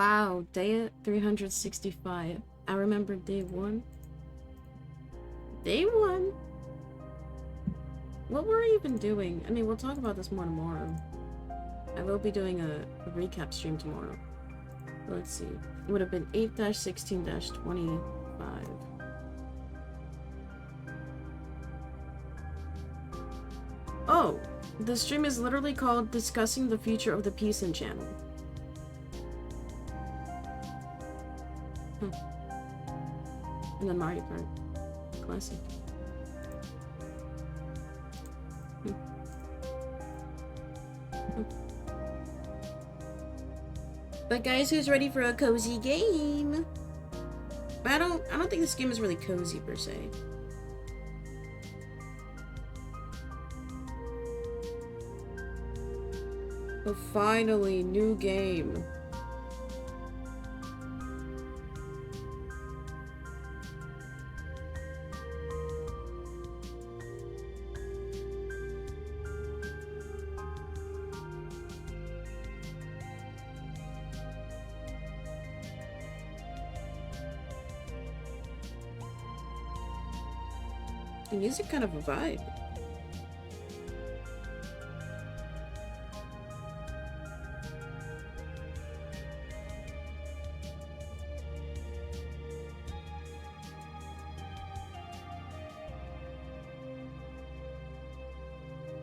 Wow, day 365. I remember day 1. Day 1? What were we even doing? I mean, we'll talk about this more tomorrow. I will be doing a recap stream tomorrow. Let's see. It would have been 8-16-25. Oh, the stream is literally called Discussing the Future of the Peace Channel. And then Mario Kart. Classic. But guys, who's ready for a cozy game? But I don't think this game is really cozy per se. Oh, finally, new game. The music kind of a vibe.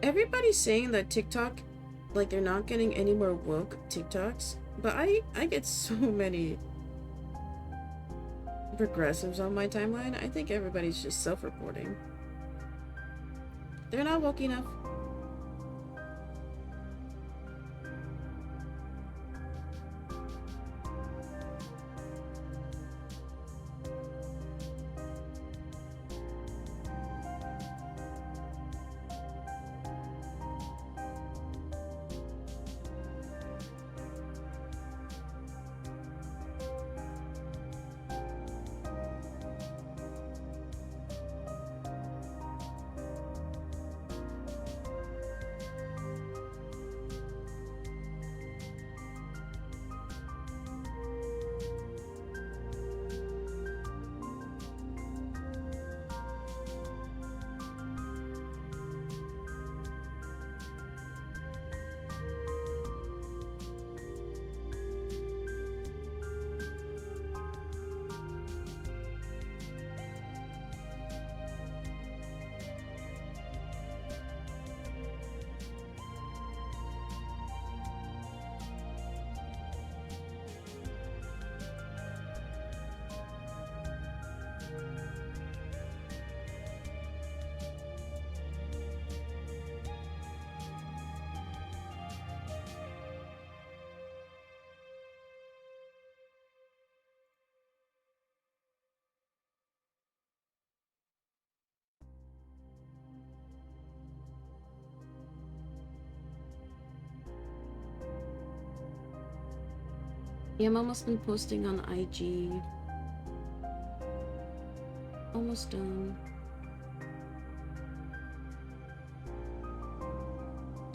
Everybody's saying that TikTok, like, they're not getting any more woke TikToks, but I get so many progressives on my timeline. I think everybody's just self-reporting. They're not woke enough. Yeah, I'm almost been posting on IG. Almost done.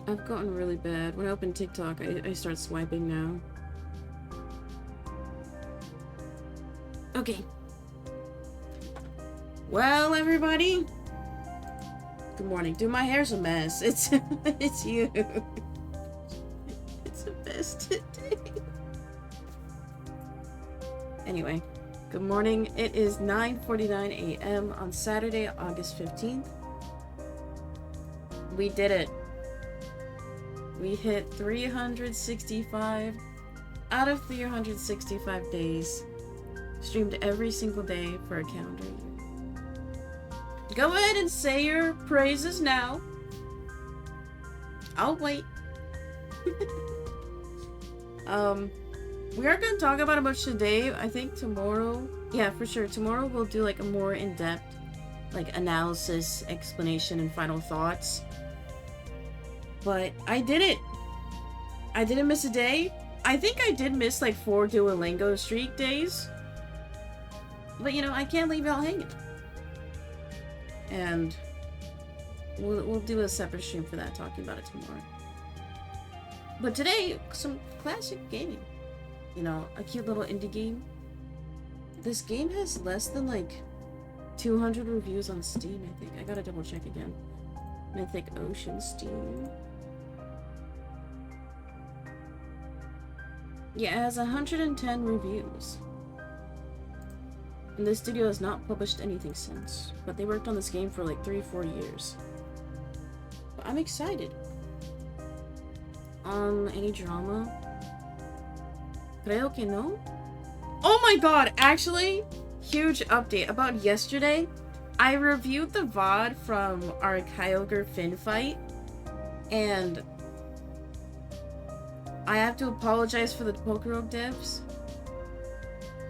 I've gotten really bad. When I open TikTok, I start swiping now. Okay. Well, everybody. Good morning. Dude, my hair's a mess. It's you. It's a mess today. Anyway, good morning. It is 9:49 a.m. on Saturday, August 15th. We did it. We hit 365 out of 365 days. Streamed every single day for a calendar year. Go ahead and say your praises now. I'll wait. We aren't going to talk about it much today. I think tomorrow, yeah, for sure. Tomorrow we'll do like a more in-depth like analysis, explanation, and final thoughts. But I did it. I didn't miss a day. I think I did miss like 4 Duolingo streak days. But you know, I can't leave y'all hanging. And we'll do a separate stream for that, talking about it tomorrow. But today, some classic gaming. you know, a cute little indie game. This game has less than like 200 reviews on Steam, I think. I gotta double check again. Mythic Ocean Steam. Yeah, it has 110 reviews. And this studio has not published anything since. But they worked on this game for like 3-4 years. But I'm excited. Any drama? Creo que no? Oh my god, actually, huge update about yesterday. I reviewed the VOD from our Kyogre Finn fight, and I have to apologize for the Pokerogue devs.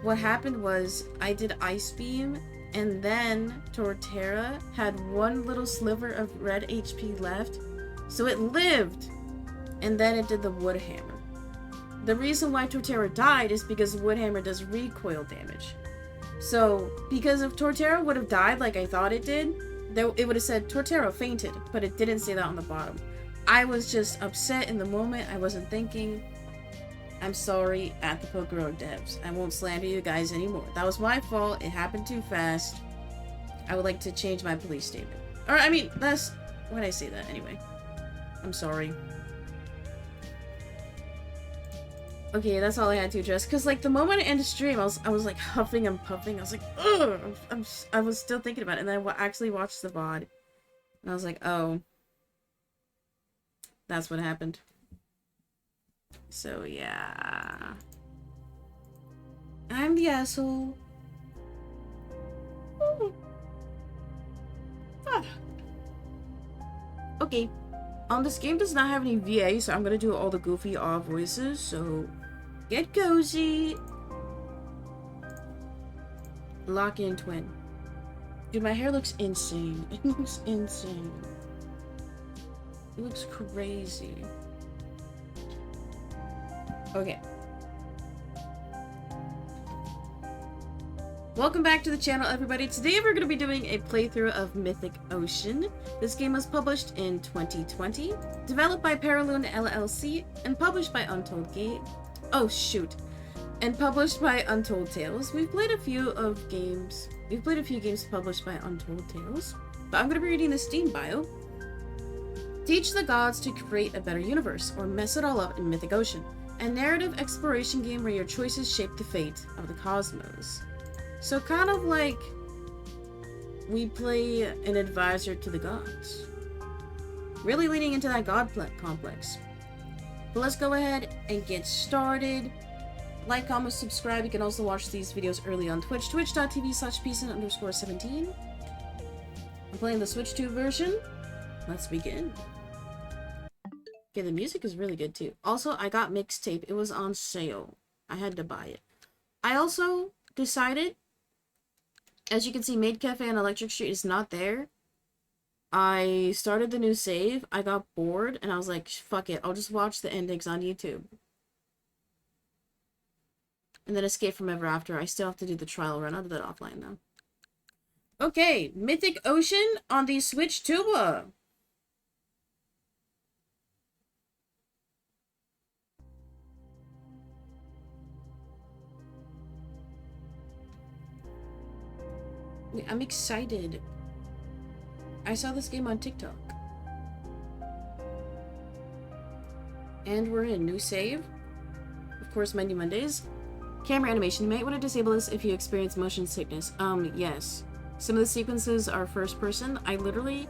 What happened was, I did Ice Beam, and then Torterra had one little sliver of red HP left, so it lived, and then it did the Wood Hammer. The reason why Torterra died is because Wood Hammer does recoil damage. So, because if Torterra would have died like I thought it did, it would have said Torterra fainted, but it didn't say that on the bottom. I was just upset in the moment. I wasn't thinking. I'm sorry at the Pokerogue devs. I won't slander you guys anymore. That was my fault. It happened too fast. I would like to change my police statement. Or, I mean, why'd I say that anyway? I'm sorry. Okay, that's all I had to address. Because, like, the moment I ended stream, I was like, huffing and puffing. I was like, ugh! I was still thinking about it. And then I actually watched the VOD. And I was like, oh. That's what happened. So, yeah. I'm the asshole. Ah. Okay. This game does not have any VA, so I'm gonna do all the goofy aw voices, so get cozy. Lock in, twin. Dude, my hair looks insane. It looks insane. It looks crazy. Okay. Welcome back to the channel, everybody. Today we're going to be doing a playthrough of Mythic Ocean. This game was published in 2020, developed by Paraloon LLC, and published by Untold Game. Oh shoot! And published by Untold Tales. We've played a few games published by Untold Tales, but I'm going to be reading the Steam bio. Teach the gods to create a better universe, or mess it all up in Mythic Ocean, a narrative exploration game where your choices shape the fate of the cosmos. So kind of like we play an advisor to the gods. Really leaning into that god complex. But let's go ahead and get started. Like, comment, subscribe. You can also watch these videos early on Twitch. Twitch.tv/peason_17. I'm playing the Switch 2 version. Let's begin. Okay, the music is really good too. Also, I got Mixtape. It was on sale. I had to buy it. I also decided, as you can see, Maid Cafe and Electric Street is not there. I started the new save. I got bored, and I was like, fuck it. I'll just watch the endings on YouTube. And then Escape from Ever After. I still have to do the trial run. I'll do that offline, though. Okay, Mythic Ocean on the Switch Tuba. I'm excited. I saw this game on TikTok. And we're in new save. Of course, Monday Mondays. Camera animation. You might want to disable this if you experience motion sickness. Yes. Some of the sequences are first person. I literally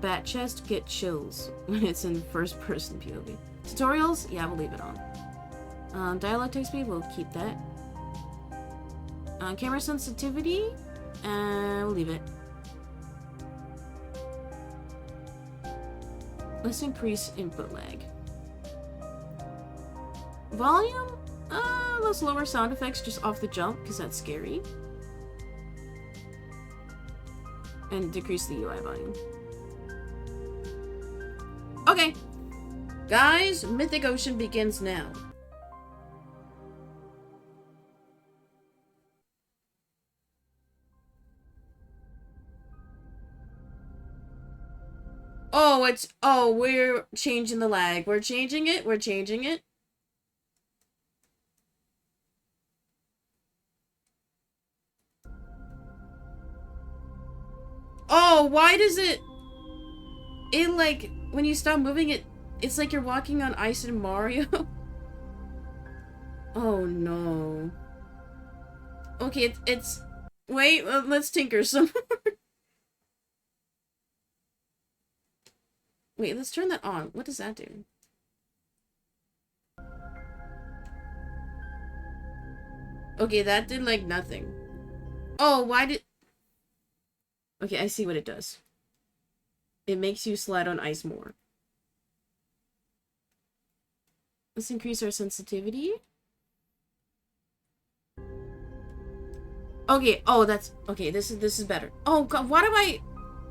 bat chest get chills when it's in first person POV. Tutorials? Yeah, we'll leave it on. Dialogue text speed, we'll keep that. Camera sensitivity? We'll leave it. Let's increase input lag. Volume? Let's lower sound effects just off the jump, because that's scary. And decrease the UI volume. Okay. Guys, Mythic Ocean begins now. Oh, we're changing the lag. We're changing it. Oh, why does it... It, like, when you stop moving it, it's like you're walking on ice in Mario. Oh, no. Okay, it's... Wait, let's tinker some more. Wait, let's turn that on. What does that do? Okay, that did, like, nothing. Oh, why did... Okay, I see what it does. It makes you slide on ice more. Let's increase our sensitivity. Okay, oh, that's... Okay, this is better. Oh, God, why do I...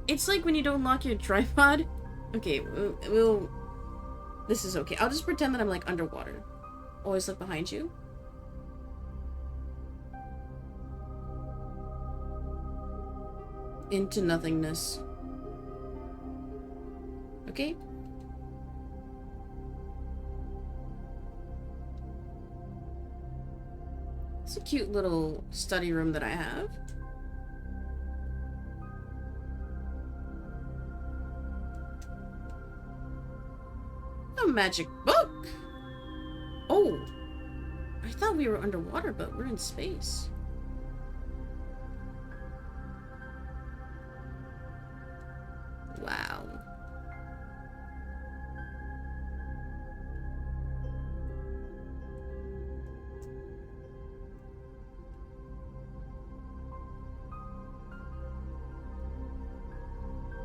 It's like when you don't lock your tripod. Okay, we'll... This is okay. I'll just pretend that I'm, like, underwater. Always look behind you. Into nothingness. Okay? It's a cute little study room that I have. A magic book! Oh! I thought we were underwater, but we're in space. Wow.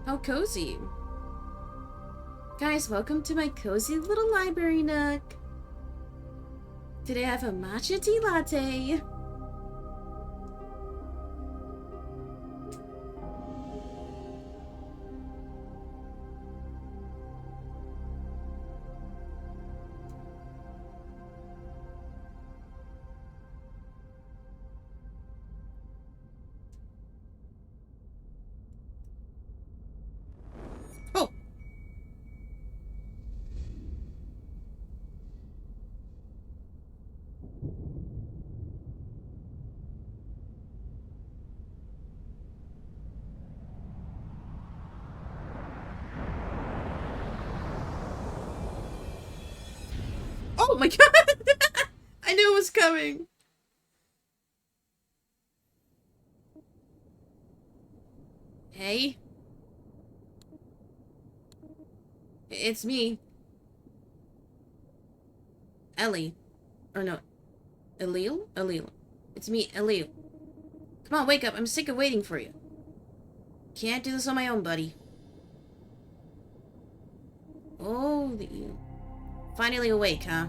How cozy. Guys, welcome to my cozy little library nook. Today I have a matcha tea latte. Oh! Oh my god! I knew it was coming! Hey? It's me. Ellie. Or no. Elil? Elil. It's me, Elil. Come on, wake up. I'm sick of waiting for you. Can't do this on my own, buddy. Oh, finally awake, huh?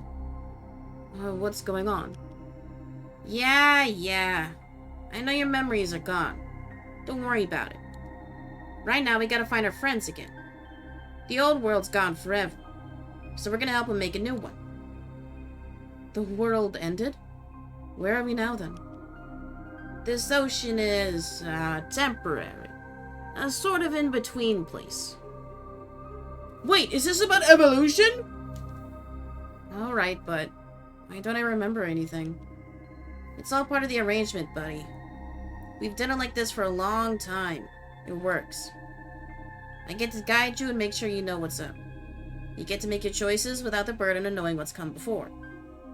What's going on? Yeah. I know your memories are gone. Don't worry about it. Right now, we gotta find our friends again. The old world's gone forever. So we're gonna help them make a new one. The world ended? Where are we now, then? This ocean is, temporary. A sort of in-between place. Wait, is this about evolution? Alright, but why don't I remember anything? It's all part of the arrangement, buddy. We've done it like this for a long time. It works. I get to guide you and make sure you know what's up. You get to make your choices without the burden of knowing what's come before.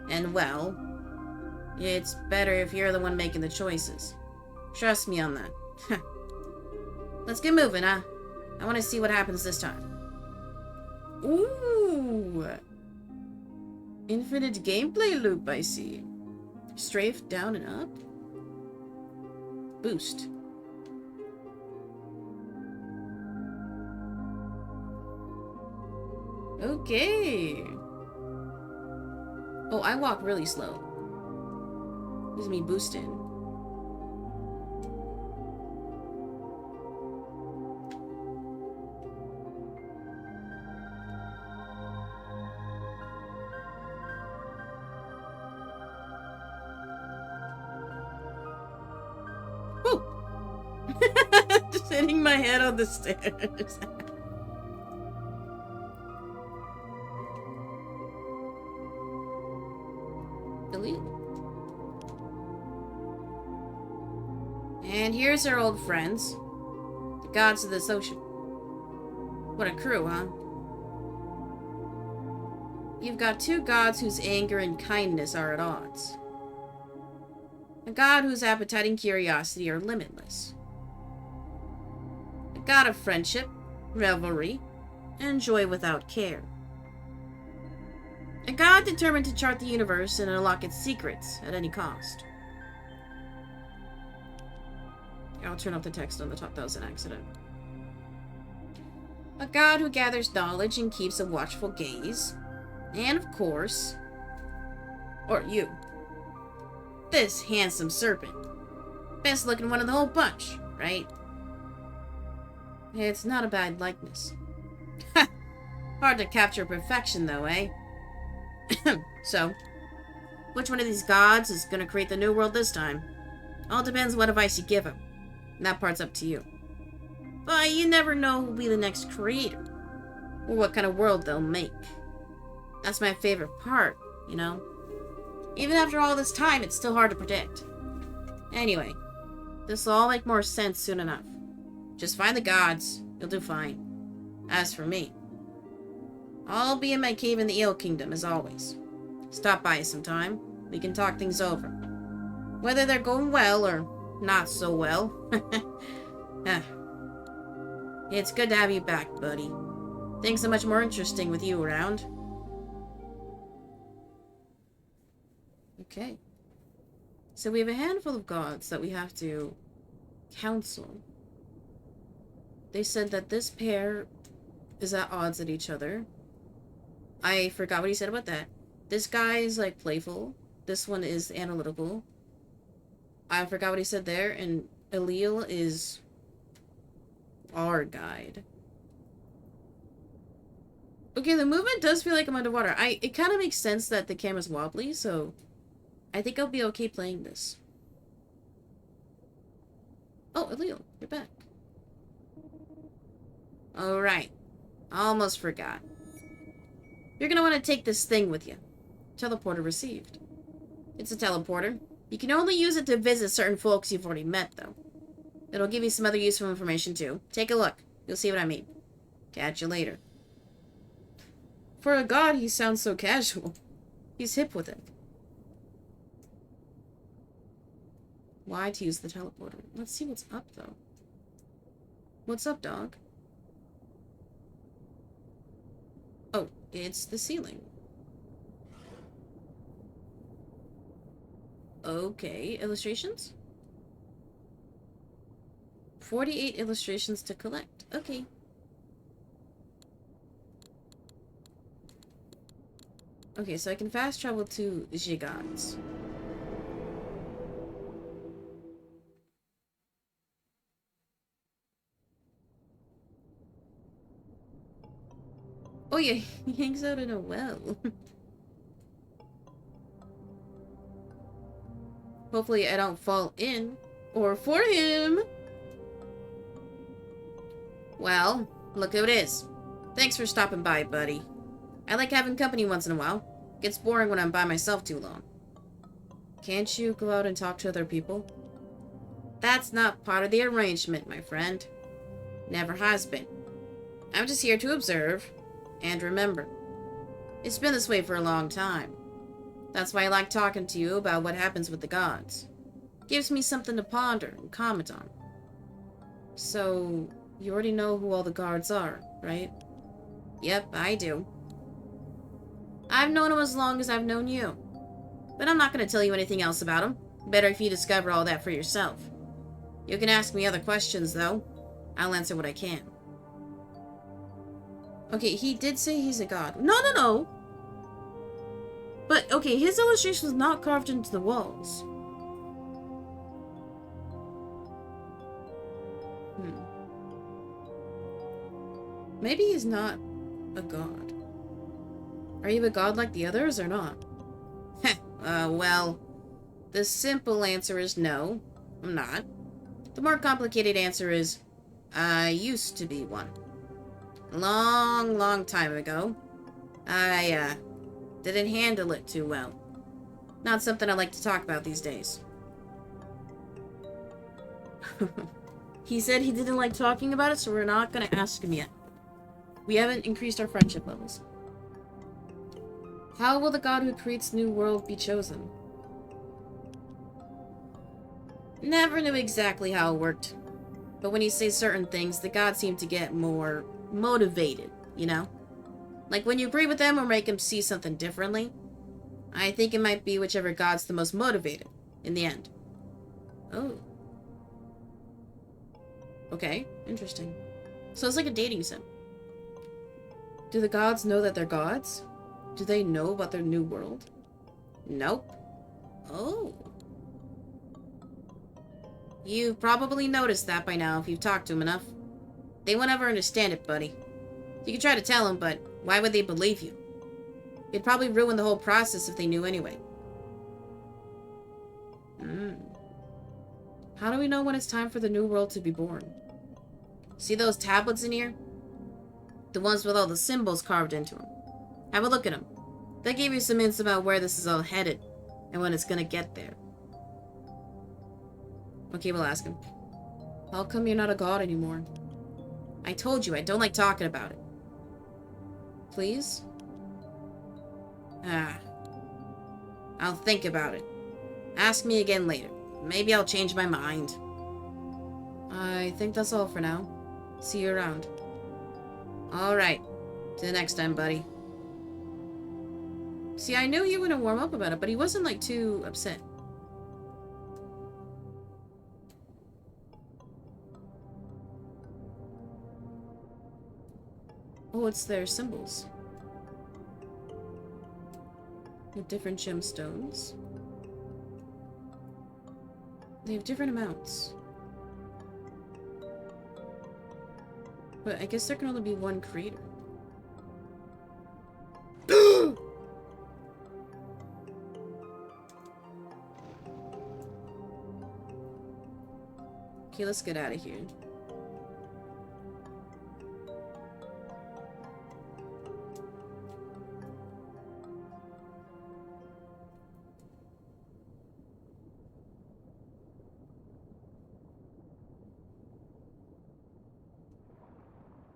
And well, it's better if you're the one making the choices. Trust me on that. Let's get moving, huh? I want to see what happens this time. Ooh! Infinite gameplay loop, I see. Strafe down and up. Boost. Okay. Oh, I walk really slow. This is me boosting. Woo! Just hitting my head on the stairs. And here's our old friends. The gods of this ocean. What a crew, huh? You've got two gods whose anger and kindness are at odds. A god whose appetite and curiosity are limitless. A god of friendship, revelry, and joy without care. A god determined to chart the universe and unlock its secrets at any cost. I'll turn off the text on the top. That was an accident. A god who gathers knowledge and keeps a watchful gaze. And of course... Or you. This handsome serpent. Best looking one of the whole bunch, right? It's not a bad likeness. Hard to capture perfection, though, eh? So, which one of these gods is going to create the new world this time? All depends what advice you give him. And that part's up to you. But you never know who'll be the next creator. Or what kind of world they'll make. That's my favorite part, you know? Even after all this time, it's still hard to predict. Anyway, this'll all make more sense soon enough. Just find the gods. You'll do fine. As for me, I'll be in my cave in the Eel Kingdom, as always. Stop by sometime. We can talk things over. Whether they're going well or not so well. It's good to have you back, buddy. Things are much more interesting with you around. Okay. So we have a handful of gods that we have to counsel. They said that this pair is at odds at each other. I forgot what he said about that. This guy is like playful. This one is analytical. I forgot what he said there. And Elil is our guide. Okay, the movement does feel like I'm underwater. It kind of makes sense that the camera's wobbly, so I think I'll be okay playing this. Oh, Elil, you're back. Alright. Almost forgot. You're gonna want to take this thing with you. Teleporter received. It's a teleporter. You can only use it to visit certain folks you've already met, though. It'll give you some other useful information, too. Take a look. You'll see what I mean. Catch you later. For a god, he sounds so casual. He's hip with it. Why to use the teleporter? Let's see what's up, though. What's up, dog? Oh, it's the ceiling. Okay, illustrations? 48 illustrations to collect. Okay. Okay, so I can fast travel to Gigants. Oh yeah, he hangs out in a well. Hopefully I don't fall in. Or for him! Well, look who it is. Thanks for stopping by, buddy. I like having company once in a while. Gets boring when I'm by myself too long. Can't you go out and talk to other people? That's not part of the arrangement, my friend. Never has been. I'm just here to observe and remember. It's been this way for a long time. That's why I like talking to you about what happens with the gods. Gives me something to ponder and comment on. So, you already know who all the guards are, right? Yep, I do. I've known them as long as I've known you. But I'm not going to tell you anything else about them. Better if you discover all that for yourself. You can ask me other questions, though. I'll answer what I can. Okay, he did say he's a god. No! But, okay, his illustration is not carved into the walls. Maybe he's not a god. Are you a god like the others or not? Well, the simple answer is no, I'm not. The more complicated answer is, I used to be one. A long time ago. I, didn't handle it too well. Not something I like to talk about these days. He said he didn't like talking about it, so we're not gonna ask him yet. We haven't increased our friendship levels. How will the god who creates new world be chosen? Never knew exactly how it worked. But when you say certain things, the gods seem to get more motivated, you know? Like when you agree with them or make them see something differently. I think it might be whichever god's the most motivated, in the end. Oh. Okay, interesting. So it's like a dating sim. Do the gods know that they're gods? Do they know about their new world? Nope. Oh. You've probably noticed that by now if you've talked to them enough. They won't ever understand it, buddy. You can try to tell them, but why would they believe you? It'd probably ruin the whole process if they knew anyway. How do we know when it's time for the new world to be born? See those tablets in here? The ones with all the symbols carved into them. Have a look at them. That gave you some hints about where this is all headed and when it's gonna get there. Okay, we'll ask him. How come you're not a god anymore? I told you, I don't like talking about it. Please? I'll think about it. Ask me again later. Maybe I'll change my mind. I think that's all for now. See you around. Alright. Till next time, buddy. See, I knew he wouldn't warm up about it, but he wasn't, like, too upset. Oh, it's their symbols. With different gemstones. They have different amounts. But I guess there can only be one creator. Okay, let's get out of here.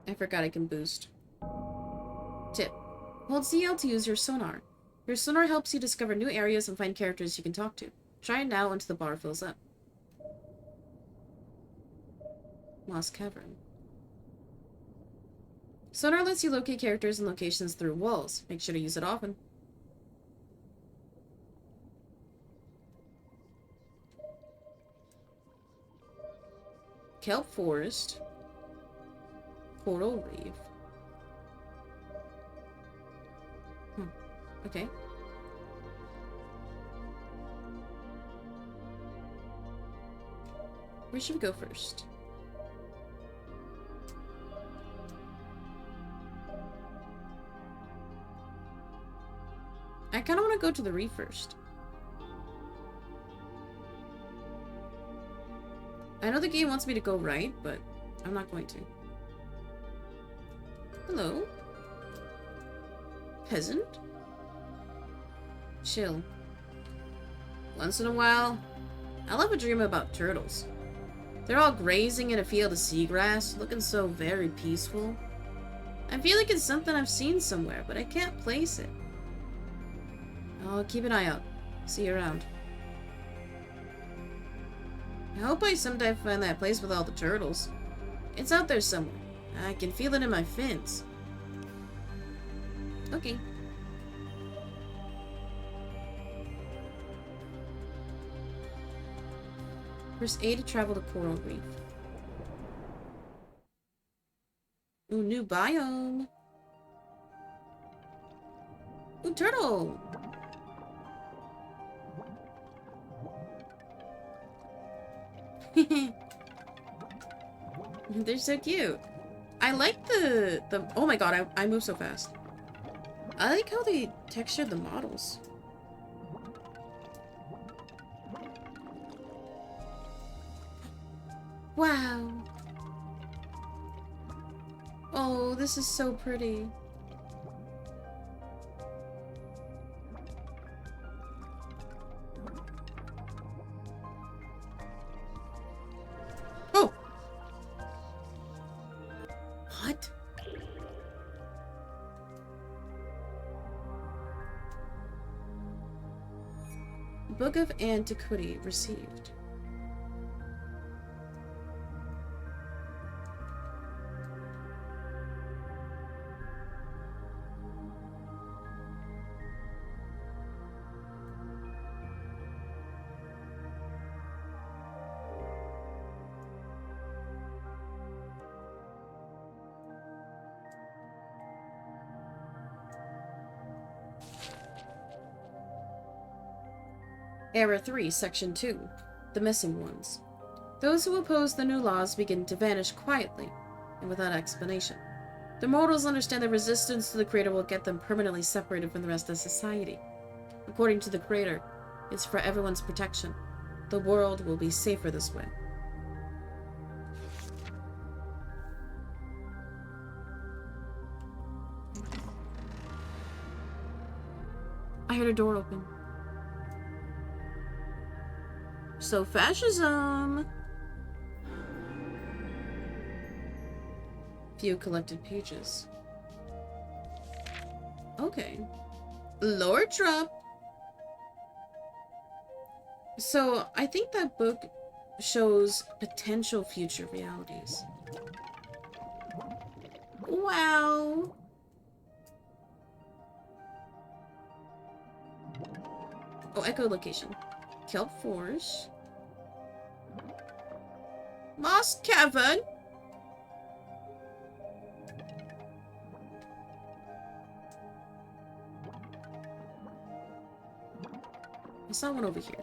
I forgot I can boost. Tip. Hold CL to use your sonar. Your sonar helps you discover new areas and find characters you can talk to. Try it now until the bar fills up. Lost Cavern. Sonar lets you locate characters and locations through walls. Make sure to use it often. Kelp Forest. Coral Reef. Okay. Where should we go first? I kind of want to go to the reef first. I know the game wants me to go right, but I'm not going to. Hello? Peasant? Chill. Once in a while, I'll have a dream about turtles. They're all grazing in a field of seagrass, looking so very peaceful. I feel like it's something I've seen somewhere, but I can't place it. I'll keep an eye out. See you around. I hope I someday find that place with all the turtles. It's out there somewhere. I can feel it in my fins. Okay. Press A to travel to Coral Reef. Ooh, new biome. Ooh, turtle. They're so cute. I like the oh my god, I move so fast. I like how they textured the models. Wow. Oh, this is so pretty. Oh! Book of Antiquity received. Era 3, Section 2. The Missing Ones. Those who oppose the new laws begin to vanish quietly and without explanation. The mortals understand that resistance to the Creator will get them permanently separated from the rest of society. According to the Creator, it's for everyone's protection. The world will be safer this way. I heard a door open. So fascism. Few collected pages. Okay. Lord Trump. So I think that book shows potential future realities. Wow. Oh, echolocation. Kelp Forest. Moss Cavern. I saw one over here.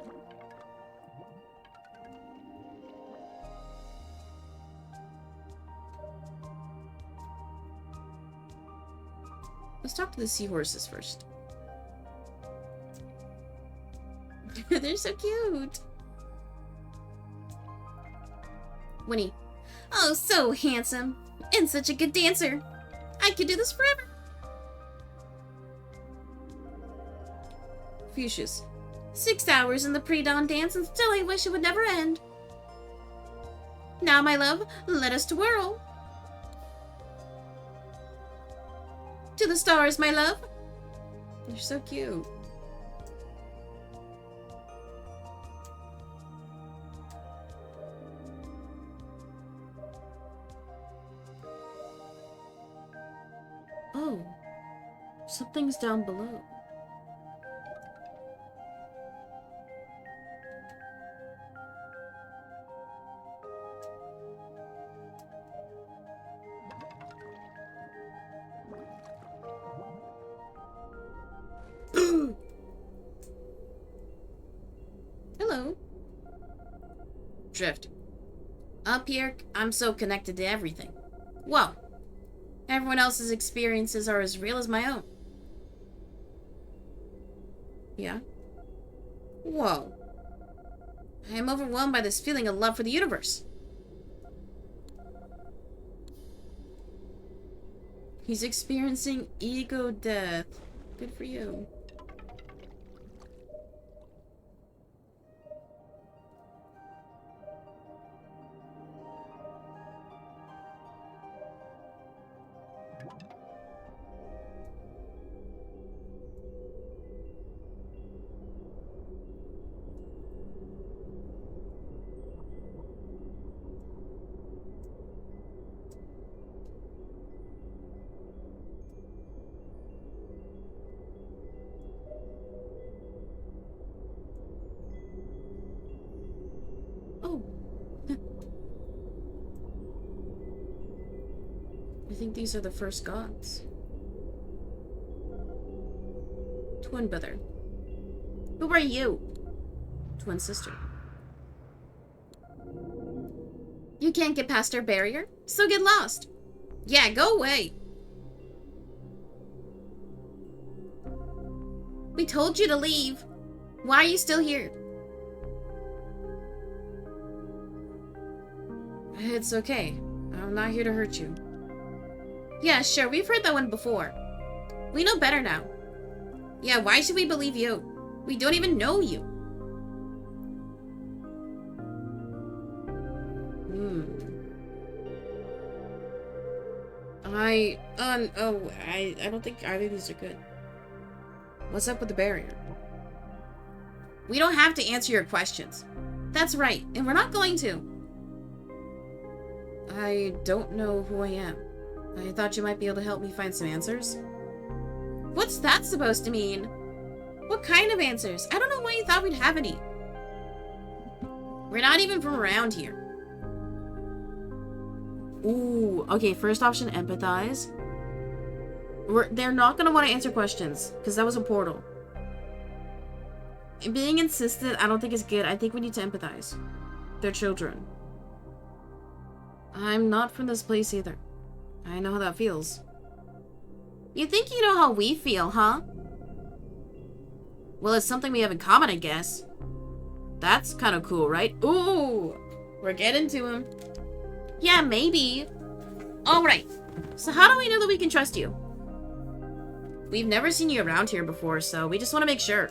Let's talk to the seahorses first. They're so cute. Winnie. Oh, so handsome. And such a good dancer. I could do this forever. Fuchsias. 6 hours in the pre-dawn dance and still I wish it would never end. Now, my love, let us twirl. To the stars, my love. You're so cute. Oh, something's down below. Hello. Drift. Up here, I'm so connected to everything. Whoa. Everyone else's experiences are as real as my own. Yeah? Whoa. I am overwhelmed by this feeling of love for the universe. He's experiencing ego death. Good for you. Oh. I think these are the first gods. Twin brother. Who are you? Twin sister. You can't get past our barrier, so get lost. Yeah, go away. We told you to leave. Why are you still here? It's okay. I'm not here to hurt you. Yeah, sure, we've heard that one before. We know better now. Yeah, why should we believe you? We don't even know you. I don't think either of these are good. What's up with the barrier? We don't have to answer your questions. That's right, and we're not going to. I don't know who I am. I thought you might be able to help me find some answers. What's that supposed to mean? What kind of answers? I don't know why you thought we'd have any. We're not even from around here. Ooh, okay, first option, empathize. They're not gonna want to answer questions, because that was a portal. And being insistent, I don't think is good. I think we need to empathize. They're children. I'm not from this place either. I know how that feels. You think you know how we feel, huh? Well, it's something we have in common, I guess. That's kind of cool, right? Ooh! We're getting to him. Yeah, maybe. Alright. So how do we know that we can trust you? We've never seen you around here before, so we just want to make sure.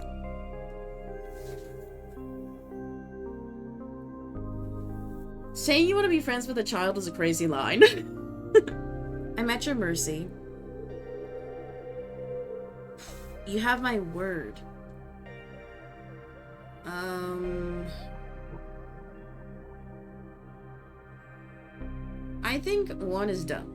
Saying you want to be friends with a child is a crazy line. I'm at your mercy. You have my word. I think 1 is dumb.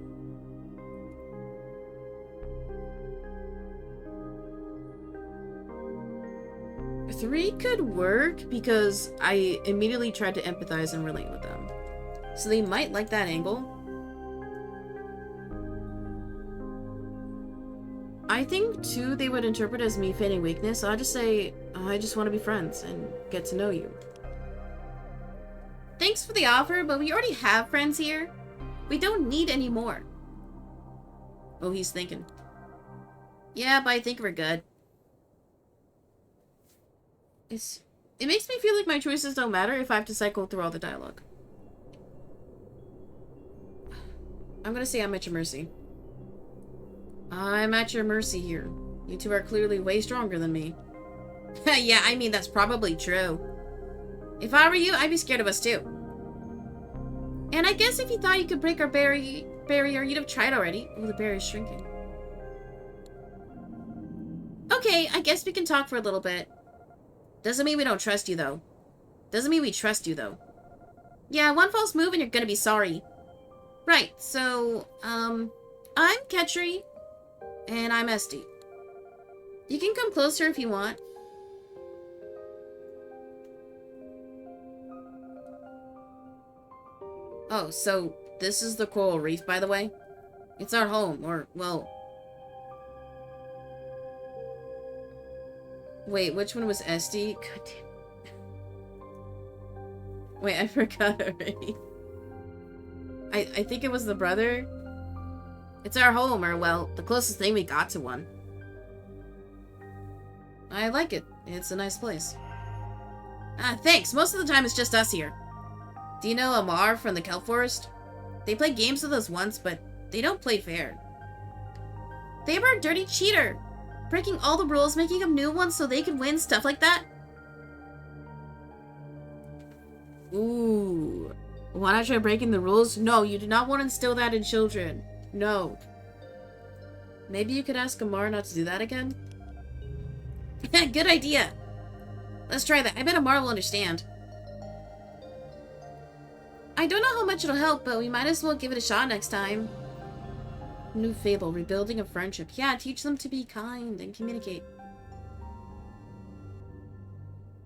3 could work because I immediately tried to empathize and relate with them. So they might like that angle. I think 2 they would interpret as me feigning weakness, so I'll just say, I just want to be friends and get to know you. Thanks for the offer, but we already have friends here. We don't need any more. Oh, he's thinking. Yeah, but I think we're good. It makes me feel like my choices don't matter if I have to cycle through all the dialogue. I'm gonna say I'm at your mercy. I'm at your mercy here. You two are clearly way stronger than me. Yeah, I mean, that's probably true. If I were you, I'd be scared of us too. And I guess if you thought you could break our barrier, you'd have tried already. Oh, the barrier's shrinking. Okay, I guess we can talk for a little bit. Doesn't mean we don't trust you, though. Doesn't mean we trust you, though. Yeah, one false move and you're gonna be sorry. Right, so, I'm Ketri, and I'm Esty. You can come closer if you want. Oh, so this is the coral reef, by the way? It's our home, or, well... Wait, which one was Esty? God damn. Wait, I forgot already. I think it was the brother. It's our home, or, well, the closest thing we got to one. I like it. It's a nice place. Ah, thanks. Most of the time it's just us here. Do you know Amar from the Kelp Forest? They played games with us once, but they don't play fair. They were a dirty cheater. Breaking all the rules, making up new ones so they could win, stuff like that. Ooh. Why not try breaking the rules? No, you do not want to instill that in children. No. Maybe you could ask Amar not to do that again? Good idea. Let's try that. I bet Amar will understand. I don't know how much it'll help, but we might as well give it a shot next time. New fable, rebuilding a friendship. Yeah, teach them to be kind and communicate.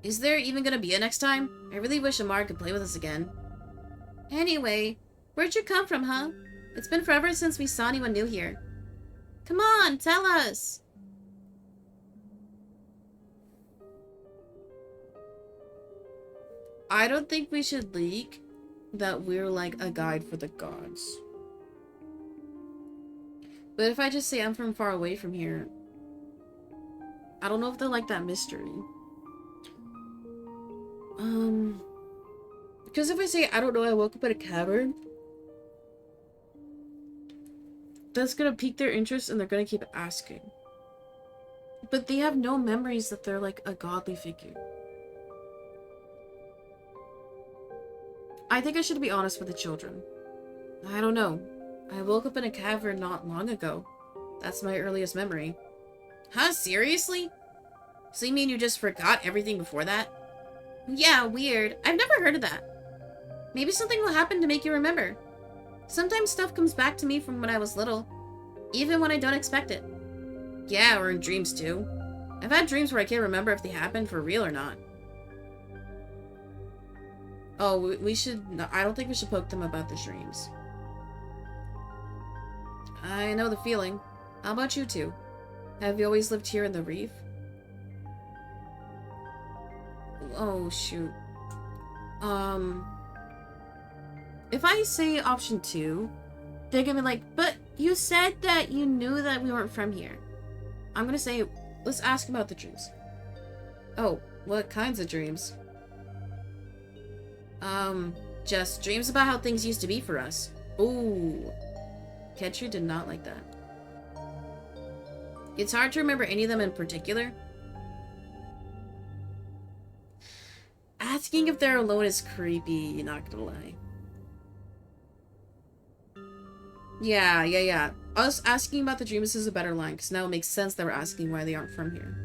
Is there even gonna be a next time? I really wish Amar could play with us again. Anyway, where'd you come from, huh? It's been forever since we saw anyone new here. Come on, tell us! I don't think we should leak that we're like a guide for the gods. But if I just say I'm from far away from here, I don't know if they'll like that mystery. Because if I say, I don't know, I woke up in a cavern, that's gonna pique their interest and they're gonna keep asking. But they have no memories that they're like a godly figure. I think I should be honest with the children. I don't know. I woke up in a cavern not long ago. That's my earliest memory. Huh? Seriously? So you mean you just forgot everything before that? Yeah, weird. I've never heard of that. Maybe something will happen to make you remember. Sometimes stuff comes back to me from when I was little, even when I don't expect it. Yeah, or in dreams too. I've had dreams where I can't remember if they happened for real or not. Oh, we should... No, I don't think we should poke them about the dreams. I know the feeling. How about you two? Have you always lived here in the reef? Oh, shoot. If I say option 2, they're gonna be like, but you said that you knew that we weren't from here. I'm gonna say, let's ask about the dreams. Oh, what kinds of dreams? Just dreams about how things used to be for us. Ooh. Ketcher did not like that. It's hard to remember any of them in particular. Asking if they're alone is creepy, not gonna lie. Yeah. Us asking about the dreams is a better line, because now it makes sense that we're asking why they aren't from here.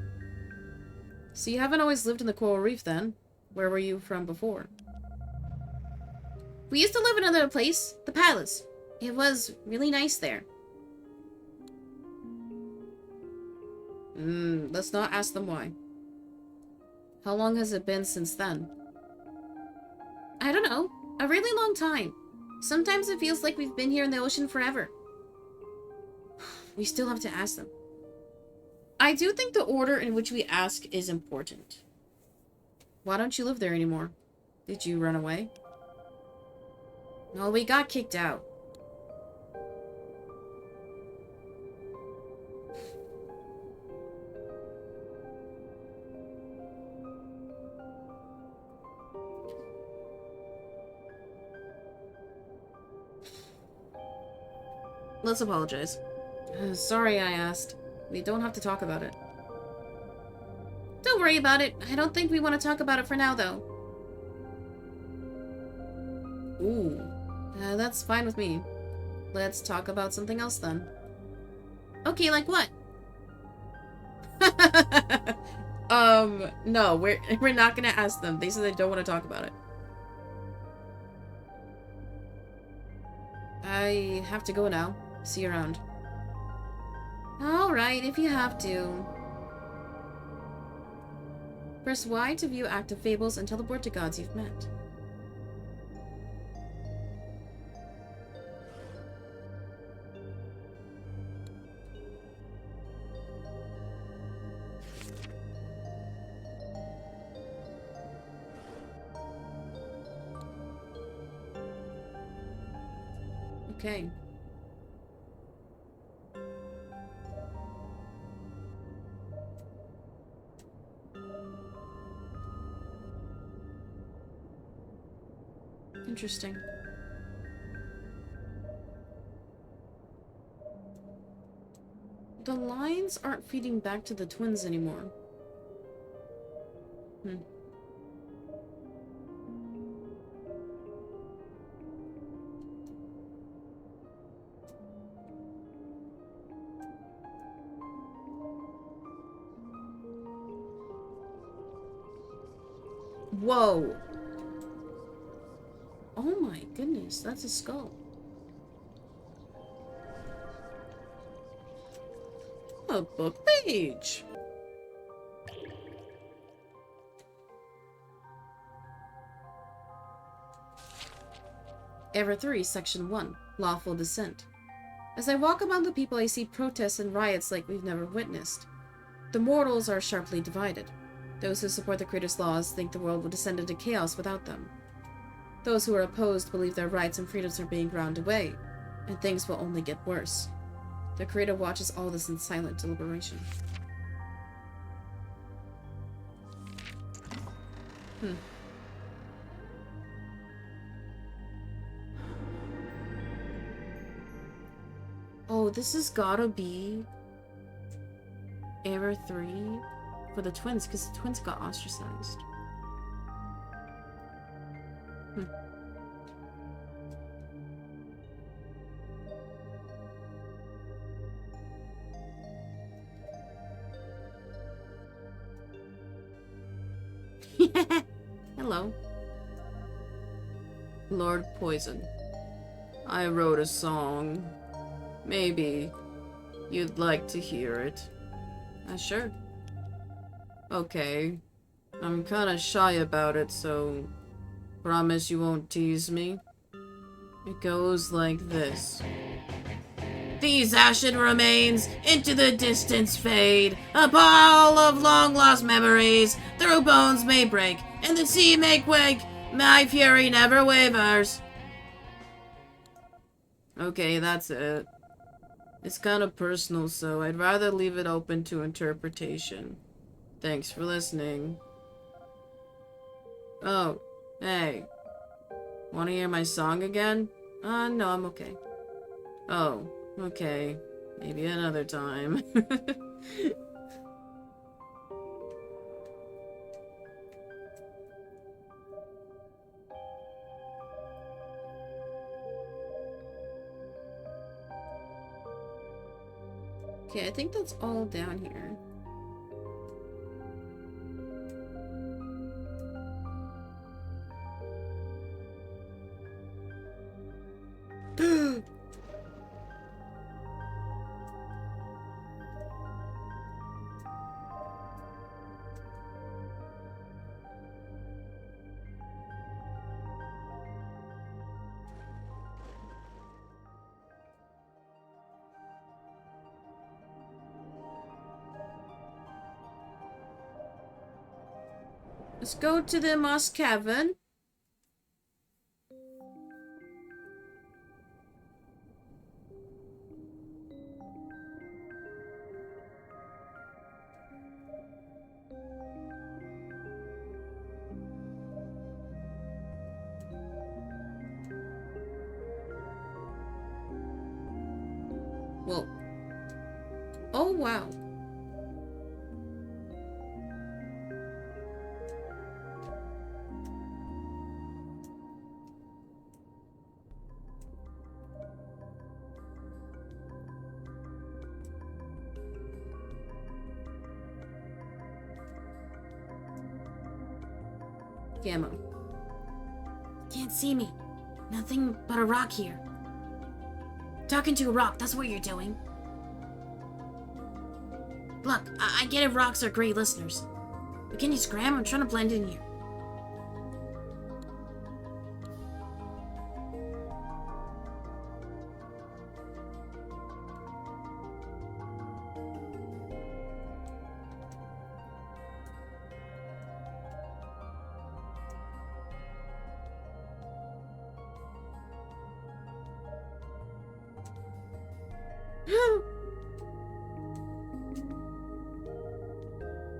So you haven't always lived in the Coral Reef, then? Where were you from before? We used to live in another place, the palace. It was really nice there. Let's not ask them why. How long has it been since then? I don't know. A really long time. Sometimes it feels like we've been here in the ocean forever. We still have to ask them. I do think the order in which we ask is important. Why don't you live there anymore? Did you run away? No, we got kicked out. Let's apologize. Sorry I asked. We don't have to talk about it. Don't worry about it. I don't think we want to talk about it for now, though. Ooh. That's fine with me. Let's talk about something else, then. Okay, like what? No, we're not gonna ask them. They said they don't want to talk about it. I have to go now. See you around. Alright, if you have to. Press Y to view active fables and teleport to gods you've met. Okay. Interesting. The lines aren't feeding back to the twins anymore. Whoa. Oh my goodness, that's a skull. A book page. Era 3, Section 1, Lawful Dissent. As I walk among the people, I see protests and riots like we've never witnessed. The mortals are sharply divided. Those who support the Creator's laws think the world will descend into chaos without them. Those who are opposed believe their rights and freedoms are being ground away, and things will only get worse. The Creator watches all this in silent deliberation. Oh, this has gotta be Era 3 for the twins, because the twins got ostracized. Hello. Lord Poison. I wrote a song. Maybe you'd like to hear it. Sure. Okay. I'm kinda shy about it, so promise you won't tease me. It goes like this. These ashen remains into the distance fade, a pile of long-lost memories, through bones may break, and the sea may quake, my fury never wavers. Okay, that's it. It's kind of personal, so I'd rather leave it open to interpretation. Thanks for listening. Oh, hey. Wanna hear my song again? No, I'm okay. Oh, okay. Maybe another time. Okay, I think that's all down here. Let's go to the Moss Cavern. Whoa. Oh, wow. Gamma. Can't see me. Nothing but a rock here. Talking to a rock, that's what you're doing. Look, I get if rocks are great listeners. But can you scram? I'm trying to blend in here.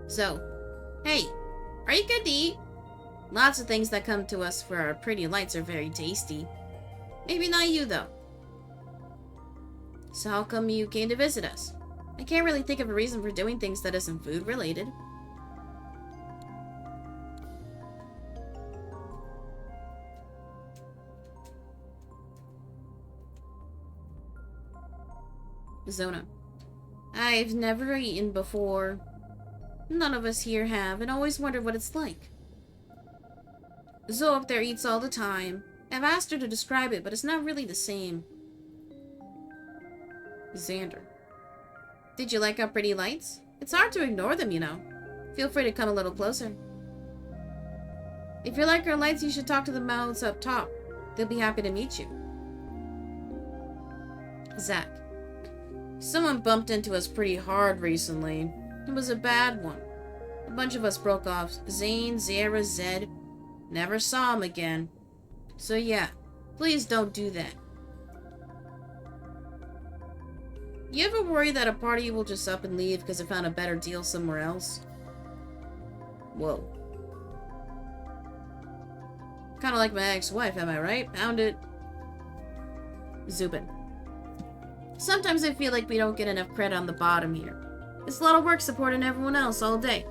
So, hey, are you good to eat? Lots of things that come to us for our pretty lights are very tasty. Maybe not you, though. So how come you came to visit us? I can't really think of a reason for doing things that isn't food-related. Zona. I've never eaten before. None of us here have, and always wondered what it's like. Zoe up there eats all the time. I've asked her to describe it, but it's not really the same. Xander. Did you like our pretty lights? It's hard to ignore them, you know. Feel free to come a little closer. If you like our lights, you should talk to the mouths up top. They'll be happy to meet you. Zach. Someone bumped into us pretty hard recently. It was a bad one. A bunch of us broke off. Zane, Zara, Zed. Never saw him again. So yeah, please don't do that. You ever worry that a party will just up and leave because it found a better deal somewhere else? Whoa. Kinda like my ex-wife, am I right? Found it. Zubin. Sometimes I feel like we don't get enough credit on the bottom here. It's a lot of work supporting everyone else all day.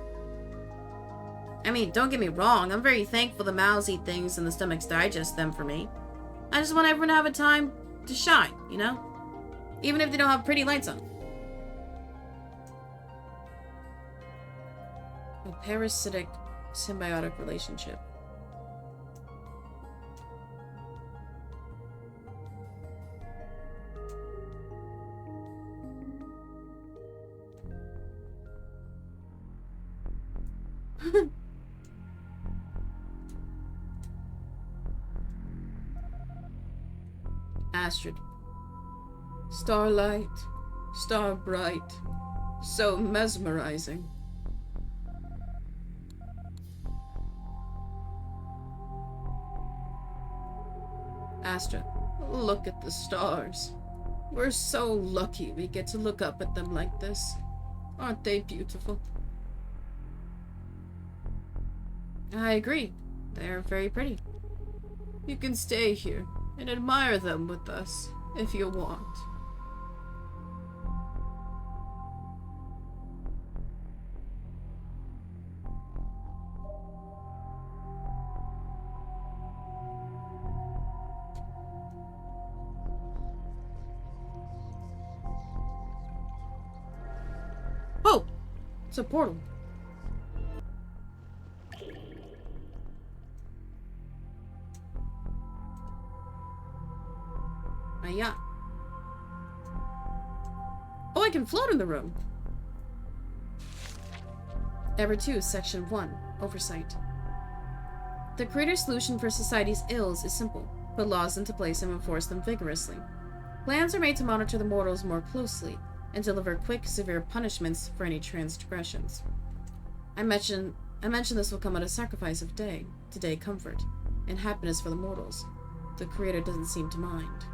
I mean, don't get me wrong, I'm very thankful the mouths eat things and the stomachs digest them for me. I just want everyone to have a time to shine, you know? Even if they don't have pretty lights on. A parasitic symbiotic relationship. Astrid. Starlight, star bright, so mesmerizing. Astrid, look at the stars. We're so lucky we get to look up at them like this. Aren't they beautiful? I agree. They're very pretty. You can stay here and admire them with us if you want. Oh! It's a portal. Yeah. Oh, I can float in the room. Ever 2, Section 1. Oversight. The creator's solution for society's ills is simple. Put laws into place and enforce them vigorously. Plans are made to monitor the mortals more closely and deliver quick, severe punishments for any transgressions. I mentioned this will come at a sacrifice of day comfort, and happiness for the mortals. The creator doesn't seem to mind.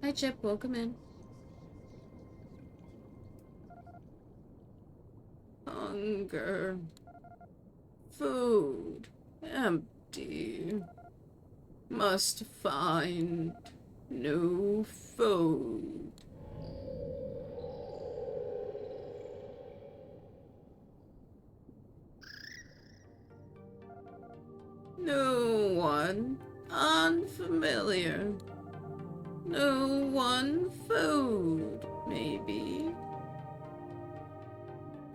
Hi, Chip. Welcome in. Hunger. Food. Empty. Must find new food. New one. Unfamiliar. New one. Food, maybe.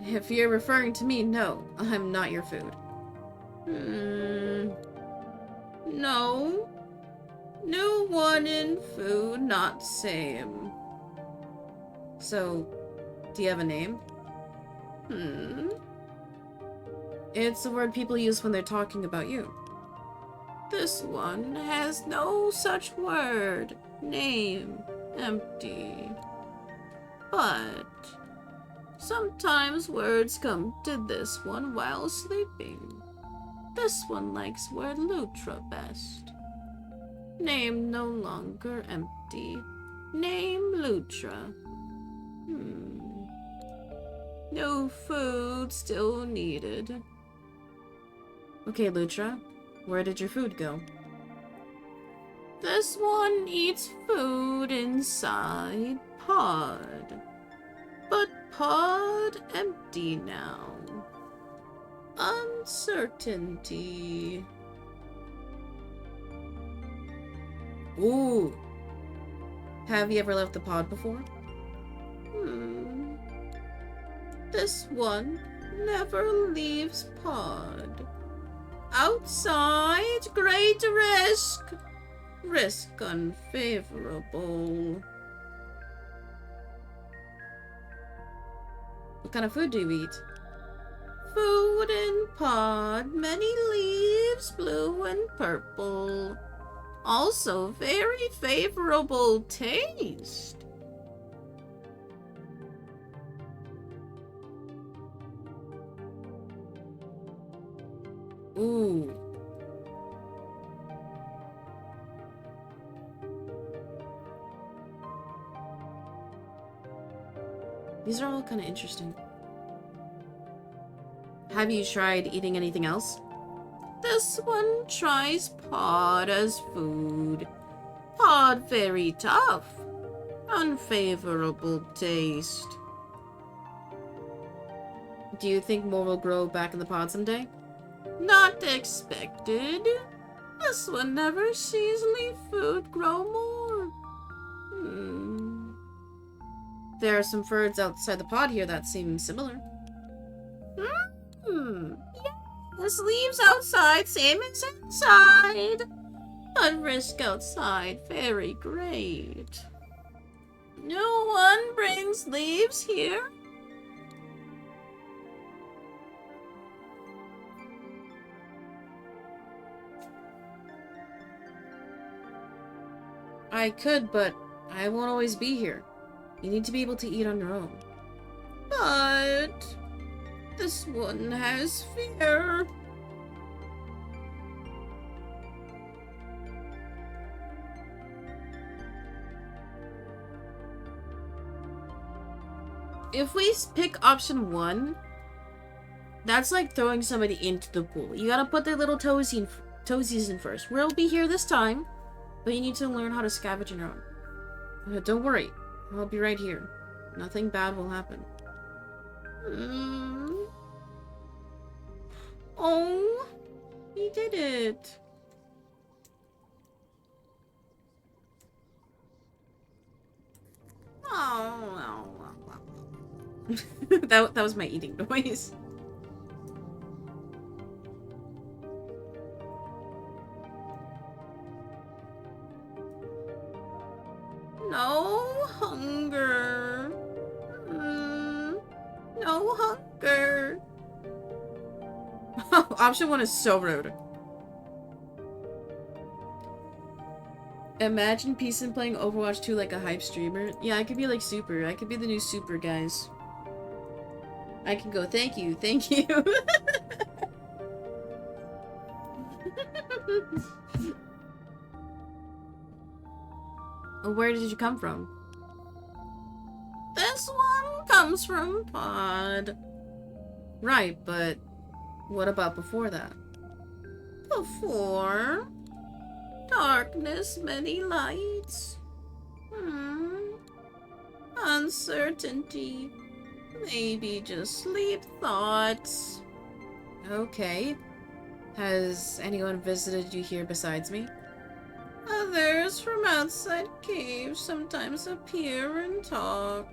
If you're referring to me, no. I'm not your food. No. New one in food, not same. So, do you have a name? It's the word people use when they're talking about you. This one has no such word. Name. Empty. But sometimes words come to this one while sleeping. This one likes word Lutra best. Name no longer empty. Name Lutra. No food still needed. Okay, Lutra. Where did your food go? This one eats food inside pod. But pod empty now. Uncertainty. Ooh. Have you ever left the pod before? This one never leaves pod. Outside, great risk. Risk unfavorable. What kind of food do you eat? Food in pod, many leaves, blue and purple. Also very favorable taste. Ooh. These are all kind of interesting. Have you tried eating anything else? This one tries pod as food. Pod very tough. Unfavorable taste. Do you think more will grow back in the pod someday? Not expected. This one never sees leaf food grow more. There are some birds outside the pod here that seem similar. Yes, leaves outside, same as inside. But risk outside, very great. No one brings leaves here? I could, but I won't always be here. You need to be able to eat on your own. But this one has fear. If we pick option 1, that's like throwing somebody into the pool. You gotta put their little toesies in first. We'll be here this time, but you need to learn how to scavenge on your own. Don't worry, I'll be right here. Nothing bad will happen. Oh, he did it. Oh. that was my eating noise. No hunger. No hunger. Option 1 is so rude. Imagine Peace playing Overwatch 2 like a hype streamer. Yeah, I could be like Super. I could be the new Super, guys. I can go, thank you, thank you. Where did you come from? This one comes from Pod. Right, but what about before that? Before? Darkness, many lights. Uncertainty. Maybe just sleep thoughts. Okay. Has anyone visited you here besides me? Others from outside caves sometimes appear and talk.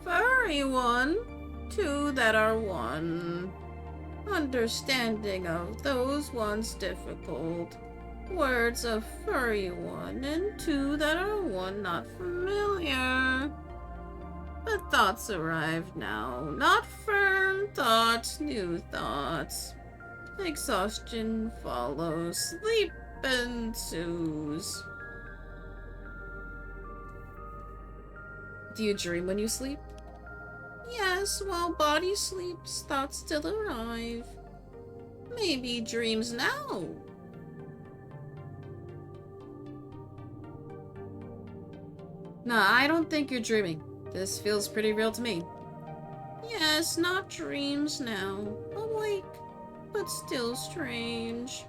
Furry one, 2 that are one. Understanding of those ones difficult. Words of furry one and 2 that are one not familiar. But thoughts arrive now, not firm thoughts, new thoughts. Exhaustion follows, sleep ensues. Do you dream when you sleep? Yes, while body sleeps, thoughts still arrive. Maybe dreams now. Nah, I don't think you're dreaming. This feels pretty real to me. Yes, not dreams now. Awake, but still strange.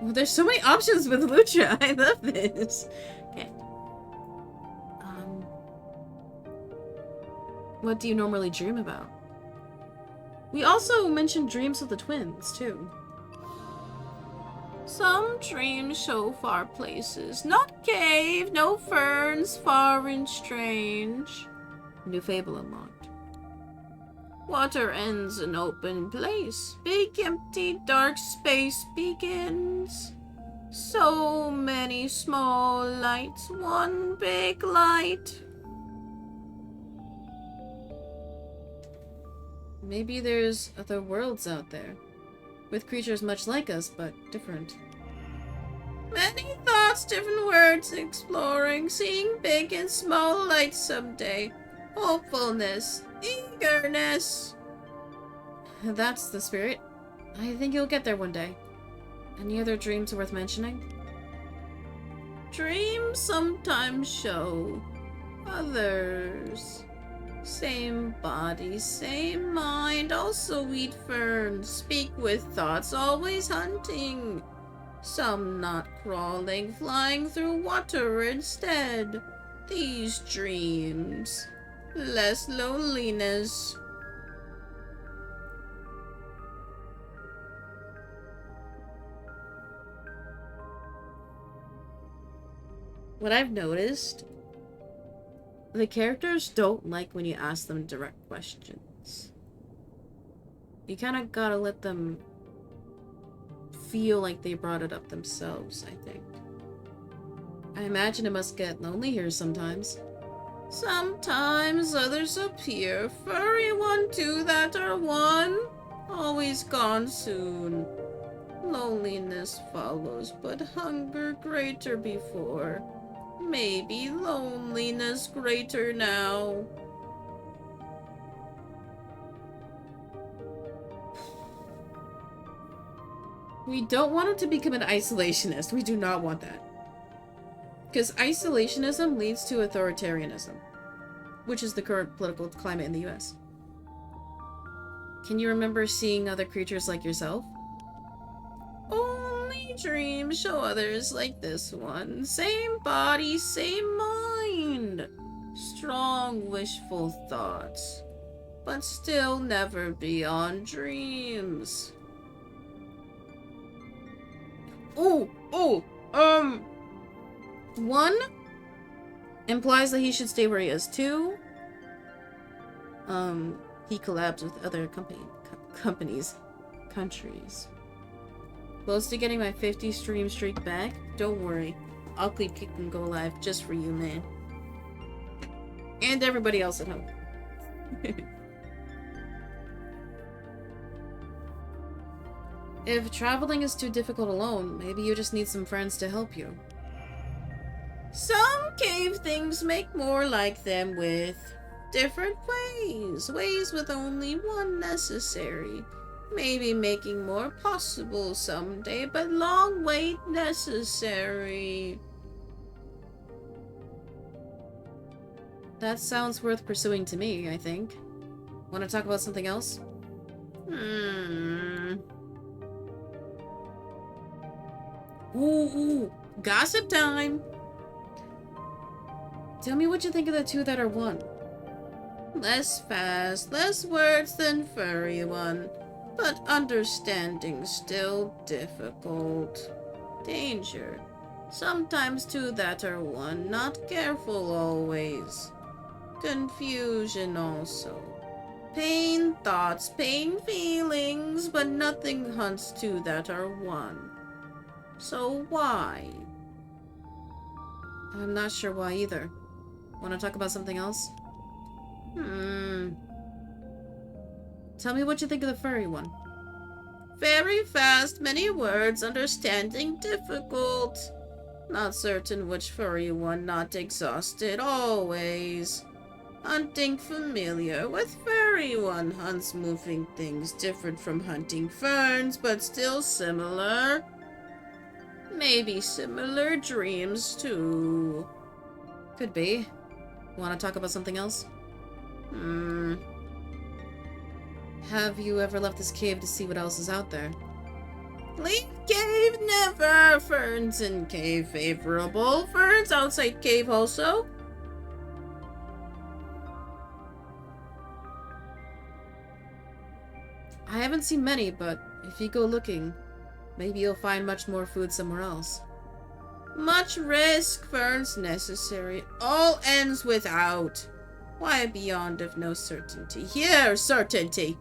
Well, there's so many options with Lucha. I love this. Okay. What do you normally dream about? We also mentioned dreams of the twins, too. Some dreams show far places. Not cave, no ferns, far and strange. New fable unlocked. Water ends an open place. Big empty dark space begins. So many small lights, one big light. Maybe there's other worlds out there, with creatures much like us, but different. Many thoughts, different words, exploring, seeing big and small lights someday. Hopefulness, eagerness. That's the spirit. I think you'll get there one day. Any other dreams worth mentioning? Dreams sometimes show Others. Same body, same mind, also eat ferns, speak with thoughts, always hunting. Some not crawling, flying through water instead. These dreams. Less loneliness. What I've noticed, the characters don't like when you ask them direct questions. You kind of gotta let them feel like they brought it up themselves, I think. I imagine it must get lonely here sometimes. Sometimes others appear, furry one, two that are one, always gone soon. Loneliness follows, but hunger greater before. Maybe loneliness greater now. We don't want him to become an isolationist. We do not want that. Because isolationism leads to authoritarianism, which is the current political climate in the US. Can you remember seeing other creatures like yourself? Only dreams show others like this one. Same body, same mind. Strong, wishful thoughts. But still never beyond dreams. One implies that he should stay where he is. Two, he collabs with other companies, countries. Close to getting my 50 stream streak back. Don't worry, I'll keep kicking go live just for you, man, and everybody else at home. If traveling is too difficult alone, maybe you just need some friends to help you. Some cave things make more like them with different ways. Ways with only one necessary. Maybe making more possible someday, but long wait necessary. That sounds worth pursuing to me, I think. Want to talk about something else? Ooh, gossip time! Tell me what you think of the two that are one. Less fast, less words than furry one, but understanding still difficult. Danger. Sometimes two that are one, not careful always. Confusion also. Pain thoughts, pain feelings, but nothing hunts two that are one. So why? I'm not sure why either. Want to talk about something else? Tell me what you think of the furry one. Very fast, many words, understanding difficult. Not certain which furry one, not exhausted, always. Hunting familiar with furry one. Hunts moving things, different from hunting ferns, but still similar. Maybe similar dreams, too. Could be. Want to talk about something else? Have you ever left this cave to see what else is out there? Leave cave never! Ferns in cave favorable. Ferns outside cave also. I haven't seen many, but if you go looking, maybe you'll find much more food somewhere else. Much risk, ferns necessary. All ends without. Why beyond of no certainty? Here, certainty!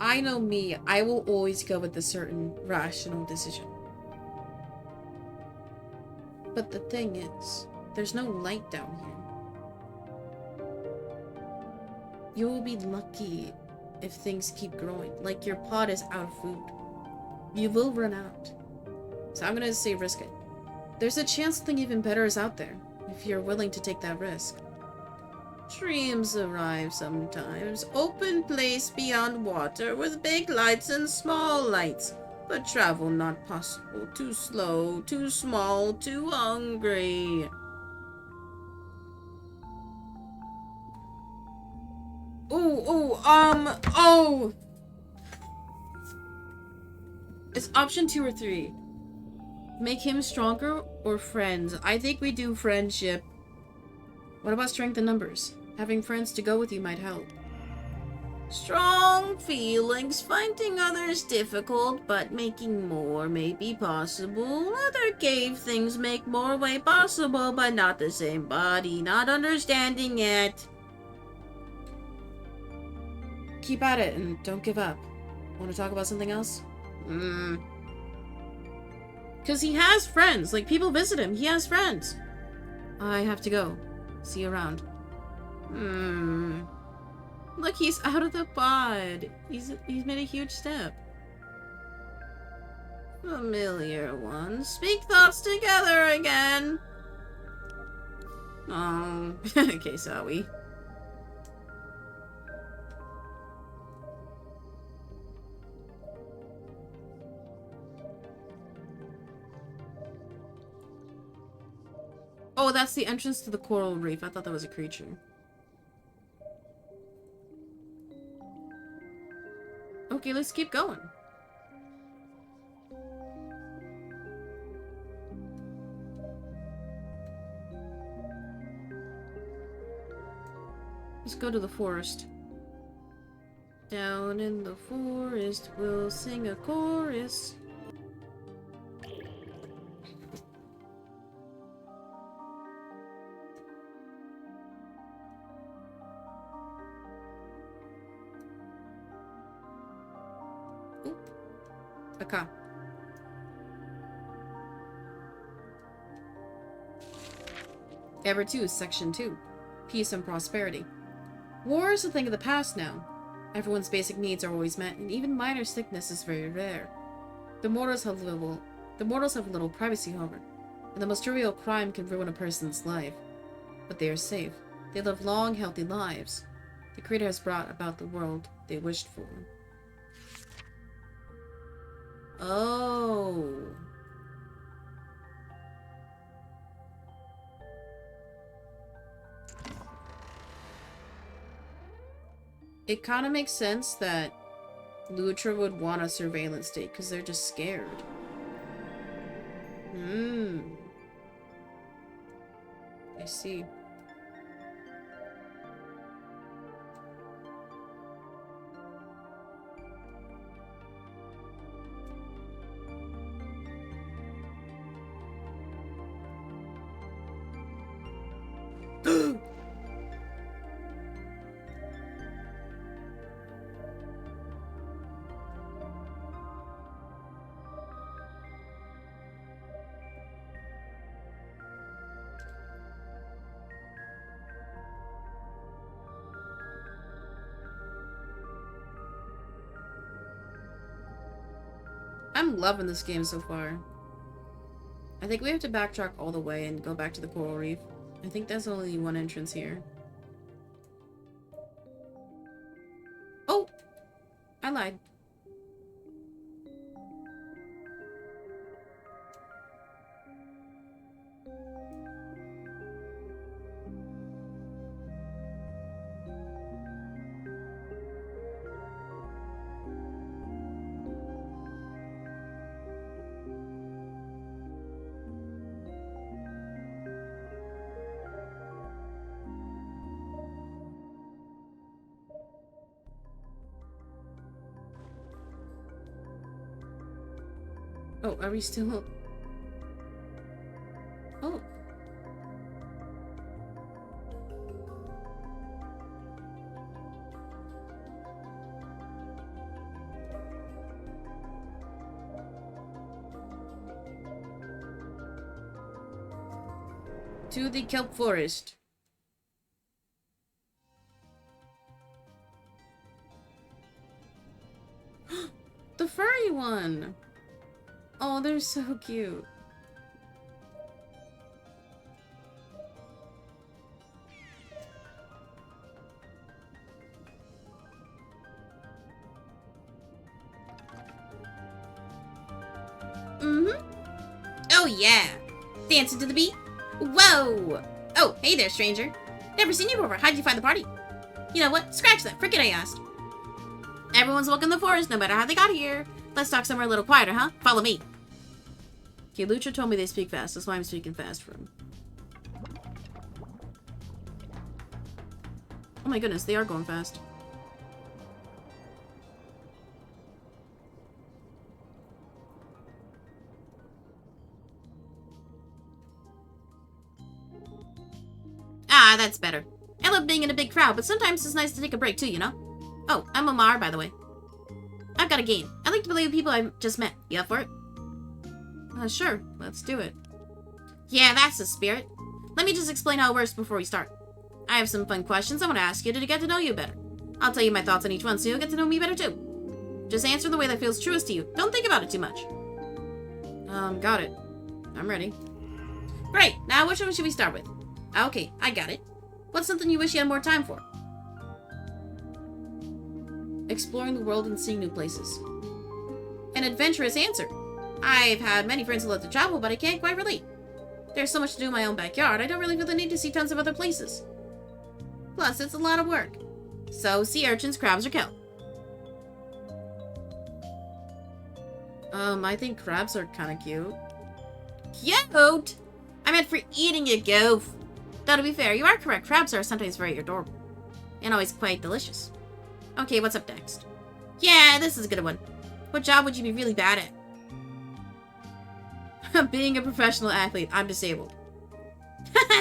I know me, I will always go with a certain rational decision. But the thing is, there's no light down here. You will be lucky if things keep growing. Like your pod is out of food. You will run out. So I'm gonna say risk it. There's a chance something even better is out there, if you're willing to take that risk. Dreams arrive sometimes. Open place beyond water with big lights and small lights. But travel not possible. Too slow, too small, too hungry. Oh! It's option 2 or 3. Make him stronger or friends? I think we do friendship. What about strength in numbers? Having friends to go with you might help. Strong feelings, finding others difficult, but making more may be possible. Other cave things make more way possible, but not the same body. Not understanding it. Keep at it and don't give up. Want to talk about something else? Because he has friends. Like, people visit him. He has friends. I have to go. See you around. Look, he's out of the pod. He's made a huge step. Familiar ones. Speak thoughts together again. Oh, okay, Sawi. Oh, that's the entrance to the coral reef. I thought that was a creature. Okay, let's keep going. Let's go to the forest. Down in the forest, we'll sing a chorus. Okay. Ever 2, Section 2. Peace and prosperity. War is a thing of the past now. Everyone's basic needs are always met, and even minor sickness is very rare. The mortals have little privacy, however, and the most trivial crime can ruin a person's life. But they are safe. They live long, healthy lives. The Creator has brought about the world they wished for. Oh. It kind of makes sense that Lutra would want a surveillance state because they're just scared. I see. I'm loving this game so far. I think we have to backtrack all the way and go back to the coral reef. I think there's only one entrance here. Oh! I lied. Oh, are we still... Oh. To the kelp forest. The furry one! Oh, they're so cute. Oh yeah! Dancing to the beat? Whoa! Oh, hey there, stranger. Never seen you before. How'd you find the party? You know what? Scratch that. Forget I asked. Everyone's welcome to the forest, no matter how they got here. Let's talk somewhere a little quieter, huh? Follow me. Okay, Lucha told me they speak fast. That's why I'm speaking fast for him. Oh my goodness, they are going fast. Ah, that's better. I love being in a big crowd, but sometimes it's nice to take a break too, you know? Oh, I'm Omar, by the way. I've got a game. I like to play with people I've just met. You up for it? Sure. Let's do it. Yeah, that's the spirit. Let me just explain how it works before we start. I have some fun questions I want to ask you to get to know you better. I'll tell you my thoughts on each one so you'll get to know me better too. Just answer the way that feels truest to you. Don't think about it too much. Got it. I'm ready. Great. Now which one should we start with? Okay, I got it. What's something you wish you had more time for? Exploring the world and seeing new places. An adventurous answer. I've had many friends who love to travel, but I can't quite relate. There's so much to do in my own backyard, I don't really feel the need to see tons of other places. Plus, it's a lot of work. So, sea urchins, crabs, or kelp? I think crabs are kind of cute. Cute? I meant for eating, you goof. Though to be fair, you are correct. Crabs are sometimes very adorable. And always quite delicious. Okay, what's up next? Yeah, this is a good one. What job would you be really bad at? Being a professional athlete. I'm disabled.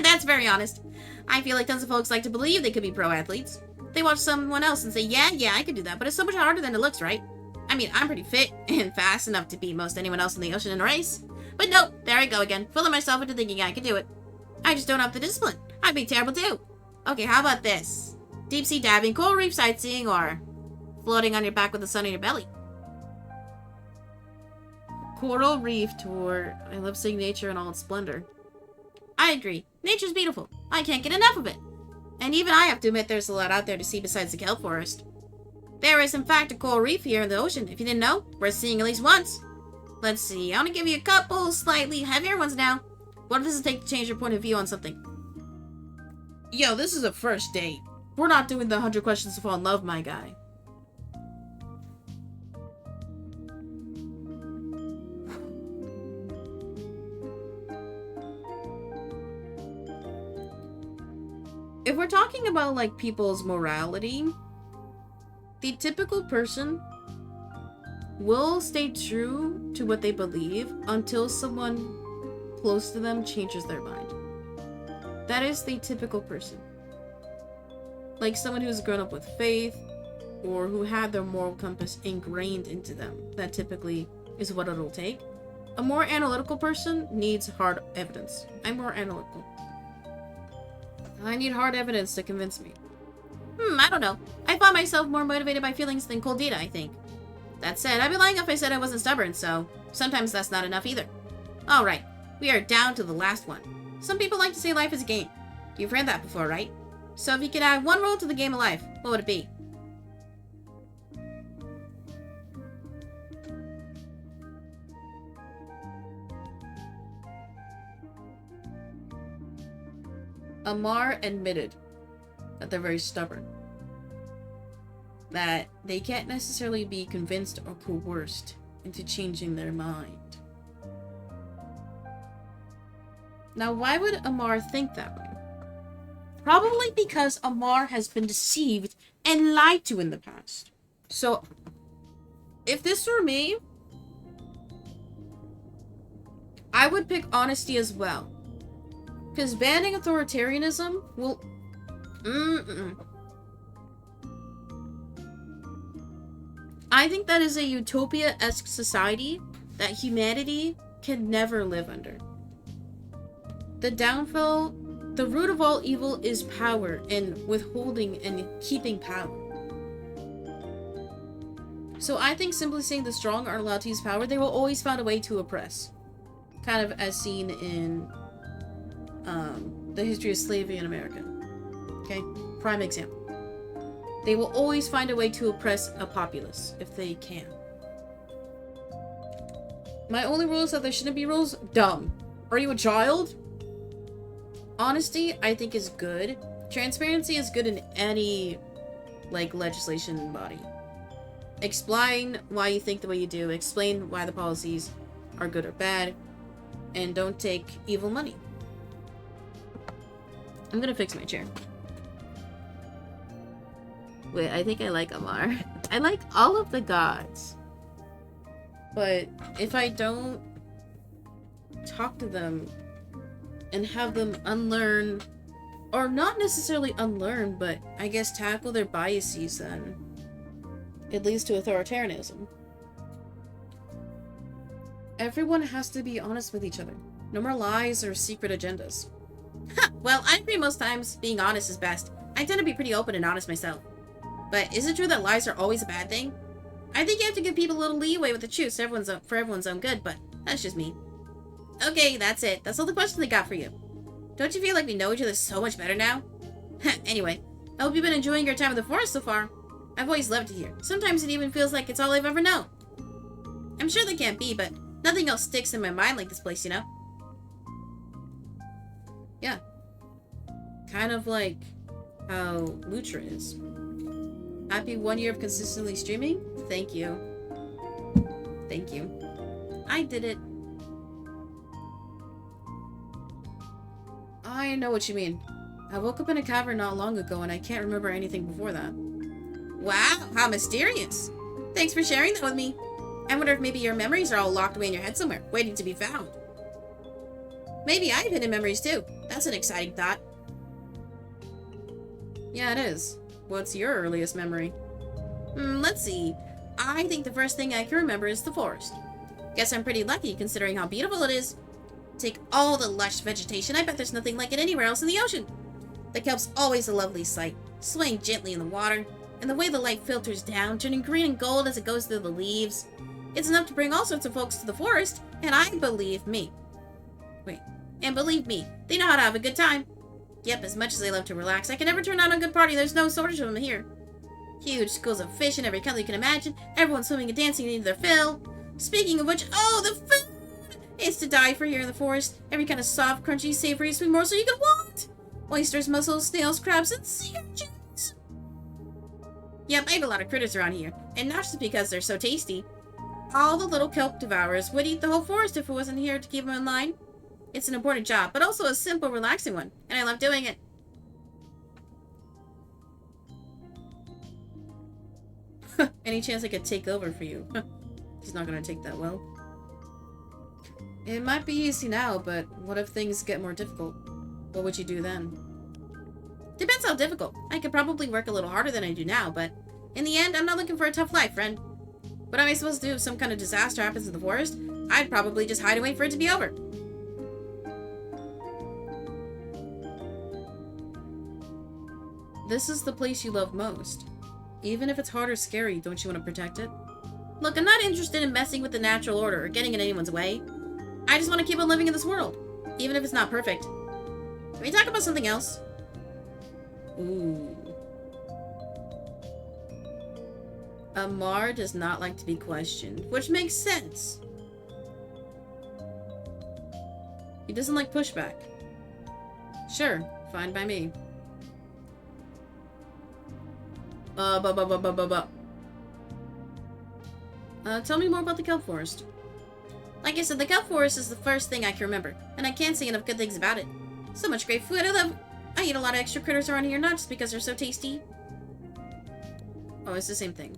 That's very honest. I feel like tons of folks like to believe they could be pro athletes. They watch someone else and say, yeah, I could do that, but it's so much harder than it looks, right? I mean, I'm pretty fit and fast enough to beat most anyone else in the ocean in a race. But nope, there I go again, fooling myself into thinking I could do it. I just don't have the discipline. I'd be terrible too. Okay, how about this? Deep sea diving, coral reef sightseeing, or floating on your back with the sun in your belly? Coral reef tour. I love seeing nature in all its splendor. I agree. Nature's beautiful. I can't get enough of it. And even I have to admit there's a lot out there to see besides the kelp forest. There is in fact a coral reef here in the ocean. If you didn't know, worth seeing at least once. Let's see, I want to give you a couple slightly heavier ones now. What does it take to change your point of view on something? Yo, this is a first date. We're not doing the 100 questions to fall in love, my guy. If we're talking about, like, people's morality, the typical person will stay true to what they believe until someone close to them changes their mind. That is the typical person. Like someone who's grown up with faith or who had their moral compass ingrained into them. That typically is what it'll take. A more analytical person needs hard evidence. I'm more analytical. I need hard evidence to convince me. I don't know. I found myself more motivated by feelings than cold data, I think. That said, I'd be lying if I said I wasn't stubborn, so sometimes that's not enough either. Alright, we are down to the last one. Some people like to say life is a game. You've heard that before, right? So if you could add one rule to the game of life, what would it be? Amar admitted that they're very stubborn. That they can't necessarily be convinced or coerced into changing their mind. Now, why would Amar think that way? Probably because Amar has been deceived and lied to in the past. So, if this were me, I would pick honesty as well. Because banning authoritarianism will... I think that is a utopia-esque society that humanity can never live under. The downfall, the root of all evil is power and withholding and keeping power. So I think simply saying the strong are allowed to use power, they will always find a way to oppress. Kind of as seen in the history of slavery in America. Okay? Prime example. They will always find a way to oppress a populace if they can. My only rule is that there shouldn't be rules. Dumb. Are you a child? Honesty, I think, is good. Transparency is good in any, like, legislation body. Explain why you think the way you do. Explain why the policies are good or bad. And don't take evil money. I'm gonna fix my chair. Wait, I think I like Amar. I like all of the gods. But if I don't talk to them and have them unlearn, or not necessarily unlearn, but I guess tackle their biases, then it leads to authoritarianism. Everyone has to be honest with each other. No more lies or secret agendas. Well, I agree most times being honest is best. I tend to be pretty open and honest myself. But is it true that lies are always a bad thing? I think you have to give people a little leeway with the truth for everyone's own good, but that's just me. Okay, that's it. That's all the questions I got for you. Don't you feel like we know each other so much better now? Anyway, I hope you've been enjoying your time in the forest so far. I've always loved it here. Sometimes it even feels like it's all I've ever known. I'm sure that can't be, but nothing else sticks in my mind like this place, you know? Yeah. Kind of like how Lutra is. Happy 1 year of consistently streaming? Thank you. Thank you. I did it. I know what you mean. I woke up in a cavern not long ago and I can't remember anything before that. Wow, how mysterious. Thanks for sharing that with me. I wonder if maybe your memories are all locked away in your head somewhere, waiting to be found. Maybe I have hidden memories too. That's an exciting thought. Yeah, it is. What's your earliest memory? Let's see. I think the first thing I can remember is the forest. Guess I'm pretty lucky considering how beautiful it is. Take all the lush vegetation, I bet there's nothing like it anywhere else in the ocean. The kelp's always a lovely sight, swaying gently in the water, and the way the light filters down, turning green and gold as it goes through the leaves. It's enough to bring all sorts of folks to the forest, and believe me, they know how to have a good time. Yep, as much as I love to relax, I can never turn out a good party. There's no shortage of them here. Huge schools of fish in every color you can imagine. Everyone swimming and dancing to their fill. Speaking of which, oh, the food! It's to die for here in the forest. Every kind of soft, crunchy, savory, sweet morsel you can want. Oysters, mussels, snails, crabs, and sea urchins. Yep, I have a lot of critters around here. And not just because they're so tasty. All the little kelp devourers would eat the whole forest if it wasn't here to keep them in line. It's an important job, but also a simple, relaxing one, and I love doing it. Any chance I could take over for you? He's not gonna take that well. It might be easy now, but what if things get more difficult? What would you do then? Depends how difficult. I could probably work a little harder than I do now, but in the end, I'm not looking for a tough life, friend. What am I supposed to do if some kind of disaster happens in the forest? I'd probably just hide and wait for it to be over. This is the place you love most. Even if it's hard or scary, don't you want to protect it? Look, I'm not interested in messing with the natural order or getting in anyone's way. I just want to keep on living in this world, even if it's not perfect. Can we talk about something else? Ooh. Amar does not like to be questioned, which makes sense. He doesn't like pushback. Sure, fine by me. Tell me more about the kelp forest. Like I said, the kelp forest is the first thing I can remember, and I can't say enough good things about it. So much great food, I eat a lot of extra critters around here, not just because they're so tasty. Oh, it's the same thing.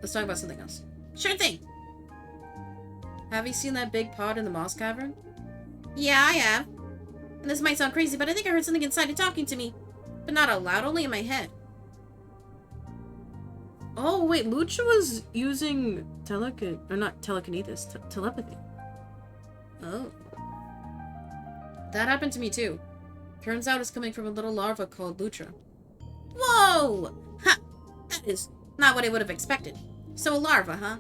Let's talk about something else. Sure thing! Have you seen that big pod in the moss cavern? Yeah, I have. And this might sound crazy, but I think I heard something inside it talking to me. But not out loud, only in my head. Oh, wait, Lucha was using telepathy. Oh. That happened to me too. Turns out it's coming from a little larva called Lutra. Whoa! Ha! That is not what I would have expected. So a larva, huh?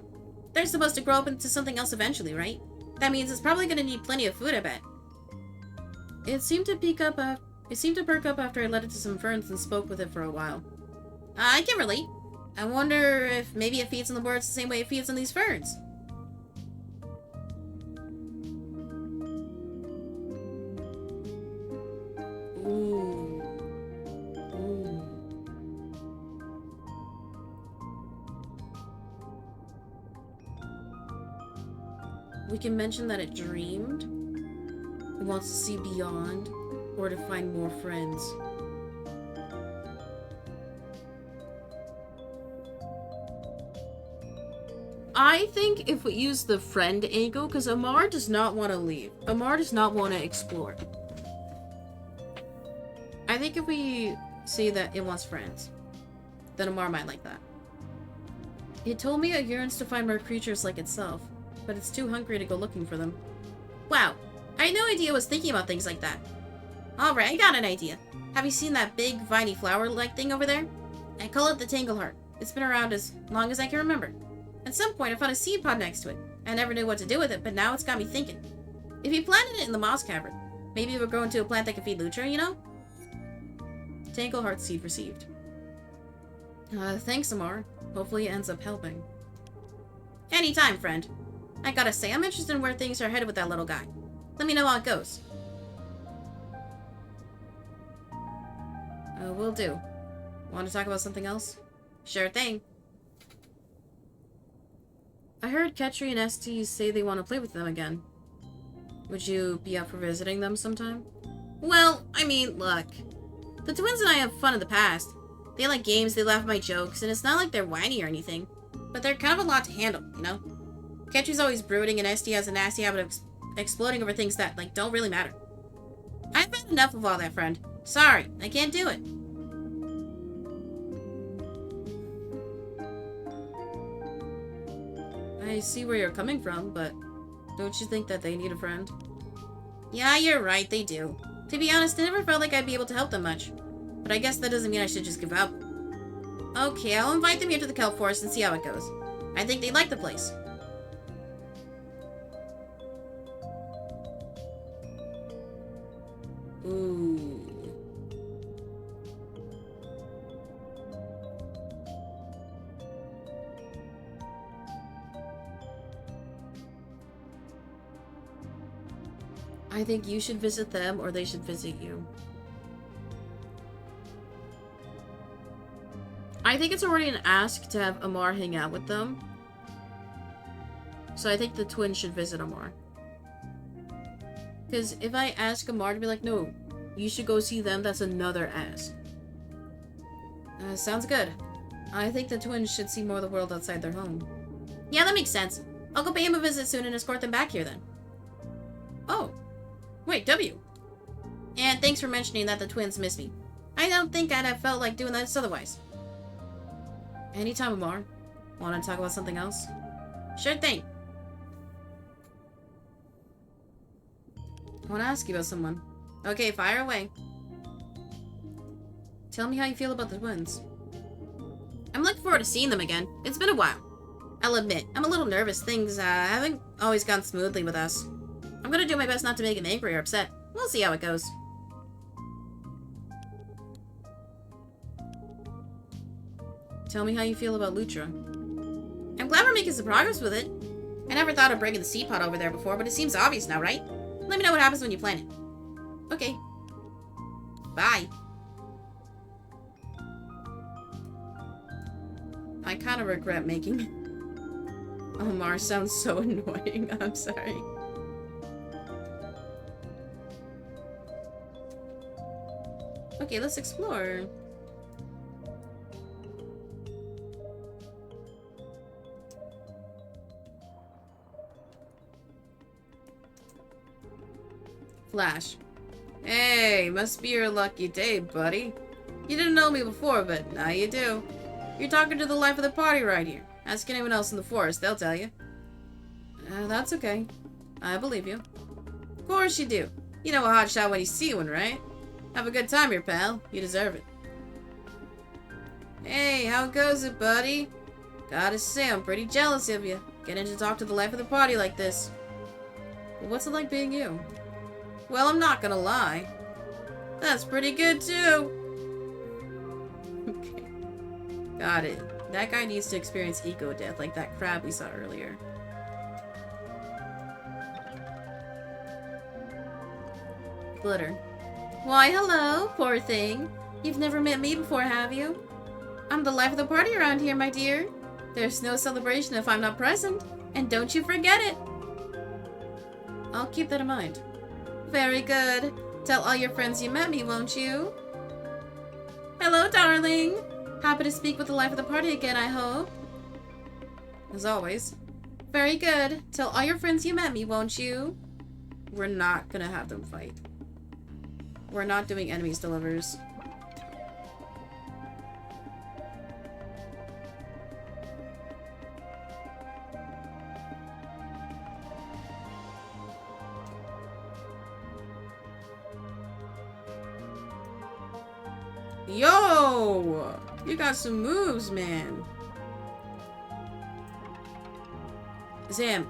They're supposed to grow up into something else eventually, right? That means it's probably gonna need plenty of food, I bet. It seemed to perk up after I led it to some ferns and spoke with it for a while. I can relate. I wonder if maybe it feeds on the birds the same way it feeds on these ferns. Ooh. Ooh. We can mention that it dreamed. It wants to see beyond, or to find more friends. I think if we use the friend angle, because Amar does not want to leave. Amar does not want to explore. I think if we say that it wants friends, then Amar might like that. It told me it yearns to find more creatures like itself, but it's too hungry to go looking for them. Wow, I had no idea it was thinking about things like that. Alright, I got an idea. Have you seen that big, viney flower-like thing over there? I call it the Tangleheart. It's been around as long as I can remember. At some point, I found a seed pod next to it. I never knew what to do with it, but now it's got me thinking. If you planted it in the moss cavern, maybe it would grow into a plant that could feed Lutra, you know? Tangleheart seed received. Thanks, Amar. Hopefully it ends up helping. Anytime, friend. I gotta say, I'm interested in where things are headed with that little guy. Let me know how it goes. Will do. Want to talk about something else? Sure thing. I heard Ketri and Estes say they want to play with them again. Would you be up for visiting them sometime? Well, I mean, look. The twins and I have fun in the past. They like games, they laugh at my jokes, and it's not like they're whiny or anything. But they're kind of a lot to handle, you know? Ketri's always brooding, and Estes has a nasty habit of exploding over things that, like, don't really matter. I've had enough of all that, friend. Sorry, I can't do it. I see where you're coming from, but don't you think that they need a friend? Yeah, you're right, they do. To be honest, I never felt like I'd be able to help them much. But I guess that doesn't mean I should just give up. Okay, I'll invite them here to the kelp forest and see how it goes. I think they'd like the place. Ooh. I think you should visit them, or they should visit you. I think it's already an ask to have Amar hang out with them. So I think the twins should visit Amar. Because if I ask Amar to be like, no, you should go see them, that's another ask. Sounds good. I think the twins should see more of the world outside their home. Yeah, that makes sense. I'll go pay him a visit soon and escort them back here then. Oh. Wait, W. And thanks for mentioning that the twins miss me. I don't think I'd have felt like doing this otherwise. Anytime, Amar. Want to talk about something else? Sure thing. I want to ask you about someone. Okay, fire away. Tell me how you feel about the twins. I'm looking forward to seeing them again. It's been a while. I'll admit, I'm a little nervous. Things haven't always gone smoothly with us. I'm gonna do my best not to make him angry or upset. We'll see how it goes. Tell me how you feel about Lutra. I'm glad we're making some progress with it. I never thought of bringing the seed pod over there before, but it seems obvious now, right? Let me know what happens when you plant it. Okay. Bye. I kind of regret making... Omar sounds so annoying. I'm sorry. Okay, let's explore. Flash. Hey, must be your lucky day, buddy. You didn't know me before, but now you do. You're talking to the life of the party right here. Ask anyone else in the forest, they'll tell you. That's okay. I believe you. Of course you do. You know a hotshot when you see one, right? Have a good time here, pal. You deserve it. Hey, how goes it, buddy? Gotta say, I'm pretty jealous of you. Getting to talk to the life of the party like this. But what's it like being you? Well, I'm not gonna lie. That's pretty good, too. Okay. Got it. That guy needs to experience eco death, like that crab we saw earlier. Glitter. Why, hello, poor thing. You've never met me before, have you? I'm the life of the party around here, my dear. There's no celebration if I'm not present, and don't you forget it. I'll keep that in mind. Very good. Tell all your friends you met me, won't you? Hello, darling. Happy to speak with the life of the party again, I hope. As always. Very good. Tell all your friends you met me, won't you? We're not gonna have them fight. We're not doing enemies to lovers. Yo! You got some moves, man. Sam.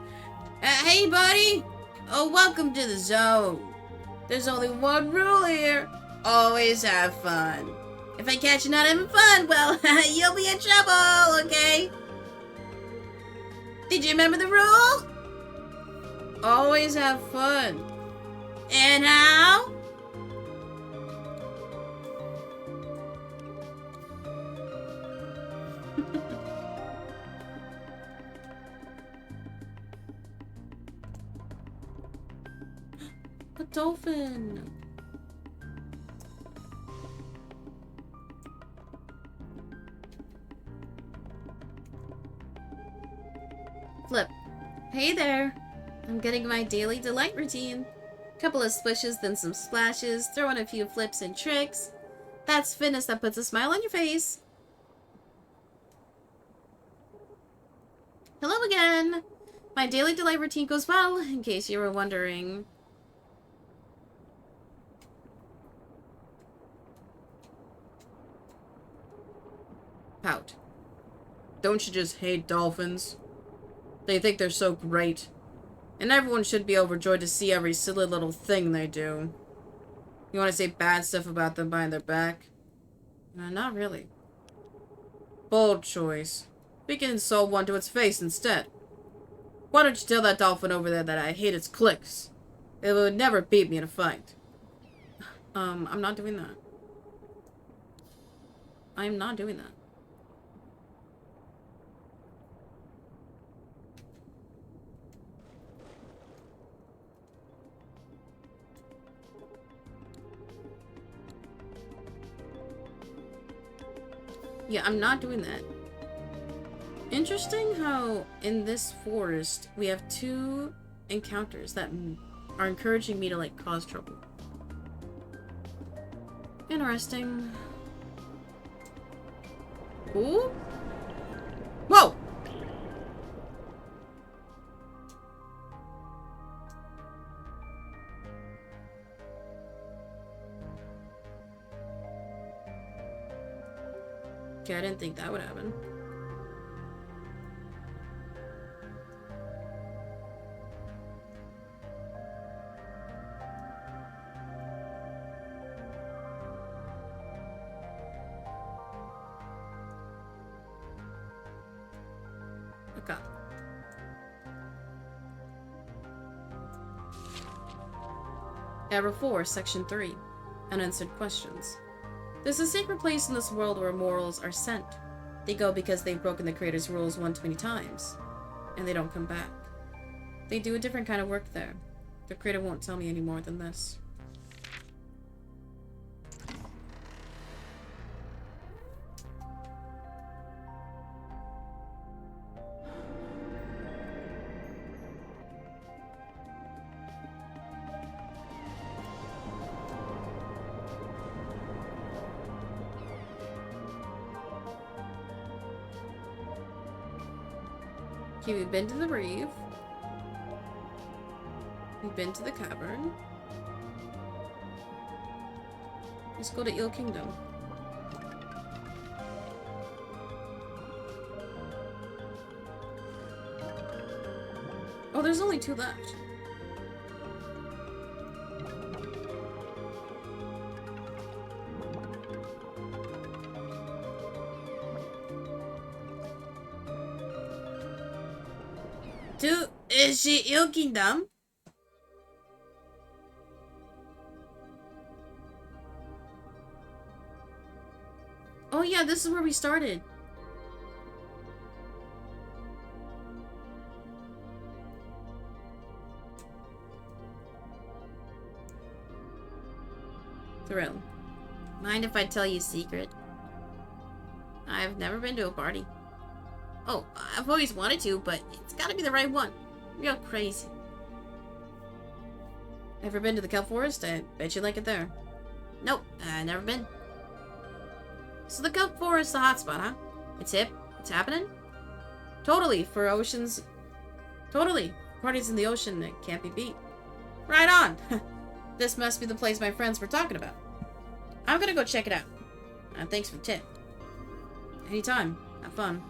Hey, buddy! Oh, welcome to the zone. There's only one rule here. Always have fun. If I catch you not having fun, well, you'll be in trouble, okay? Did you remember the rule? Always have fun. And how? A dolphin. Flip. Hey there. I'm getting my daily delight routine. Couple of splishes, then some splashes, throw in a few flips and tricks. That's fitness that puts a smile on your face. Hello again. My daily delight routine goes well, in case you were wondering. Pout. Don't you just hate dolphins? They think they're so great. And everyone should be overjoyed to see every silly little thing they do. You want to say bad stuff about them behind their back? No, not really. Bold choice. We can insult one to its face instead. Why don't you tell that dolphin over there that I hate its clicks? It would never beat me in a fight. I'm not doing that. I'm not doing that. Yeah, I'm not doing that. Interesting how in this forest we have two encounters that are encouraging me to like cause trouble. Interesting. Ooh. Whoa! Okay, I didn't think that would happen. Okay. Error 4, Section 3. Unanswered questions. There's a secret place in this world where mortals are sent. They go because they've broken the Creator's rules 120 times. And they don't come back. They do a different kind of work there. The Creator won't tell me any more than this. Okay, we've been to the reef. We've been to the cavern. Let's go to Eel Kingdom. Oh, there's only 2 left. To Ishio Kingdom? Oh yeah, this is where we started. Thrill. Mind if I tell you a secret? I've never been to a party. Oh, I've always wanted to, but it's gotta be the right one. Real crazy. Ever been to the kelp forest? I bet you like it there. Nope, never been. So the kelp forest is the hotspot, huh? It's hip. It's happening? Totally, for oceans... Totally. Parties in the ocean that can't be beat. Right on! This must be the place my friends were talking about. I'm gonna go check it out. Thanks for the tip. Anytime. Have fun.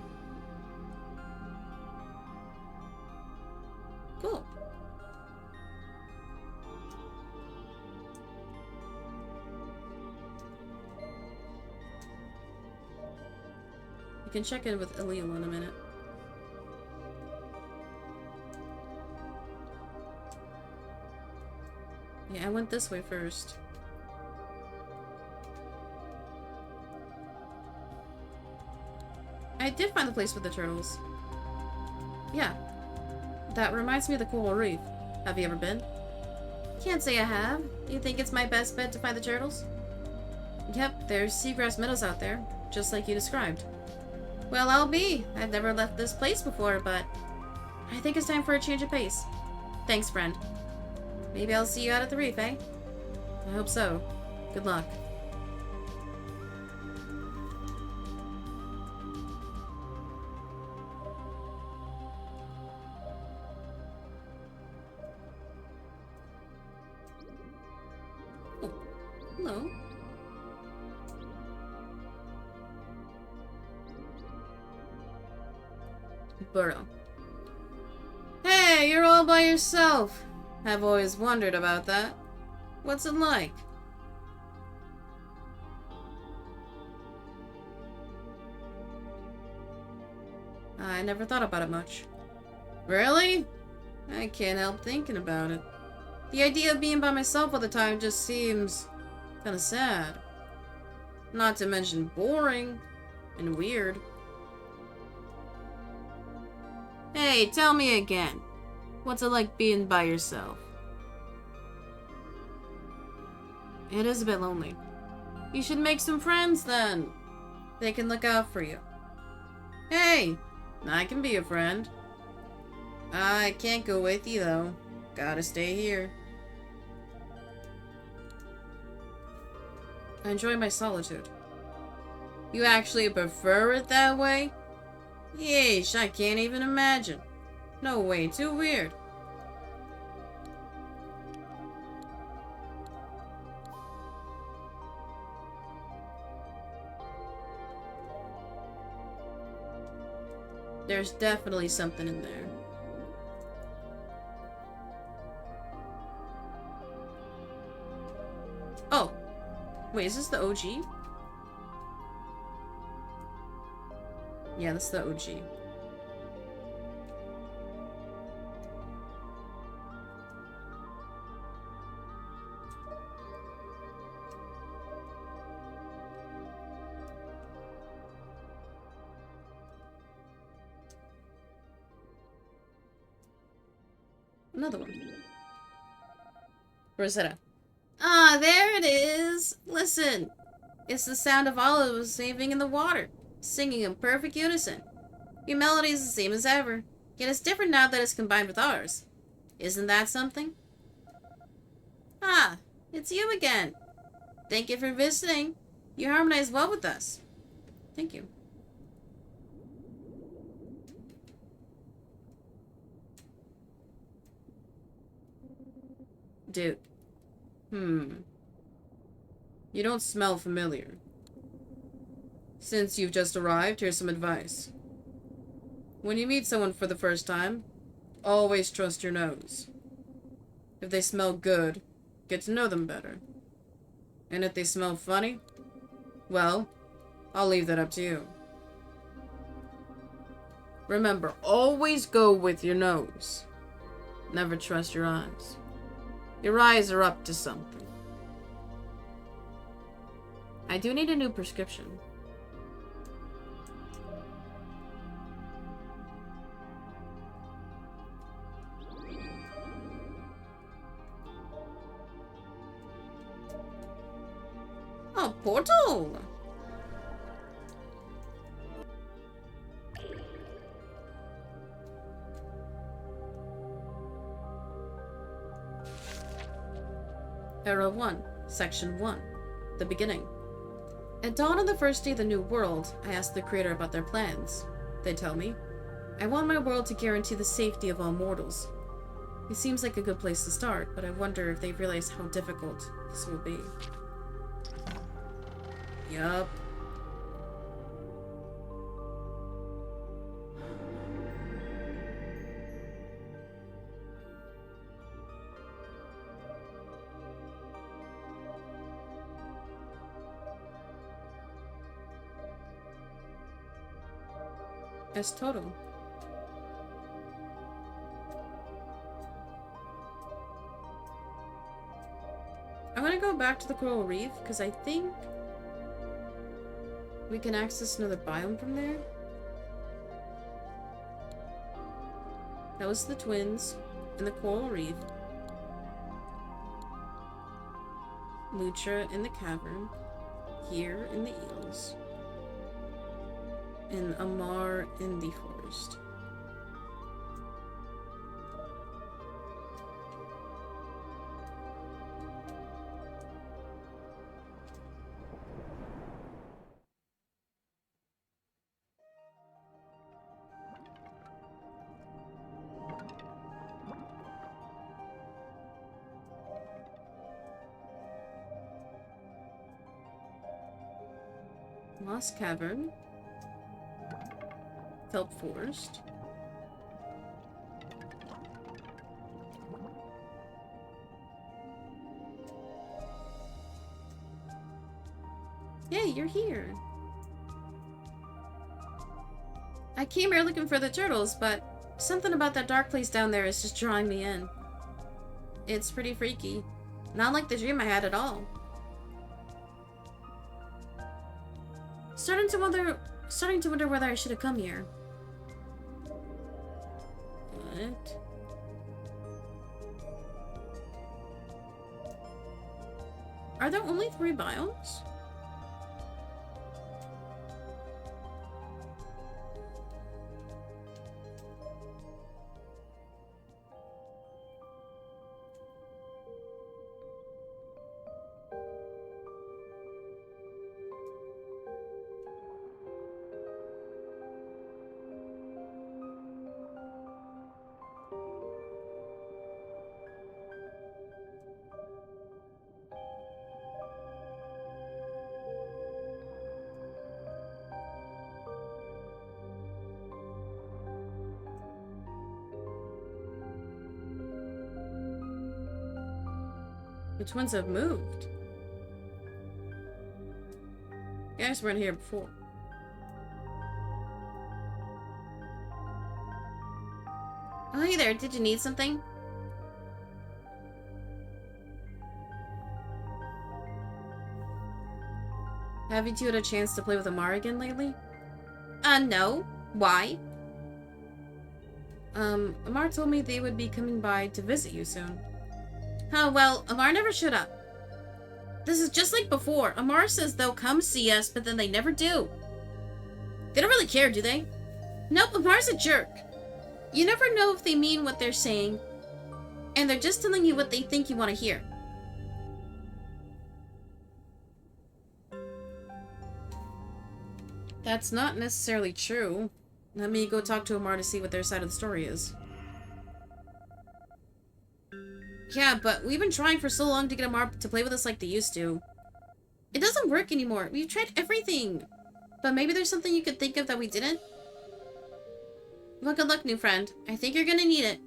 Cool. You can check in with Eliel in a minute. Yeah, I went this way first. I did find the place with the turtles. Yeah. That reminds me of the coral reef. Have you ever been? Can't say I have. You think it's my best bet to find the turtles? Yep, there's seagrass meadows out there, just like you described. Well, I'll be. I've never left this place before, but I think it's time for a change of pace. Thanks, friend. Maybe I'll see you out at the reef, eh? I hope so. Good luck. Oh, hello. Burrow. Hey, you're all by yourself. I've always wondered about that. What's it like? I never thought about it much. Really? I can't help thinking about it. The idea of being by myself all the time just seems kinda sad. Not to mention boring and weird. Hey, tell me again. What's it like being by yourself? It is a bit lonely. You should make some friends then. They can look out for you. Hey, I can be a friend. I can't go with you though. Gotta stay here. I enjoy my solitude. You actually prefer it that way? Yeesh, I can't even imagine. No way, too weird. There's definitely something in there. Oh. Wait, is this the OG? Yeah, that's the OG. Another one. Rosetta. Ah, there it is! Listen! It's the sound of olives saving in the water, singing in perfect unison. Your melody is the same as ever, yet it's different now that it's combined with ours. Isn't that something? Ah, it's you again. Thank you for visiting. You harmonize well with us. Thank you. Dude. You don't smell familiar. Since you've just arrived, here's some advice. When you meet someone for the first time, always trust your nose. If they smell good, get to know them better. And if they smell funny, well, I'll leave that up to you. Remember, always go with your nose. Never trust your eyes. Your eyes are up to something. I do need a new prescription. Oh, portal! Era 1, Section 1. The beginning. At dawn on the first day of the new world, I asked the creator about their plans. They tell me, I want my world to guarantee the safety of all mortals. It seems like a good place to start, but I wonder if they realize how difficult this will be. Yup. That's total. I'm gonna go back to the coral reef because I think we can access another biome from there. That was the twins in the coral reef. Lucha in the cavern. Here in the eels. And Amar in the forest. Lost Cavern. Kelp Forest. Yay, you're here. I came here looking for the turtles, but something about that dark place down there is just drawing me in. It's pretty freaky. Not like the dream I had at all. Starting to wonder whether I should have come here. What? Are there only 3 biomes? The twins have moved. You guys weren't here before. Oh, hey there. Did you need something? Have you two had a chance to play with Amar again lately? No. Why? Amar told me they would be coming by to visit you soon. Oh, well, Amar never showed up. This is just like before. Amar says they'll come see us, but then they never do. They don't really care, do they? Nope, Amar's a jerk. You never know if they mean what they're saying, and they're just telling you what they think you want to hear. That's not necessarily true. Let me go talk to Amar to see what their side of the story is. Yeah, but we've been trying for so long to get Amar to play with us like they used to. It doesn't work anymore. We've tried everything. But maybe there's something you could think of that we didn't? Well, good luck, new friend. I think you're gonna need it.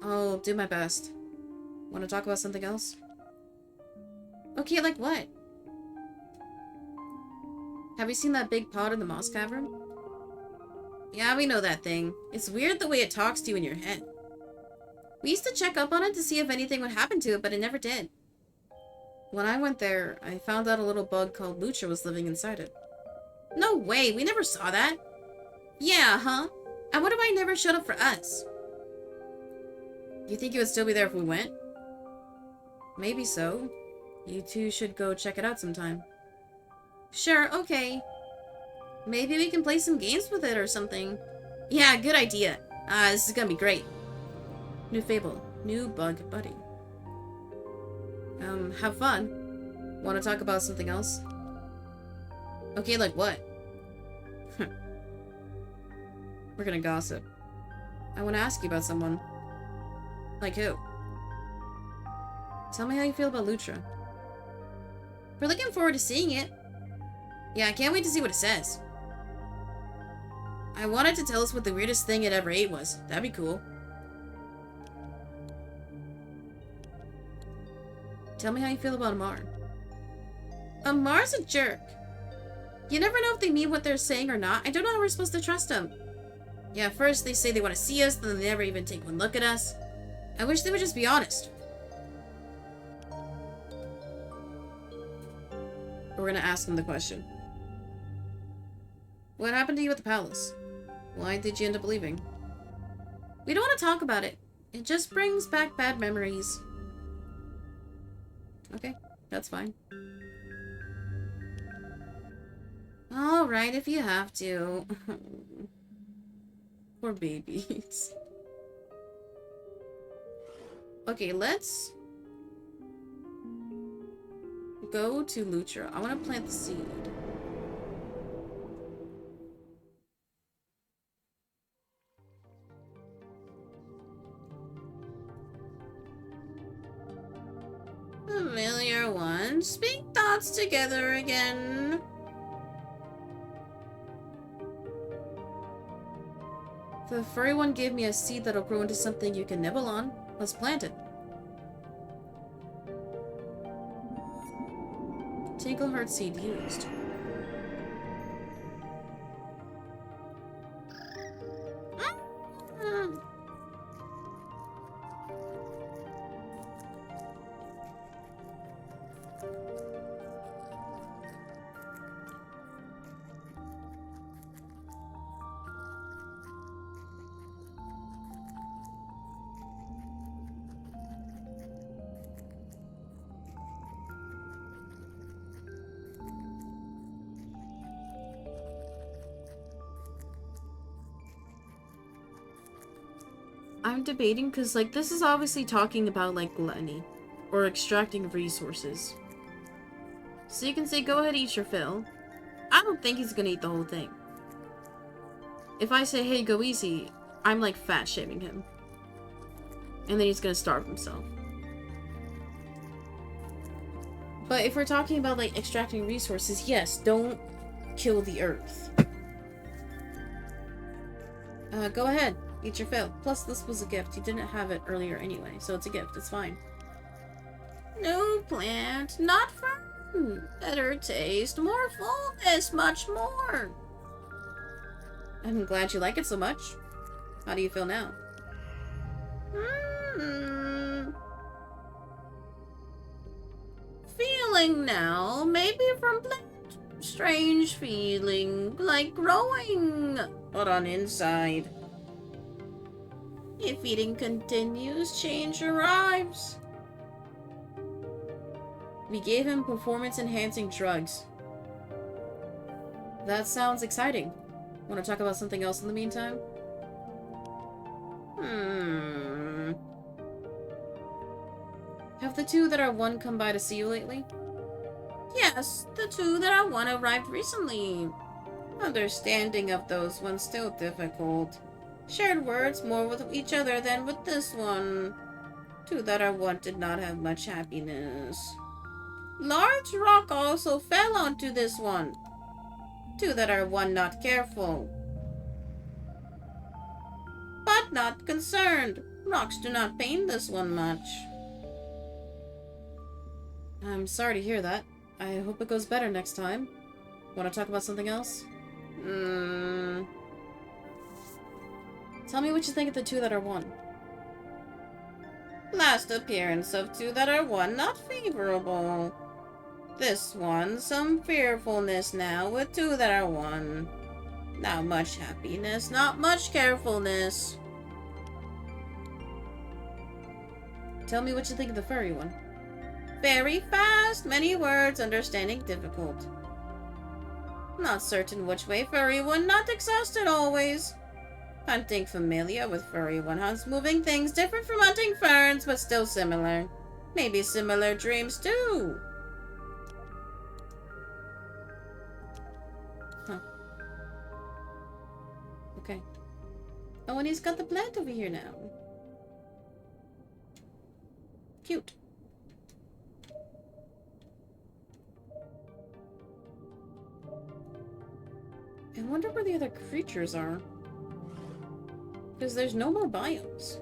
I'll do my best. Want to talk about something else? Okay, like what? Have you seen that big pod in the moss cavern? Yeah, we know that thing. It's weird the way it talks to you in your head. We used to check up on it to see if anything would happen to it, but it never did. When I went there, I found out a little bug called Lucha was living inside it. No way, we never saw that. Yeah, huh? I wonder why it never showed up for us. You think it would still be there if we went? Maybe so. You two should go check it out sometime. Sure, okay. Maybe we can play some games with it or something. Yeah, good idea. This is gonna be great. New fable. New bug buddy. Have fun. Want to talk about something else? Okay, like what? We're gonna gossip. I want to ask you about someone. Like who? Tell me how you feel about Lutra. We're looking forward to seeing it. Yeah, I can't wait to see what it says. I wanted to tell us what the weirdest thing it ever ate was. That'd be cool. Tell me how you feel about Amar. Amar's a jerk. You never know if they mean what they're saying or not. I don't know how we're supposed to trust them. Yeah, first they say they want to see us, then they never even take one look at us. I wish they would just be honest. We're gonna ask them the question. What happened to you at the palace? Why did you end up leaving? We don't want to talk about it. It just brings back bad memories. Okay, that's fine. Alright, if you have to. Poor babies. Okay, let's go to Lutra. I want to plant the seed. Familiar one. Speak thoughts together again. The furry one gave me a seed that'll grow into something you can nibble on. Let's plant it. Tinkleheart seed used. I'm debating because, like, this is obviously talking about, like, gluttony. Or extracting resources. So you can say, go ahead, eat your fill. I don't think he's gonna eat the whole thing. If I say, hey, go easy, I'm, like, fat-shaming him. And then he's gonna starve himself. But if we're talking about, like, extracting resources, yes, don't kill the earth. Go ahead. Eat your fill. Plus, this was a gift. You didn't have it earlier anyway, so it's a gift. It's fine. No plant. Not fun. Better taste. More fullness. Much more. I'm glad you like it so much. How do you feel now? Feeling now. Maybe from plant. Strange feeling. Like growing. But on inside. If eating continues, change arrives. We gave him performance-enhancing drugs. That sounds exciting. Want to talk about something else in the meantime? Have the two that are one come by to see you lately? Yes, the two that are one arrived recently. Understanding of those ones still difficult. Shared words more with each other than with this one. Two that are one did not have much happiness. Large rock also fell onto this one. Two that are one not careful. But not concerned. Rocks do not pain this one much. I'm sorry to hear that. I hope it goes better next time. Want to talk about something else? Tell me what you think of the two that are one. Last appearance of two that are one, not favorable. This one, some fearfulness now, with two that are one. Not much happiness, not much carefulness. Tell me what you think of the furry one. Very fast, many words, understanding difficult. Not certain which way furry one, not exhausted always. Hunting familiar with furry one, hunts moving things, different from hunting ferns, but still similar. Maybe similar dreams too. Huh. Okay. Oh, and he's got the plant over here now. Cute. I wonder where the other creatures are. Because there's no more biomes.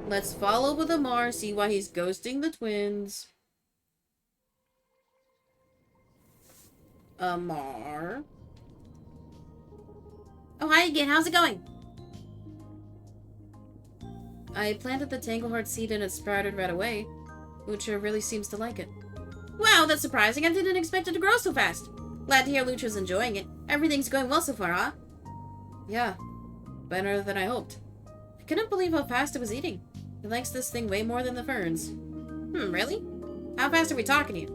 Let's follow with Amar, see why he's ghosting the twins. Amar. Oh, hi again. How's it going? I planted the Tangleheart seed and it sprouted right away. Lucha really seems to like it. Wow, that's surprising. I didn't expect it to grow so fast. Glad to hear Lucha's enjoying it. Everything's going well so far, huh? Yeah. Better than I hoped. I couldn't believe how fast it was eating. It likes this thing way more than the ferns. Really? How fast are we talking here?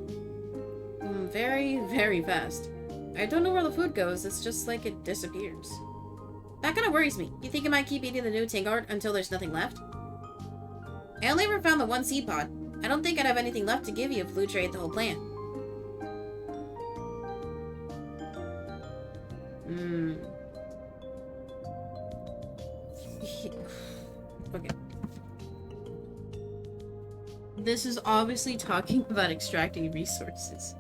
Very, very fast. I don't know where the food goes. It's just like it disappears. That kind of worries me. You think it might keep eating the new Tangleheart until there's nothing left? I only ever found the one seed pod. I don't think I'd have anything left to give you if Lucha ate the whole plant. Okay. This is obviously talking about extracting resources.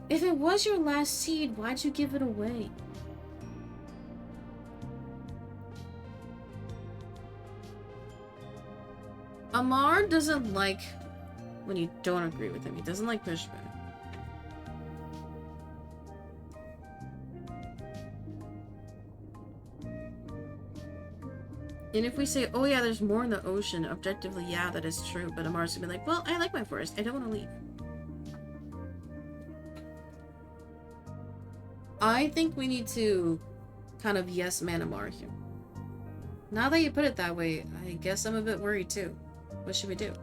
If it was your last seed, why'd you give it away? Amar doesn't like when you don't agree with him. He doesn't like pushback. And if we say, oh yeah, there's more in the ocean, objectively, yeah, that is true. But Amar's gonna be like, well, I like my forest. I don't want to leave. I think we need to kind of yes man Amar here. Now that you put it that way, I guess I'm a bit worried too. What should we do?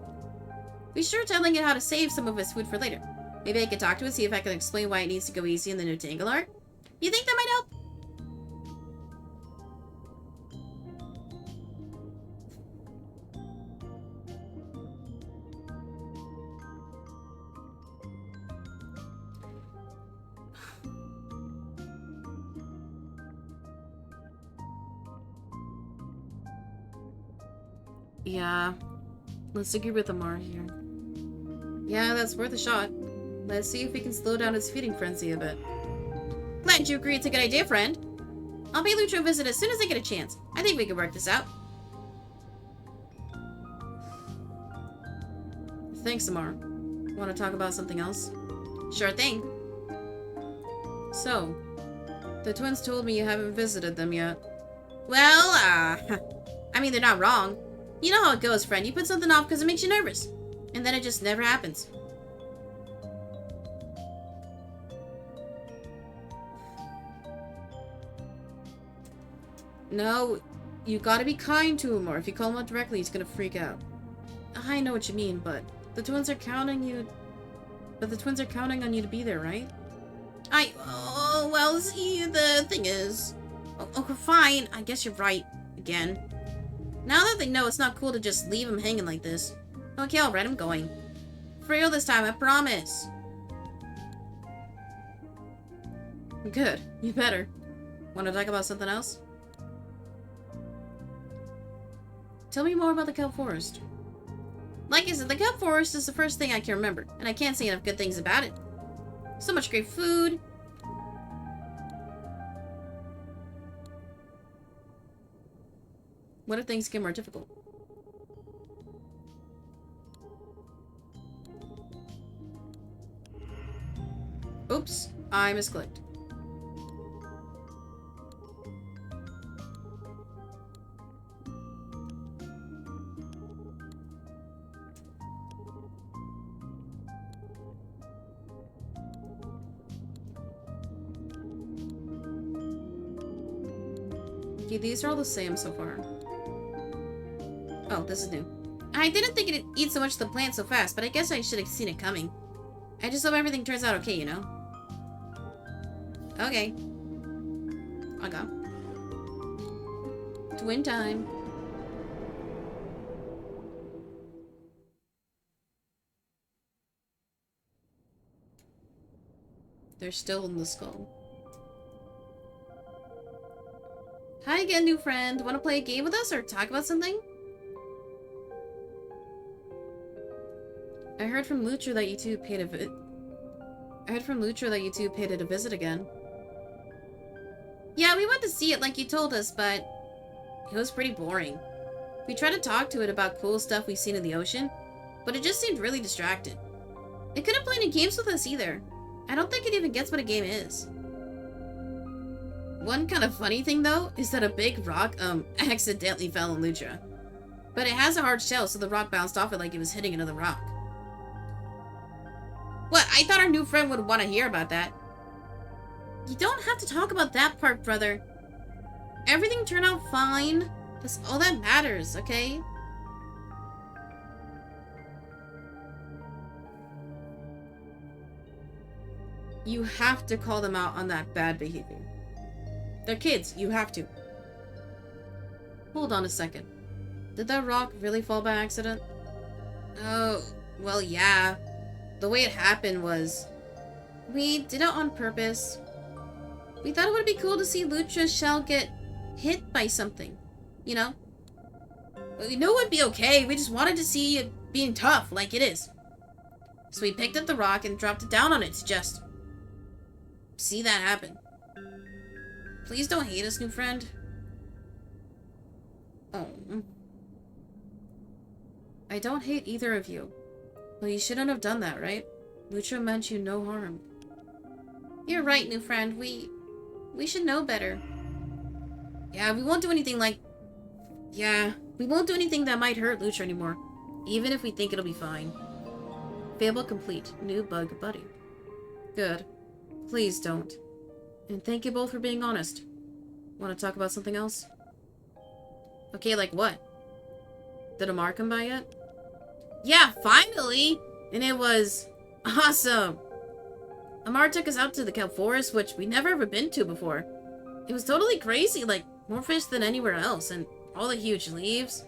Be sure telling it how to save some of its food for later. Maybe I could talk to it, see if I can explain why it needs to go easy in the new Tangleheart. You think that might help? Yeah. Let's agree with Amar here. Yeah, that's worth a shot. Let's see if we can slow down its feeding frenzy a bit. Glad you agree. It's a good idea, friend. I'll pay Lucha a visit as soon as I get a chance. I think we can work this out. Thanks, Amar. Want to talk about something else? Sure thing. So, the twins told me you haven't visited them yet. Well, I mean, they're not wrong. You know how it goes, friend. You put something off because it makes you nervous. And then it just never happens. No, you gotta be kind to him, or if you call him out directly, he's gonna freak out. I know what you mean, but the twins are counting you... But the twins are counting on you to be there, right? Oh, well, see, the thing is... Oh, fine. I guess you're right. Again. Now that they know it's not cool to just leave him hanging like this. Okay, I'll let him going. For real this time, I promise. Good. You better. Want to talk about something else? Tell me more about the kelp forest. Like I said, the kelp forest is the first thing I can remember, and I can't say enough good things about it. So much great food. What if things get more difficult? Oops, I misclicked. Okay, these are all the same so far. Oh, this is new. I didn't think it'd eat so much of the plant so fast, but I guess I should have seen it coming. I just hope everything turns out okay, you know? Okay. Okay. Twin time. They're still in the skull. Hi again, new friend. Want to play a game with us or talk about something? I heard from Lucha that you two paid it a visit again. Yeah, we went to see it like you told us, but it was pretty boring. We tried to talk to it about cool stuff we've seen in the ocean, but it just seemed really distracted. It couldn't play any games with us either. I don't think it even gets what a game is. One kind of funny thing, though, is that a big rock, accidentally fell on Lucha. But it has a hard shell, so the rock bounced off it like it was hitting another rock. What? I thought our new friend would want to hear about that. You don't have to talk about that part, brother. Everything turned out fine. That's all that matters, okay? You have to call them out on that bad behavior. They're kids. You have to. Hold on a second. Did that rock really fall by accident? Oh, well, yeah. The way it happened was... we did it on purpose. We thought it would be cool to see Lucha's shell get hit by something. You know? We knew it would be okay. We just wanted to see it being tough, like it is. So we picked up the rock and dropped it down on it to just... see that happen. Please don't hate us, new friend. Oh. I don't hate either of you. Well, you shouldn't have done that, right? Lucha meant you no harm. You're right, new friend. We should know better. Yeah, we won't do anything like... yeah, we won't do anything that might hurt Lucha anymore. Even if we think it'll be fine. Fable complete. New bug buddy. Good. Please don't. And thank you both for being honest. Want to talk about something else? Okay, like what? Did Amar come by yet? Yeah, finally! And it was... awesome! Amar took us out to the kelp forest, which we never ever been to before. It was totally crazy, like, more fish than anywhere else, and all the huge leaves.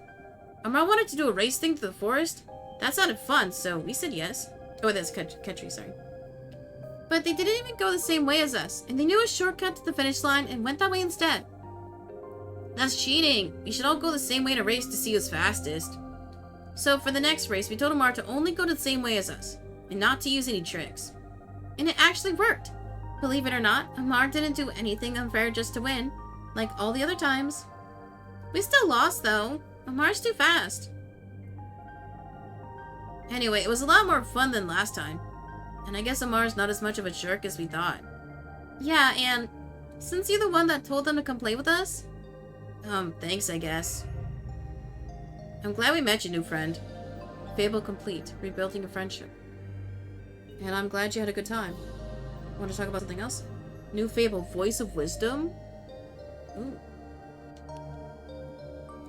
Amar wanted to do a race thing through the forest. That sounded fun, so we said yes. Oh, that's Ketri, sorry. But they didn't even go the same way as us, and they knew a shortcut to the finish line and went that way instead. That's cheating. We should all go the same way to race to see who's fastest. So for the next race, we told Amar to only go the same way as us, and not to use any tricks. And it actually worked. Believe it or not, Amar didn't do anything unfair just to win, like all the other times. We still lost, though. Amar's too fast. Anyway, it was a lot more fun than last time. And I guess Amar's not as much of a jerk as we thought. Yeah, and since you're the one that told them to come play with us... thanks, I guess. I'm glad we met you, new friend. Fable complete. Rebuilding a friendship. And I'm glad you had a good time. Want to talk about something else? New Fable, Voice of Wisdom? Ooh.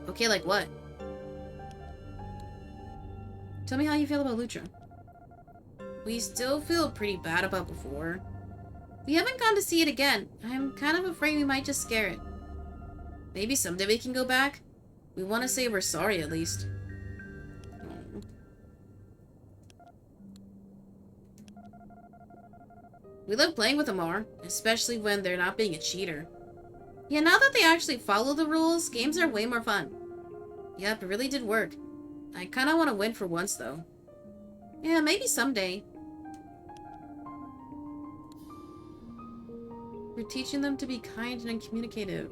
Okay, like what? Tell me how you feel about Lucha. We still feel pretty bad about before. We haven't gone to see it again. I'm kind of afraid we might just scare it. Maybe someday we can go back. We want to say we're sorry at least. We love playing with Amar, especially when they're not being a cheater. Yeah, now that they actually follow the rules, games are way more fun. Yep, it really did work. I kind of want to win for once, though. Yeah, maybe someday. We're teaching them to be kind and communicative.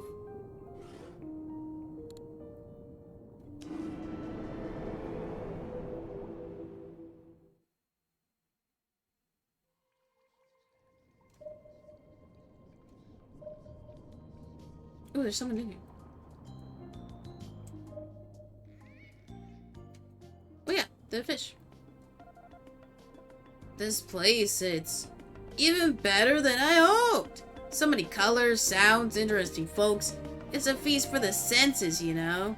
Oh, there's someone in here. Oh yeah, the fish. This place, it's even better than I hoped. So many colors, sounds, interesting folks. It's a feast for the senses, you know?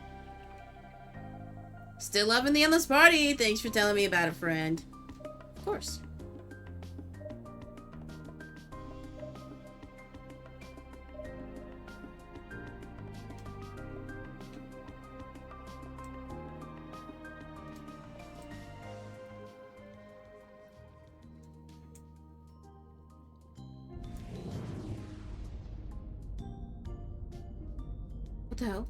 Still loving the endless party. Thanks for telling me about it, friend. Of course. What the hell?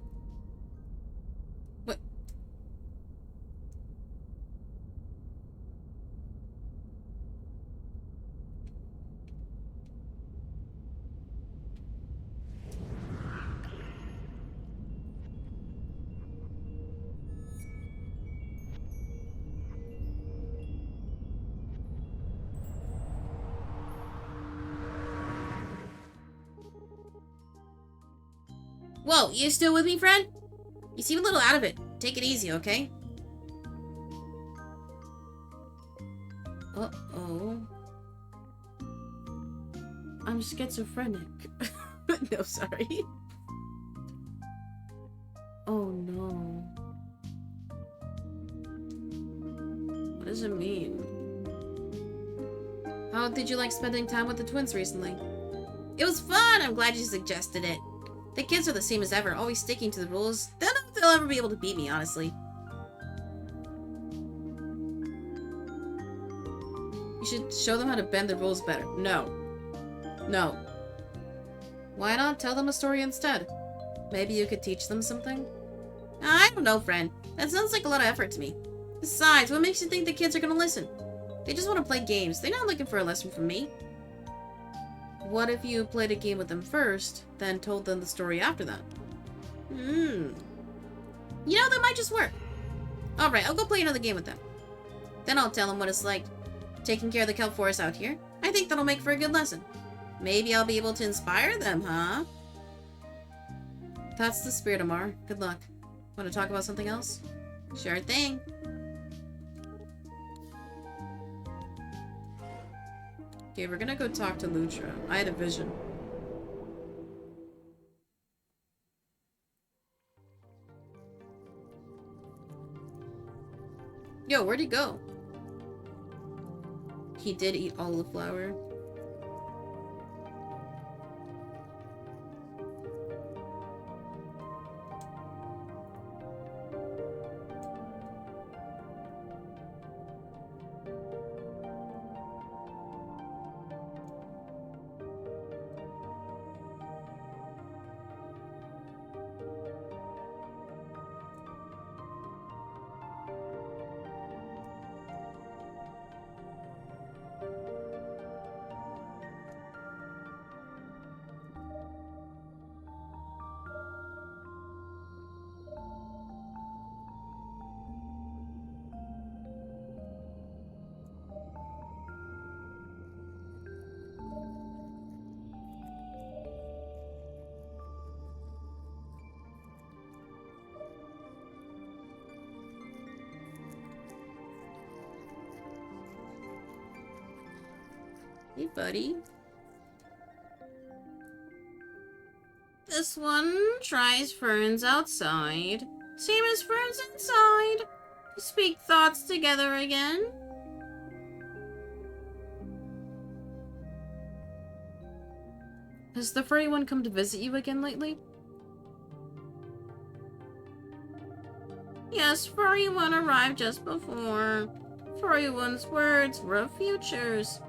What? Whoa, you still with me, friend? You seem a little out of it. Take it easy, okay? Uh-oh. I'm schizophrenic. No, sorry. Oh no. What does it mean? How did you like spending time with the twins recently? It was fun! I'm glad you suggested it. The kids are the same as ever, always sticking to the rules. Don't know if they'll ever be able to beat me, honestly. You should show them how to bend the rules better. No. No. Why not tell them a story instead? Maybe you could teach them something? I don't know, friend. That sounds like a lot of effort to me. Besides, what makes you think the kids are gonna listen? They just want to play games. They're not looking for a lesson from me. What if you played a game with them first, then told them the story after that? You know, that might just work. Alright, I'll go play another game with them. Then I'll tell them what it's like taking care of the kelp forest out here. I think that'll make for a good lesson. Maybe I'll be able to inspire them, huh? That's the spirit, Amar. Good luck. Want to talk about something else? Sure thing. Okay, we're gonna go talk to Lutra. I had a vision. Yo, where'd he go? He did eat all the flour. Hey, buddy. This one tries ferns outside. Same as ferns inside. Speak thoughts together again. Has the furry one come to visit you again lately? Yes, furry one arrived just before. Furry one's words were of futures.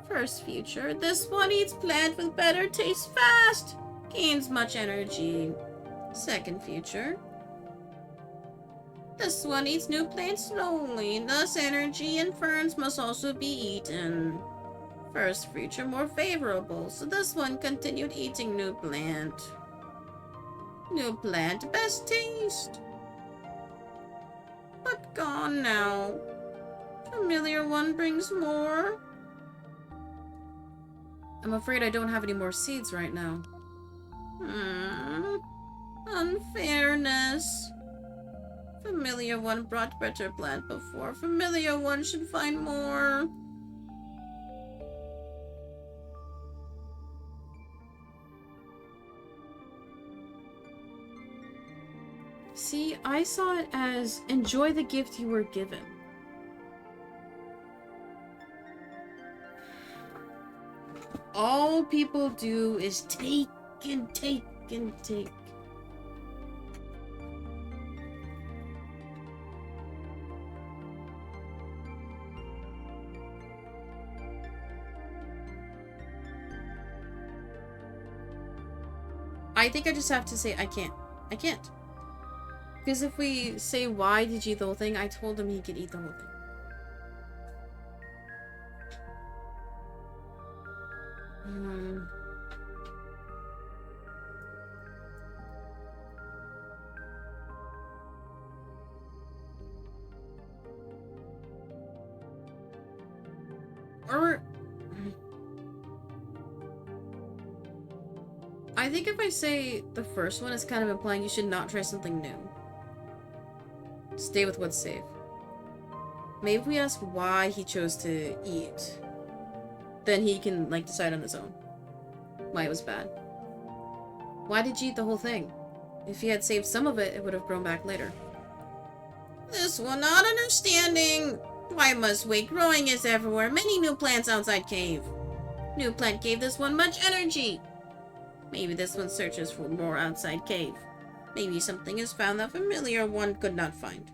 First future, this one eats plant with better taste fast. Gains much energy. Second future, this one eats new plants slowly. Thus energy and ferns must also be eaten. First future more favorable, so this one continued eating new plant. New plant, best taste. But gone now. Familiar one brings more. I'm afraid I don't have any more seeds right now. Unfairness. Familiar one brought better plant before. Familiar one should find more. See, I saw it as enjoy the gift you were given. All people do is take and take and take. I think I just have to say I can't. I can't. Because if we say why did you eat the whole thing, I told him he could eat the whole thing. Or I think if I say the first one is kind of implying you should not try something new. Stay with what's safe. Maybe if we ask why he chose to eat, then he can, like, decide on his own why it was bad. Why did you eat the whole thing? If he had saved some of it, it would have grown back later. This one not understanding. Why must wait? Growing is everywhere. Many new plants outside cave. New plant gave this one much energy. Maybe this one searches for more outside cave. Maybe something is found that familiar one could not find.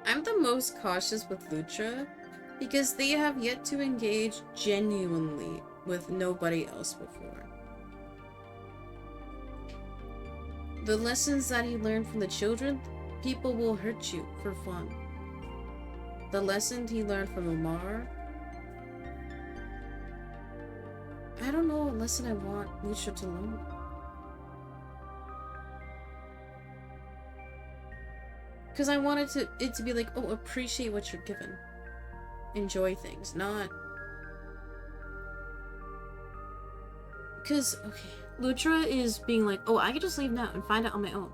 I'm the most cautious with Lutra because they have yet to engage genuinely with nobody else before. The lessons that he learned from the children, people will hurt you for fun. The lesson he learned from Omar, I don't know what lesson I want Lutra to learn. Because I wanted it to be like, oh, appreciate what you're given. Enjoy things, not... Because, okay, Lutra is being like, oh, I could just leave now and find out on my own.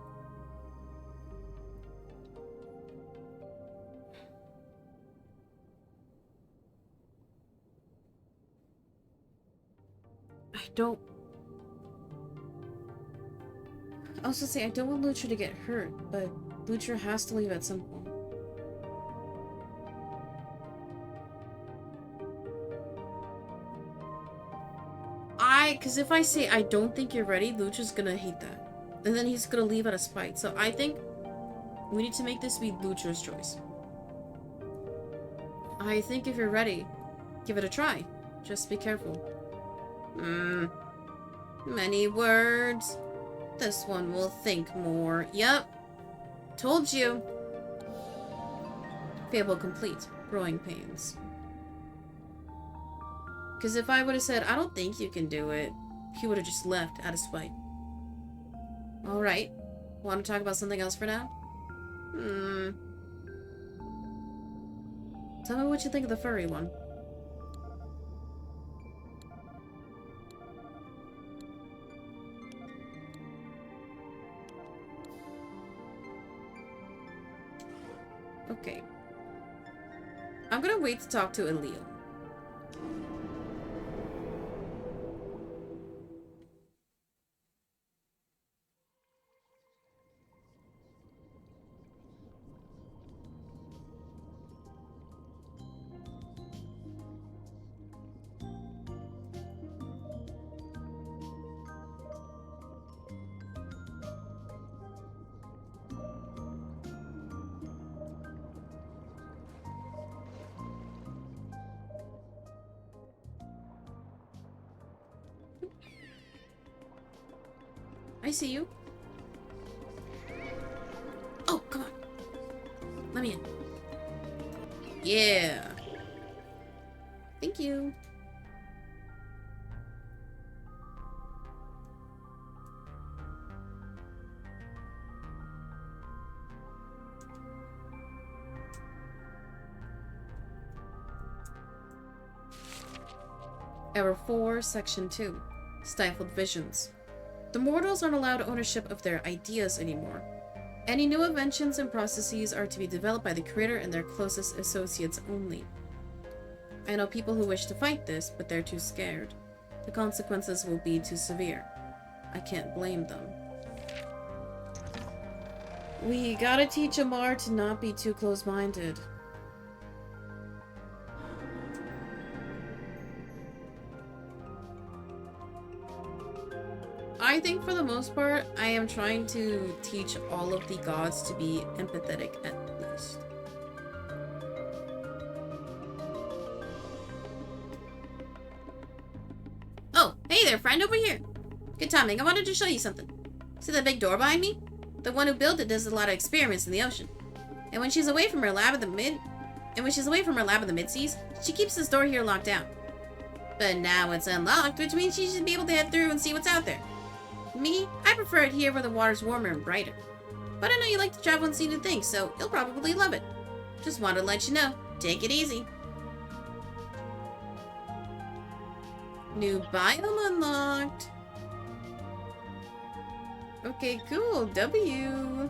I was gonna say, I don't want Lutra to get hurt, but Lutra has to leave at some point. Because if I say I don't think you're ready, Lutra's gonna hate that. And then he's gonna leave out of spite. So I think we need to make this be Lutra's choice. I think if you're ready, give it a try. Just be careful. Many words. This one will think more. Yep. Told you. Fable complete. Growing pains. Because if I would have said, I don't think you can do it, he would have just left out of spite. Alright. Want to talk about something else for now? Tell me what you think of the furry one. Okay. I'm gonna wait to talk to Elil. I see you. Oh, come on. Let me in. Yeah. Thank you. Error 4, Section 2. Stifled visions. The mortals aren't allowed ownership of their ideas anymore. Any new inventions and processes are to be developed by the creator and their closest associates only. I know people who wish to fight this, but they're too scared. The consequences will be too severe. I can't blame them. We gotta teach Amar to not be too close-minded. I think for the most part, I am trying to teach all of the gods to be empathetic at least. Oh, hey there, friend, over here. Good timing. I wanted to show you something. See that big door behind me? The one who built it does a lot of experiments in the ocean. And when she's away from her lab in the mid-seas, she keeps this door here locked down. But now it's unlocked, which means she should be able to head through and see what's out there. Me, I prefer it here where the water's warmer and brighter. But I know you like to travel and see new things, so you'll probably love it. Just wanted to let you know. Take it easy. New biome unlocked. Okay, cool. W.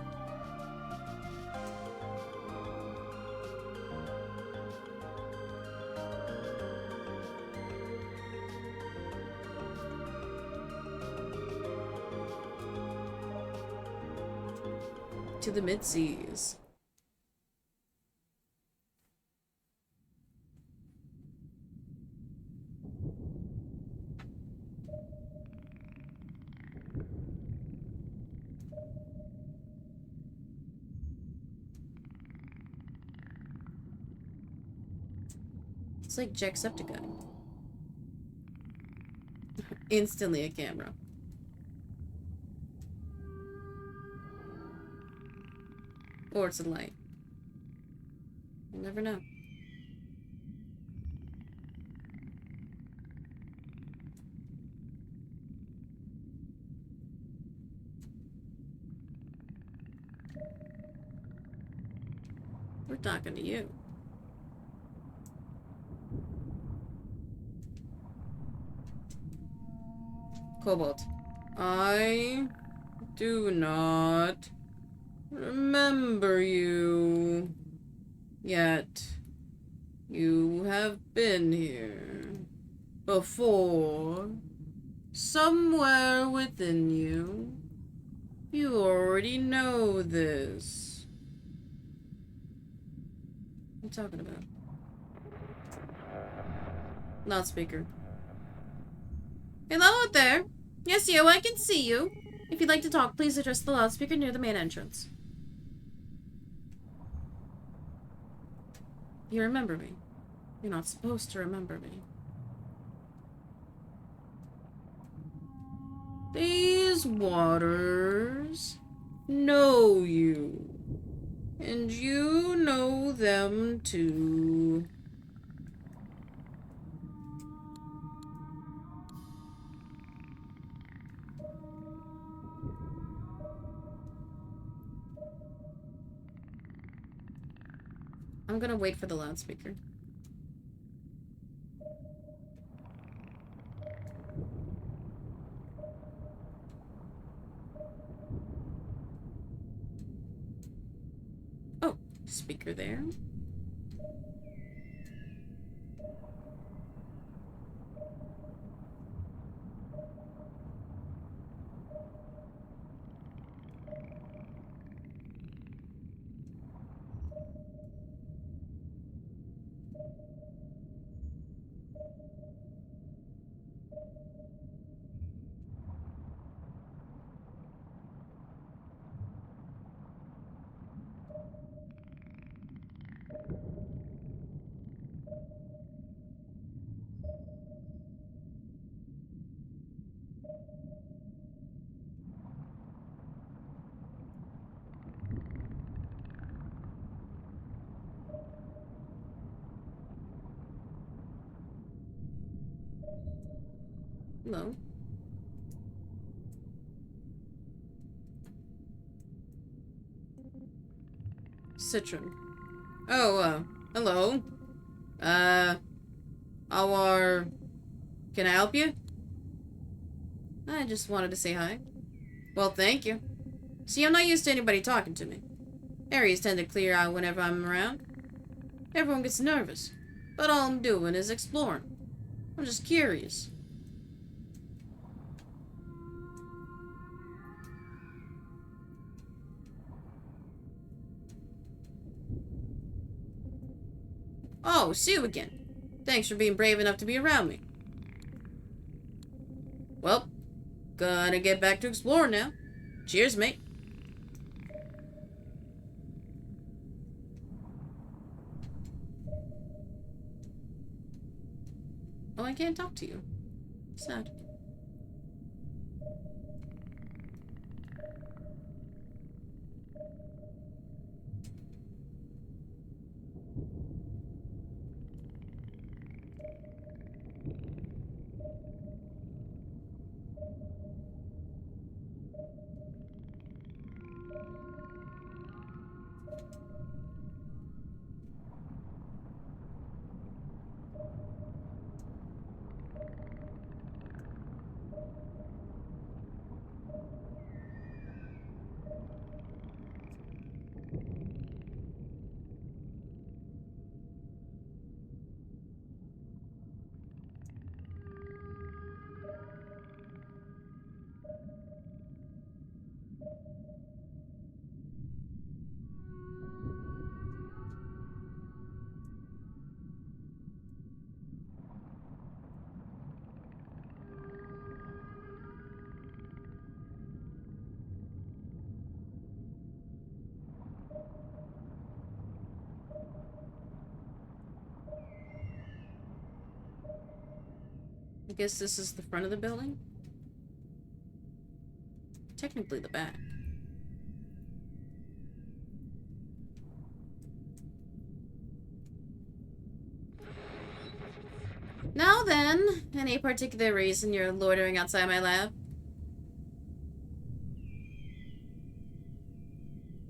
To the mid-seas. It's like Jacksepticeye. Instantly a camera. Or it's a light. You never know. We're talking to you. Cobalt. I do not remember you yet. You have been here before. Somewhere within you. You already know this. What are you talking about? Loudspeaker. Hello out there. Yes, you, I can see you. If you'd like to talk, please address the loudspeaker near the main entrance. You remember me. You're not supposed to remember me. These waters know you. And you know them too. I'm gonna wait for the loudspeaker. Oh, speaker there. Hello. Citron. Oh, hello. How are Can I help you? I just wanted to say hi. Well, thank you. See, I'm not used to anybody talking to me. Areas tend to clear out whenever I'm around. Everyone gets nervous. But all I'm doing is exploring. I'm just curious. Oh, see you again. Thanks for being brave enough to be around me. Well, gonna get back to exploring now. Cheers, mate. Oh, I can't talk to you. Sad. I guess this is the front of the building? Technically the back. Now then, any particular reason you're loitering outside my lab?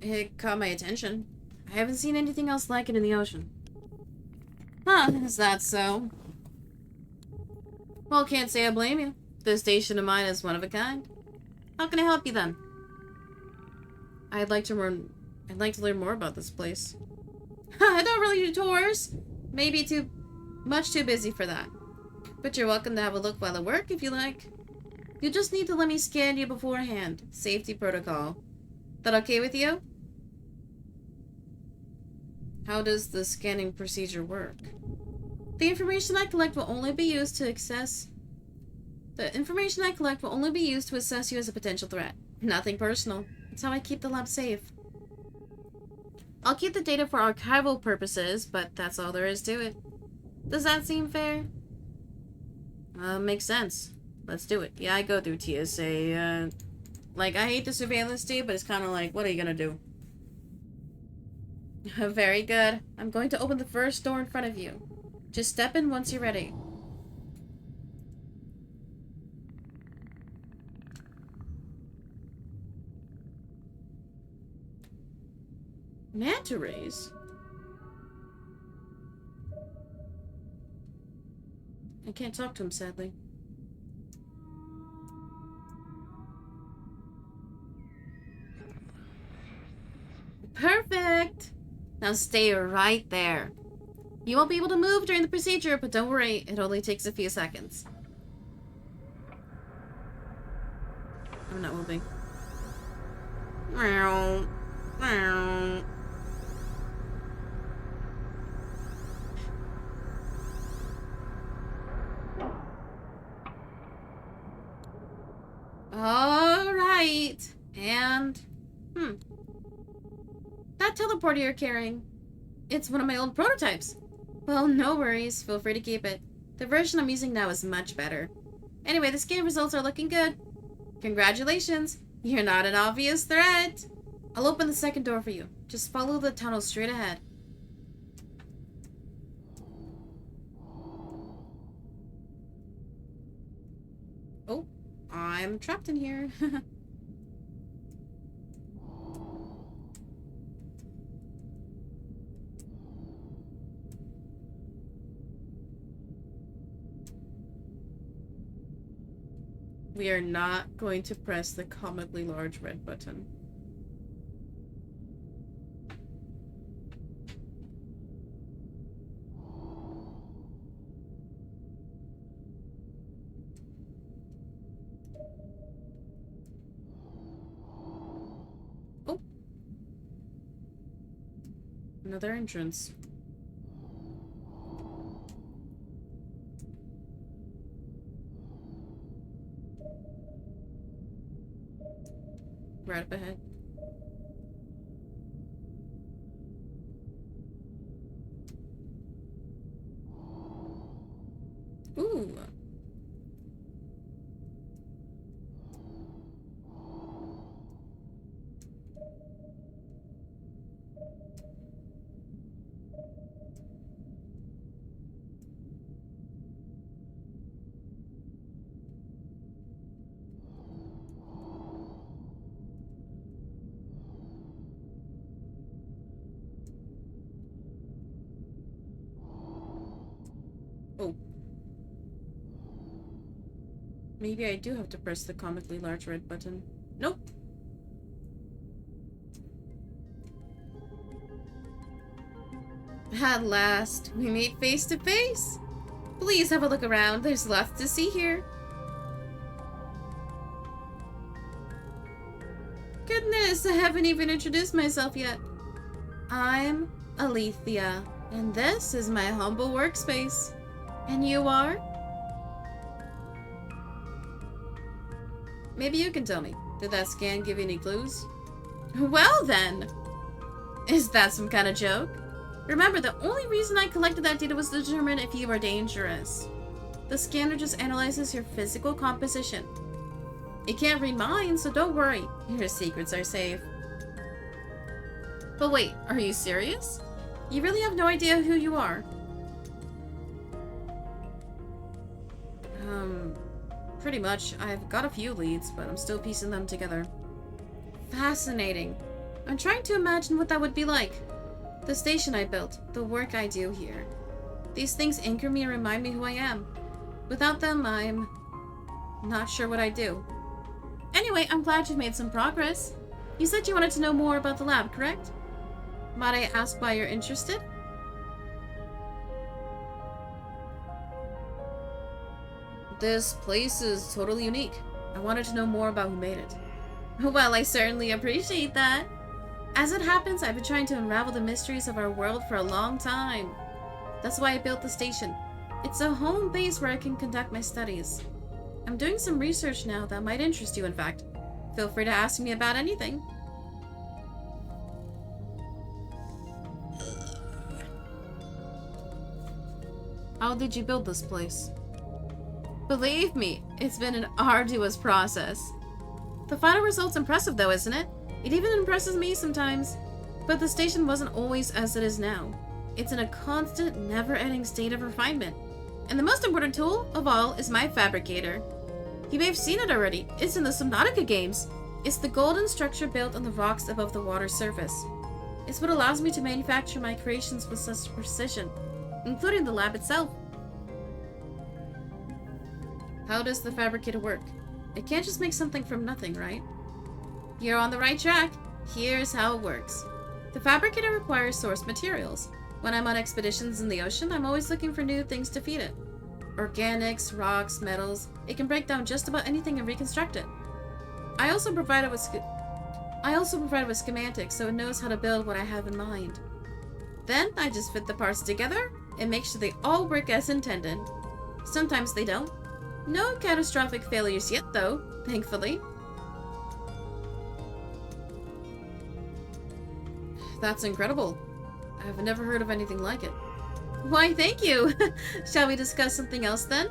It caught my attention. I haven't seen anything else like it in the ocean. Huh, is that so? Well, can't say I blame you. This station of mine is one of a kind. How can I help you then? I'd like to learn more about this place. I don't really do tours. Maybe much too busy for that. But you're welcome to have a look while I work if you like. You just need to let me scan you beforehand. Safety protocol. That okay with you? How does the scanning procedure work? The information I collect will only be used to assess you as a potential threat. Nothing personal. It's how I keep the lab safe. I'll keep the data for archival purposes, but that's all there is to it. Does that seem fair? Makes sense. Let's do it. Yeah, I go through TSA, like, I hate the surveillance state, but it's kind of like, what are you gonna do? Very good. I'm going to open the first door in front of you. Just step in once you're ready. Manta rays? I can't talk to him, sadly. Perfect! Now stay right there. You won't be able to move during the procedure, but don't worry, it only takes a few seconds. I'm not moving. Meow. Meow. Alright. And... that teleporter you're carrying. It's one of my old prototypes. Well, no worries. Feel free to keep it. The version I'm using now is much better. Anyway, the scan results are looking good. Congratulations. You're not an obvious threat. I'll open the second door for you. Just follow the tunnel straight ahead. Oh, I'm trapped in here. We are not going to press the comically large red button. Oh. Another entrance. Right up ahead. Ooh. Oh. Maybe I do have to press the comically large red button. Nope. At last, we meet face to face. Please have a look around. There's lots to see here. Goodness, I haven't even introduced myself yet. I'm Alethea, and this is my humble workspace. And you are? Maybe you can tell me. Did that scan give you any clues? Well then! Is that some kind of joke? Remember, the only reason I collected that data was to determine if you were dangerous. The scanner just analyzes your physical composition. It can't read mine, so don't worry. Your secrets are safe. But wait, are you serious? You really have no idea who you are? Pretty much. I've got a few leads, but I'm still piecing them together. Fascinating. I'm trying to imagine what that would be like. The station I built, the work I do here. These things anchor me and remind me who I am. Without them, I'm not sure what I'd do. Anyway, I'm glad you've made some progress. You said you wanted to know more about the lab, correct? Might I ask why you're interested? This place is totally unique. I wanted to know more about who made it. Well, I certainly appreciate that. As it happens, I've been trying to unravel the mysteries of our world for a long time. That's why I built the station. It's a home base where I can conduct my studies. I'm doing some research now that might interest you, in fact. Feel free to ask me about anything. How did you build this place? Believe me, it's been an arduous process. The final result's impressive though, isn't it? It even impresses me sometimes. But the station wasn't always as it is now. It's in a constant, never-ending state of refinement. And the most important tool of all is my fabricator. You may have seen it already. It's in the Subnautica games. It's the golden structure built on the rocks above the water surface. It's what allows me to manufacture my creations with such precision, including the lab itself. How does the fabricator work? It can't just make something from nothing, right? You're on the right track. Here's how it works. The fabricator requires source materials. When I'm on expeditions in the ocean, I'm always looking for new things to feed it. Organics, rocks, metals. It can break down just about anything and reconstruct it. I also provide it with schematics so it knows how to build what I have in mind. Then I just fit the parts together and make sure they all work as intended. Sometimes they don't. No catastrophic failures yet, though, thankfully. That's incredible. I've never heard of anything like it. Why, thank you! Shall we discuss something else then?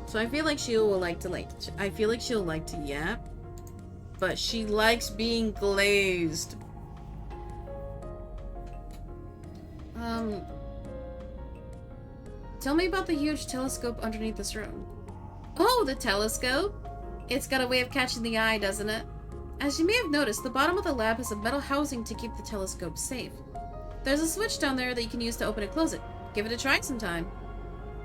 So I feel like she'll like to yap, but she likes being glazed. Tell me about the huge telescope underneath this room. Oh, the telescope? It's got a way of catching the eye, doesn't it? As you may have noticed, the bottom of the lab has a metal housing to keep the telescope safe. There's a switch down there that you can use to open and close it. Give it a try sometime.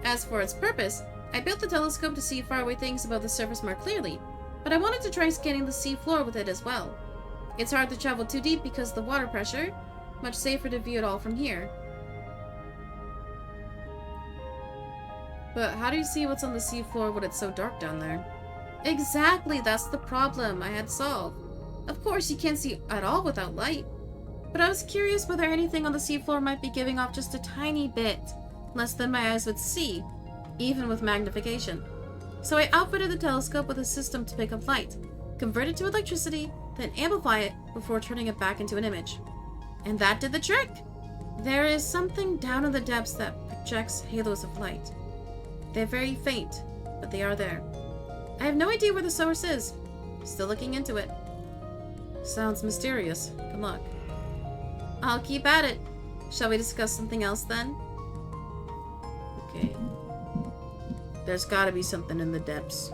As for its purpose, I built the telescope to see faraway things above the surface more clearly, but I wanted to try scanning the sea floor with it as well. It's hard to travel too deep because of the water pressure. Much safer to view it all from here. But how do you see what's on the sea floor when it's so dark down there? Exactly, that's the problem I had solved. Of course, you can't see at all without light. But I was curious whether anything on the seafloor might be giving off just a tiny bit, less than my eyes would see, even with magnification. So I outfitted the telescope with a system to pick up light, convert it to electricity, then amplify it before turning it back into an image. And that did the trick! There is something down in the depths that projects halos of light. They're very faint, but they are there. I have no idea where the source is. Still looking into it. Sounds mysterious. Good luck. I'll keep at it. Shall we discuss something else then? Okay. There's gotta be something in the depths.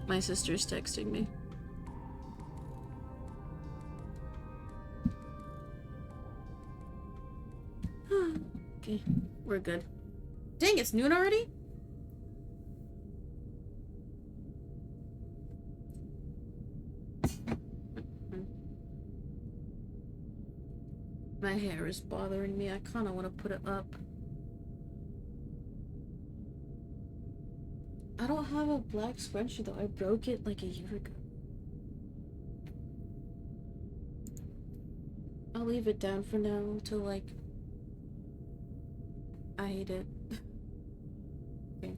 My sister's texting me. Okay, we're good. Dang, it's noon already? My hair is bothering me. I kind of want to put it up. I don't have a black scrunchie though. I broke it like a year ago. I'll leave it down for now until like I hate it. Okay.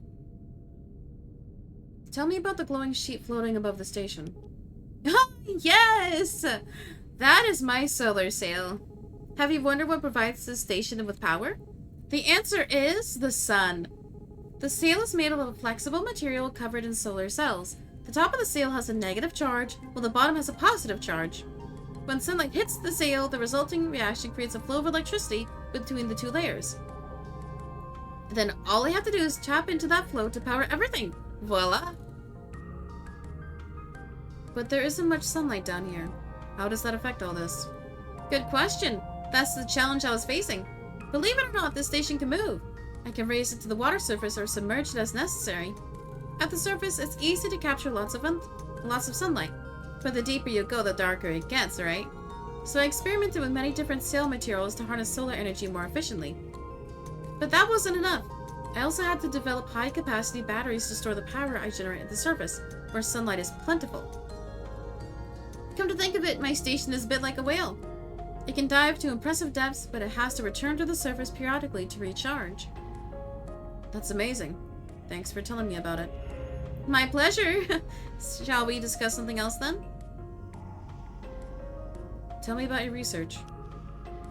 Tell me about the glowing sheet floating above the station. Oh, yes! That is my solar sail. Have you wondered what provides this station with power? The answer is the sun. The sail is made of a flexible material covered in solar cells. The top of the sail has a negative charge, while the bottom has a positive charge. When sunlight hits the sail, the resulting reaction creates a flow of electricity between the two layers. Then all I have to do is tap into that flow to power everything. Voila! But there isn't much sunlight down here. How does that affect all this? Good question. That's the challenge I was facing. Believe it or not, this station can move. I can raise it to the water surface or submerge it as necessary. At the surface, it's easy to capture lots of sunlight. But the deeper you go, the darker it gets, right? So I experimented with many different sail materials to harness solar energy more efficiently. But that wasn't enough. I also had to develop high-capacity batteries to store the power I generate at the surface, where sunlight is plentiful. Come to think of it, my station is a bit like a whale. It can dive to impressive depths, but it has to return to the surface periodically to recharge. That's amazing. Thanks for telling me about it. My pleasure! Shall we discuss something else then? Tell me about your research.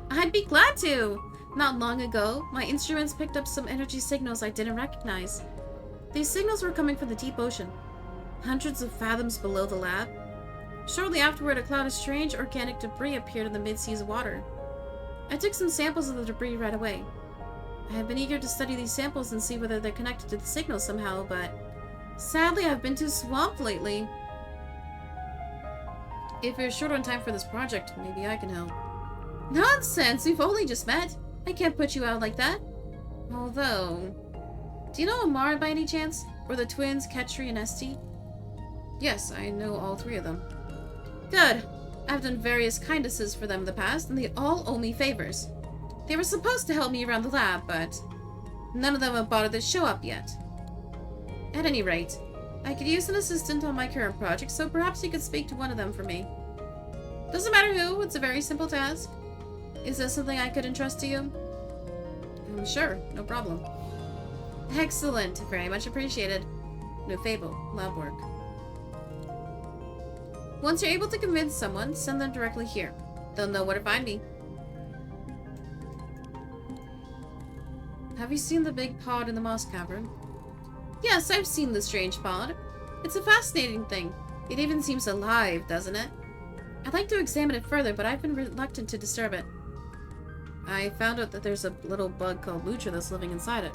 I'd be glad to! Not long ago, my instruments picked up some energy signals I didn't recognize. These signals were coming from the deep ocean, hundreds of fathoms below the lab. Shortly afterward, a cloud of strange organic debris appeared in the mid-sea's water. I took some samples of the debris right away. I have been eager to study these samples and see whether they're connected to the signal somehow, but sadly I've been too swamped lately. If you're short on time for this project, maybe I can help. Nonsense! We've only just met. I can't put you out like that. Although... Do you know Amara by any chance? Or the twins, Ketri and Esti? Yes, I know all three of them. Good. I've done various kindnesses for them in the past, and they all owe me favors. They were supposed to help me around the lab, but none of them have bothered to show up yet. At any rate, I could use an assistant on my current project, so perhaps you could speak to one of them for me. Doesn't matter who, it's a very simple task. Is that something I could entrust to you? Sure, no problem. Excellent, very much appreciated. No fable, lab work. Once you're able to convince someone, send them directly here. They'll know where to find me. Have you seen the big pod in the moss cavern? Yes, I've seen the strange pod. It's a fascinating thing. It even seems alive, doesn't it? I'd like to examine it further, but I've been reluctant to disturb it. I found out that there's a little bug called Lucha that's living inside it.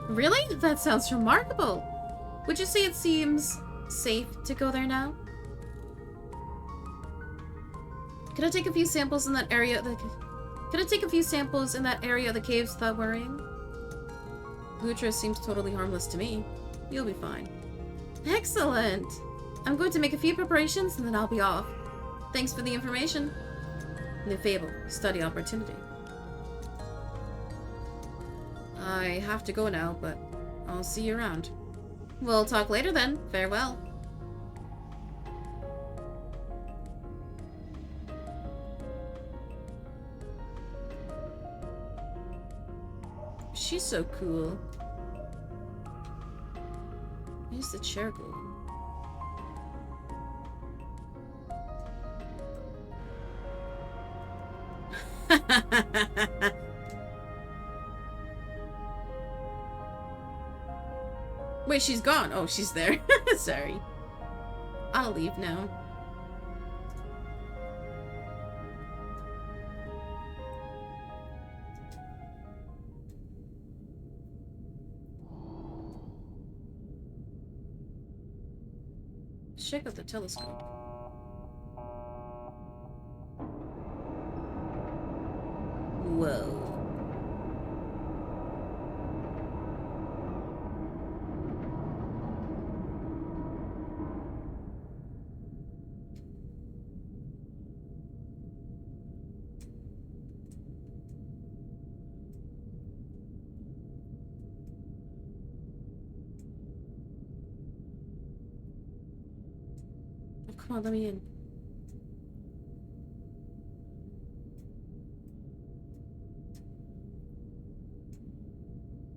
Really? That sounds remarkable. Would you say it seems safe to go there now? Could I take a few samples in that area? Can I take a few samples in that area of the caves without worrying? Lutra seems totally harmless to me. You'll be fine. Excellent! I'm going to make a few preparations and then I'll be off. Thanks for the information. New fable, study opportunity. I have to go now, but I'll see you around. We'll talk later then. Farewell. She's so cool. Where's the chair going? Wait, she's gone. Oh, she's there. Sorry. I'll leave now. Check out the telescope. Whoa. Oh, come on, let me in.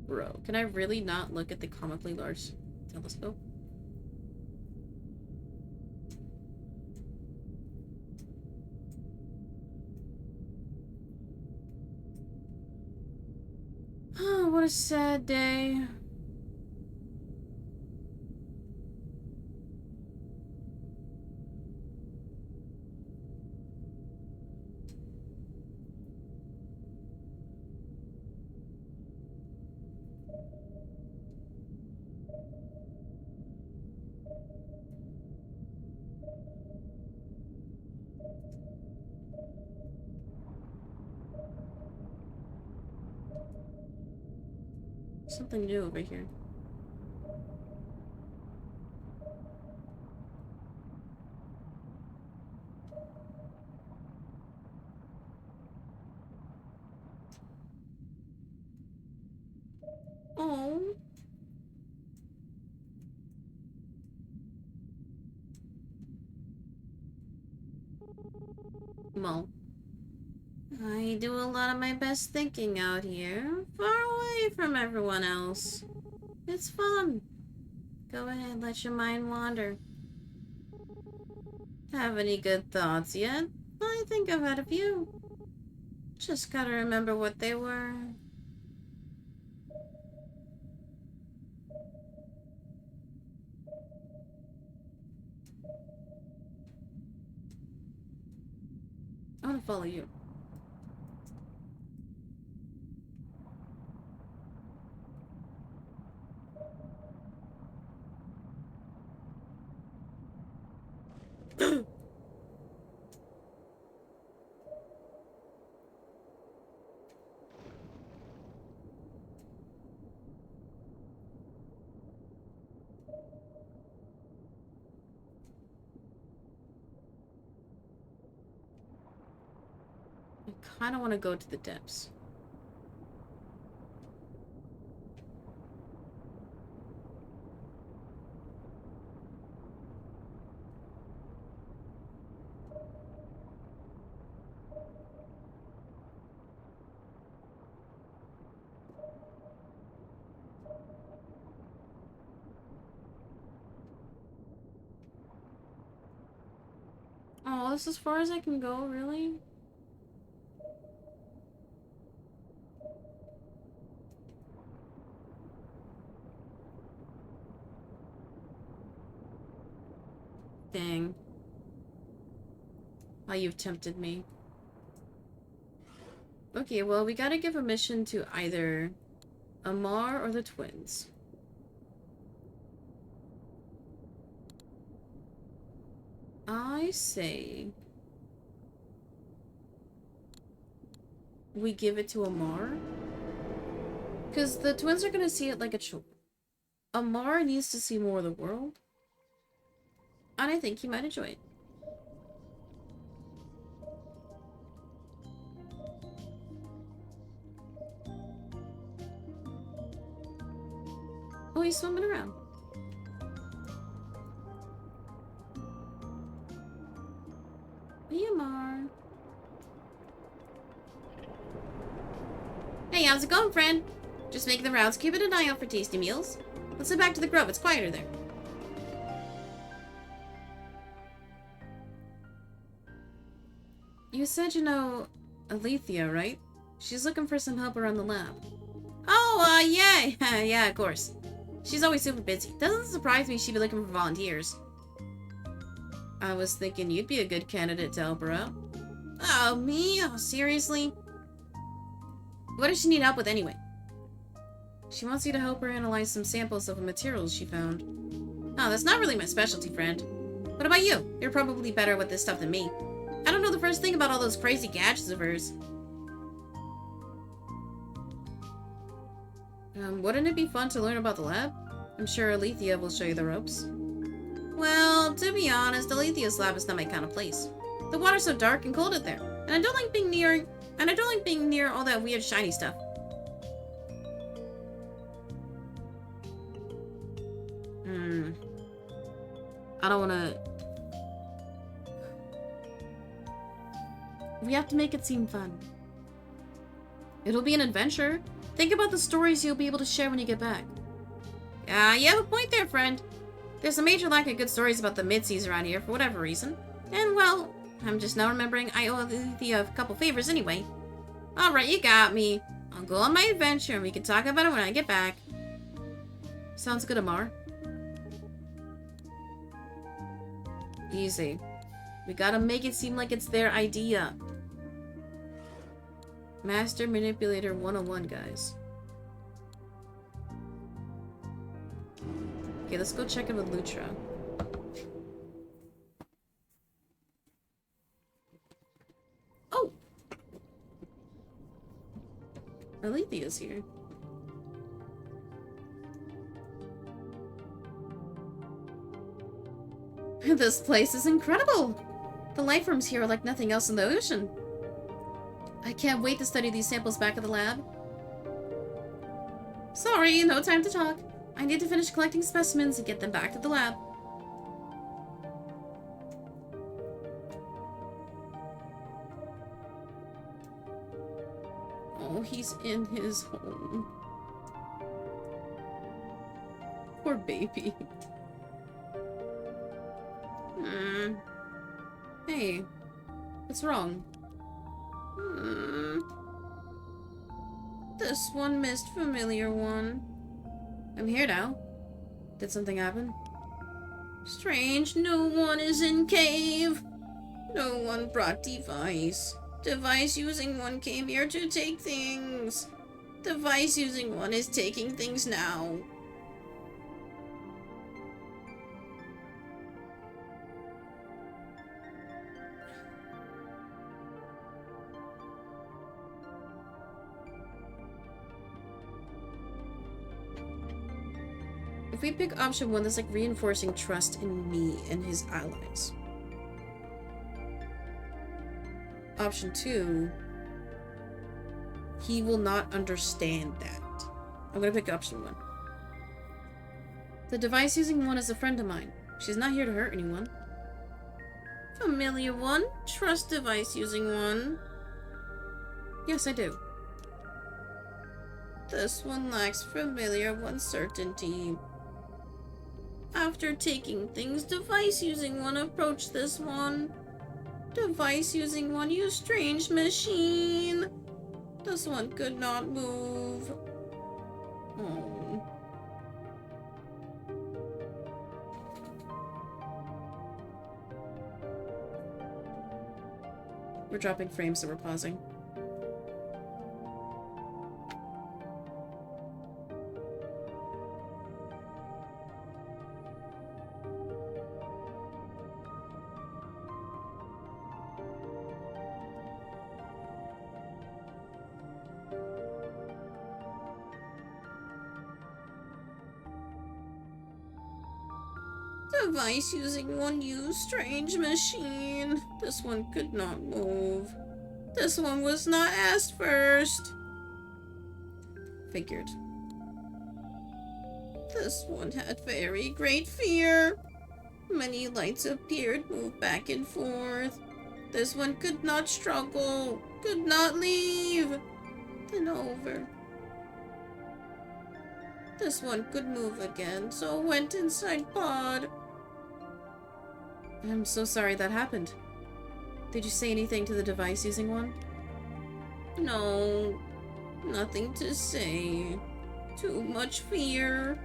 Bro, can I really not look at the comically large telescope? Oh, what a sad day. Something new over here. Oh. Well, I do a lot of my best thinking out here, far away from everyone else. It's fun. Go ahead, let your mind wander. Have any good thoughts yet? I think I've had a few. Just gotta remember what they were. I wanna follow you. I kinda wanna go to the depths. Oh, this is as far as I can go, really? Dang. How you've tempted me. Okay, well, we gotta give a mission to either Amar or the twins. I say... we give it to Amar? Because the twins are gonna see it like a choice. Amar needs to see more of the world. And I think he might enjoy it. Oh, he's swimming around. Hey, Amar. Hey, how's it going, friend? Just making the rounds, keeping an eye out for tasty meals. Let's head back to the grove, it's quieter there. You said you know Alethea, right? She's looking for some help around the lab. Oh, yeah. Yeah, of course. She's always super busy. Doesn't surprise me she'd be looking for volunteers. I was thinking you'd be a good candidate to help her out. Oh, me? Oh, seriously? What does she need help with anyway? She wants you to help her analyze some samples of the materials she found. Oh, that's not really my specialty, friend. What about you? You're probably better with this stuff than me. I don't know the first thing about all those crazy gadgets of hers. Wouldn't it be fun to learn about the lab? I'm sure Alethea will show you the ropes. Well, to be honest, Alethea's lab is not my kind of place. The water's so dark and cold out there, and I don't like being near all that weird shiny stuff. I don't wanna... We have to make it seem fun. It'll be an adventure. Think about the stories you'll be able to share when you get back. You have a point there, friend. There's a major lack of good stories about the Midseas around here for whatever reason. And, well, I'm just now remembering I owe Alethea a couple favors anyway. Alright, you got me. I'll go on my adventure and we can talk about it when I get back. Sounds good, Amar. Easy. We gotta make it seem like it's their idea. Master Manipulator 101, guys. Okay, let's go check in with Lutra. Oh! Alethea's here. This place is incredible! The life forms here are like nothing else in the ocean. I can't wait to study these samples back at the lab. Sorry, no time to talk. I need to finish collecting specimens and get them back to the lab. Oh, he's in his home. Poor baby. Hey, what's wrong? This one missed familiar one. I'm here now. Did something happen? Strange, no one is in cave. No one brought device. Device using one came here to take things. Device using one is taking things now. If we pick option 1, that's like reinforcing trust in me and his allies. Option 2, he will not understand that. I'm gonna pick option 1. The device using one is a friend of mine. She's not here to hurt anyone. Familiar one? Trust device using one? Yes, I do. This one lacks familiar one certainty. After taking things, device using one approached this one. Device using one used strange machine. This one could not move. Oh. We're dropping frames, so we're pausing. Device using one used strange machine. This one could not move. This one was not asked first. Figured. This one had very great fear. Many lights appeared, moved back and forth. This one could not struggle, could not leave. Then over. This one could move again, so went inside pod. I'm so sorry that happened. Did you say anything to the device using one? No, nothing to say. Too much fear.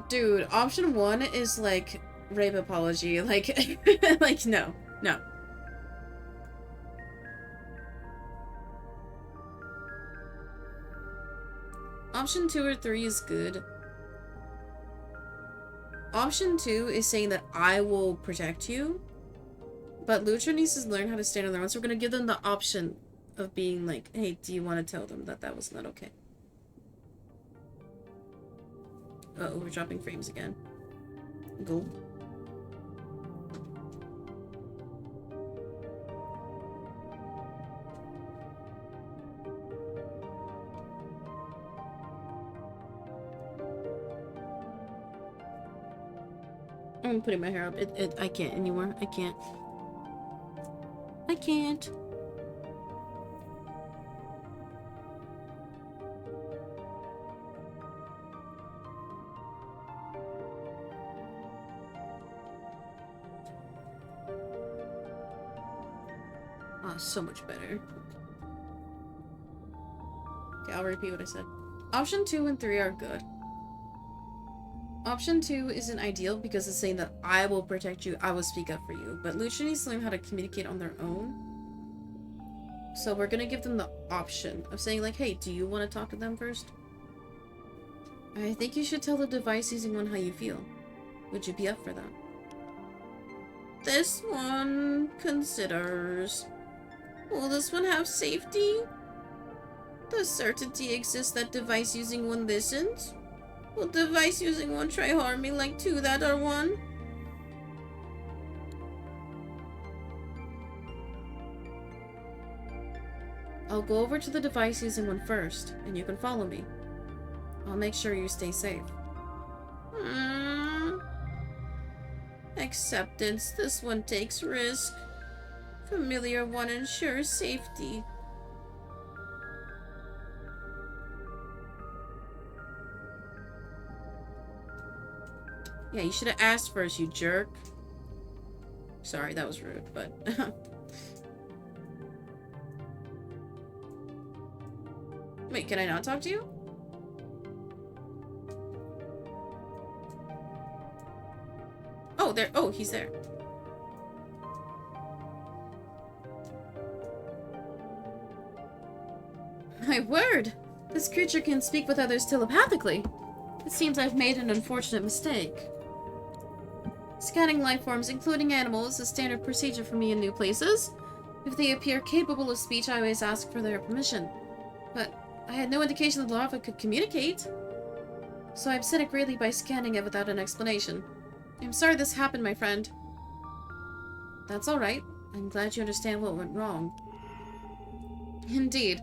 Dude, option 1 is like rape apology. Like, like no. Option 2 or 3 is good. Option 2 is saying that I will protect you. But Lucha needs to learn how to stand on their own, so we're gonna give them the option of being like, hey, do you want to tell them that that was not okay? Uh-oh, we're dropping frames again. Go. I'm putting my hair up. I can't anymore. I can't. Oh, so much better. Okay, I'll repeat what I said. Option 2 and 3 are good. Option 2 isn't ideal because it's saying that I will protect you, I will speak up for you. But Lucha needs to learn how to communicate on their own. So we're gonna give them the option of saying like, hey, do you want to talk to them first? I think you should tell the device using one how you feel. Would you be up for that? This one considers. Will this one have safety? Does certainty exist that device using one listens? Will device using one try harm me like two that are one? I'll go over to the device using one first, and you can follow me. I'll make sure you stay safe. Acceptance. This one takes risk. Familiar one ensures safety. Yeah, you should have asked first, you jerk. Sorry, that was rude, but... Wait, can I not talk to you? Oh, there. Oh, he's there. My word! This creature can speak with others telepathically. It seems I've made an unfortunate mistake. Scanning life forms, including animals, is standard procedure for me in new places. If they appear capable of speech, I always ask for their permission. But I had no indication that the larva could communicate. So I upset it greatly by scanning it without an explanation. I'm sorry this happened, my friend. That's alright. I'm glad you understand what went wrong. Indeed.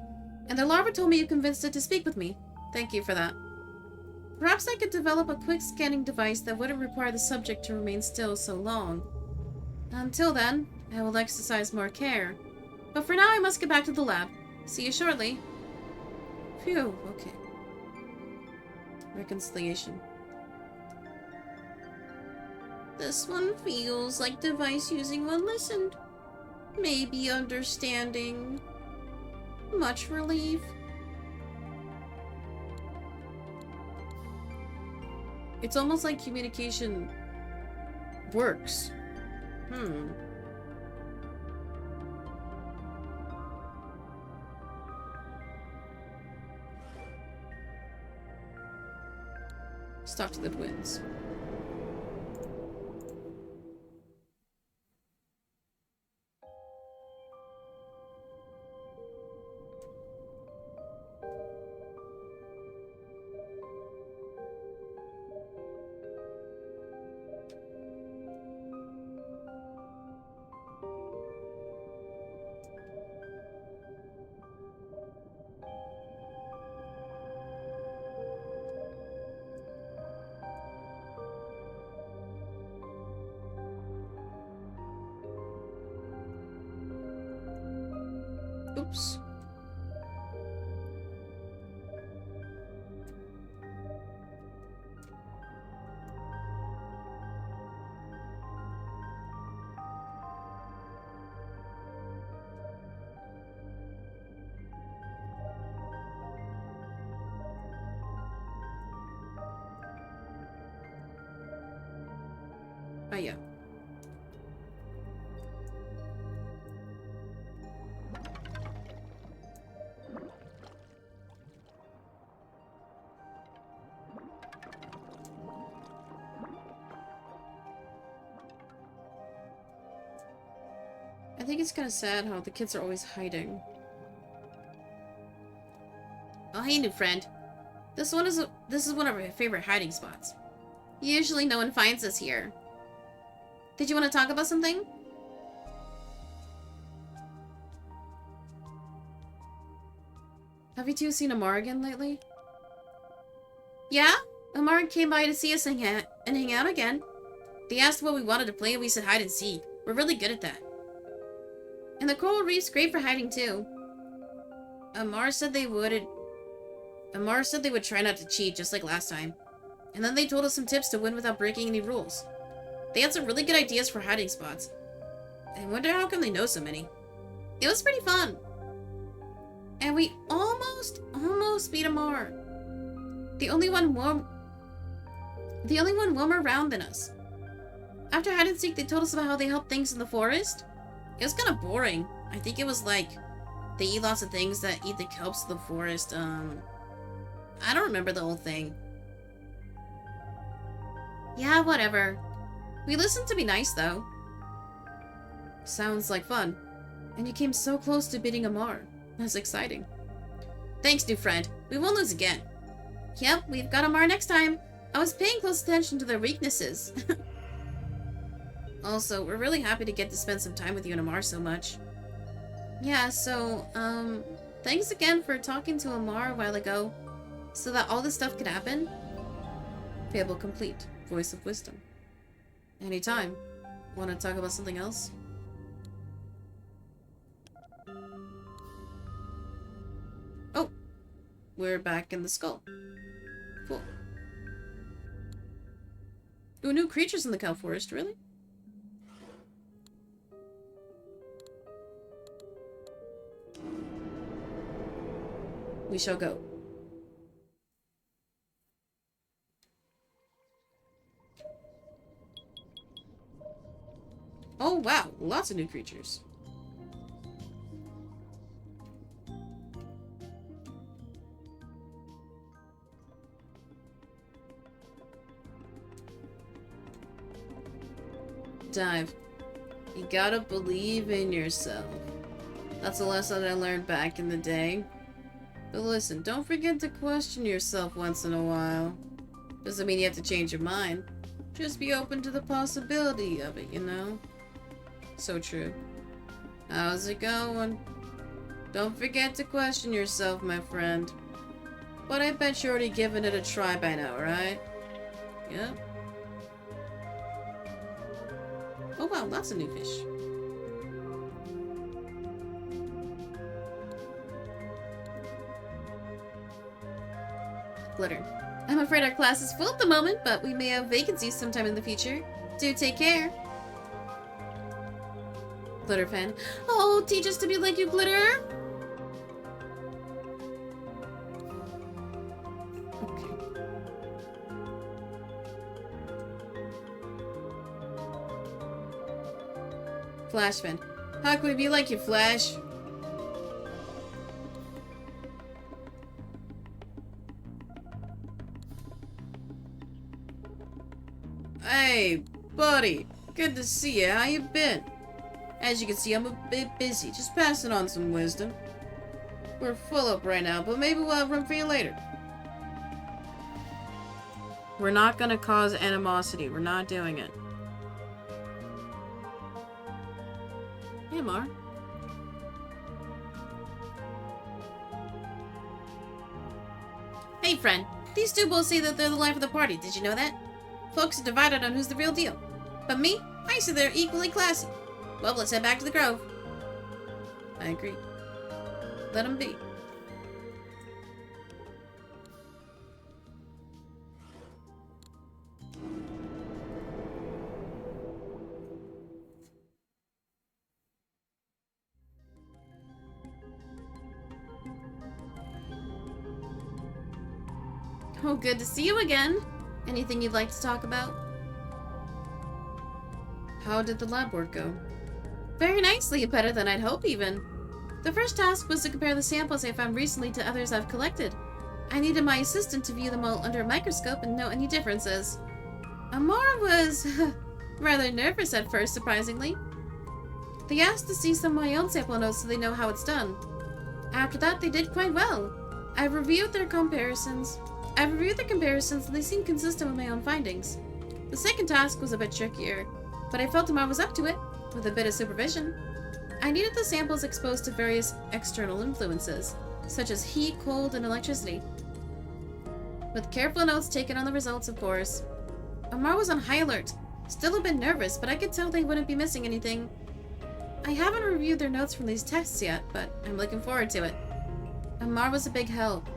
And the larva told me you convinced it to speak with me. Thank you for that. Perhaps I could develop a quick scanning device that wouldn't require the subject to remain still so long. Until then, I will exercise more care. But for now, I must get back to the lab. See you shortly. Phew, okay. Reconciliation. This one feels like device using one listened. Maybe understanding. Much relief. It's almost like communication works. Let's talk to the twins. Oops. Oh, yeah. I think it's kind of sad how the kids are always hiding. Oh, hey, new friend. This is one of our favorite hiding spots. Usually no one finds us here. Did you want to talk about something? Have you two seen Amar again lately? Yeah? Amar came by to see us and hang out again. They asked what we wanted to play and we said hide and seek. We're really good at that. And the coral reef's great for hiding too. Amar said they would try not to cheat just like last time. And then they told us some tips to win without breaking any rules. They had some really good ideas for hiding spots. I wonder how come they know so many. It was pretty fun. And we almost beat Amar. The only one warmer around than us. After hide and seek, they told us about how they help things in the forest. It was kind of boring. I think it was like they eat lots of things that eat the kelps of the forest. I don't remember the whole thing. Yeah, whatever. We listened to be nice, though. Sounds like fun. And you came so close to beating Amar. That's exciting. Thanks, new friend. We won't lose again. Yep, we've got Amar next time. I was paying close attention to their weaknesses. Also, we're really happy to get to spend some time with you and Amar so much. Yeah, so, thanks again for talking to Amar a while ago, so that all this stuff could happen. Fable complete. Voice of wisdom. Anytime. Want to talk about something else? Oh! We're back in the skull. Cool. Ooh, new creatures in the Cow Forest, really? We shall go. Oh wow, lots of new creatures. Dive. You gotta believe in yourself. That's a lesson I learned back in the day. But listen, don't forget to question yourself once in a while. Doesn't mean you have to change your mind. Just be open to the possibility of it, you know? So true. How's it going? Don't forget to question yourself, my friend. But I bet you're already giving it a try by now, right? Yep. Oh wow, lots of new fish. Glitter. I'm afraid our class is full at the moment, but we may have vacancies sometime in the future. Do take care. Glitter fan. Oh, teach us to be like you, Glitter! Okay. Flash fan. How can we be like you, Flash? Hey, buddy. Good to see you. How you been? As you can see, I'm a bit busy. Just passing on some wisdom. We're full up right now, but maybe we'll have room for you later. We're not gonna cause animosity. We're not doing it. Hey, Mar. Hey, friend. These two both say that they're the life of the party. Did you know that? Folks are divided on who's the real deal. But me, I say they're equally classy. Well, let's head back to the Grove. I agree. Let him be. Oh, good to see you again. Anything you'd like to talk about? How did the lab work go? Very nicely, better than I'd hoped even. The first task was to compare the samples I found recently to others I've collected. I needed my assistant to view them all under a microscope and note any differences. Amara was rather nervous at first, surprisingly. They asked to see some of my own sample notes so they know how it's done. After that, they did quite well. I've reviewed their comparisons and they seem consistent with my own findings. The second task was a bit trickier, but I felt Amara was up to it, with a bit of supervision. I needed the samples exposed to various external influences, such as heat, cold, and electricity. With careful notes taken on the results, of course. Amar was on high alert, still a bit nervous, but I could tell they wouldn't be missing anything. I haven't reviewed their notes from these tests yet, but I'm looking forward to it. Amar was a big help.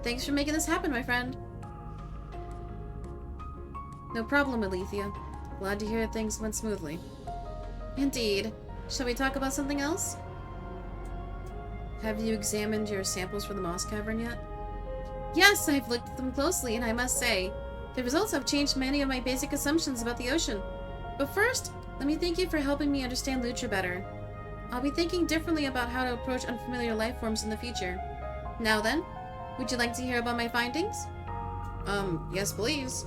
Thanks for making this happen, my friend. No problem, Alethea. Glad to hear things went smoothly. Indeed. Shall we talk about something else? Have you examined your samples for the Moss Cavern yet? Yes, I've looked at them closely, and I must say, the results have changed many of my basic assumptions about the ocean. But first, let me thank you for helping me understand Lutra better. I'll be thinking differently about how to approach unfamiliar life forms in the future. Now then, would you like to hear about my findings? Yes please.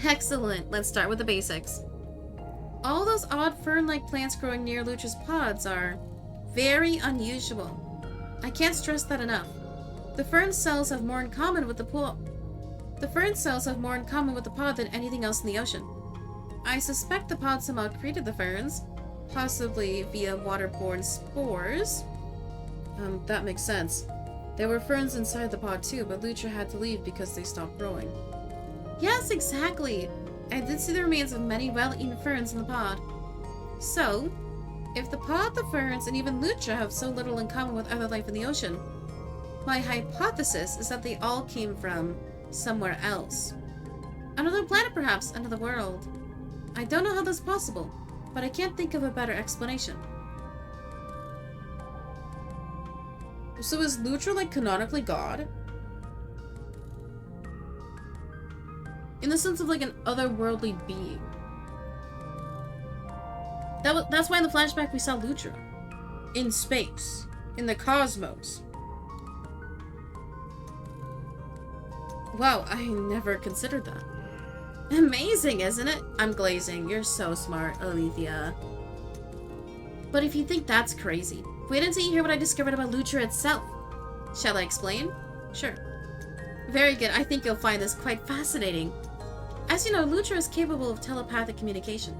Excellent, let's start with the basics. All those odd fern-like plants growing near Lutra's pods are very unusual. I can't stress that enough. The fern cells have more in common with the pod than anything else in the ocean. I suspect the pod somehow created the ferns, possibly via waterborne spores. That makes sense. There were ferns inside the pod too, but Lutra had to leave because they stopped growing. Yes, exactly. I did see the remains of many well-eaten ferns in the pod. So, if the pod, the ferns, and even Lutra have so little in common with other life in the ocean, my hypothesis is that they all came from somewhere else. Another planet perhaps, another world. I don't know how that's possible, but I can't think of a better explanation. So is Lutra like canonically God? In the sense of like an otherworldly being. That's why in the flashback we saw Lutra. In space. In the cosmos. Wow, I never considered that. Amazing, isn't it? I'm glazing. You're so smart, Alethea. But if you think that's crazy, wait until you hear what I discovered about Lutra itself. Shall I explain? Sure. Very good. I think you'll find this quite fascinating. As you know, Lutra is capable of telepathic communication.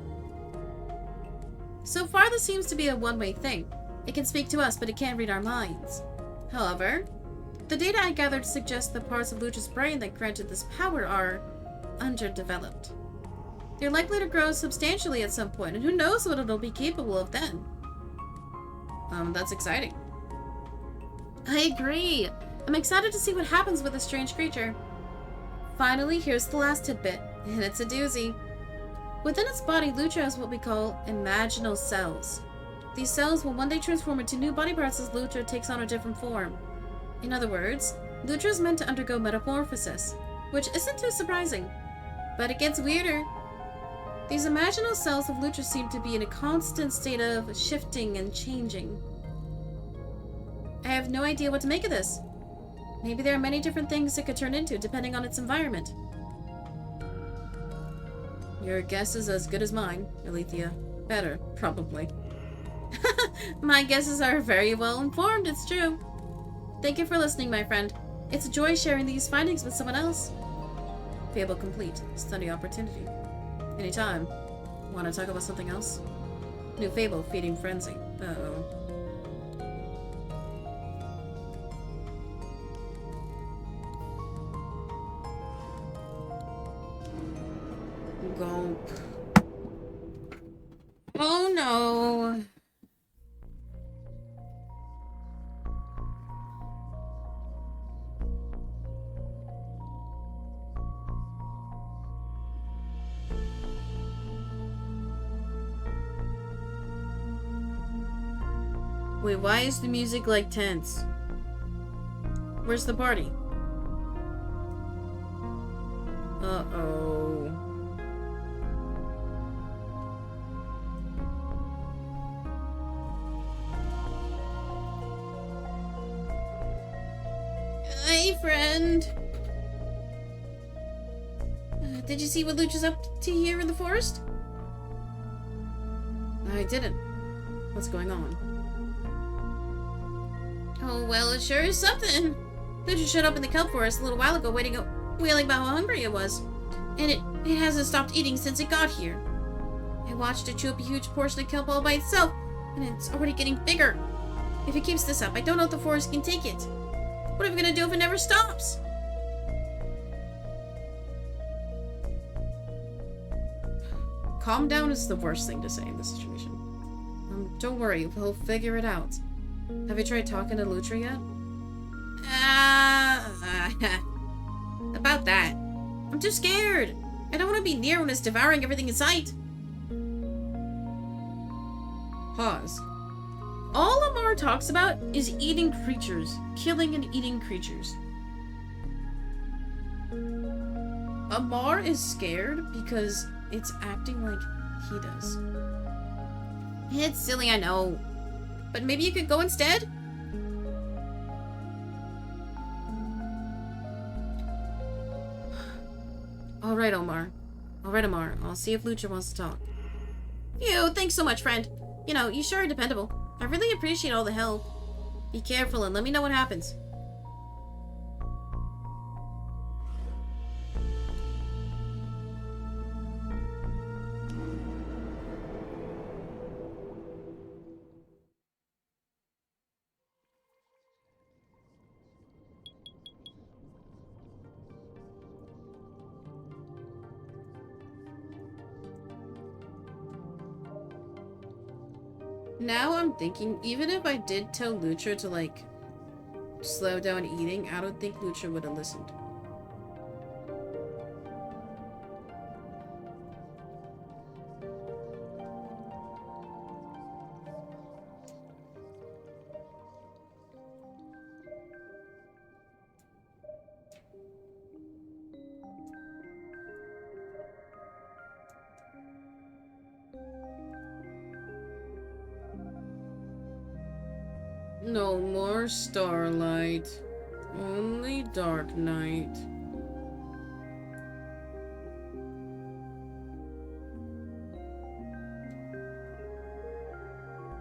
So far, this seems to be a one-way thing. It can speak to us, but it can't read our minds. However, the data I gathered suggests the parts of Lutra's brain that granted this power are underdeveloped. They're likely to grow substantially at some point, and who knows what it'll be capable of then. That's exciting. I agree. I'm excited to see what happens with this strange creature. Finally, here's the last tidbit, and it's a doozy. Within its body, Lutra has what we call imaginal cells. These cells will one day transform into new body parts as Lutra takes on a different form. In other words, Lutra is meant to undergo metamorphosis, which isn't too surprising. But it gets weirder. These imaginal cells of Lutra seem to be in a constant state of shifting and changing. I have no idea what to make of this. Maybe there are many different things it could turn into, depending on its environment. Your guess is as good as mine, Alethea. Better, probably. My guesses are very well informed, it's true. Thank you for listening, my friend. It's a joy sharing these findings with someone else. Fable complete. Study opportunity. Anytime. Want to talk about something else? New fable, feeding frenzy. Uh-oh. Gulp. Oh no. Wait, why is the music like tense? Where's the party? Uh-oh. Hey, friend. Did you see what Lucha's up to here in the forest? I didn't. What's going on? Oh, well, it sure is something. Lucha showed up in the kelp forest a little while ago, wailing about how hungry it was. And it hasn't stopped eating since it got here. I watched it chew up a huge portion of kelp all by itself, and it's already getting bigger. If it keeps this up, I don't know if the forest can take it. What are we gonna do if it never stops? Calm down is the worst thing to say in this situation. Don't worry, we'll figure it out. Have you tried talking to Lucha yet? About that. I'm too scared. I don't want to be near when it's devouring everything in sight. Pause. All Amar talks about is eating creatures. Killing and eating creatures. Amar is scared because it's acting like he does. It's silly, I know. But maybe you could go instead? Alright, Omar. Alright, Amar. I'll see if Lucha wants to talk. Phew, thanks so much, friend. You know, you sure are dependable. I really appreciate all the help. Be careful and let me know what happens. Now I'm thinking, even if I did tell Lucha to, like, slow down eating, I don't think Lucha would have listened. No more starlight. Only dark night.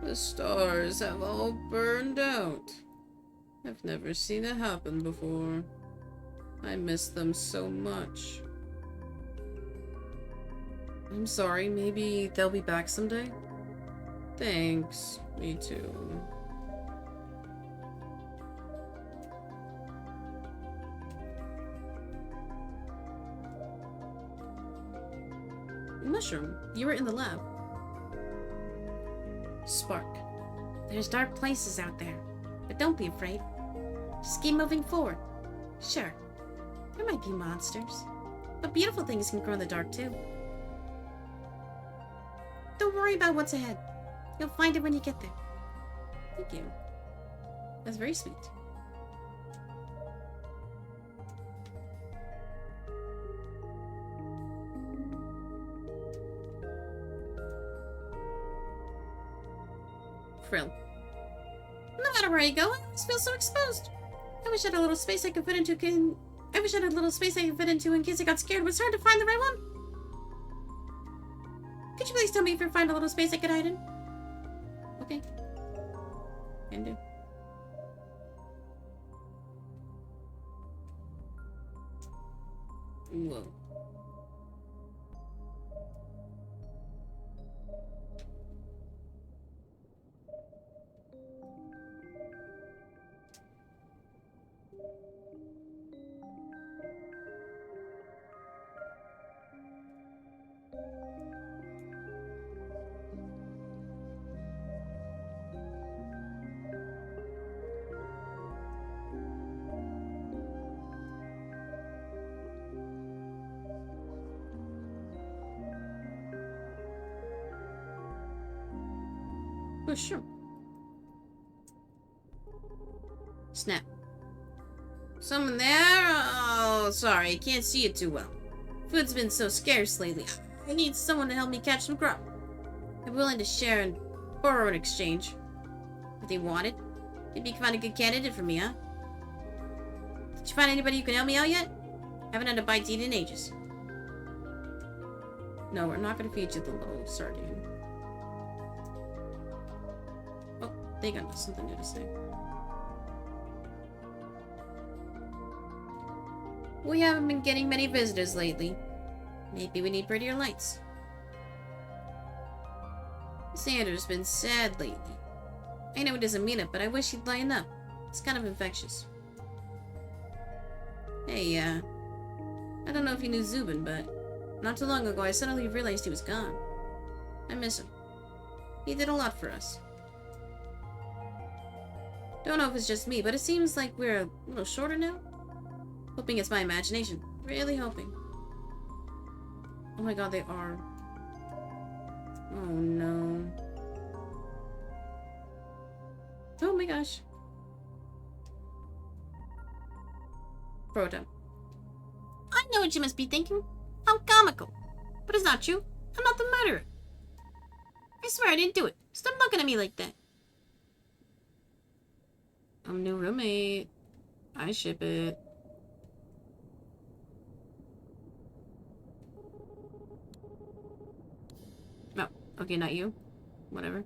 The stars have all burned out. I've never seen it happen before. I miss them so much. I'm sorry, maybe they'll be back someday? Thanks. Me too. Mushroom, you were in the lab. Spark. There's dark places out there, but don't be afraid. Just keep moving forward. Sure, there might be monsters, but beautiful things can grow in the dark too. Don't worry about what's ahead. You'll find it when you get there. Thank you. That's very sweet. Frill. No matter where I go, I always feel so exposed. I wish I had a little space I could fit into. I wish I had a little space I could fit into in case I got scared, but it's hard to find the right one. Could you please tell me if you find a little space I could hide in? Okay. Can do. Whoa. Oh, sure. Snap. Someone there? Oh, sorry, I can't see it too well. Food's been so scarce lately. I need someone to help me catch some grub. I'm willing to share and borrow in exchange. If they want it, maybe you can find a good candidate for me, huh? Did you find anybody who can help me out yet? I haven't had a bite to eat in ages. No, we're not gonna feed you the little sardine. Oh, they got something new to say. We haven't been getting many visitors lately. Maybe we need prettier lights. Sanders been sad lately. I know he doesn't mean it, but I wish he'd lighten up. It's kind of infectious. Hey, I don't know if you knew Zubin, but not too long ago I suddenly realized he was gone. I miss him. He did a lot for us. Don't know if it's just me, but it seems like we're a little shorter now. Hoping it's my imagination. Really hoping. Oh my god, they are. Oh no. Oh my gosh. Proto. I know what you must be thinking. How comical. But it's not true. I'm not the murderer. I swear I didn't do it. Stop looking at me like that. I'm new roommate. I ship it. No. Okay, not you. Whatever.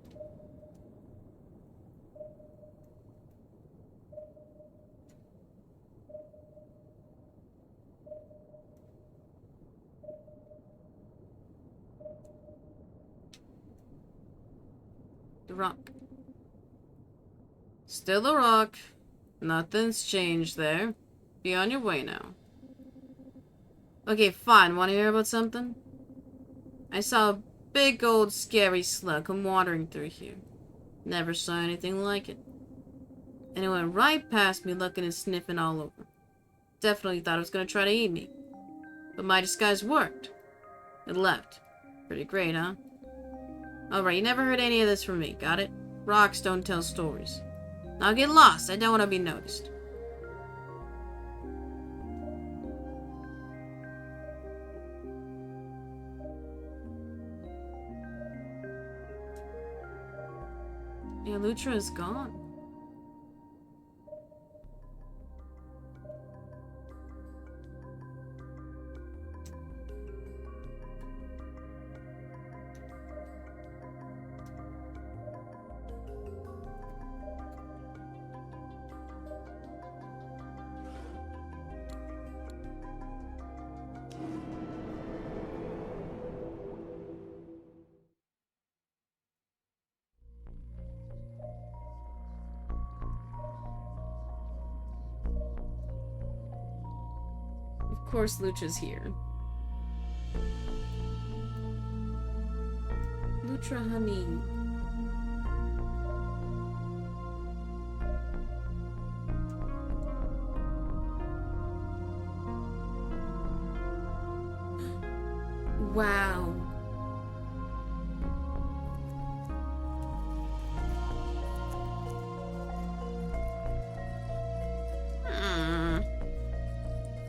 The rock. Still a rock. Nothing's changed there. Be on your way now. Okay, fine. Want to hear about something? I saw a big old scary slug come wandering through here. Never saw anything like it. And it went right past me, looking and sniffing all over. Definitely thought it was going to try to eat me. But my disguise worked. It left. Pretty great, huh? Alright, you never heard any of this from me, got it? Rocks don't tell stories. Now get lost, I don't want to be noticed. Yeah, Lutra is gone. Of course, Lutra's here. Lutra, honey. Wow.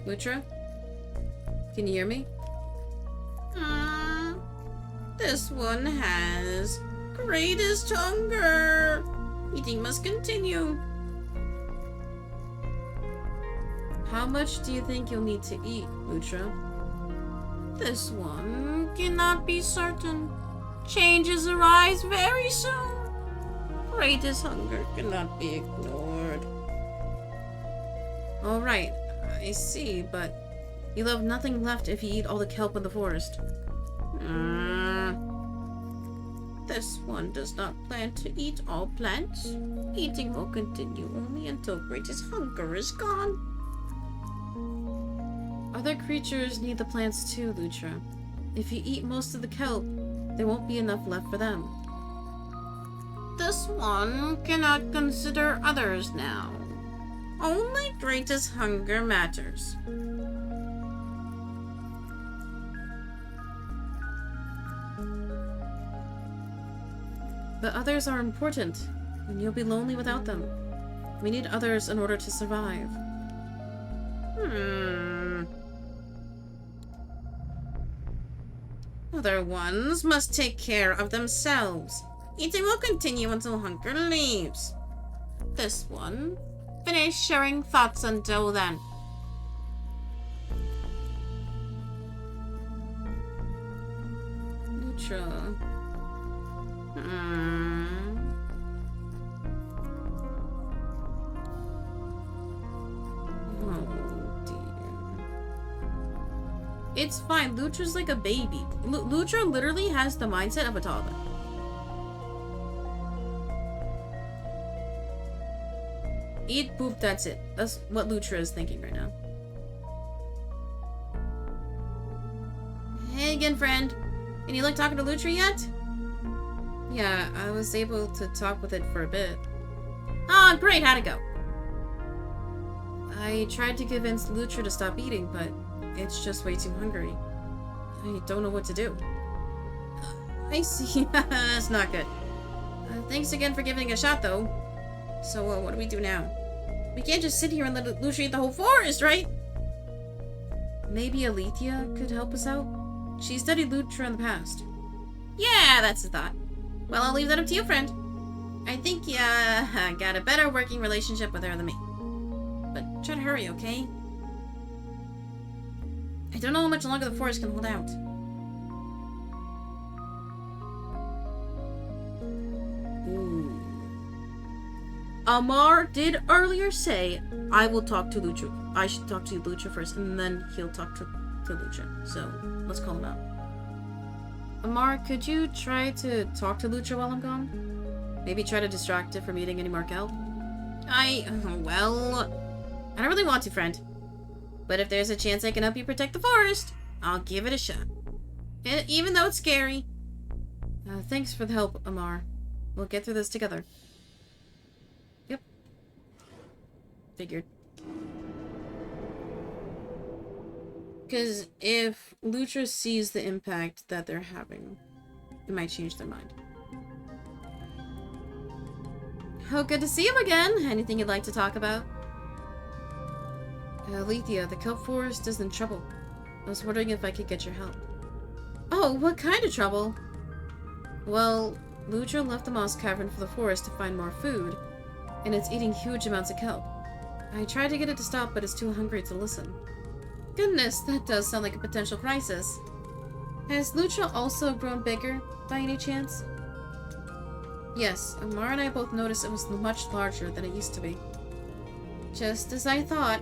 Lutra? Can you hear me? This one has greatest hunger. Eating must continue. How much do you think you'll need to eat, Lutra? This one cannot be certain. Changes arise very soon. Greatest hunger cannot be ignored. Alright, I see, but you'll have nothing left if you eat all the kelp in the forest. This one does not plan to eat all plants. Eating will continue only until greatest hunger is gone. Other creatures need the plants too, Lutra. If you eat most of the kelp, there won't be enough left for them. This one cannot consider others now. Only greatest hunger matters. But others are important, and you'll be lonely without them. We need others in order to survive. Other ones must take care of themselves. Eating will continue until hunger leaves. This one. Finish sharing thoughts until then. Lutra. Oh dear. It's fine. Lutra's like a baby. Lutra literally has the mindset of a toddler. Eat, poop, that's it. That's what Lutra is thinking right now. Hey again, friend. Any luck talking to Lutra yet? Yeah, I was able to talk with it for a bit. Ah, great, how'd it go? I tried to convince Lutra to stop eating, but it's just way too hungry. I don't know what to do. I see. That's not good. Thanks again for giving it a shot, though. So, what do we do now? We can't just sit here and let Lutra eat the whole forest, right? Maybe Alethea could help us out? She studied Lutra in the past. Yeah, that's the thought. Well, I'll leave that up to you, friend. I think I got a better working relationship with her than me. But try to hurry, okay? I don't know how much longer the forest can hold out. Ooh. Amar did earlier say, I will talk to Lutra. I should talk to Lutra first, and then he'll talk to Lutra. So, let's call him out. Amar, could you try to talk to Lutra while I'm gone? Maybe try to distract it from eating any more kelp? Well, I don't really want to, friend. But if there's a chance I can help you protect the forest, I'll give it a shot. Even though it's scary. Thanks for the help, Amar. We'll get through this together. Yep. Figured. Because if Lutra sees the impact that they're having, it might change their mind. Oh, good to see you again. Anything you'd like to talk about? Alethea, the kelp forest is in trouble. I was wondering if I could get your help. Oh, what kind of trouble? Well, Lutra left the moss cavern for the forest to find more food, and it's eating huge amounts of kelp. I tried to get it to stop, but it's too hungry to listen. Goodness, that does sound like a potential crisis. Has Lutra also grown bigger, by any chance? Yes, Amar and I both noticed it was much larger than it used to be. Just as I thought.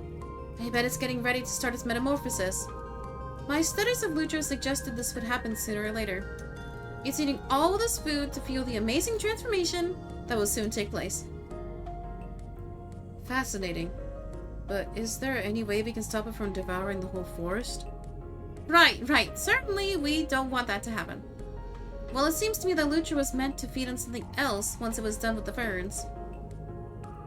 I bet it's getting ready to start its metamorphosis. My studies of Lutra suggested this would happen sooner or later. It's eating all this food to fuel the amazing transformation that will soon take place. Fascinating. But is there any way we can stop it from devouring the whole forest? Right. Certainly we don't want that to happen. Well, it seems to me that Lutra was meant to feed on something else once it was done with the ferns.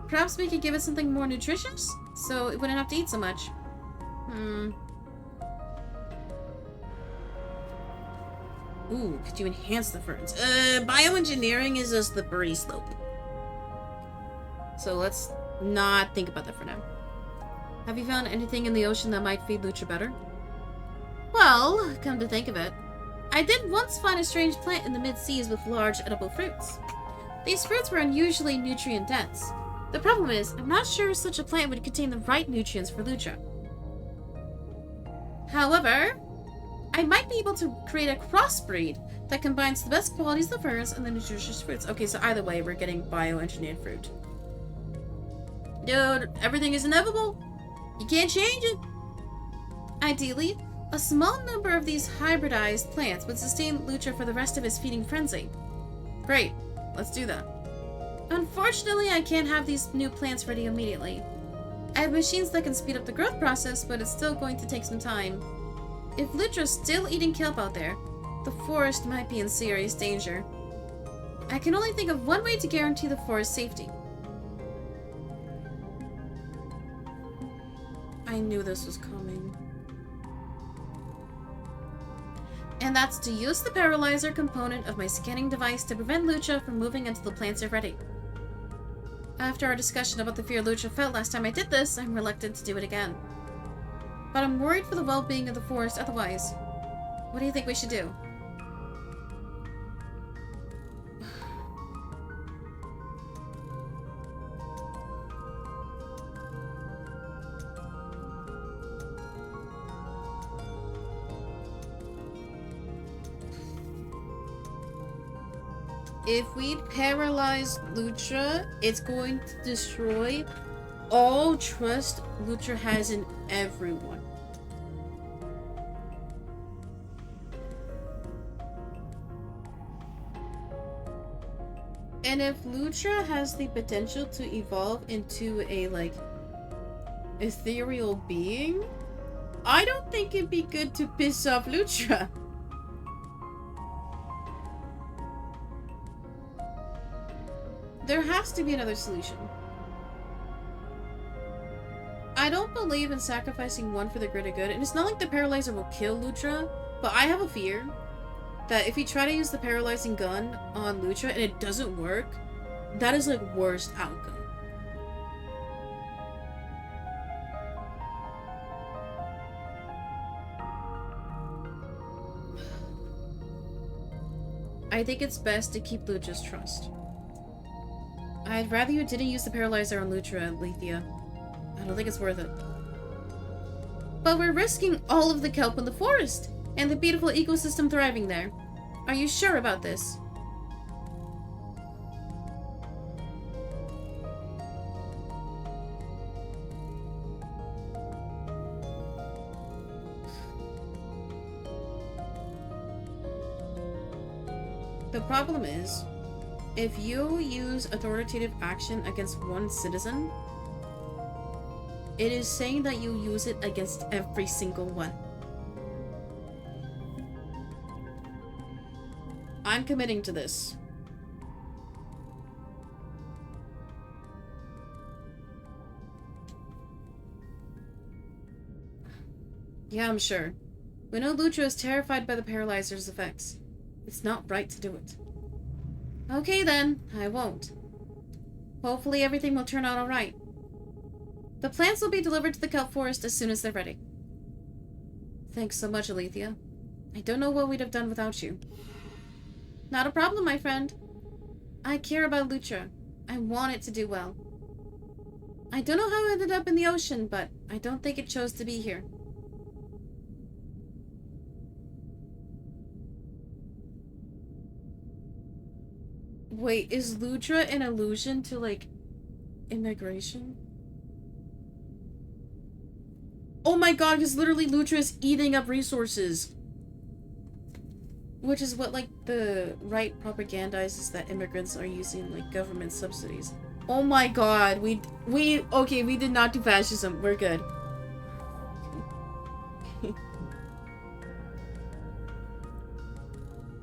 Perhaps we could give it something more nutritious, so it wouldn't have to eat so much. Ooh, could you enhance the ferns? Bioengineering is a slippery slope. So let's not think about that for now. Have you found anything in the ocean that might feed Lutra better? Well, come to think of it, I did once find a strange plant in the mid-seas with large edible fruits. These fruits were unusually nutrient-dense. The problem is, I'm not sure such a plant would contain the right nutrients for Lutra. However, I might be able to create a crossbreed that combines the best qualities of the ferns and the nutritious fruits. Okay, so either way, we're getting bioengineered fruit. Dude, everything is inevitable. You can't change it. Ideally, a small number of these hybridized plants would sustain Lutra for the rest of his feeding frenzy. Great, let's do that. Unfortunately, I can't have these new plants ready immediately. I have machines that can speed up the growth process, but it's still going to take some time. If Lutra's still eating kelp out there, the forest might be in serious danger. I can only think of one way to guarantee the forest's safety. I knew this was coming. And that's to use the paralyzer component of my scanning device to prevent Lutra from moving until the plants are ready. After our discussion about the fear Lucha felt last time I did this, I'm reluctant to do it again. But I'm worried for the well-being of the forest otherwise. What do you think we should do? If we paralyze Lucha, it's going to destroy all trust Lucha has in everyone. And if Lucha has the potential to evolve into a, like, ethereal being, I don't think it'd be good to piss off Lucha. There has to be another solution. I don't believe in sacrificing one for the greater good, and it's not like the paralyzer will kill Lucha, but I have a fear that if you try to use the paralyzing gun on Lucha and it doesn't work, that is like worst outcome. I think it's best to keep Lucha's trust. I'd rather you didn't use the paralyzer on Lucha, Lethea. I don't think it's worth it. But we're risking all of the kelp in the forest, and the beautiful ecosystem thriving there. Are you sure about this? The problem is, if you use authoritative action against one citizen, it is saying that you use it against every single one. I'm committing to this. Yeah, I'm sure. We know Lucha is terrified by the paralyzer's effects. It's not right to do it. Okay then, I won't. Hopefully everything will turn out alright. The plants will be delivered to the kelp forest as soon as they're ready. Thanks so much, Alethea. I don't know what we'd have done without you. Not a problem, my friend. I care about Lucha. I want it to do well. I don't know how it ended up in the ocean, but I don't think it chose to be here. Wait, is Lucha an allusion to, like, immigration? Oh my god, because literally Lucha is eating up resources. Which is what, like, the right propagandizes that immigrants are using, like, government subsidies. Oh my god, okay, we did not do fascism. We're good.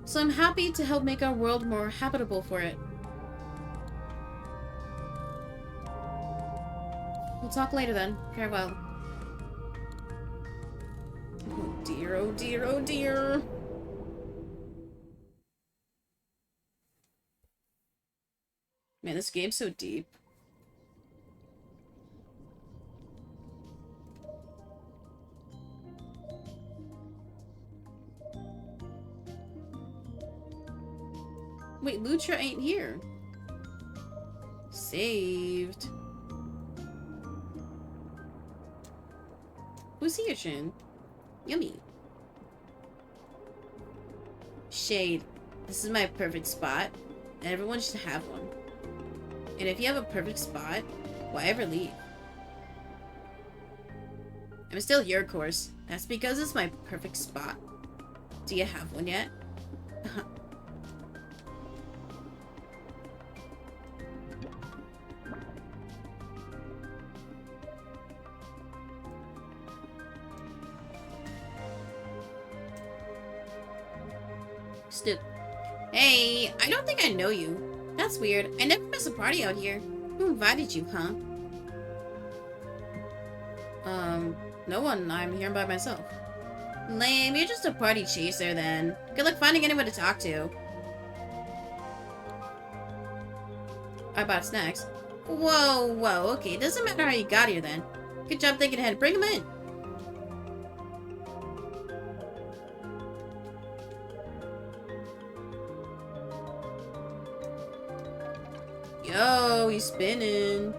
So I'm happy to help make our world more habitable for it. We'll talk later then. Farewell. Oh dear, oh dear, oh dear. Man, this game's so deep. Wait, Lucha ain't here. Saved. Who's here, Shin? Yummy. Shade. This is my perfect spot, and everyone should have one. And if you have a perfect spot, why ever leave? I'm still here, of course. That's because it's my perfect spot. Do you have one yet? Stoop. Hey, I don't think I know you. That's weird. I never miss a party out here. Who invited you, huh? No one. I'm here by myself. Lame, you're just a party chaser then. Good luck finding anyone to talk to. I bought snacks. Whoa, whoa, okay. It doesn't matter how you got here then. Good job thinking ahead. Bring him in. Yo, he's spinning.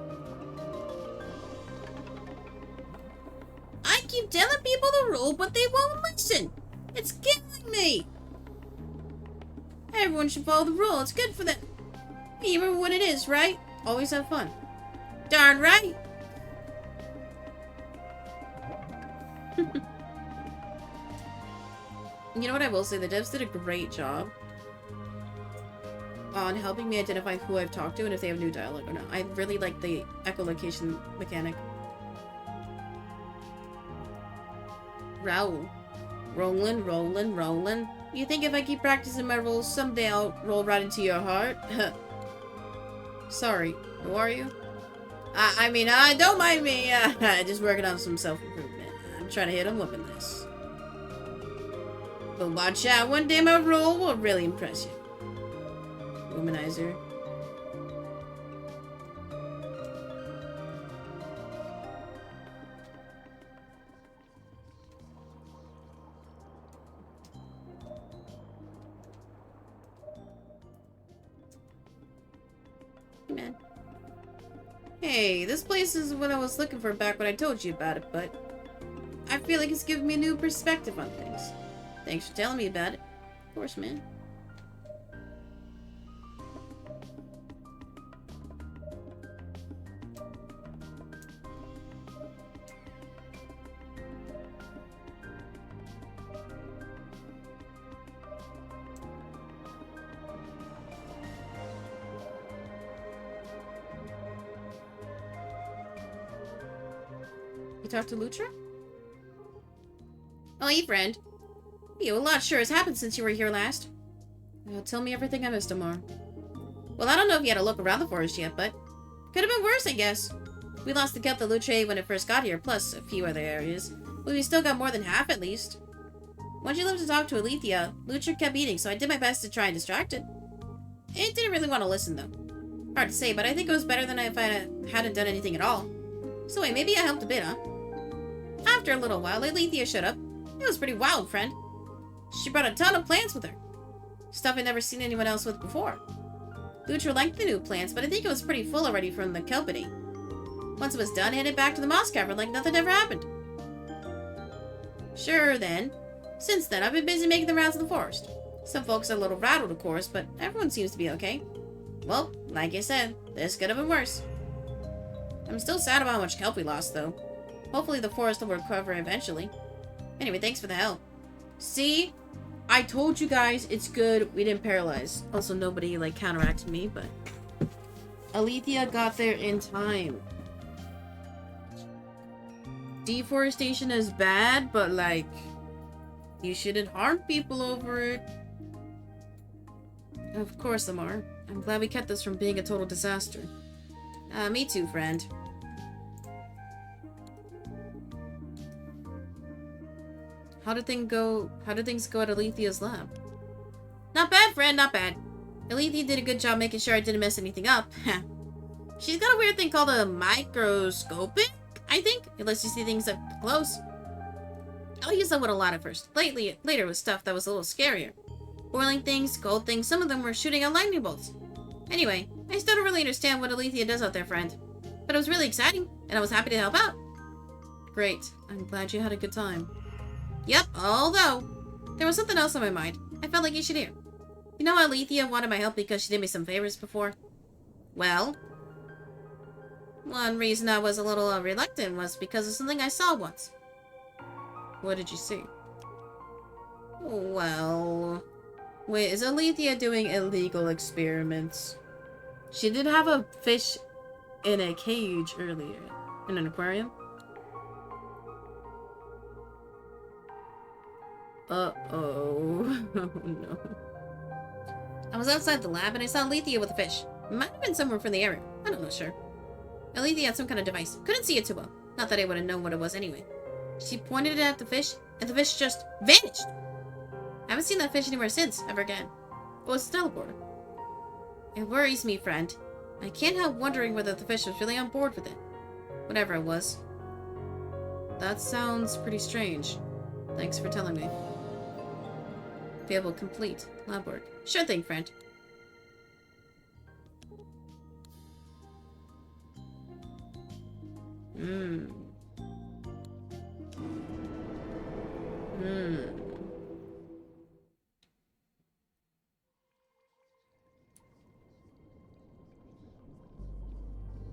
I keep telling people the rule, but they won't listen. It's killing me. Everyone should follow the rule. It's good for them. Hey, you remember what it is, right? Always have fun. Darn right. You know what I will say? The devs did a great job on helping me identify who I've talked to and if they have new dialogue or not. I really like the echolocation mechanic. Raoul. Rolling, rolling, rolling. You think if I keep practicing my rolls, someday I'll roll right into your heart? Sorry, who are you? I mean, don't mind me. Just working on some self-improvement. I'm trying to hit a woman this. But watch out, one day my roll will really impress you. Womanizer. Man. Hey, this place is what I was looking for back when I told you about it, but I feel like it's given me a new perspective on things. Thanks for telling me about it. Of course, man. You talked to Lutra? Oh, hey, friend. A lot sure has happened since you were here last. Tell me everything I missed, Amar. Well, I don't know if you had a look around the forest yet, but could have been worse, I guess. We lost the kelp the Lutre when it first got here, plus a few other areas. But we still got more than half, at least. Once you left to talk to Alethea, Lutra kept eating, so I did my best to try and distract it. It didn't really want to listen, though. Hard to say, but I think it was better than if I hadn't done anything at all. So wait, maybe I helped a bit, huh? After a little while, Alethea showed up. It was pretty wild, friend. She brought a ton of plants with her. Stuff I'd never seen anyone else with before. Lutra liked the new plants, but I think it was pretty full already from the kelpity. Once it was done, I headed back to the moss cavern like nothing ever happened. Sure, then. Since then, I've been busy making the rounds of the forest. Some folks are a little rattled, of course, but everyone seems to be okay. Well, like I said, this could have been worse. I'm still sad about how much kelp we lost, though. Hopefully the forest will recover eventually. Anyway, thanks for the help. See? I told you guys it's good we didn't paralyze. Also, nobody, like, counteracted me, but... Alethea got there in time. Deforestation is bad, but, like... you shouldn't harm people over it. Of course, Amar. I'm glad we kept this from being a total disaster. Me too, friend. How did things go at Alethea's lab? Not bad, friend, not bad. Alethea did a good job making sure I didn't mess anything up. She's got a weird thing called a microscopic, I think. It lets you see things up close. I'll use that one a lot at first. Later with stuff that was a little scarier. Boiling things, cold things, some of them were shooting out lightning bolts. Anyway, I still don't really understand what Alethea does out there, friend. But it was really exciting, and I was happy to help out. Great. I'm glad you had a good time. Yep, although, there was something else on my mind. I felt like you should hear. You know how Alethea wanted my help because she did me some favors before? Well, one reason I was a little reluctant was because of something I saw once. What did you see? Well... Wait, is Alethea doing illegal experiments? She did have a fish in a cage earlier. In an aquarium? Uh-oh. Oh, no. I was outside the lab and I saw Alethea with a fish. It might have been somewhere from the area. I don't know, sure. Alethea had some kind of device. Couldn't see it too well. Not that I would have known what it was anyway. She pointed it at the fish, and the fish just vanished. I haven't seen that fish anywhere since, ever again. It was a teleporter. It worries me, friend. I can't help wondering whether the fish was really on board with it. Whatever it was. That sounds pretty strange. Thanks for telling me. Be able to complete lab work. Sure thing, friend.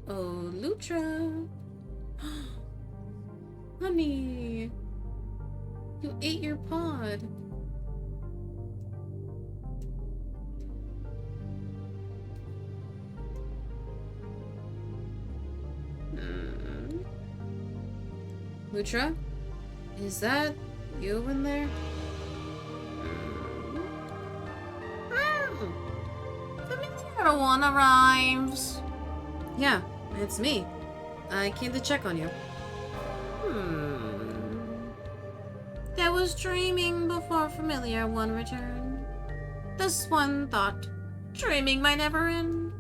Oh, Lutra. Honey. You ate your pod. Lutra? Is that you in there? Familiar one arrives. Yeah, it's me. I came to check on you. I was dreaming before familiar one returned. This one thought dreaming might never end.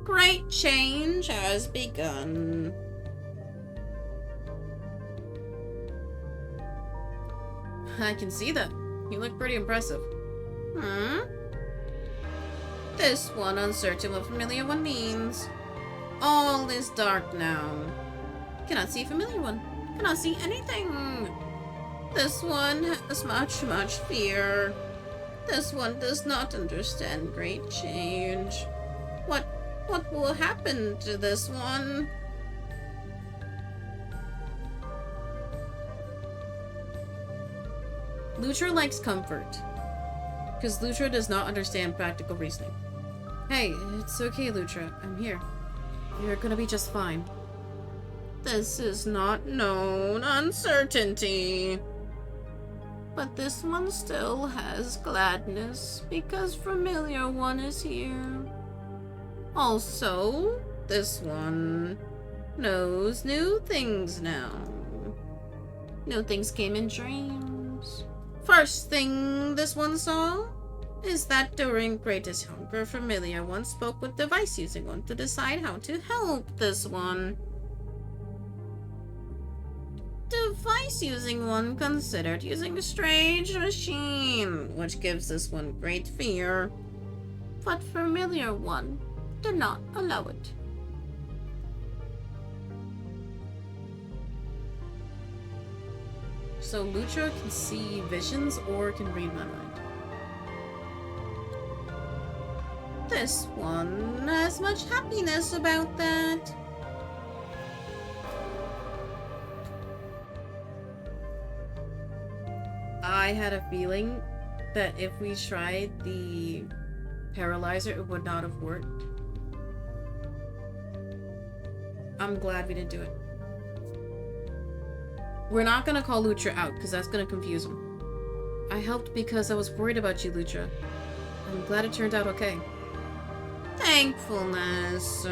Great change has begun. I can see that. You look pretty impressive. This one uncertain what familiar one means. All is dark now. Cannot see familiar one. Cannot see anything. This one has much fear. This one does not understand great change. What will happen to this one? Lutra likes comfort. Because Lutra does not understand practical reasoning. Hey, it's okay, Lutra. I'm here. You're gonna be just fine. This is not known uncertainty. But this one still has gladness because familiar one is here. Also, this one knows new things now. New things came in dreams. First thing this one saw is that during greatest hunger, familiar one spoke with device using one to decide how to help this one. Device using one considered using a strange machine, which gives this one great fear. But familiar one did not allow it. So Lutra can see visions or can read my mind. This one has much happiness about that. I had a feeling that if we tried the paralyzer, it would not have worked. I'm glad we didn't do it. We're not gonna call Lutra out, because that's gonna confuse him. I helped because I was worried about you, Lutra. I'm glad it turned out okay. Thankfulness.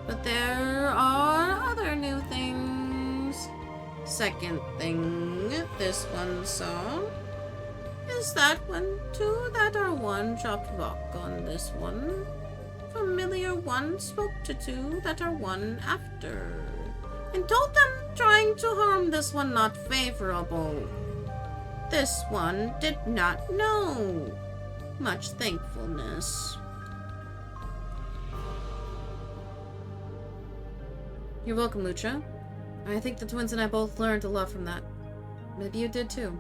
But there are other new things. Second thing this one saw is that when two that are one dropped rock on this one, familiar one spoke to two that are one after, and told them trying to harm this one not favorable. This one did not know. Much thankfulness. You're welcome, Lutra. I think the twins and I both learned a lot from that. Maybe you did too.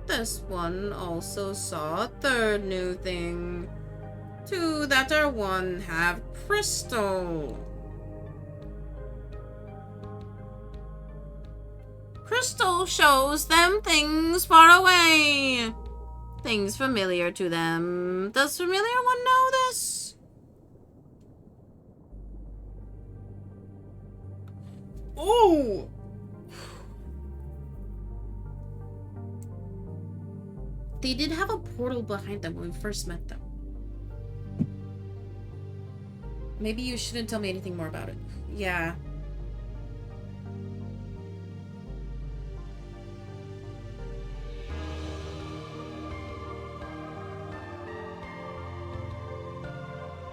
This one also saw a third new thing. Two that are one have crystal. Crystal shows them things far away. Things familiar to them. Does familiar one know this? Oh! They did have a portal behind them when we first met them. Maybe you shouldn't tell me anything more about it. Yeah.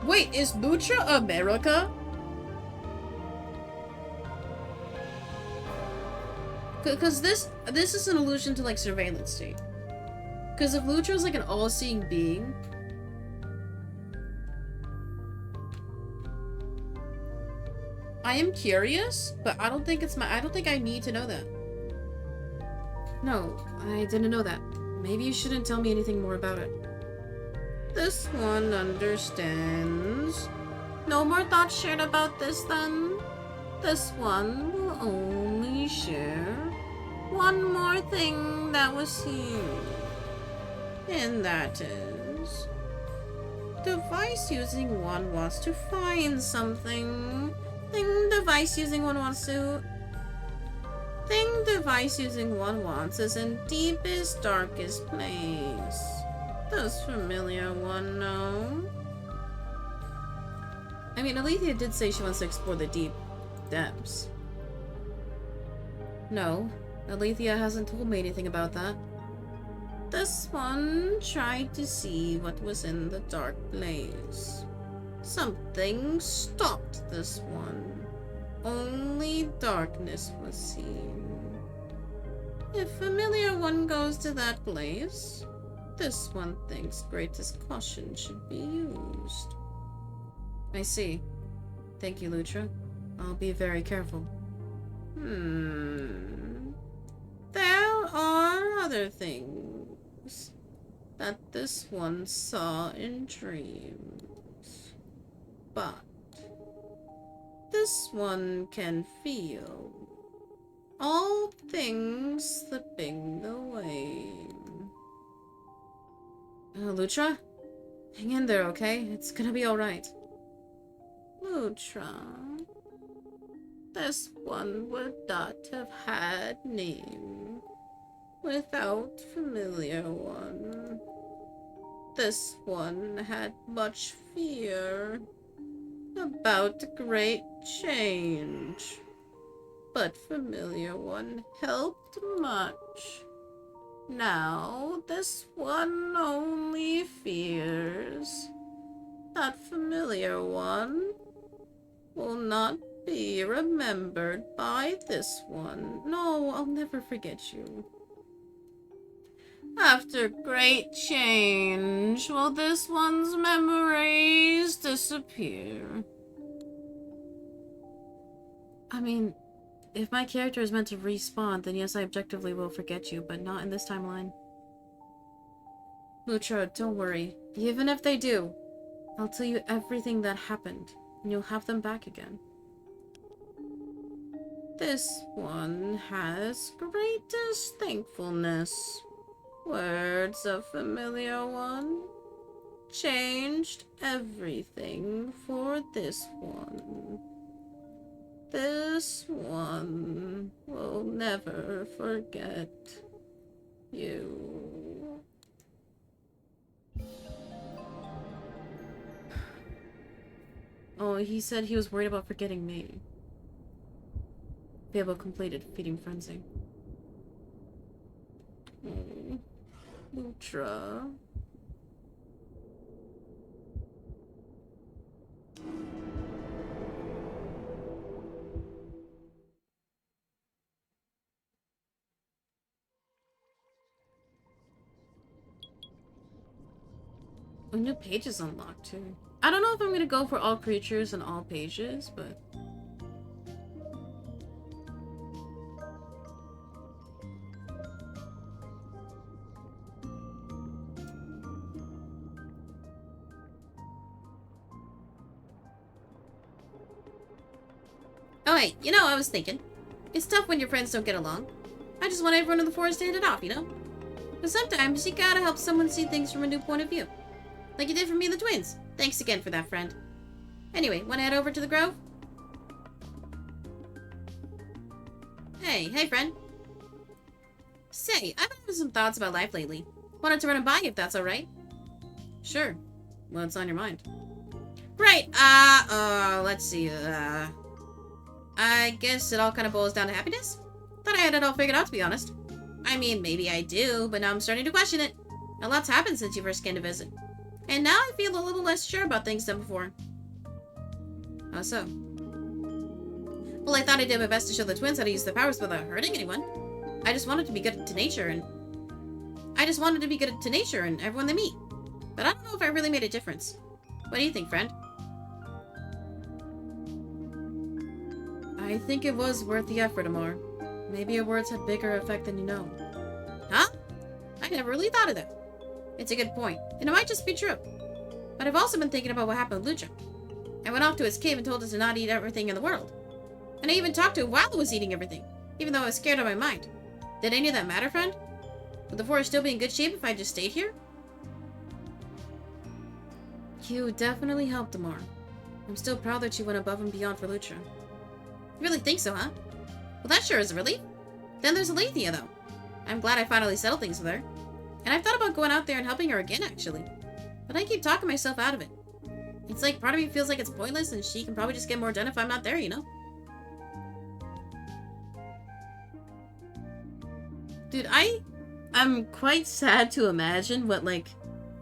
Wait, is Lucha America? Because this is an allusion to, like, surveillance state. Because if Lucha was, like, an all-seeing being... I am curious, but I don't think I need to know that. No, I didn't know that. Maybe you shouldn't tell me anything more about it. This one understands. No more thoughts shared about this, then? This one will only share one more thing that was seen. And that is... device using one wants to find something. Thing device using one wants is in deepest, darkest place. Does familiar one know? I mean, Alethea did say she wants to explore the deep depths. No, Alethea hasn't told me anything about that. This one tried to see what was in the dark place. Something stopped this one. Only darkness was seen. If familiar one goes to that place, this one thinks greatest caution should be used. I see. Thank you, Lutra. I'll be very careful. There are other things that this one saw in dreams. But this one can feel all things slipping away. Lutra? Hang in there, okay? It's gonna be alright. Lutra... this one would not have had name without familiar one. This one had much fear about great change, but familiar one helped much. Now this one only fears that familiar one will not be remembered by this one. No, I'll never forget you. After great change, will this one's memories disappear? I mean, if my character is meant to respawn, then yes, I objectively will forget you, but not in this timeline. Lutra, don't worry. Even if they do, I'll tell you everything that happened, and you'll have them back again. This one has greatest thankfulness. Words of familiar one changed everything for this one. This one will never forget you. Oh, he said he was worried about forgetting me. Fable completed. Feeding frenzy. Oh, Lutra. A new page is unlocked too. I don't know if I'm gonna go for all creatures and all pages, but... Oh wait, you know, I was thinking. It's tough when your friends don't get along. I just want everyone in the forest to hit it off, you know? But sometimes you gotta help someone see things from a new point of view. Like you did for me and the twins. Thanks again for that, friend. Anyway, wanna head over to the grove? Hey, friend. Say, I've been having some thoughts about life lately. Wanted to run it by you if that's alright. Sure. What's on your mind? Right, let's see, I guess it all kind of boils down to happiness? Thought I had it all figured out, to be honest. I mean, maybe I do, but now I'm starting to question it. A lot's happened since you first came to visit. And now I feel a little less sure about things than before. How so? Well, I thought I did my best to show the twins how to use their powers without hurting anyone. I just wanted to be good to nature and everyone they meet. But I don't know if I really made a difference. What do you think, friend? I think it was worth the effort, Amar. Maybe your words had bigger effect than you know. Huh? I never really thought of that. It's a good point, and it might just be true. But I've also been thinking about what happened with Lucha. I went off to his cave and told us to not eat everything in the world. And I even talked to him while I was eating everything, even though I was scared out of my mind. Did any of that matter, friend? Would the forest still be in good shape if I just stayed here? You definitely helped, Amar. I'm still proud that you went above and beyond for Lucha. You really think so, huh? Well, that sure is a relief. Then there's Alethea, though. I'm glad I finally settled things with her. And I've thought about going out there and helping her again, actually. But I keep talking myself out of it. It's like part of me feels like it's pointless and she can probably just get more done if I'm not there, you know? Dude, I'm quite sad to imagine what, like,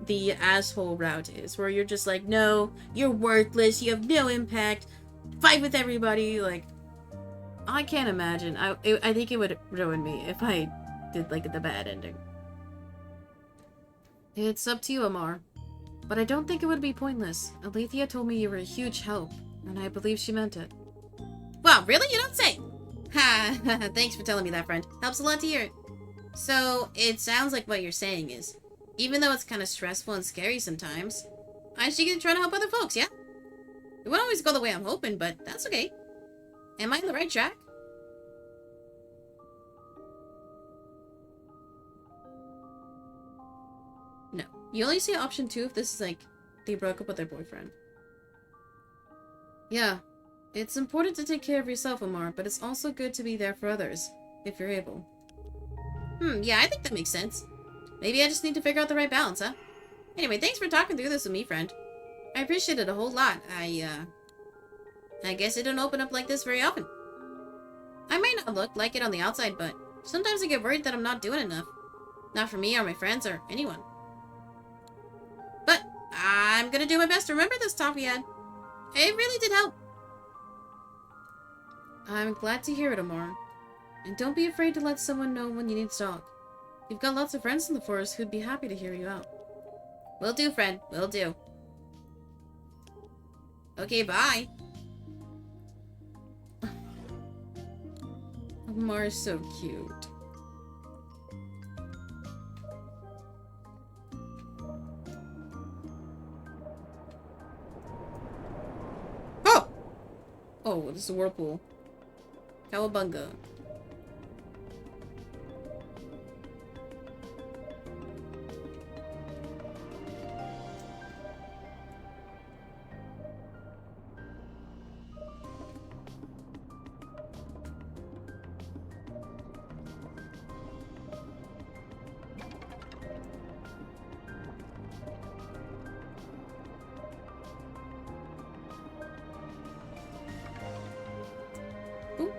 the asshole route is. Where you're just like, no, you're worthless, you have no impact, fight with everybody, like... I can't imagine. I think it would ruin me if I did, like, the bad ending. It's up to you, Amar. But I don't think it would be pointless. Alethea told me you were a huge help, and I believe she meant it. Wow, really? You don't say? Ha! Thanks for telling me that, friend. Helps a lot to hear it. So, it sounds like what you're saying is, even though it's kind of stressful and scary sometimes, I should try to help other folks, yeah? It won't always go the way I'm hoping, but that's okay. Am I on the right track? No. You only see option 2 if this is like, they broke up with their boyfriend. Yeah. It's important to take care of yourself, Amar, but it's also good to be there for others, if you're able. Yeah, I think that makes sense. Maybe I just need to figure out the right balance, huh? Anyway, thanks for talking through this with me, friend. I appreciate it a whole lot. I guess it don't open up like this very often. I might not look like it on the outside, but sometimes I get worried that I'm not doing enough. Not for me or my friends or anyone. But I'm gonna do my best to remember this talk we had. It really did help. I'm glad to hear it, Amar. And don't be afraid to let someone know when you need to talk. You've got lots of friends in the forest who'd be happy to hear you out. Will do, friend. Will do. Okay, bye. Amar's so cute. Oh! Oh, this is a whirlpool. Cowabunga. Ooh.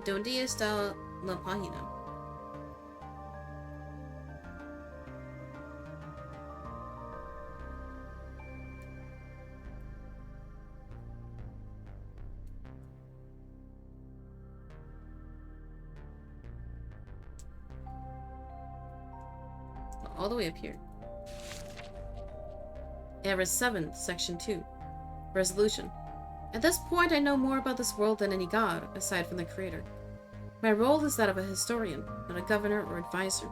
¿Dónde está la página? All the way up here. Era 7, Section 2. Resolution. At this point, I know more about this world than any god, aside from the creator. My role is that of a historian, not a governor or advisor.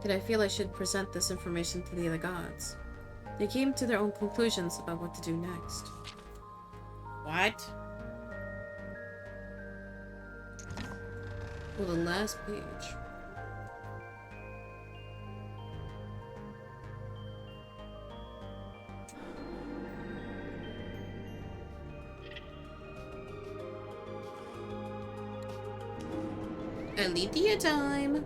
Yet I feel I should present this information to the other gods. They came to their own conclusions about what to do next. What? Well, the last page. Alethea time!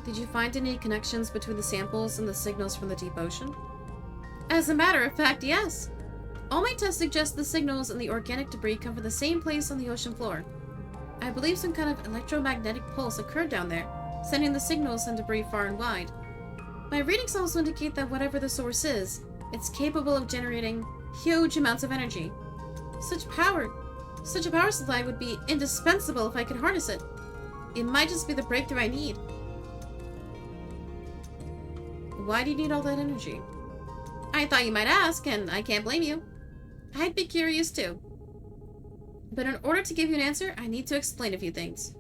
Did you find any connections between the samples and the signals from the deep ocean? As a matter of fact, yes. All my tests suggest the signals and the organic debris come from the same place on the ocean floor. I believe some kind of electromagnetic pulse occurred down there, sending the signals and debris far and wide. My readings also indicate that whatever the source is, it's capable of generating huge amounts of energy. Such a power supply would be indispensable if I could harness it. It might just be the breakthrough I need. Why do you need all that energy? I thought you might ask, and I can't blame you. I'd be curious too. But in order to give you an answer, I need to explain a few things.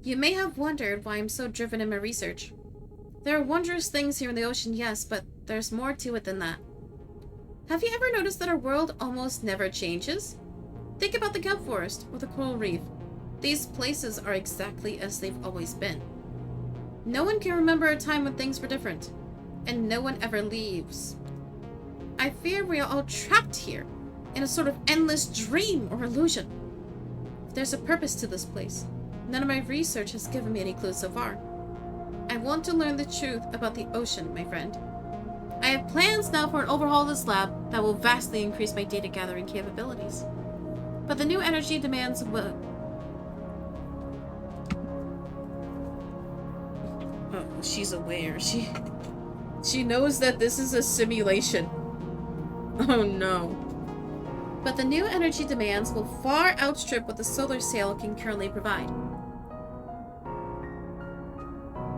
You may have wondered why I'm so driven in my research. There are wondrous things here in the ocean, yes, but there's more to it than that. Have you ever noticed that our world almost never changes? Think about the kelp forest or the coral reef. These places are exactly as they've always been. No one can remember a time when things were different, and no one ever leaves. I fear we are all trapped here, in a sort of endless dream or illusion. There's a purpose to this place. None of my research has given me any clues so far. I want to learn the truth about the ocean, my friend. I have plans now for an overhaul of this lab that will vastly increase my data gathering capabilities. But the new energy demands will... Oh, she's aware. She knows that this is a simulation. Oh no. But the new energy demands will far outstrip what the solar sail can currently provide.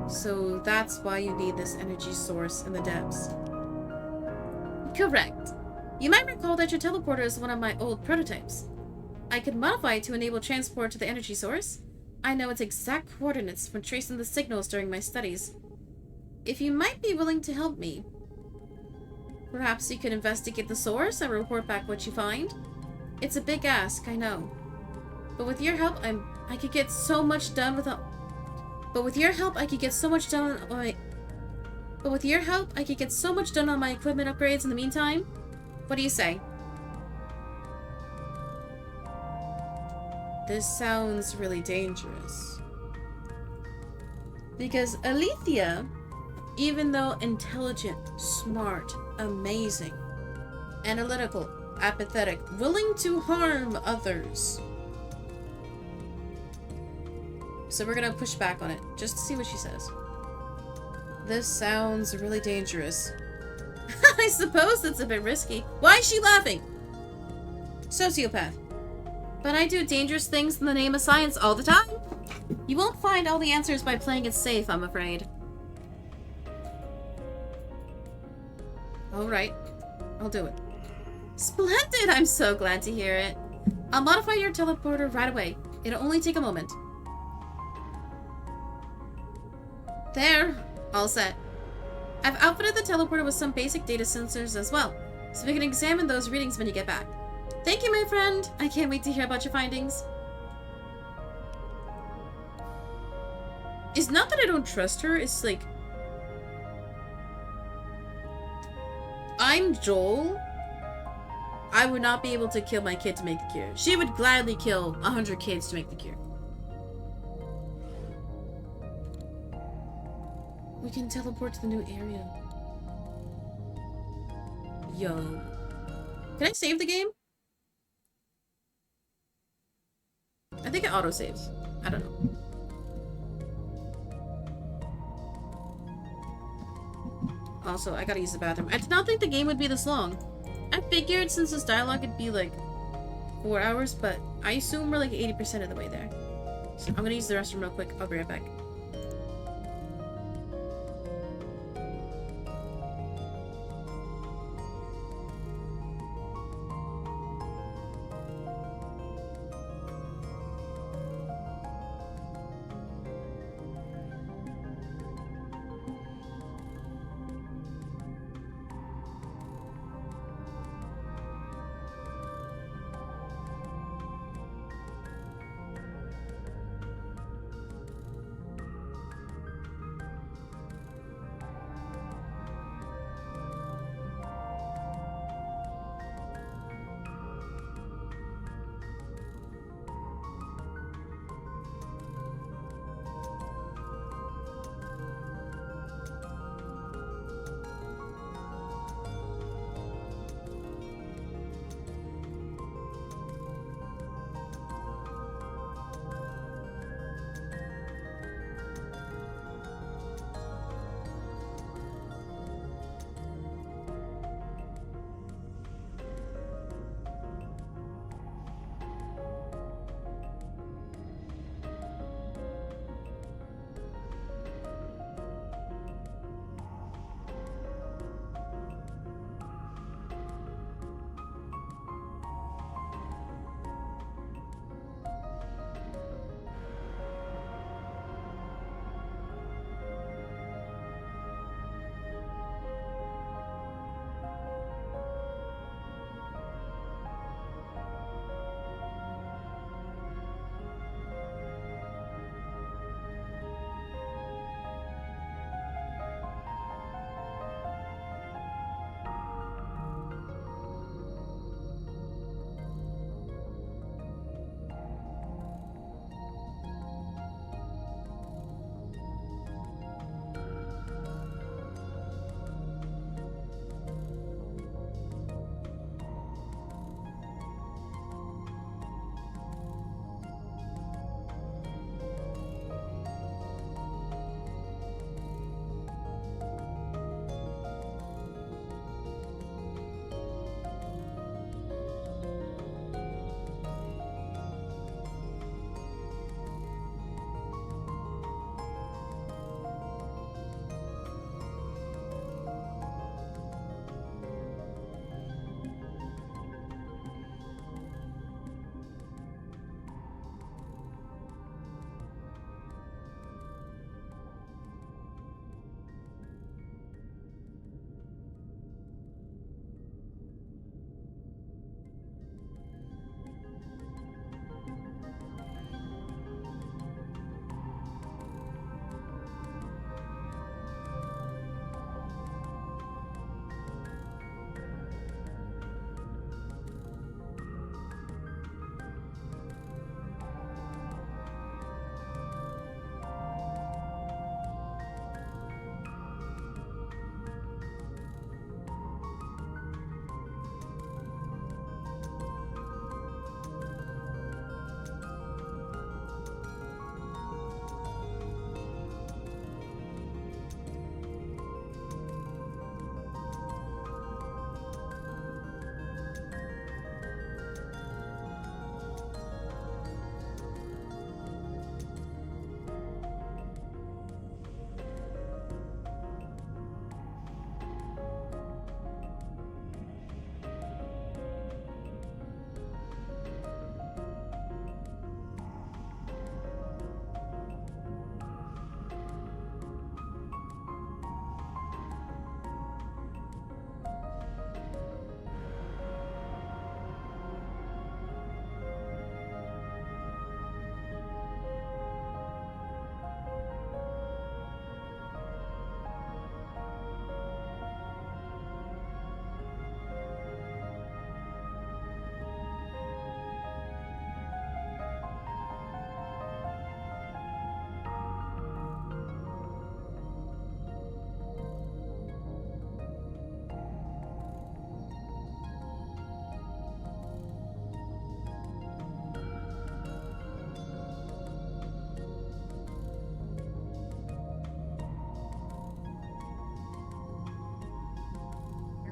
So that's why you need this energy source in the depths. Correct. You might recall that your teleporter is one of my old prototypes. I could modify it to enable transport to the energy source. I know its exact coordinates from tracing the signals during my studies. If you might be willing to help me, perhaps you could investigate the source and report back what you find. It's a big ask, I know. But with your help, I could get so much done on my equipment upgrades in the meantime. What do you say? This sounds really dangerous. Because Alethea, even though intelligent, smart, amazing, analytical, apathetic, willing to harm others. So we're gonna push back on it, just to see what she says. This sounds really dangerous. I suppose it's a bit risky. Why is she laughing? Sociopath. But I do dangerous things in the name of science all the time. You won't find all the answers by playing it safe, I'm afraid. Alright. I'll do it. Splendid! I'm so glad to hear it. I'll modify your teleporter right away. It'll only take a moment. There. All set. I've outfitted the teleporter with some basic data sensors as well, so we can examine those readings when you get back. Thank you, my friend. I can't wait to hear about your findings. It's not that I don't trust her, it's like... I'm Joel. I would not be able to kill my kid to make the cure. She would gladly kill 100 kids to make the cure. We can teleport to the new area. Yo. Can I save the game? I think it auto-saves. I don't know. Also, I gotta use the bathroom. I did not think the game would be this long. I figured since this dialogue it'd be like 4 hours, but I assume we're like 80% of the way there. So I'm gonna use the restroom real quick. I'll be right back.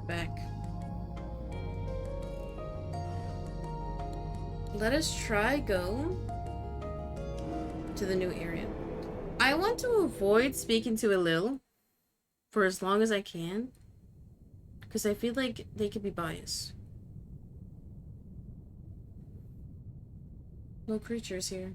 back. Let us try go to the new area. I want to avoid speaking to Elil for as long as I can, because I feel like they could be biased. No creatures here.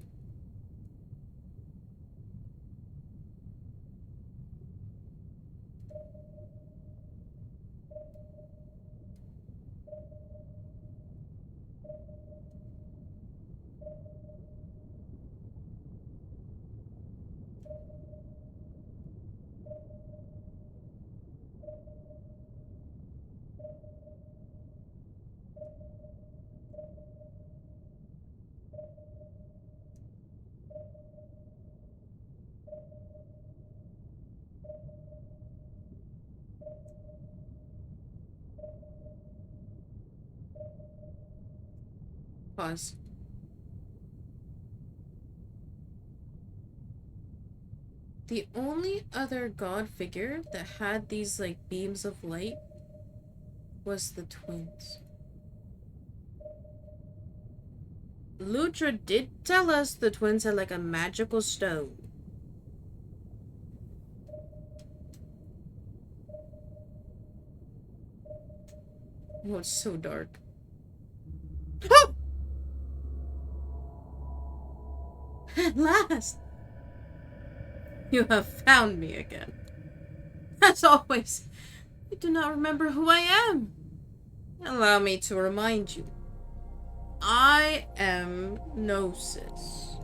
Pause. The only other god figure that had these, like, beams of light was the twins. Lutra did tell us the twins had, like, a magical stone. Oh, it's so dark. At last! You have found me again. As always, you do not remember who I am. Allow me to remind you. I am Gnosis.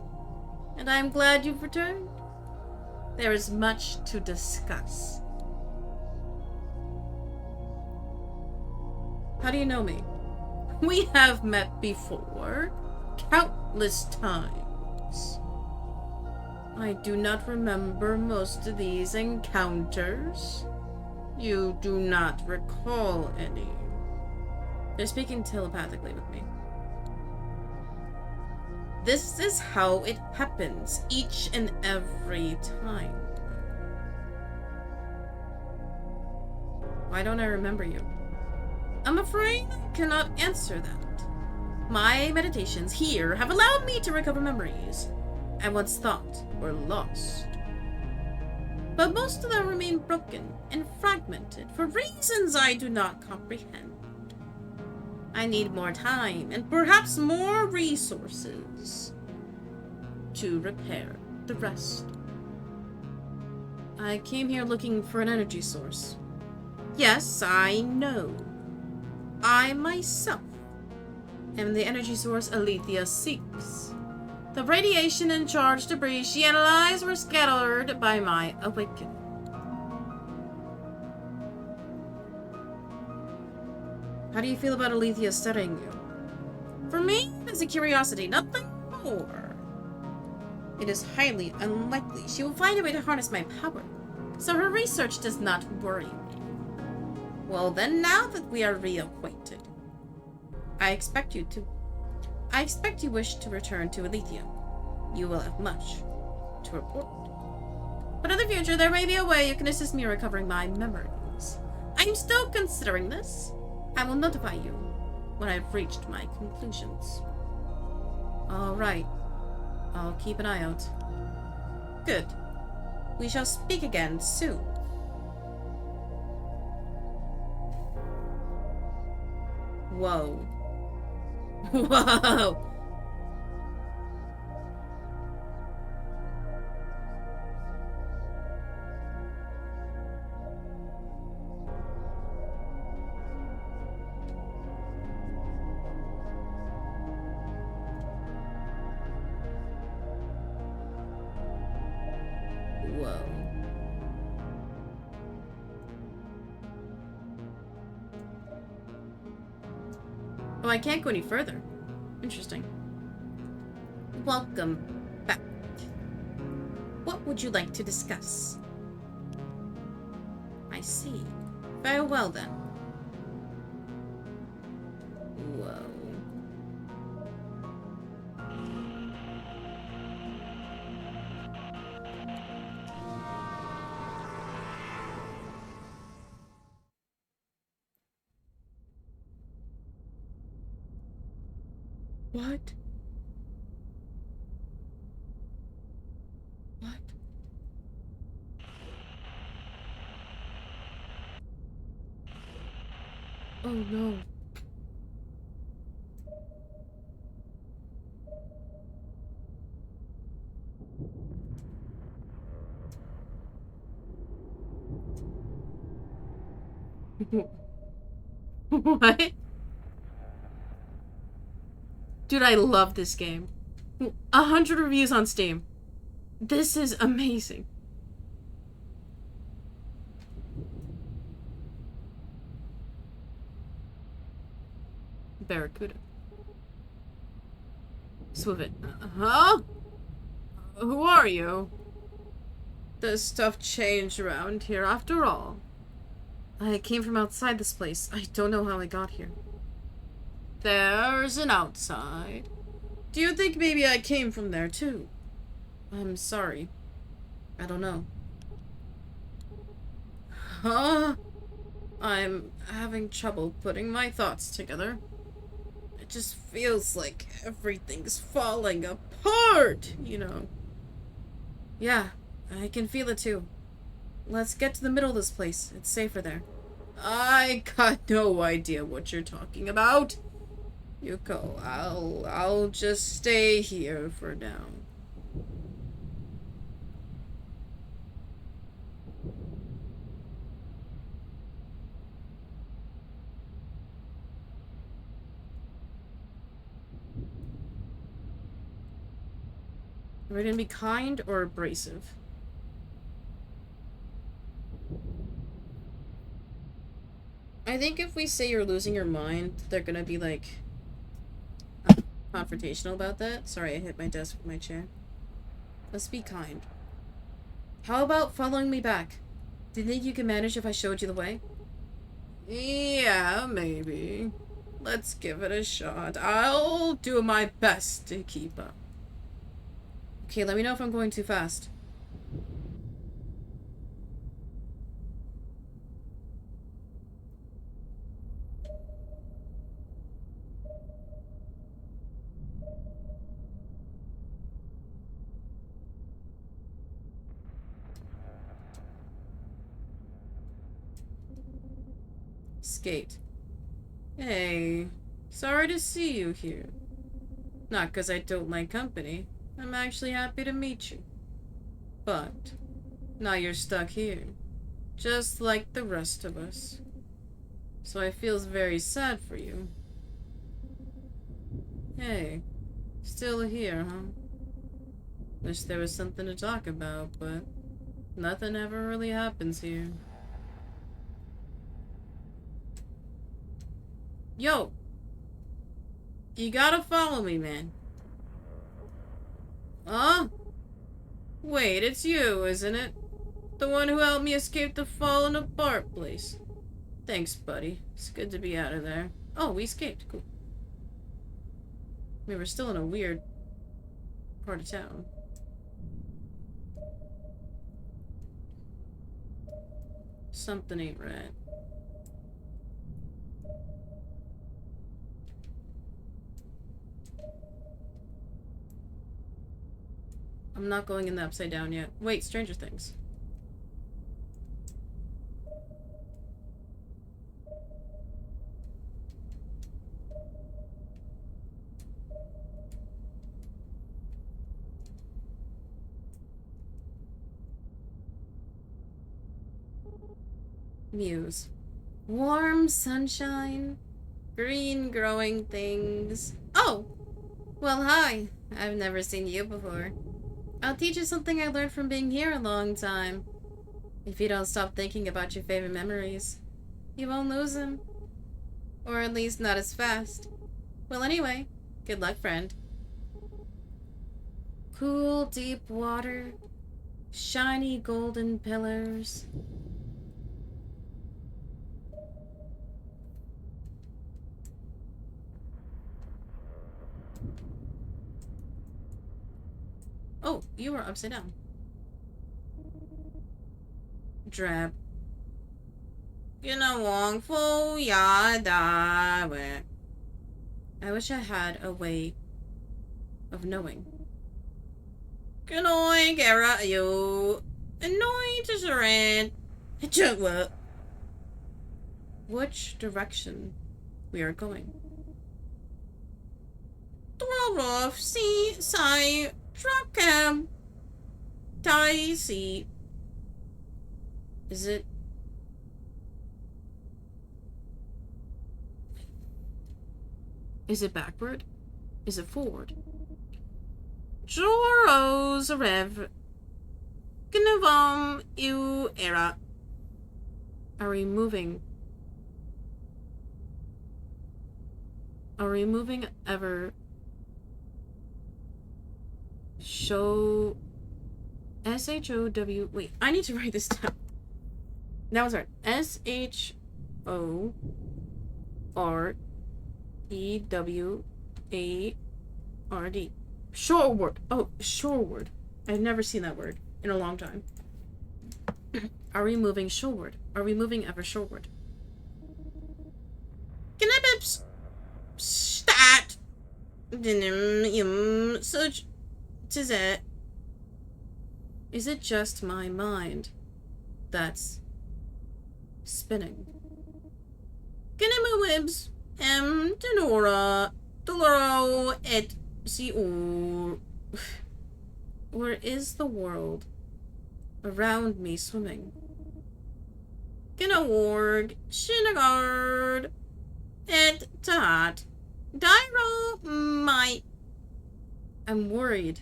And I am glad you've returned. There is much to discuss. How do you know me? We have met before, countless times. I do not remember most of these encounters. You do not recall any. They're speaking telepathically with me. This is how it happens each and every time. Why don't I remember you? I'm afraid I cannot answer that. My meditations here have allowed me to recover memories I once thought were lost. But most of them remain broken and fragmented for reasons I do not comprehend. I need more time and perhaps more resources to repair the rest. I came here looking for an energy source. Yes, I know. I myself am the energy source Alethea seeks. The radiation and charged debris she analyzed were scattered by my awakening. How do you feel about Alethea studying you? For me, it's a curiosity, nothing more. It is highly unlikely she will find a way to harness my power, so her research does not worry me. Well then, now that we are reacquainted, I expect you wish to return to Alethea. You will have much to report. But in the future, there may be a way you can assist me in recovering my memories. I am still considering this. I will notify you when I've reached my conclusions. Alright. I'll keep an eye out. Good. We shall speak again soon. Whoa. Whoa! Whoa. Oh, I can't go any further. Interesting. Welcome back. What would you like to discuss? I see. Very well then. Whoa. What? What? Oh no. What? Dude, I love this game. 100 reviews on Steam. This is amazing. Barracuda. Swivet. Huh? Who are you? Does stuff change around here after all? I came from outside this place. I don't know how I got here. There's an outside. Do you think maybe I came from there too? I'm sorry. I don't know. Huh? I'm having trouble putting my thoughts together. It just feels like everything's falling apart, you know. Yeah, I can feel it too. Let's get to the middle of this place. It's safer there. I got no idea what you're talking about. Yuko, I'll just stay here for now. Are we gonna be kind or abrasive? I think if we say you're losing your mind, they're gonna be like confrontational about that. Sorry, I hit my desk with my chair. Let's be kind. How about following me back? Do you think you can manage if I showed you the way? Yeah, maybe. Let's give it a shot. I'll do my best to keep up. Okay, let me know if I'm going too fast. Skate. Hey, sorry to see you here. Not because I don't like company. I'm actually happy to meet you. But now you're stuck here, just like the rest of us. So I feel very sad for you. Hey, still here, huh? Wish there was something to talk about, but nothing ever really happens here. Yo! You gotta follow me, man. Huh? Wait, it's you, isn't it? The one who helped me escape the falling apart place. Thanks, buddy. It's good to be out of there. Oh, we escaped. Cool. I mean, we're still in a weird part of town. Something ain't right. I'm not going in the upside down yet. Wait, Stranger Things. Muse. Warm sunshine. Green growing things. Oh! Well, hi. I've never seen you before. I'll teach you something I learned from being here a long time. If you don't stop thinking about your favorite memories, you won't lose them. Or at least not as fast. Well, anyway, good luck, friend. Cool, deep water. Shiny golden pillars. Oh, you were upside down. Drab. I wish I had a way of knowing. Kanoi Gara yo. Annoy to Saran. What? Which direction we are going? Dwarf, see, sigh, drop cam, tie, see. Is it? Is it backward? Is it forward? Joros rev. Gnavom eu era. Are we moving? Are we moving ever? Show SHOW. Wait, I need to write this down. That was hard. SHOREWARD. Shoreward. Oh, shoreward. I've never seen that word in a long time. Are we moving shoreward? Are we moving ever shoreward? Gnabips. Stat. Such. Is it? Is it just my mind that's spinning? Ganimawibs. Denora. Doloro et Siur. Where is the world around me swimming? Gnaworg. Shinagard. Et Tat. Dyro. My. I'm worried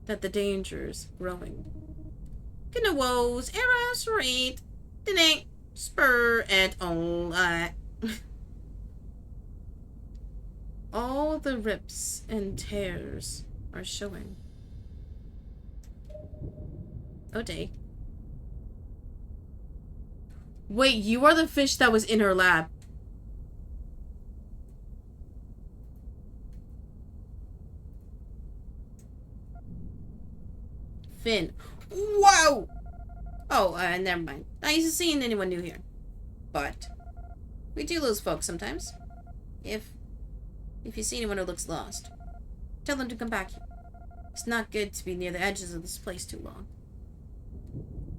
that the danger's growing. Gnawoes. Eras. Rate. Dene. Spur. Et all. All the rips and tears are showing. Oh, day. Wait, you are the fish that was in her lab. Finn. Whoa! Oh, never mind. Not used to seeing anyone new here. But we do lose folks sometimes. If you see anyone who looks lost, tell them to come back here. It's not good to be near the edges of this place too long.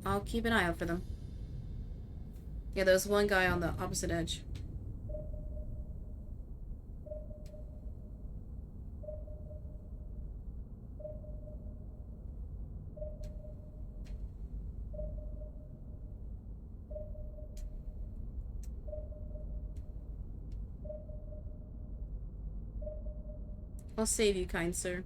I'll keep an eye out for them. Yeah, there's one guy on the opposite edge. I'll save you, kind sir.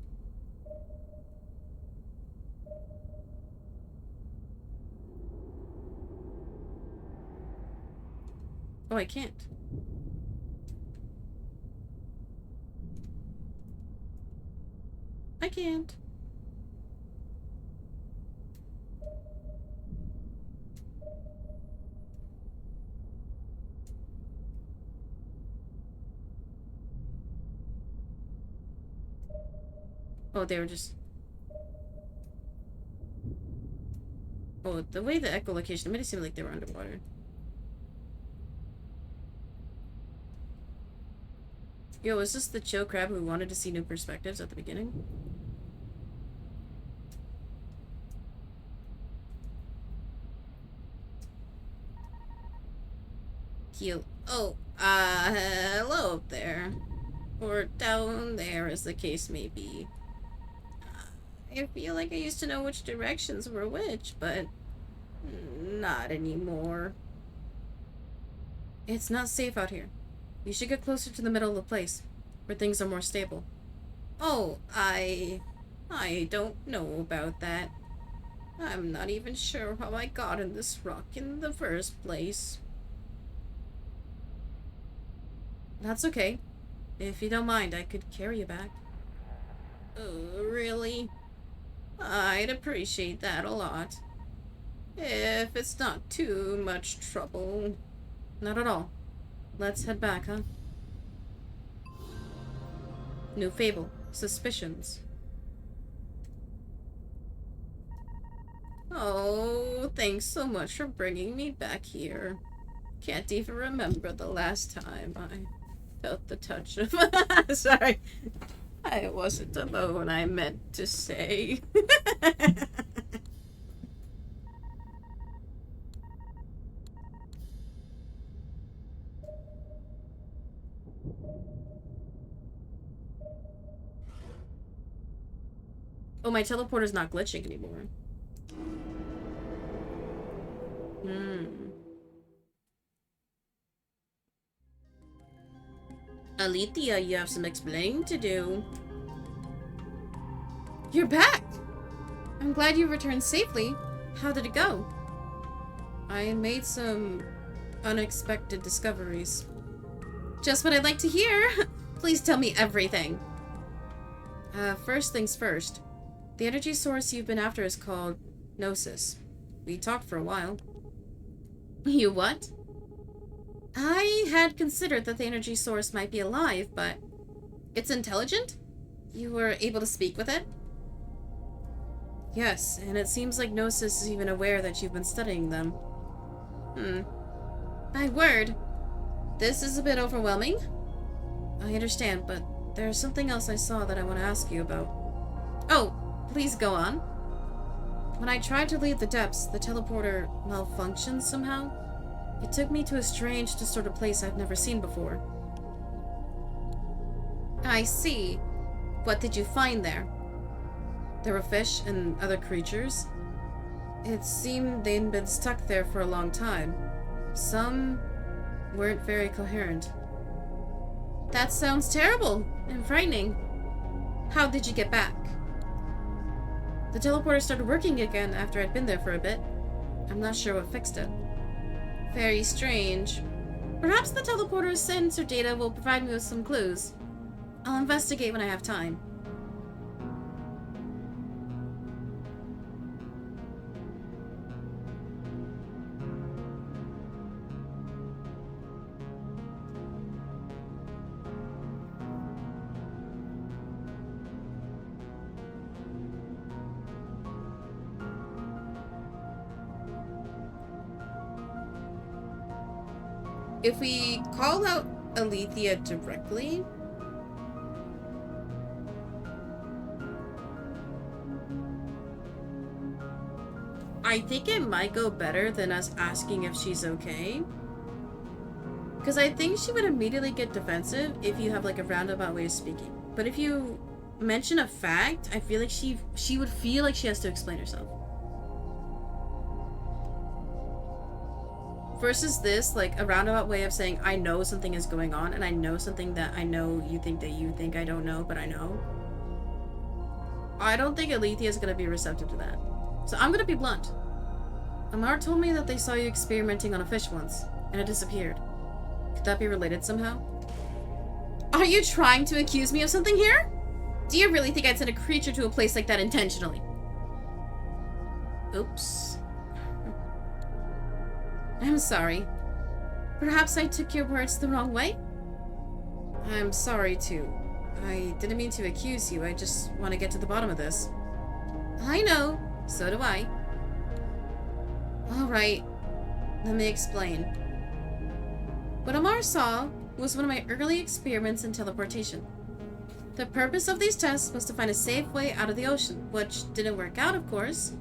Oh, I can't. I can't. Oh, they were just... Oh, the way the echolocation made it seem like they were underwater. Yo, is this the chill crab who wanted to see new perspectives at the beginning? Heal. Oh, hello up there. Or down there, as the case may be. I feel like I used to know which directions were which, but not anymore. It's not safe out here. You should get closer to the middle of the place, where things are more stable. Oh, I don't know about that. I'm not even sure how I got in this rock in the first place. That's okay. If you don't mind, I could carry you back. Oh, really? I'd appreciate that a lot. If it's not too much trouble. Not at all. Let's head back, huh? New fable. Suspicions. Oh, thanks so much for bringing me back here. Can't even remember the last time Felt the touch of... Sorry. I wasn't alone, I meant to say. Oh, my teleporter's not glitching anymore. Alethea, you have some explaining to do. You're back! I'm glad you returned safely. How did it go? I made some unexpected discoveries. Just what I'd like to hear! Please tell me everything. First things first. The energy source you've been after is called Gnosis. We talked for a while. You what? I had considered that the energy source might be alive, but... It's intelligent? You were able to speak with it? Yes, and it seems like Gnosis is even aware that you've been studying them. My word. This is a bit overwhelming. I understand, but there's something else I saw that I want to ask you about. Oh, please go on. When I tried to leave the depths, the teleporter malfunctioned somehow. It took me to a strange, distorted place I've never seen before. I see. What did you find there? There were fish and other creatures. It seemed they'd been stuck there for a long time. Some weren't very coherent. That sounds terrible and frightening. How did you get back? The teleporter started working again after I'd been there for a bit. I'm not sure what fixed it. Very strange. Perhaps the teleporter's sensor data will provide me with some clues. I'll investigate when I have time. If we call out Alethea directly... I think it might go better than us asking if she's okay. Because I think she would immediately get defensive if you have like a roundabout way of speaking. But if you mention a fact, I feel like she would feel like she has to explain herself. Versus this, like, a roundabout way of saying, I know something is going on, and I know something that I know you think I don't know, but I know. I don't think Alethea is going to be receptive to that. So I'm going to be blunt. Amar told me that they saw you experimenting on a fish once, and it disappeared. Could that be related somehow? Are you trying to accuse me of something here? Do you really think I'd send a creature to a place like that intentionally? Oops. I'm sorry. Perhaps I took your words the wrong way? I'm sorry, too. I didn't mean to accuse you. I just want to get to the bottom of this. I know. So do I. Alright. Let me explain. What Amar saw was one of my early experiments in teleportation. The purpose of these tests was to find a safe way out of the ocean, which didn't work out, of course.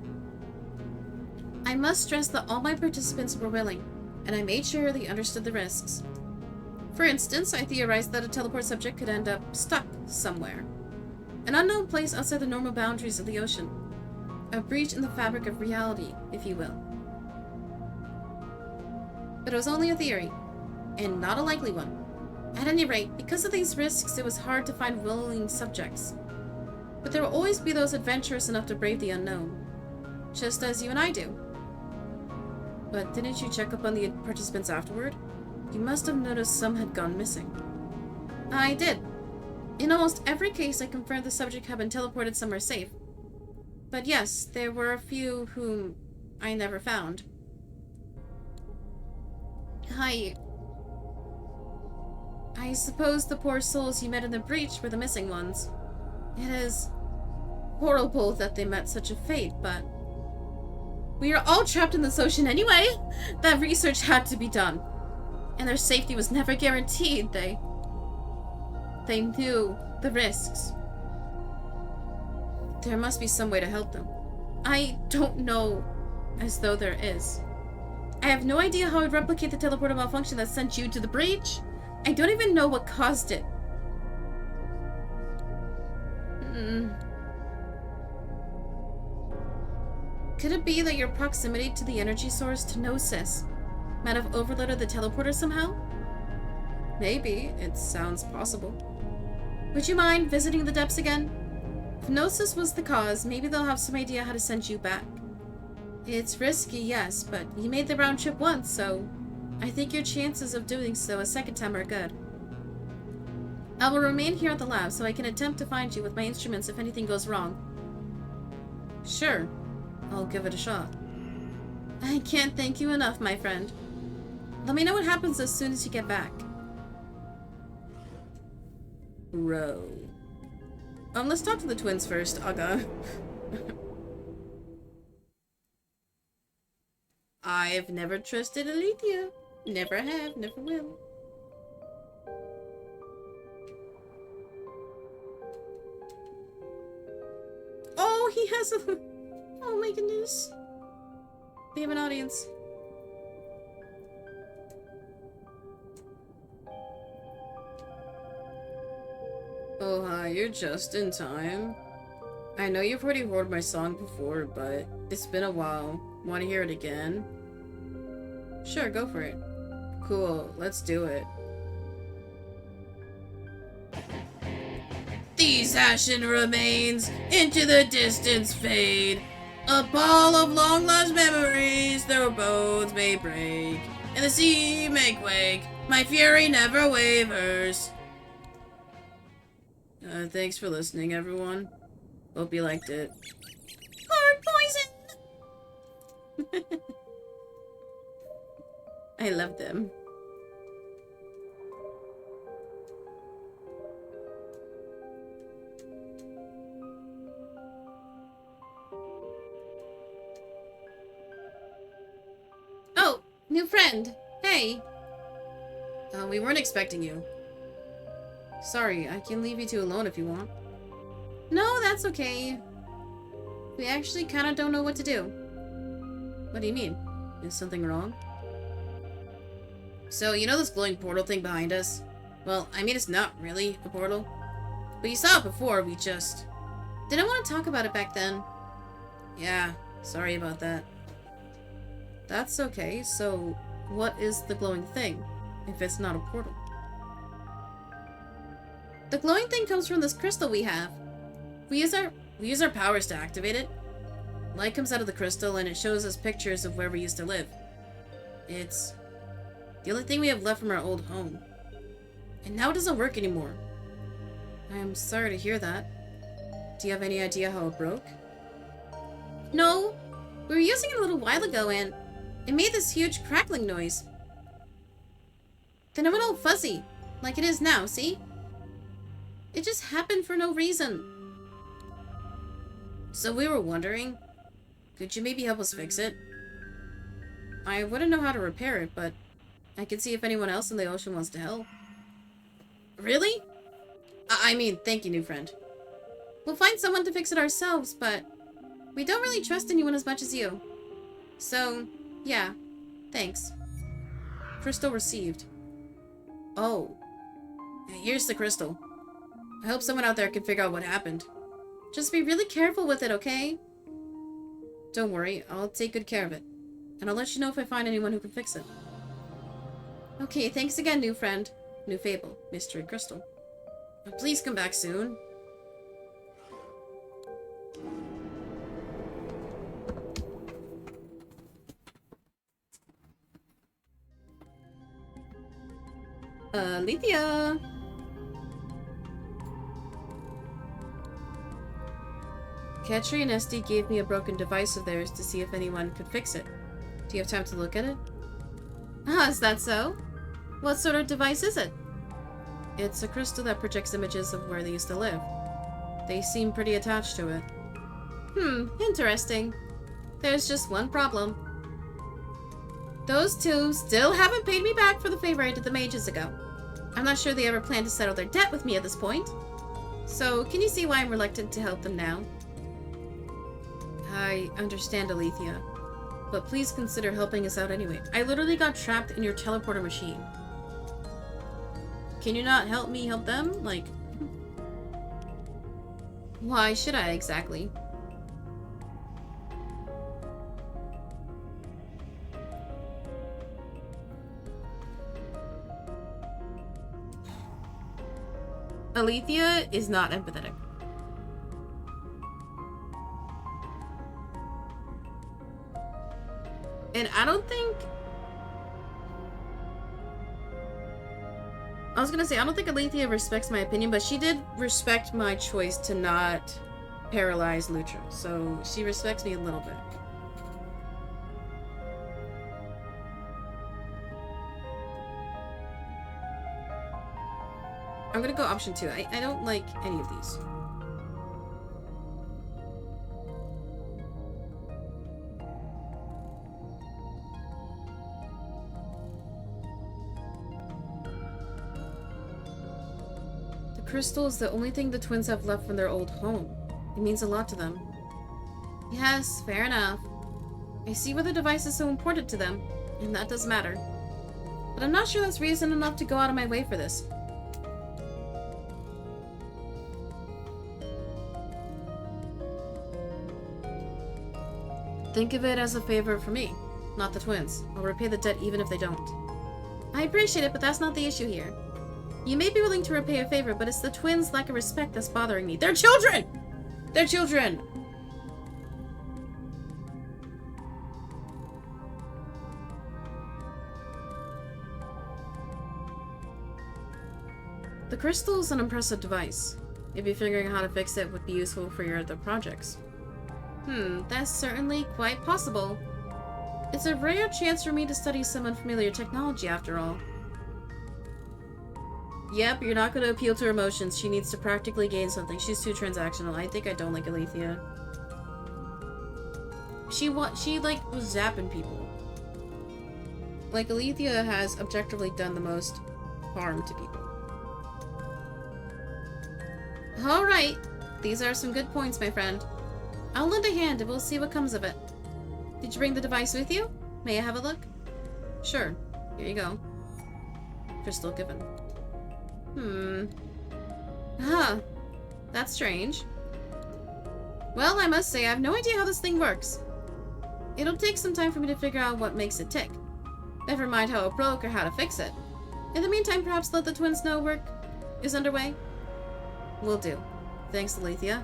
I must stress that all my participants were willing, and I made sure they understood the risks. For instance, I theorized that a teleport subject could end up stuck somewhere. An unknown place outside the normal boundaries of the ocean. A breach in the fabric of reality, if you will. But it was only a theory, and not a likely one. At any rate, because of these risks, it was hard to find willing subjects. But there will always be those adventurous enough to brave the unknown. Just as you and I do. But didn't you check up on the participants afterward? You must have noticed some had gone missing. I did. In almost every case, I confirmed the subject had been teleported somewhere safe. But yes, there were a few whom I never found. I suppose the poor souls you met in the breach were the missing ones. It is horrible that they met such a fate, but... we are all trapped in this ocean anyway! That research had to be done. And their safety was never guaranteed, They knew the risks. There must be some way to help them. I don't know, as though there is. I have no idea how I'd replicate the teleporter malfunction that sent you to the breach. I don't even know what caused it. Could it be that your proximity to the energy source, to Gnosis, might have overloaded the teleporter somehow? Maybe. It sounds possible. Would you mind visiting the depths again? If Gnosis was the cause, maybe they'll have some idea how to send you back. It's risky, yes, but you made the round trip once, so I think your chances of doing so a second time are good. I will remain here at the lab so I can attempt to find you with my instruments if anything goes wrong. Sure. I'll give it a shot. I can't thank you enough, my friend. Let me know what happens as soon as you get back. Bro. Let's talk to the twins first, Aga. I've never trusted Alethea. Never have, never will. Oh, he has a... Oh my goodness. We have an audience. Oh hi, you're just in time. I know you've already heard my song before, but it's been a while. Want to hear it again? Sure, go for it. Cool, let's do it. These ashen remains into the distance fade. A ball of long-lost memories, their bones may break, and the sea may quake. My fury never wavers. Thanks for listening, everyone. Hope you liked it. Heart poison! I love them. Oh, new friend. Hey. We weren't expecting you. Sorry, I can leave you two alone if you want. No, that's okay. We actually kind of don't know what to do. What do you mean? Is something wrong? So, you know this glowing portal thing behind us? Well, I mean, it's not really a portal. But you saw it before, we just... didn't want to talk about it back then. Yeah, sorry about that. That's okay, so what is the glowing thing, if it's not a portal? The glowing thing comes from this crystal we have. We use our powers to activate it. Light comes out of the crystal and it shows us pictures of where we used to live. It's the only thing we have left from our old home. And now it doesn't work anymore. I'm sorry to hear that. Do you have any idea how it broke? No. We were using it a little while ago and it made this huge crackling noise. Then it went all fuzzy, like it is now, see? It just happened for no reason. So we were wondering, could you maybe help us fix it? I wouldn't know how to repair it, but I can see if anyone else in the ocean wants to help. Really? I mean, thank you, new friend. We'll find someone to fix it ourselves, but we don't really trust anyone as much as you. So, yeah, thanks. Crystal received. Oh. Here's the crystal. I hope someone out there can figure out what happened. Just be really careful with it, okay? Don't worry, I'll take good care of it. And I'll let you know if I find anyone who can fix it. Okay, thanks again, new friend. New fable, Mystery Crystal. Please come back soon. Alethea! Ketri and Esty gave me a broken device of theirs to see if anyone could fix it. Do you have time to look at it? Ah, is that so? What sort of device is it? It's a crystal that projects images of where they used to live. They seem pretty attached to it. Interesting. There's just one problem. Those two still haven't paid me back for the favor I did them ages ago. I'm not sure they ever plan to settle their debt with me at this point. So, can you see why I'm reluctant to help them now? I understand, Alethea. But please consider helping us out anyway. I literally got trapped in your teleporter machine. Can you not help me help them? Like, why should I exactly? Alethea is not empathetic. And I don't think... I was gonna say, I don't think Alethea respects my opinion, but she did respect my choice to not paralyze Lutra. So she respects me a little bit. I'm gonna go option 2. I don't like any of these. The crystal is the only thing the twins have left from their old home. It means a lot to them. Yes, fair enough. I see why the device is so important to them, and that does matter. But I'm not sure that's reason enough to go out of my way for this. Think of it as a favor for me, not the twins. I'll repay the debt even if they don't. I appreciate it, but that's not the issue here. You may be willing to repay a favor, but it's the twins' lack of respect that's bothering me. They're children! They're children! The crystal is an impressive device. Maybe figuring out how to fix it would be useful for your other projects. That's certainly quite possible. It's a rare chance for me to study some unfamiliar technology after all. Yep, you're not going to appeal to her emotions. She needs to practically gain something. She's too transactional. I think I don't like Alethea. She like, was zapping people. Like, Alethea has objectively done the most harm to people. Alright. These are some good points, my friend. I'll lend a hand and we'll see what comes of it. Did you bring the device with you? May I have a look? Sure. Here you go. Crystal given. Huh. That's strange. Well, I must say, I have no idea how this thing works. It'll take some time for me to figure out what makes it tick. Never mind how it broke or how to fix it. In the meantime, perhaps let the twins know work is underway? Will do. Thanks, Alethea.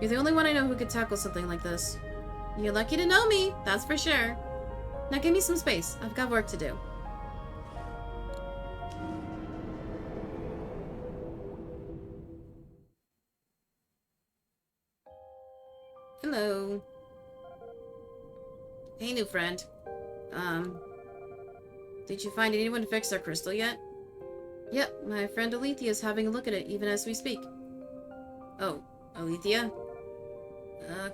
You're the only one I know who could tackle something like this. You're lucky to know me, that's for sure. Now give me some space. I've got work to do. Hello. Hey, new friend. Did you find anyone to fix our crystal yet? Yep, my friend Alethea is having a look at it even as we speak. Oh, Alethea?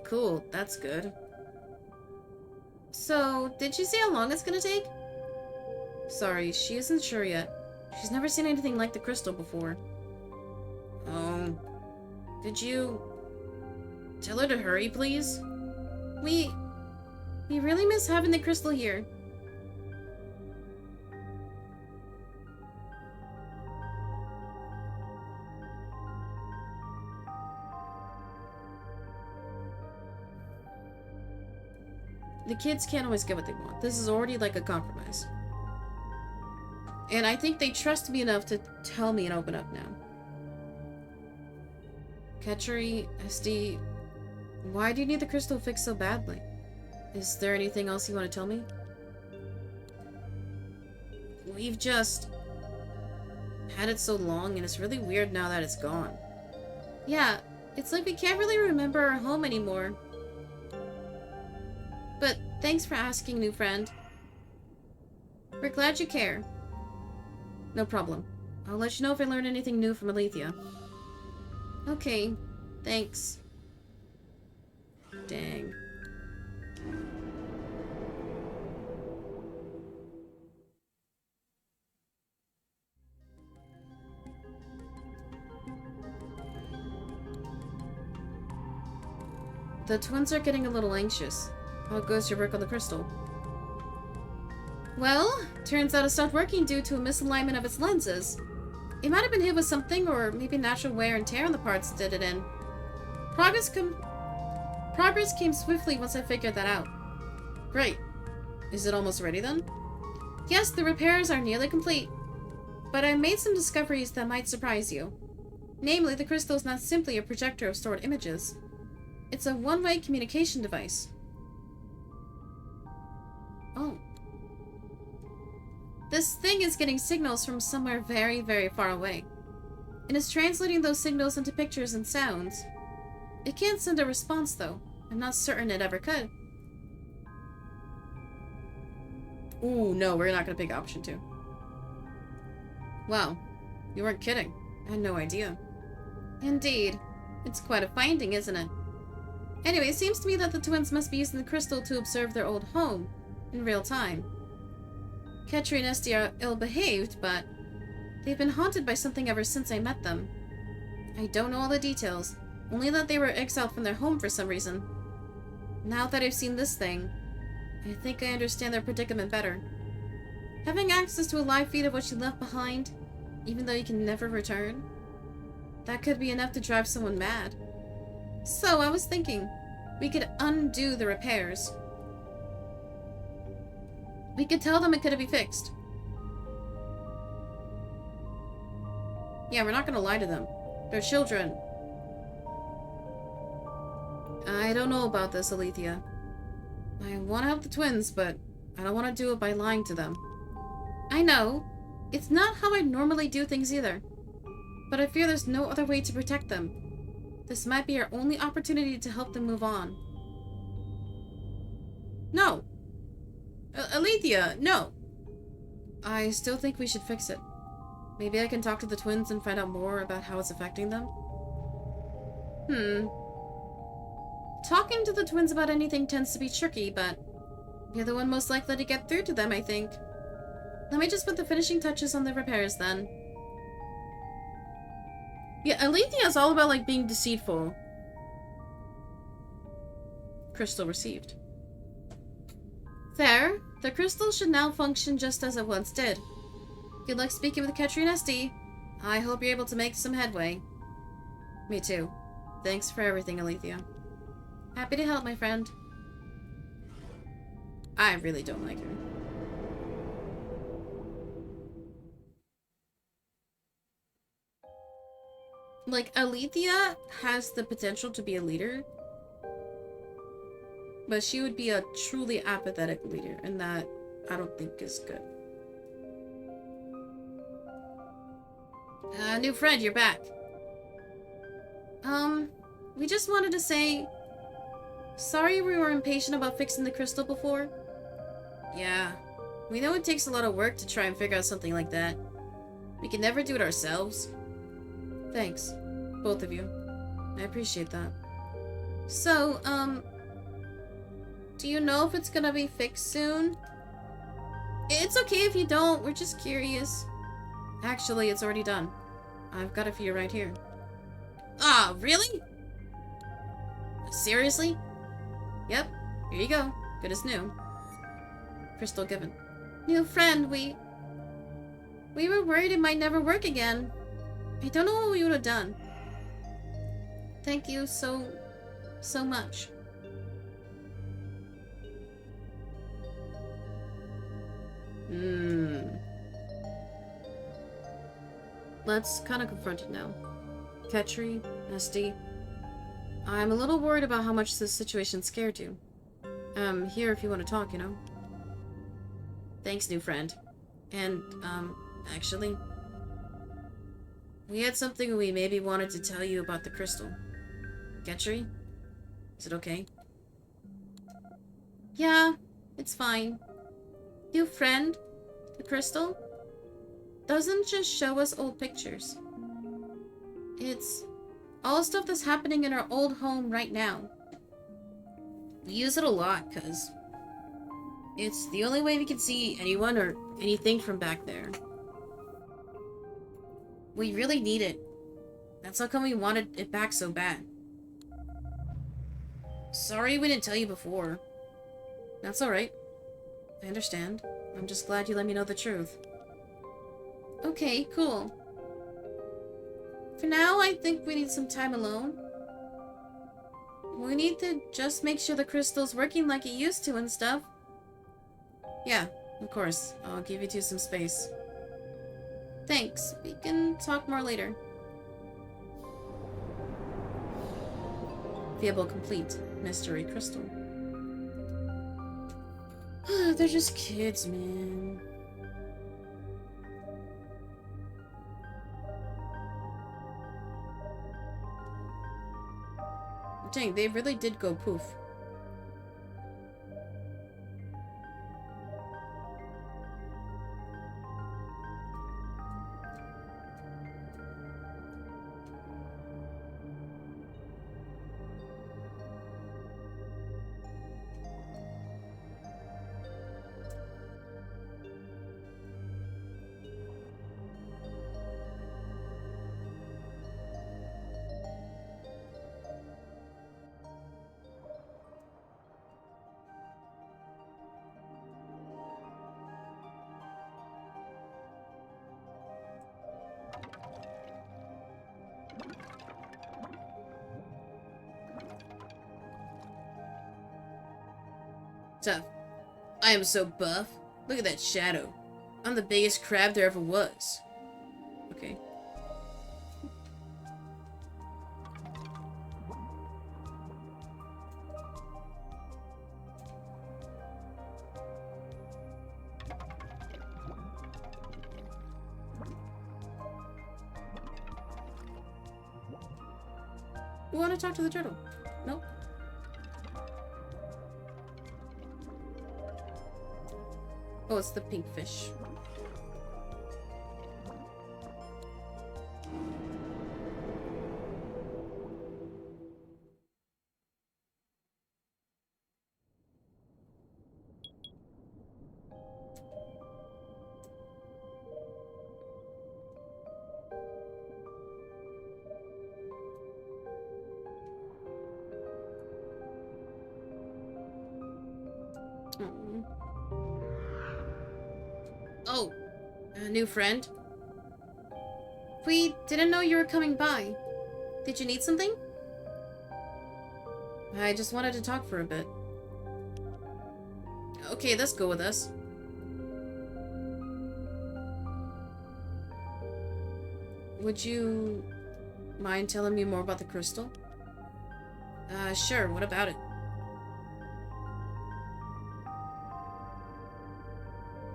Cool. That's good. So, did she say how long it's gonna take? Sorry, she isn't sure yet. She's never seen anything like the crystal before. Oh. Did you... tell her to hurry, please? We really miss having the crystal here. The kids can't always get what they want. This is already like a compromise. And I think they trust me enough to tell me and open up now. Ketchery, SD, why do you need the crystal fixed so badly? Is there anything else you want to tell me? We've just had it so long and it's really weird now that it's gone. Yeah, it's like we can't really remember our home anymore. But thanks for asking, new friend. We're glad you care. No problem. I'll let you know if I learn anything new from Alethea. Okay, thanks. Dang. The twins are getting a little anxious. How goes your work on the crystal? Well, turns out it stopped working due to a misalignment of its lenses. It might have been hit with something, or maybe natural wear and tear on the parts it did it in. Progress came swiftly once I figured that out. Great. Is it almost ready then? Yes, the repairs are nearly complete. But I made some discoveries that might surprise you. Namely, the crystal is not simply a projector of stored images. It's a one-way communication device. Oh. This thing is getting signals from somewhere very, very far away. It is translating those signals into pictures and sounds. It can't send a response, though. I'm not certain it ever could. Ooh, no, we're not gonna pick option 2. Wow, you weren't kidding. I had no idea. Indeed. It's quite a finding, isn't it? Anyway, it seems to me that the twins must be using the crystal to observe their old home in real time. Ketri and Esty are ill-behaved, but they've been haunted by something ever since I met them. I don't know all the details, only that they were exiled from their home for some reason. Now that I've seen this thing, I think I understand their predicament better. Having access to a live feed of what you left behind, even though you can never return, that could be enough to drive someone mad. So, I was thinking, we could undo the repairs. We could tell them it could be fixed. Yeah, we're not gonna lie to them. They're children. I don't know about this, Alethea. I want to help the twins, but I don't want to do it by lying to them. I know. It's not how I normally do things either. But I fear there's no other way to protect them. This might be our only opportunity to help them move on. No. Alethea, no. I still think we should fix it. Maybe I can talk to the twins and find out more about how it's affecting them? Talking to the twins about anything tends to be tricky, but you're the one most likely to get through to them, I think. Let me just put the finishing touches on the repairs, then. Yeah, Alethea is all about, like, being deceitful. Crystal received. There. The crystal should now function just as it once did. Good luck speaking with Ketri and Esty. I hope you're able to make some headway. Me too. Thanks for everything, Alethea. Happy to help, my friend. I really don't like her. Like, Alethea has the potential to be a leader, but she would be a truly apathetic leader, and that I don't think is good. New friend, you're back. We just wanted to say, sorry we were impatient about fixing the crystal before. Yeah, we know it takes a lot of work to try and figure out something like that. We can never do it ourselves. Thanks, both of you. I appreciate that. So, do you know if it's gonna be fixed soon? It's okay if you don't, we're just curious. Actually, it's already done. I've got it for you right here. Ah, really? Seriously? Yep, here you go. Good as new. Crystal given. New friend, we were worried it might never work again. I don't know what we would have done. Thank you so much. Let's kind of confront it now. Ketri, Esty, I'm a little worried about how much this situation scared you. I'm here if you want to talk, you know? Thanks, new friend. And, actually, we had something we maybe wanted to tell you about the crystal. Ketri? Is it okay? Yeah, it's fine. New friend, the crystal, doesn't just show us old pictures. It's all stuff that's happening in our old home right now. We use it a lot because it's the only way we can see anyone or anything from back there. We really need it. That's how come we wanted it back so bad. Sorry we didn't tell you before. That's alright. I understand. I'm just glad you let me know the truth. Okay, cool. For now, I think we need some time alone. We need to just make sure the crystal's working like it used to and stuff. Yeah, of course. I'll give you two some space. Thanks. We can talk more later. Fable complete. Mystery crystal. They're just kids, man. Dang, they really did go poof. Tough. I am so buff. Look at that shadow. I'm the biggest crab there ever was. Okay. We want to talk to the turtle. Nope. Oh, it's the pink fish. Mm. Oh, a new friend? We didn't know you were coming by. Did you need something? I just wanted to talk for a bit. Okay, let's go with us. Would you mind telling me more about the crystal? Sure, what about it?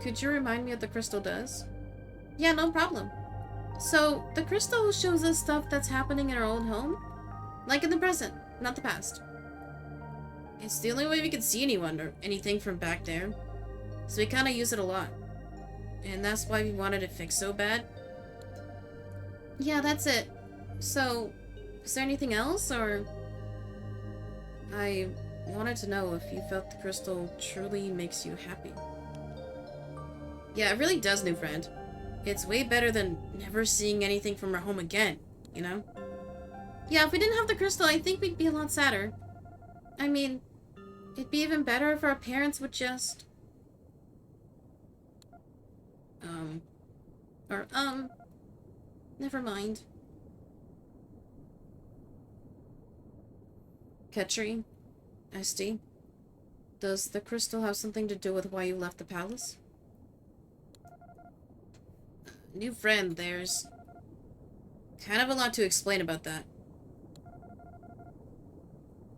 Could you remind me what the crystal does? Yeah, no problem. So, the crystal shows us stuff that's happening in our old home. Like in the present, not the past. It's the only way we can see anyone or anything from back there. So we kinda use it a lot. And that's why we wanted it fixed so bad. Yeah, that's it. So, is there anything else, or... I wanted to know if you felt the crystal truly makes you happy. Yeah, it really does, new friend. It's way better than never seeing anything from our home again, you know? Yeah, if we didn't have the crystal, I think we'd be a lot sadder. I mean, it'd be even better if our parents would just... Never mind. Ketri, SD, does the crystal have something to do with why you left the palace? New friend, there's kind of a lot to explain about that.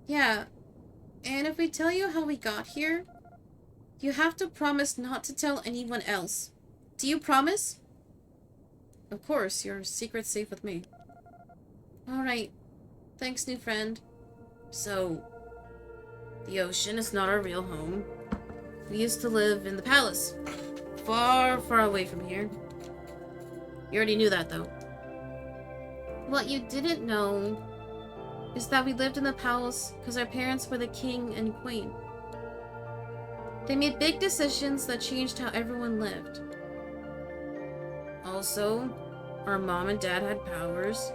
Yeah, and if we tell you how we got here, you have to promise not to tell anyone else. Do you promise? Of course, your secret's safe with me. Alright. Thanks, new friend. So, the ocean is not our real home. We used to live in the palace. Far, far away from here. You already knew that, though. What you didn't know is that we lived in the palace because our parents were the king and queen. They made big decisions that changed how everyone lived. Also, our mom and dad had powers.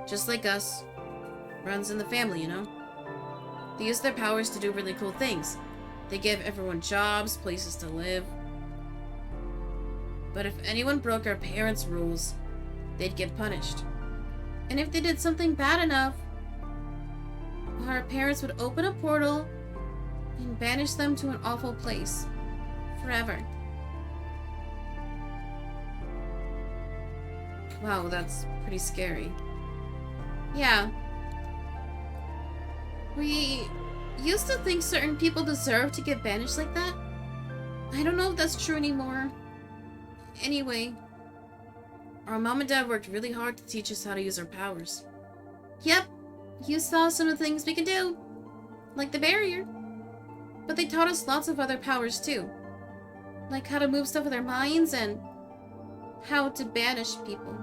Just like us. Runs in the family, you know? They use their powers to do really cool things. They give everyone jobs, places to live. But if anyone broke our parents' rules, they'd get punished. And if they did something bad enough, our parents would open a portal and banish them to an awful place. Forever. Wow, that's pretty scary. Yeah. We used to think certain people deserve to get banished like that. I don't know if that's true anymore. Anyway, our mom and dad worked really hard to teach us how to use our powers. Yep, you saw some of the things we can do, like the barrier. But they taught us lots of other powers too, like how to move stuff with our minds and how to banish people.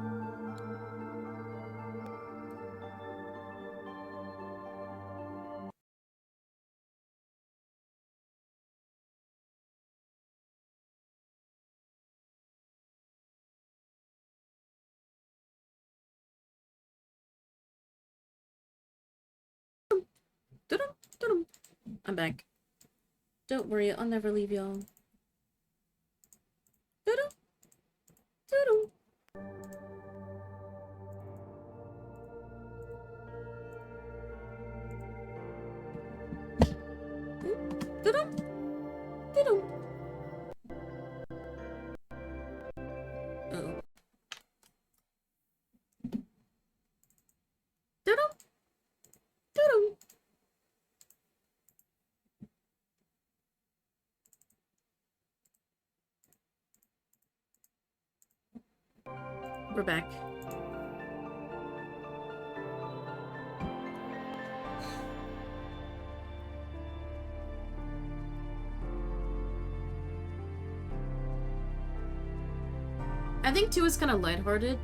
I'm back. Don't worry, I'll never leave y'all. Uh-oh. We're back. I think 2 is kind of lighthearted.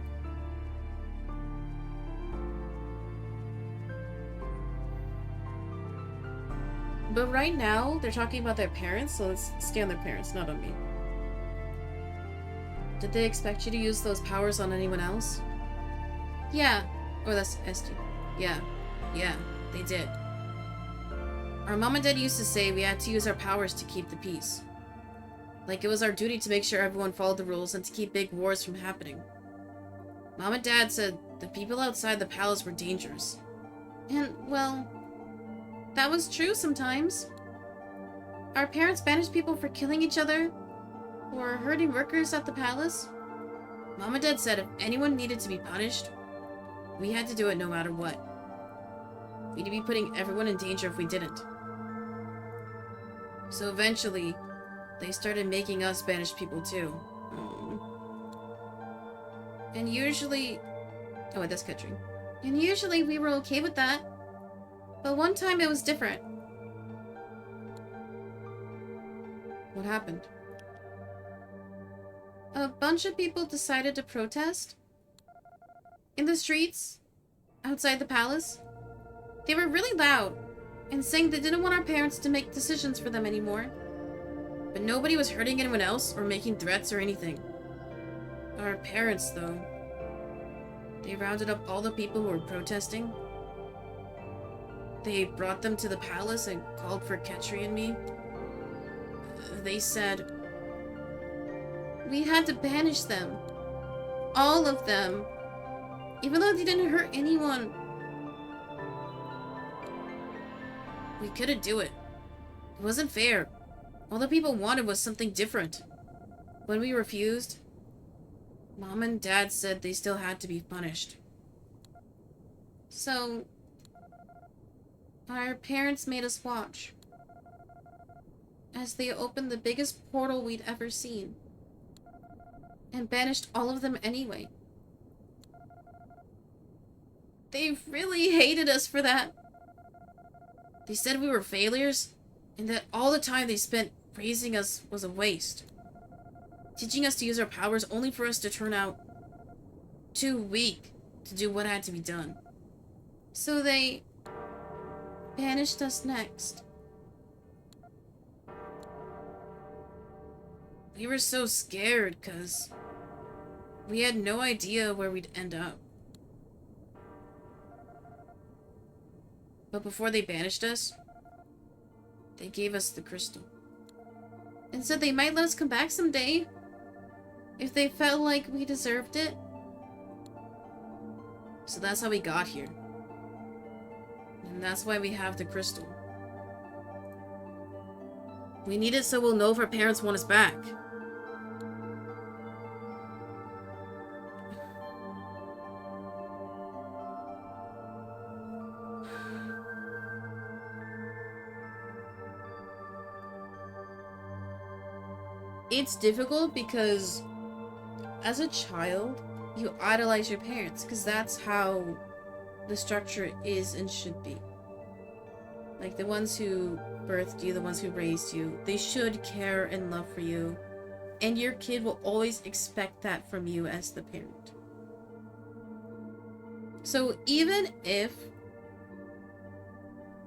But right now, they're talking about their parents, so let's stay on their parents, not on me. Did they expect you to use those powers on anyone else? Yeah. Oh, that's ST. Yeah, they did. Our mom and dad used to say we had to use our powers to keep the peace. Like it was our duty to make sure everyone followed the rules and to keep big wars from happening. Mom and dad said the people outside the palace were dangerous. And, well, that was true sometimes. Our parents banished people for killing each other or hurting workers at the palace. Mom and dad said if anyone needed to be punished, we had to do it no matter what. We'd be putting everyone in danger if we didn't. So eventually, they started making us banish people too. And usually... Oh, wait, that's Ketching. And usually we were okay with that. But one time it was different. What happened? A bunch of people decided to protest. In the streets. Outside the palace. They were really loud. And saying they didn't want our parents to make decisions for them anymore. But nobody was hurting anyone else or making threats or anything. Our parents, though. They rounded up all the people who were protesting. They brought them to the palace and called for Ketri and me. They said... we had to banish them. All of them. Even though they didn't hurt anyone. We couldn't do it. It wasn't fair. All the people wanted was something different. When we refused, Mom and Dad said they still had to be punished. So, our parents made us watch. As they opened the biggest portal we'd ever seen. And banished all of them anyway. They really hated us for that. They said we were failures, and that all the time they spent raising us was a waste. Teaching us to use our powers only for us to turn out too weak to do what had to be done. So they banished us next. We were so scared because we had no idea where we'd end up. But before they banished us, They gave us the crystal. And said they might let us come back someday. If they felt like we deserved it. So that's how we got here. And that's why we have the crystal. We need it so we'll know if our parents want us back. It's difficult because as a child, you idolize your parents because that's how the structure is and should be. Like, the ones who birthed you, the ones who raised you, they should care and love for you. And your kid will always expect that from you as the parent. So even if,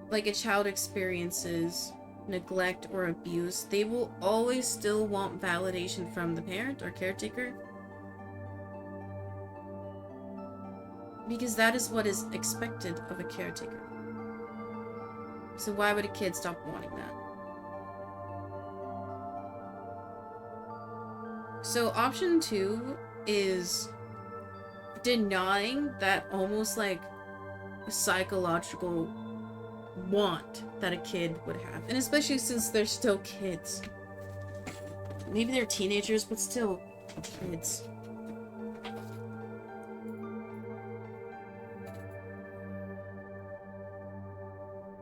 like, a child experiences neglect or abuse, they will always still want validation from the parent or caretaker. Because that is what is expected of a caretaker. So why would a kid stop wanting that? So option 2 is denying that almost like a psychological want that a kid would have. And especially since they're still kids. Maybe they're teenagers, but still kids.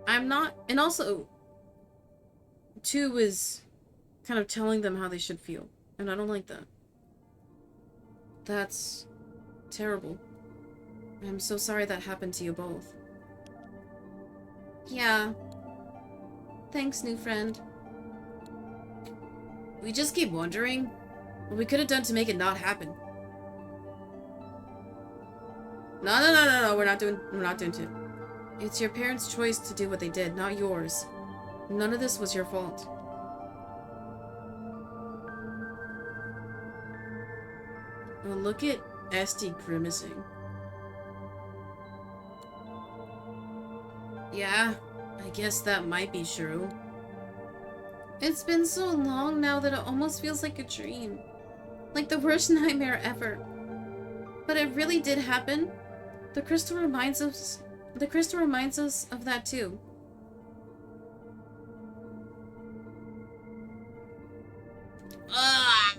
I'm not, and also 2 is kind of telling them how they should feel. And I don't like that. That's terrible. I'm so sorry that happened to you both. Yeah. Thanks, new friend. We just keep wondering what we could have done to make it not happen. No, we're not doing 2. It's your parents' choice to do what they did, not yours. None of this was your fault. Well, look at Esty grimacing. Yeah, I guess that might be true. It's been so long now that it almost feels like a dream. Like the worst nightmare ever. But it really did happen. The crystal reminds us of that too. Ugh.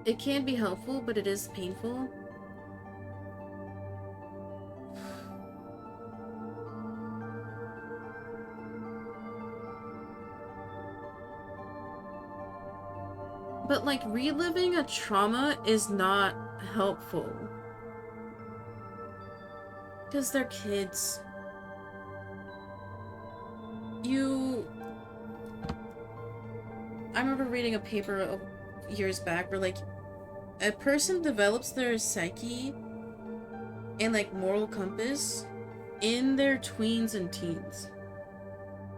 It can be helpful, but it is painful. But, like, reliving a trauma is not helpful. Because they're kids. I remember reading a paper years back where, like, a person develops their psyche and, like, moral compass in their tweens and teens.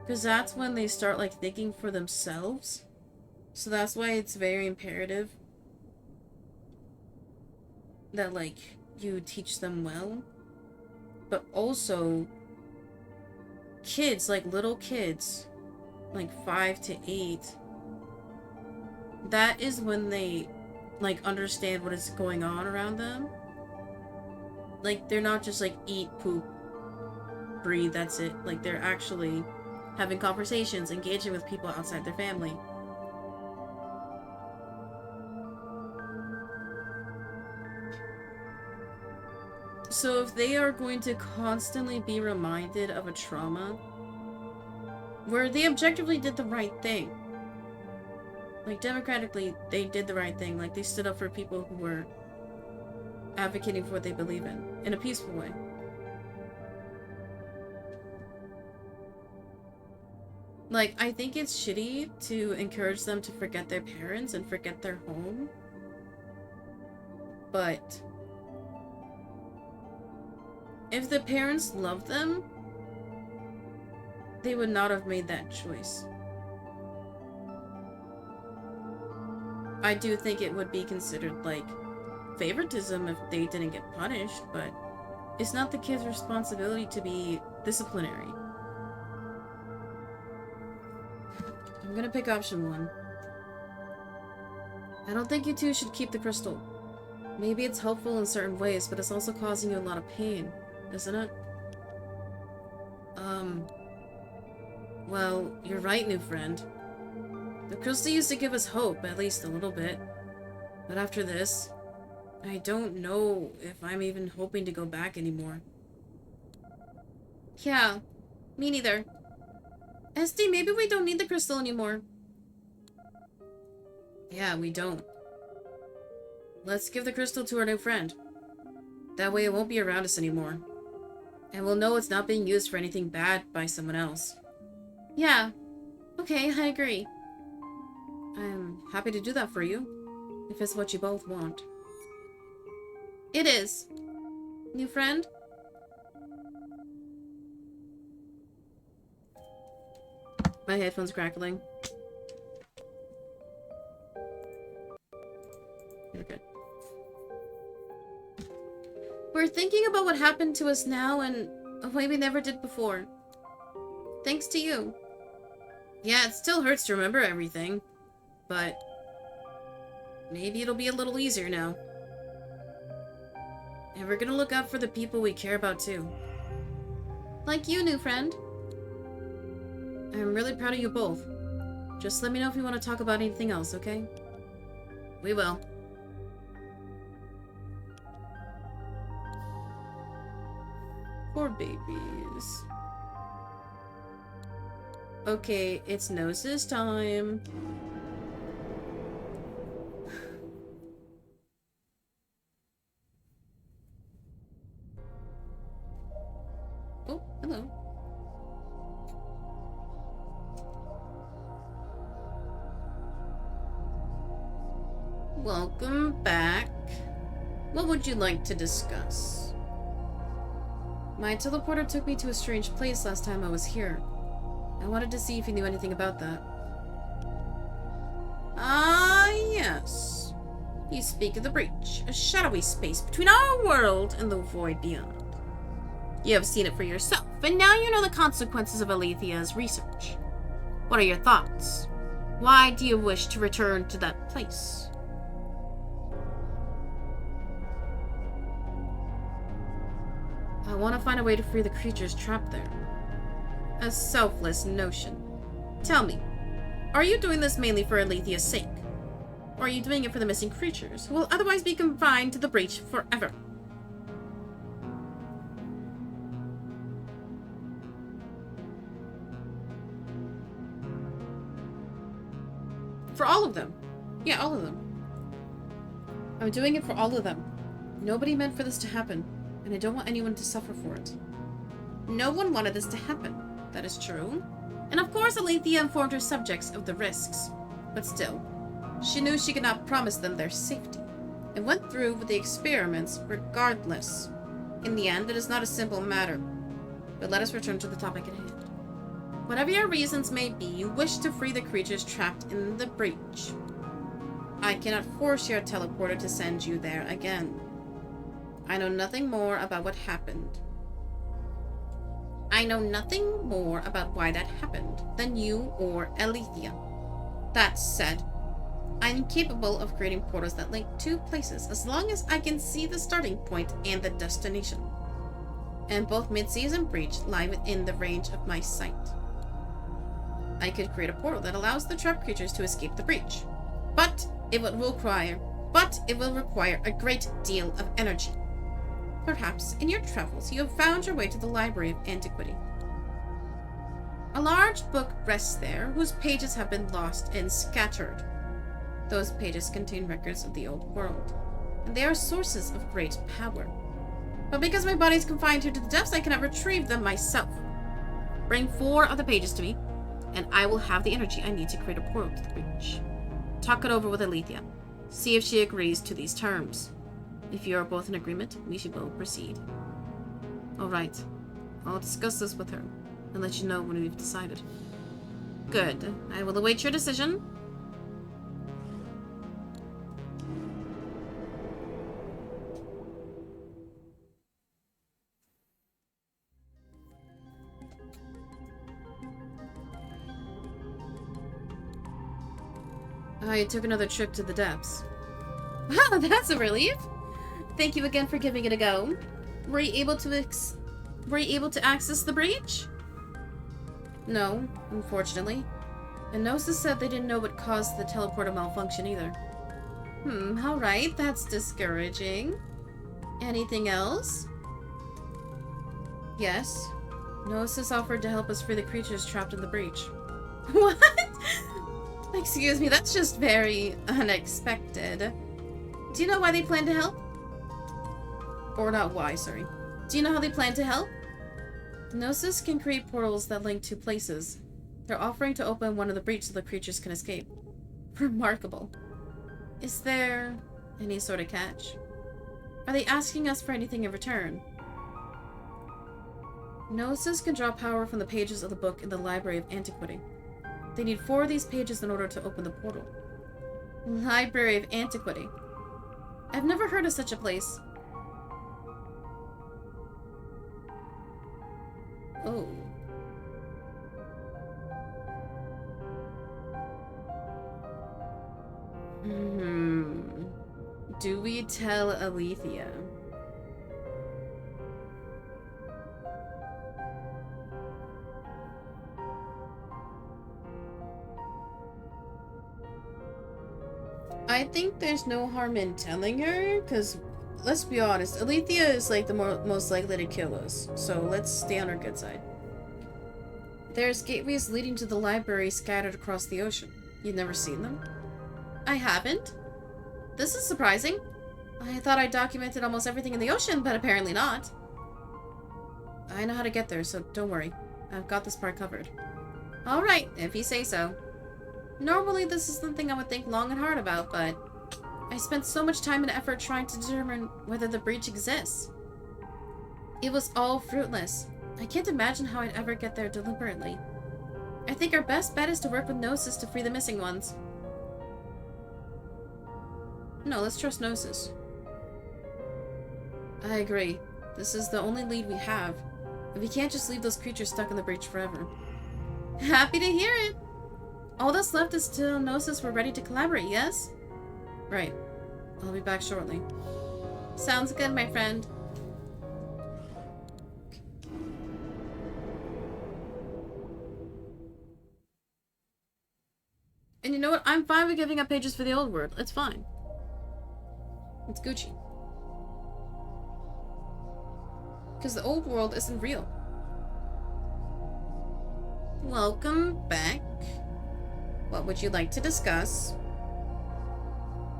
Because that's when they start, like, thinking for themselves. So that's why it's very imperative that, like, you teach them well. But also, kids, like little kids, like 5 to 8, that is when they, like, understand what is going on around them. Like, they're not just, like, eat, poop, breathe, that's it. Like, they're actually having conversations, engaging with people outside their family. So if they are going to constantly be reminded of a trauma where they objectively did the right thing, like democratically they did the right thing, like they stood up for people who were advocating for what they believe in a peaceful way. Like, I think it's shitty to encourage them to forget their parents and forget their home, but if the parents loved them, they would not have made that choice. I do think it would be considered, like, favoritism if they didn't get punished, but It's not the kid's responsibility to be disciplinary. I'm gonna pick option 1. I don't think you two should keep the crystal. Maybe it's helpful in certain ways, but it's also causing you a lot of pain, isn't it? Well, you're right, new friend. The crystal used to give us hope, at least a little bit. But after this, I don't know if I'm even hoping to go back anymore. Yeah, me neither. Esty, maybe we don't need the crystal anymore. Yeah, we don't. Let's give the crystal to our new friend. That way it won't be around us anymore. And we'll know it's not being used for anything bad by someone else. Yeah. Okay, I agree. I'm happy to do that for you, if it's what you both want. It is. New friend? My headphone's crackling. You're good. We're thinking about what happened to us now and a way we never did before. Thanks to you. Yeah, it still hurts to remember everything, but maybe it'll be a little easier now. And we're gonna look out for the people we care about too. Like you, new friend. I'm really proud of you both. Just let me know if you want to talk about anything else, okay? We will. Poor babies. Okay, it's Gnosis time. Oh, hello. Welcome back. What would you like to discuss? My teleporter took me to a strange place last time I was here. I wanted to see if you knew anything about that. Ah, yes. You speak of the breach, a shadowy space between our world and the void beyond. You have seen it for yourself, and now you know the consequences of Alethea's research. What are your thoughts? Why do you wish to return to that place? I want to find a way to free the creatures trapped there. A selfless notion. Tell me, are you doing this mainly for Alethea's sake? Or are you doing it for the missing creatures, who will otherwise be confined to the breach forever? For all of them. Yeah, all of them. I'm doing it for all of them. Nobody meant for this to happen, and I don't want anyone to suffer for it. No one wanted this to happen. That is true. And of course Alethea informed her subjects of the risks. But still, she knew she could not promise them their safety, and went through with the experiments regardless. In the end, it is not a simple matter. But let us return to the topic at hand. Whatever your reasons may be, you wish to free the creatures trapped in the breach. I cannot force your teleporter to send you there again. I know nothing more about what happened. I know nothing more about why that happened than you or Alethea. That said, I am capable of creating portals that link two places as long as I can see the starting point and the destination. And both Midseas and Breach lie within the range of my sight. I could create a portal that allows the trapped creatures to escape the breach. But it will require a great deal of energy. Perhaps in your travels you have found your way to the Library of Antiquity. A large book rests there, whose pages have been lost and scattered. Those pages contain records of the old world, and they are sources of great power. But because my body is confined here to the depths, I cannot retrieve them myself. Bring 4 of the pages to me, and I will have the energy I need to create a portal to the breach. Talk it over with Alethea. See if she agrees to these terms. If you are both in agreement, we will proceed. Alright. I'll discuss this with her, and let you know when we've decided. Good. I will await your decision. I took another trip to the depths. Wow, that's a relief! Thank you again for giving it a go. Were you able to access the breach? No, unfortunately. And Gnosis said they didn't know what caused the teleporter malfunction either. Alright, that's discouraging. Anything else? Yes. Gnosis offered to help us free the creatures trapped in the breach. What? Excuse me, that's just very unexpected. Do you know why they plan to help? Or not why, sorry. Do you know how they plan to help? Gnosis can create portals that link two places. They're offering to open one of the breach so the creatures can escape. Remarkable. Is there any sort of catch? Are they asking us for anything in return? Gnosis can draw power from the pages of the book in the Library of Antiquity. They need 4 of these pages in order to open the portal. Library of Antiquity. I've never heard of such a place. Oh. Do we tell Alethea? I think there's no harm in telling her, because let's be honest, Alethea is like the most likely to kill us, so let's stay on her good side. There's gateways leading to the library scattered across the ocean. You've never seen them? I haven't. This is surprising. I thought I documented almost everything in the ocean, but apparently not. I know how to get there, so don't worry. I've got this part covered. Alright, if you say so. Normally this is something I would think long and hard about, but I spent so much time and effort trying to determine whether the breach exists. It was all fruitless. I can't imagine how I'd ever get there deliberately. I think our best bet is to work with Gnosis to free the missing ones. No, let's trust Gnosis. I agree. This is the only lead we have. And we can't just leave those creatures stuck in the breach forever. Happy to hear it! All that's left is till Gnosis we're ready to collaborate, yes? Right. I'll be back shortly. Sounds good, my friend. And you know what? I'm fine with giving up pages for the old world. It's fine. It's Gucci. Because the old world isn't real. Welcome back. What would you like to discuss?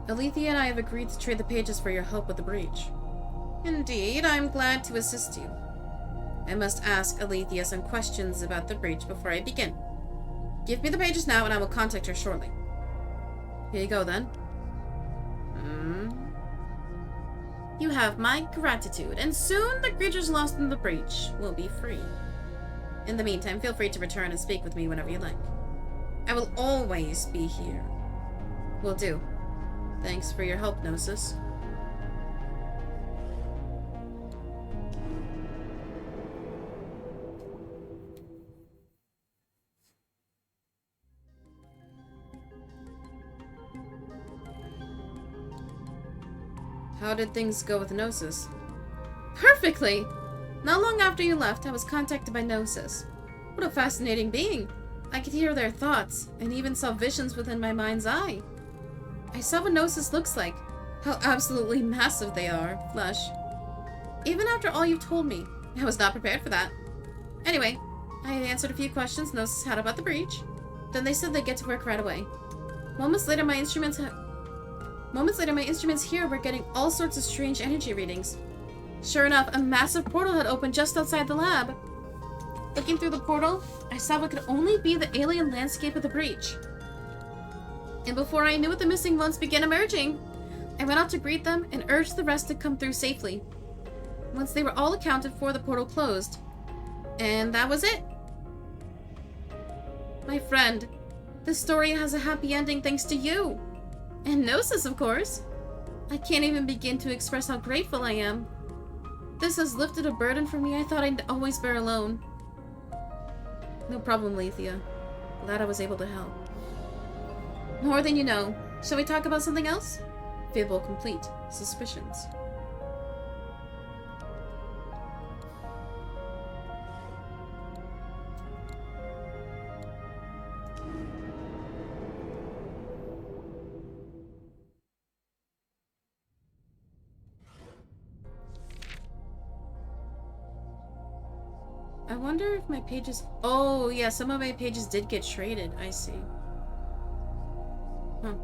Alethea and I have agreed to trade the pages for your help with the breach. Indeed, I'm glad to assist you. I must ask Alethea some questions about the breach before I begin. Give me the pages now and I will contact her shortly. Here you go then. You have my gratitude, and soon the creatures lost in the breach will be free. In the meantime, feel free to return and speak with me whenever you like. I will always be here. Will do. Thanks for your help, Gnosis. How did things go with Gnosis? Perfectly! Not long after you left, I was contacted by Gnosis. What a fascinating being! I could hear their thoughts, and even saw visions within my mind's eye. I saw what Gnosis looks like, how absolutely massive they are, flesh. Even after all you've told me, I was not prepared for that. Anyway, I answered a few questions Gnosis had about the breach. Then they said they'd get to work right away. Moments later, my instruments here were getting all sorts of strange energy readings. Sure enough, a massive portal had opened just outside the lab. Looking through the portal, I saw what could only be the alien landscape of the breach. And before I knew it, the missing ones began emerging. I went out to greet them and urged the rest to come through safely. Once they were all accounted for, the portal closed. And that was it. My friend, this story has a happy ending thanks to you. And Gnosis, of course. I can't even begin to express how grateful I am. This has lifted a burden for me I thought I'd always bear alone. No problem, Alethea. Glad I was able to help. More than you know. Shall we talk about something else? Fable complete. Suspicions. I wonder if my pages... Oh, yeah, some of my pages did get traded. I see. Huh.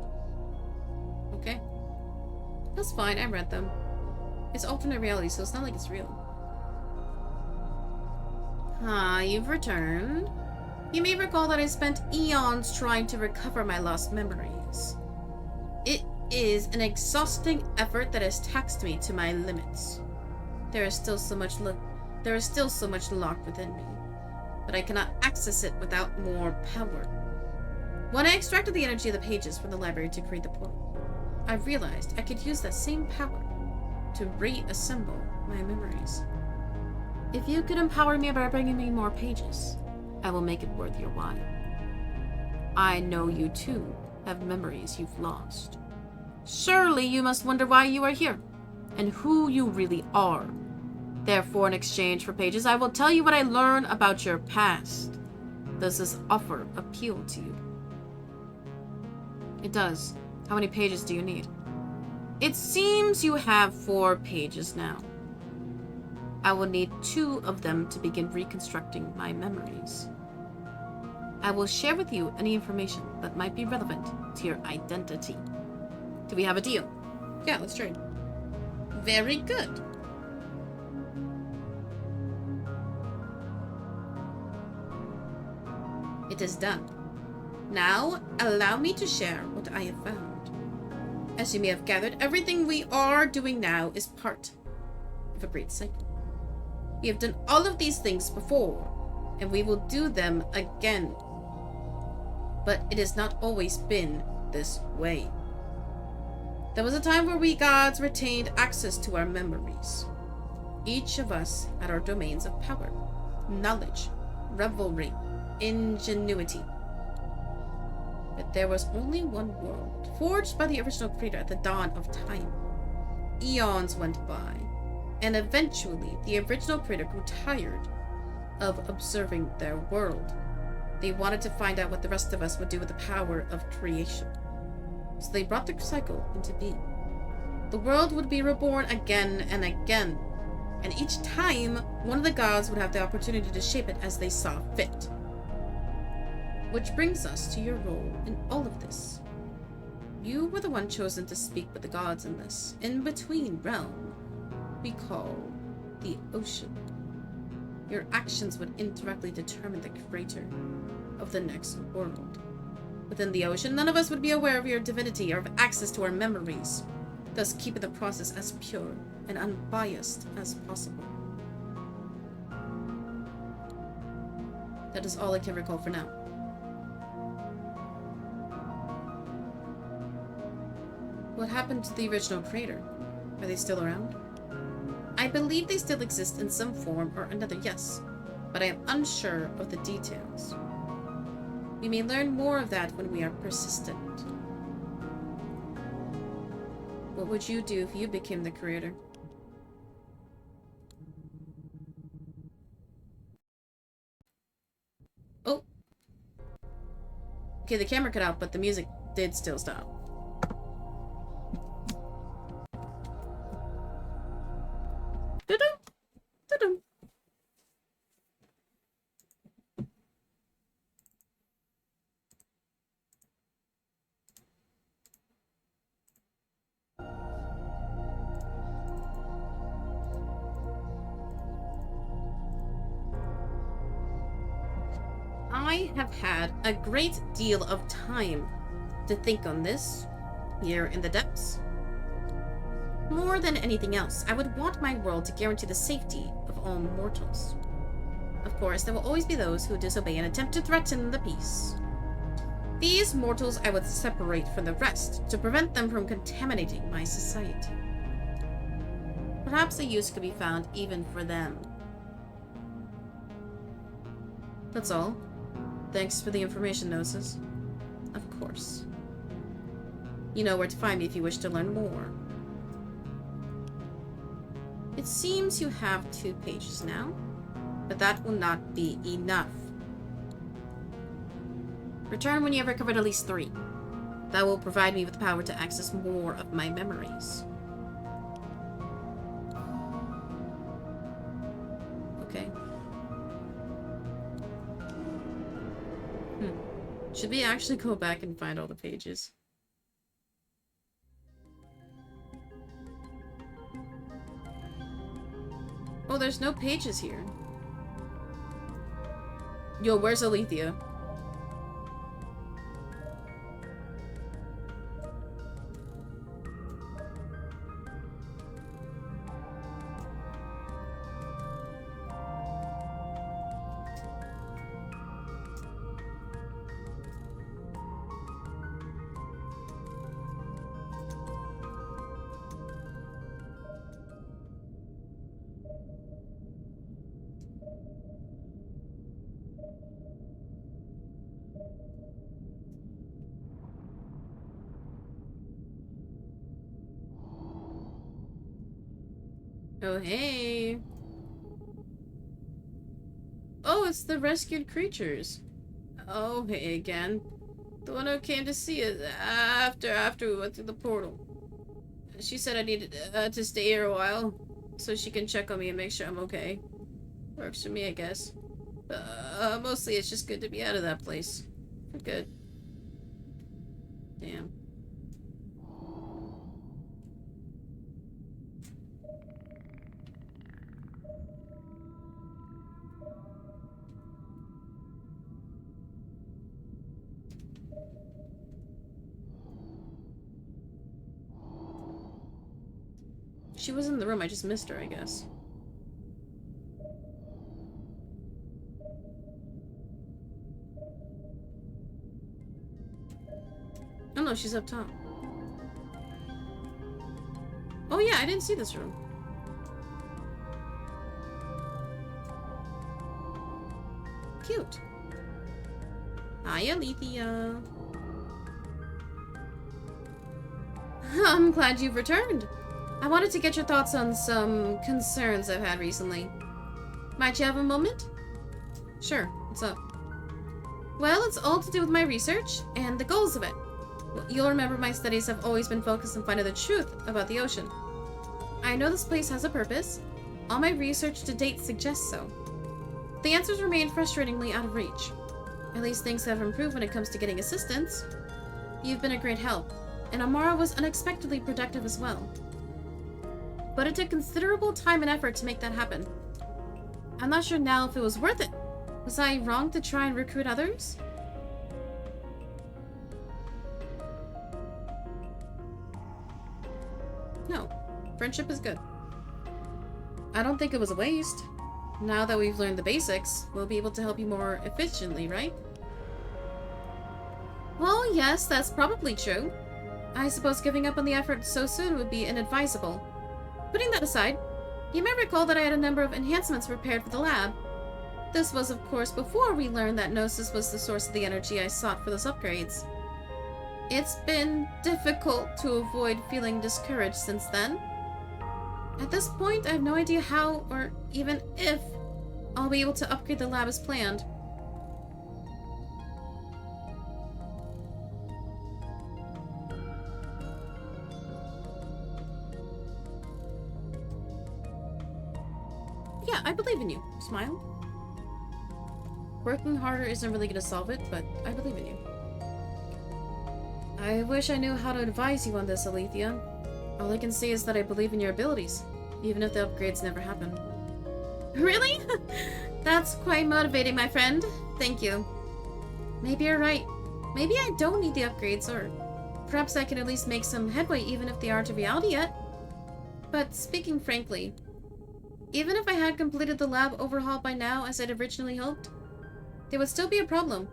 Okay. That's fine, I read them. It's alternate reality, so it's not like it's real. Ah, you've returned. You may recall that I spent eons trying to recover my lost memories. It is an exhausting effort that has taxed me to my limits. There is still so much locked within me, but I cannot access it without more power. When I extracted the energy of the pages from the library to create the portal, I realized I could use that same power to reassemble my memories. If you could empower me by bringing me more pages, I will make it worth your while. I know you too have memories you've lost. Surely you must wonder why you are here, and who you really are. Therefore, in exchange for pages, I will tell you what I learn about your past. Does this offer appeal to you? It does. How many pages do you need? It seems you have 4 pages now. I will need 2 of them to begin reconstructing my memories. I will share with you any information that might be relevant to your identity. Do we have a deal? Yeah, let's trade. Very good. It is done. Now, allow me to share what I have found. As you may have gathered, everything we are doing now is part of a great cycle. We have done all of these things before, and we will do them again. But it has not always been this way. There was a time where we gods retained access to our memories. Each of us had our domains of power, knowledge, revelry, ingenuity. But there was only one world, forged by the original creator at the dawn of time. Eons went by, and eventually the original creator grew tired of observing their world. They wanted to find out what the rest of us would do with the power of creation. So they brought the cycle into being. The world would be reborn again and again, and each time, one of the gods would have the opportunity to shape it as they saw fit. Which brings us to your role in all of this. You were the one chosen to speak with the gods in this in-between realm we call the ocean. Your actions would indirectly determine the creator of the next world. Within the ocean, none of us would be aware of your divinity or have access to our memories, thus keeping the process as pure and unbiased as possible. That is all I can recall for now. What happened to the original creator? Are they still around? I believe they still exist in some form or another, yes, but I am unsure of the details. We may learn more of that when we are persistent. What would you do if you became the creator? Oh. Okay, the camera cut out, but the music did still stop. Da-dum, da-dum. I have had a great deal of time to think on this, here in the depths. More than anything else, I would want my world to guarantee the safety of all mortals. Of course, there will always be those who disobey and attempt to threaten the peace. These mortals I would separate from the rest to prevent them from contaminating my society. Perhaps a use could be found even for them. That's all. Thanks for the information, Gnosis. Of course. You know where to find me if you wish to learn more. It seems you have 2 pages now, but that will not be enough. Return when you have recovered at least 3. That will provide me with the power to access more of my memories. Okay. Should we actually go back and find all the pages? Oh, there's no pages here. Yo, where's Alethea? Oh, hey. Oh, it's the rescued creatures. Oh, hey again. The one who came to see us after we went through the portal. She said I needed to stay here a while, so she can check on me and make sure I'm okay. Works for me, I guess. Mostly it's just good to be out of that place. For good. Damn. She was in the room, I just missed her, I guess. Oh no, she's up top. Oh yeah, I didn't see this room. Cute. Hi, Alethea. I'm glad you've returned. I wanted to get your thoughts on some concerns I've had recently. Might you have a moment? Sure, what's up? Well, it's all to do with my research and the goals of it. You'll remember my studies have always been focused on finding the truth about the ocean. I know this place has a purpose. All my research to date suggests so. The answers remain frustratingly out of reach. At least things have improved when it comes to getting assistance. You've been a great help, and Amara was unexpectedly productive as well. But it took considerable time and effort to make that happen. I'm not sure now if it was worth it. Was I wrong to try and recruit others? No. Friendship is good. I don't think it was a waste. Now that we've learned the basics, we'll be able to help you more efficiently, right? Well, yes, that's probably true. I suppose giving up on the effort so soon would be inadvisable. Putting that aside, you may recall that I had a number of enhancements prepared for the lab. This was, of course, before we learned that Gnosis was the source of the energy I sought for those upgrades. It's been difficult to avoid feeling discouraged since then. At this point, I have no idea how, or even if, I'll be able to upgrade the lab as planned. Yeah, I believe in you. Smile. Working harder isn't really gonna solve it, but I believe in you. I wish I knew how to advise you on this, Alethea. All I can say is that I believe in your abilities, even if the upgrades never happen. Really? That's quite motivating, my friend. Thank you. Maybe you're right. Maybe I don't need the upgrades, or perhaps I can at least make some headway even if they aren't a reality yet. But speaking frankly, even if I had completed the lab overhaul by now as I'd originally hoped, there would still be a problem.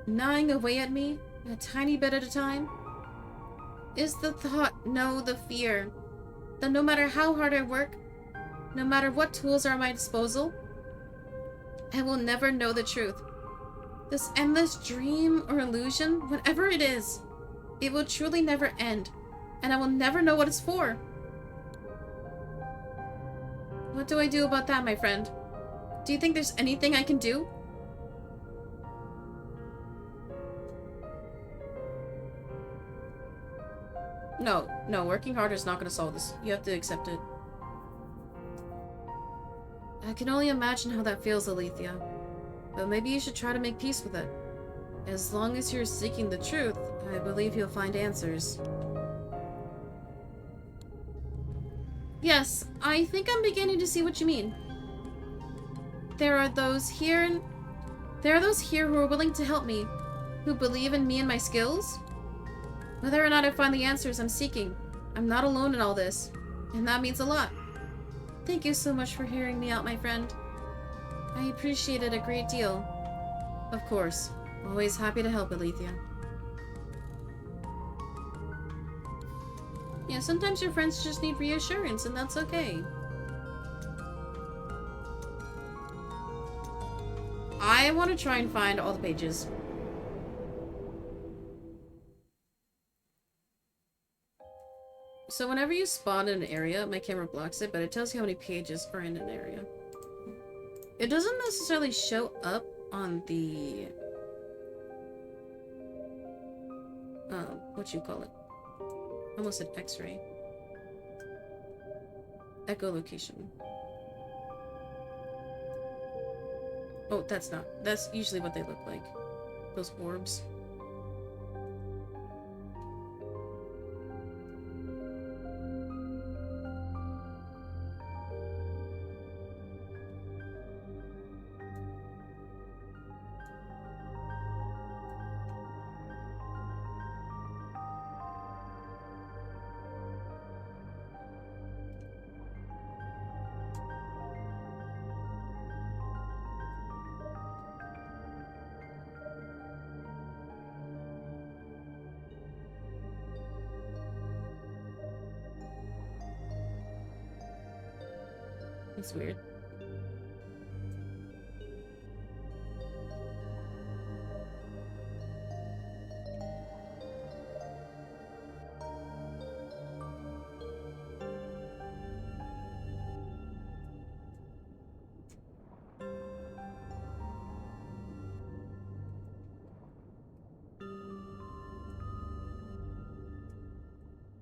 Gnawing away at me, a tiny bit at a time, is the thought, no, the fear, that no matter how hard I work, no matter what tools are at my disposal, I will never know the truth. This endless dream or illusion, whatever it is, It will truly never end, and I will never know what it's for. What do I do about that, my friend? Do you think there's anything I can do? No, working harder is not going to solve this. You have to accept it. I can only imagine how that feels, Alethea. But maybe you should try to make peace with it. As long as you're seeking the truth, I believe you'll find answers. Yes, I think I'm beginning to see what you mean. There are those here who are willing to help me, who believe in me and my skills. Whether or not I find the answers I'm seeking, I'm not alone in all this, and that means a lot. Thank you so much for hearing me out, my friend. I appreciate it a great deal. Of course, always happy to help, Alethea. Yeah, sometimes your friends just need reassurance, and that's okay. I want to try and find all the pages. So whenever you spawn in an area, my camera blocks it, but it tells you how many pages are in an area. It doesn't necessarily show up on the... what you call it? Almost an X-ray. Echolocation. Oh, that's not. That's usually what they look like. Those orbs. It's weird.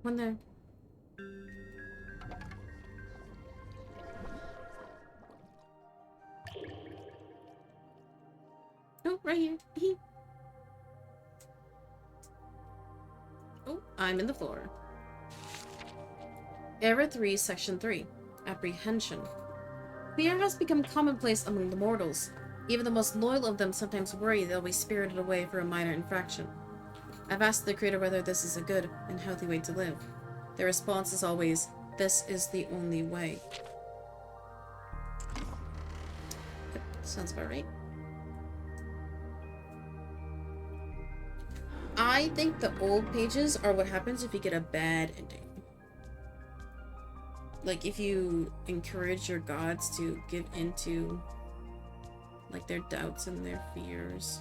One there. Oh, right here. Oh, I'm in the floor. Era 3, Section 3. Apprehension. Fear has become commonplace among the mortals. Even the most loyal of them sometimes worry they'll be spirited away for a minor infraction. I've asked the Creator whether this is a good and healthy way to live. Their response is always, this is the only way. Yep, sounds about right. I think the old pages are what happens if you get a bad ending. Like, if you encourage your gods to give into, like, their doubts and their fears.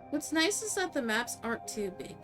What's nice is that the maps aren't too big.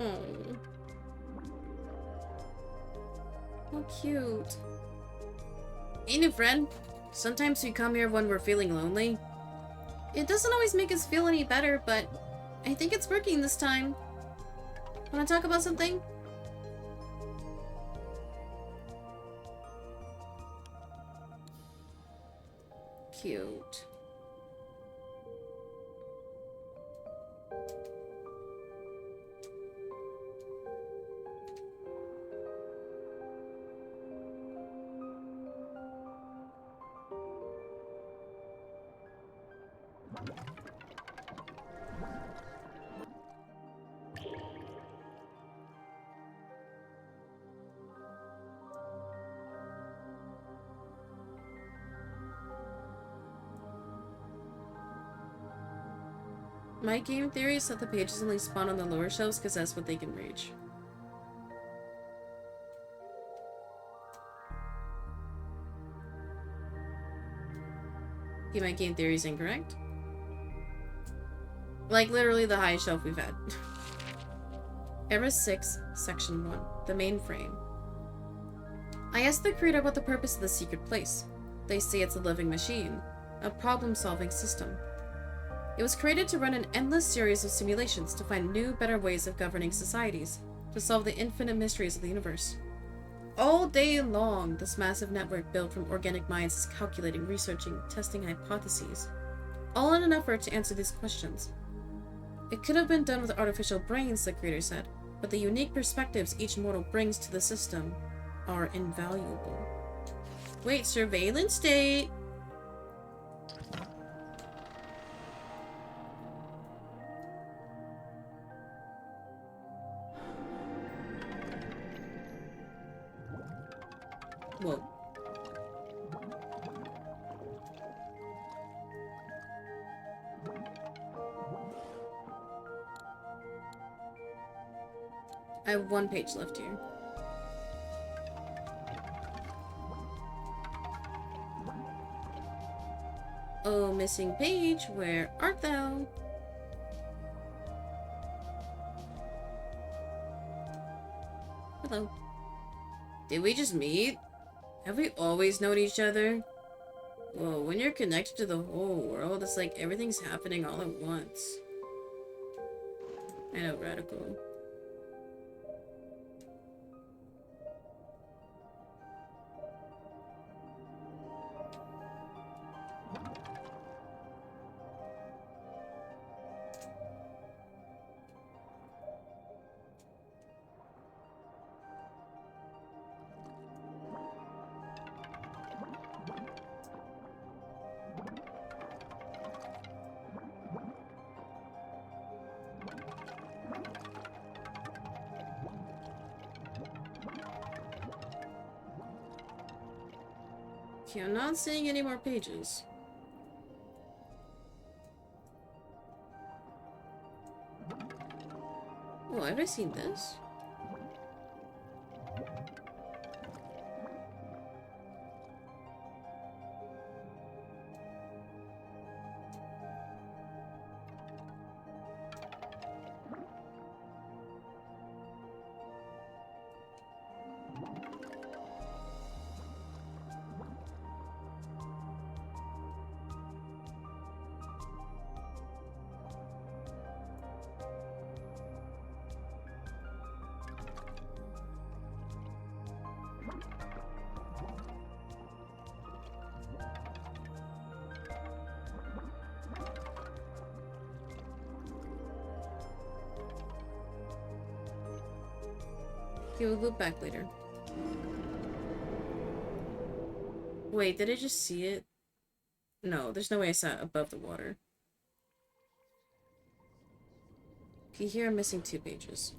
Oh. How cute. Hey, new friend. Sometimes we come here when we're feeling lonely. It doesn't always make us feel any better, but I think it's working this time. Wanna talk about something? Cute. My game theory is that the pages only spawn on the lower shelves because that's what they can reach. Okay, my game theory is incorrect. Like, literally the highest shelf we've had. Era 6, Section 1. The mainframe. I asked the creator about the purpose of the secret place. They say it's a living machine. A problem-solving system. It was created to run an endless series of simulations to find new, better ways of governing societies, to solve the infinite mysteries of the universe. All day long, this massive network built from organic minds is calculating, researching, testing hypotheses, all in an effort to answer these questions. It could have been done with artificial brains, the creator said, but the unique perspectives each mortal brings to the system are invaluable. Wait, surveillance state! Whoa. I have one page left here. Oh, missing page, where art thou? Hello. Did we just meet? Have we always known each other? Whoa, when you're connected to the whole world, it's like everything's happening all at once. I know, radical. Okay, I'm not seeing any more pages. Oh, have I seen this? Okay, we'll look back later. Wait, did I just see it? No, there's no way I saw it above the water. Okay, here I'm missing 2 pages.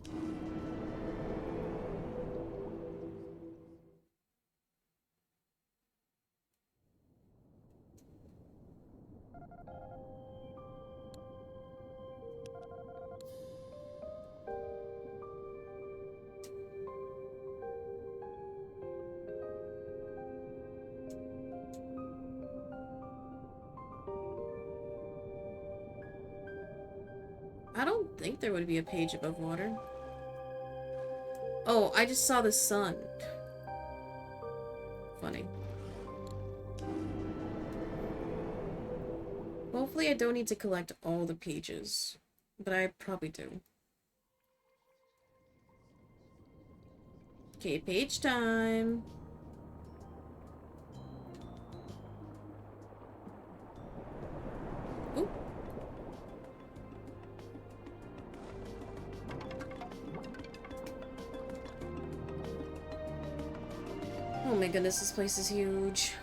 I don't think there would be a page above water. Oh, I just saw the sun. Funny. Hopefully I don't need to collect all the pages. But I probably do. Okay, page time. Ooh. Oh my goodness, this place is huge.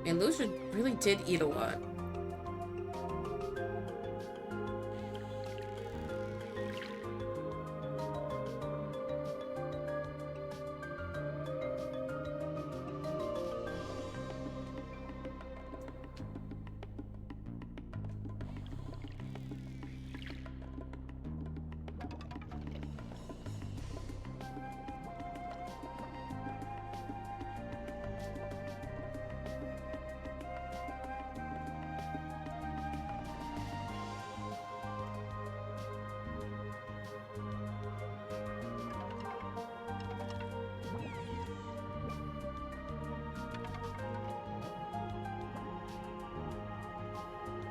And Lucia really did eat a lot.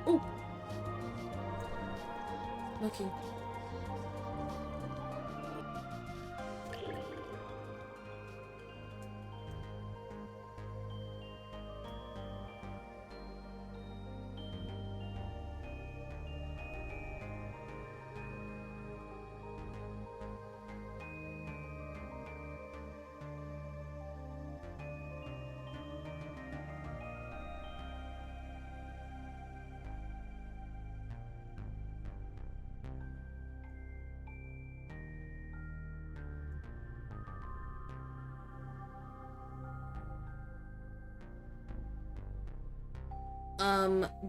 Oh! Lucky.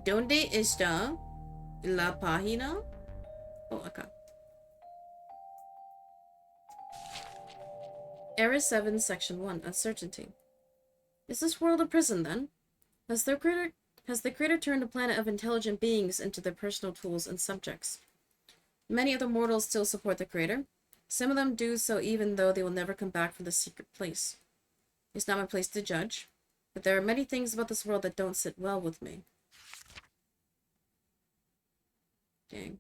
¿Dónde está la página? Oh, acá. Era 7, Section 1, Uncertainty. Is this world a prison, then? Has the creator turned a planet of intelligent beings into their personal tools and subjects? Many of the mortals still support the creator. Some of them do so even though they will never come back from the secret place. It's not my place to judge, but there are many things about this world that don't sit well with me. Dang.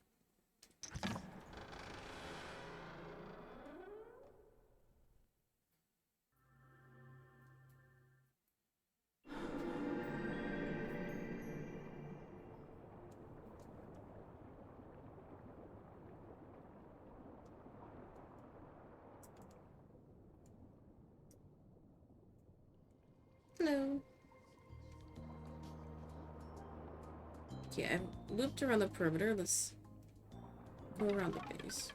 Hello. Okay, I've looped around the perimeter. Let's go around the base.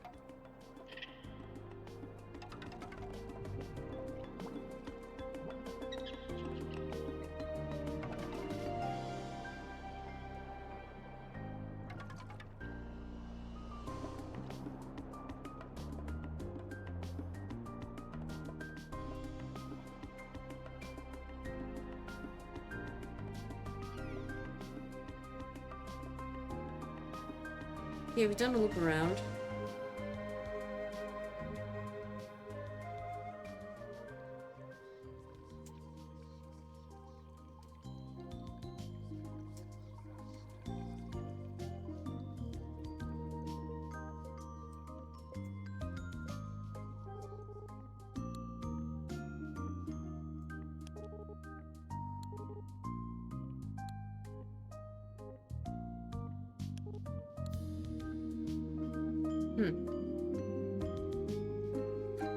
Okay, we've done a loop around.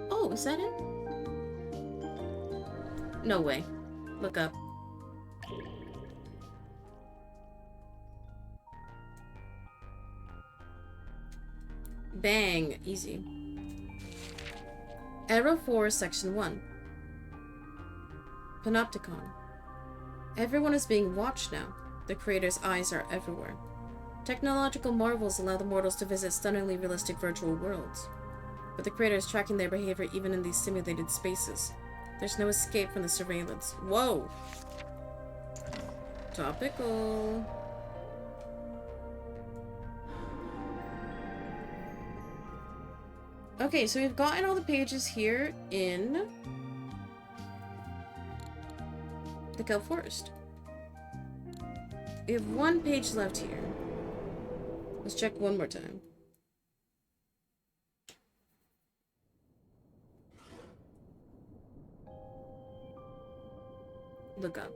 Oh, is that it? No way. Look up. Bang. Easy. Era 4, Section 1. Panopticon. Everyone is being watched now. The creator's eyes are everywhere. Technological marvels allow the mortals to visit stunningly realistic virtual worlds. But the creator is tracking their behavior even in these simulated spaces. There's no escape from the surveillance. Whoa! Topical. Okay, so we've gotten all the pages here in the Kelp Forest. We have one page left here. Let's check one more time. Look up.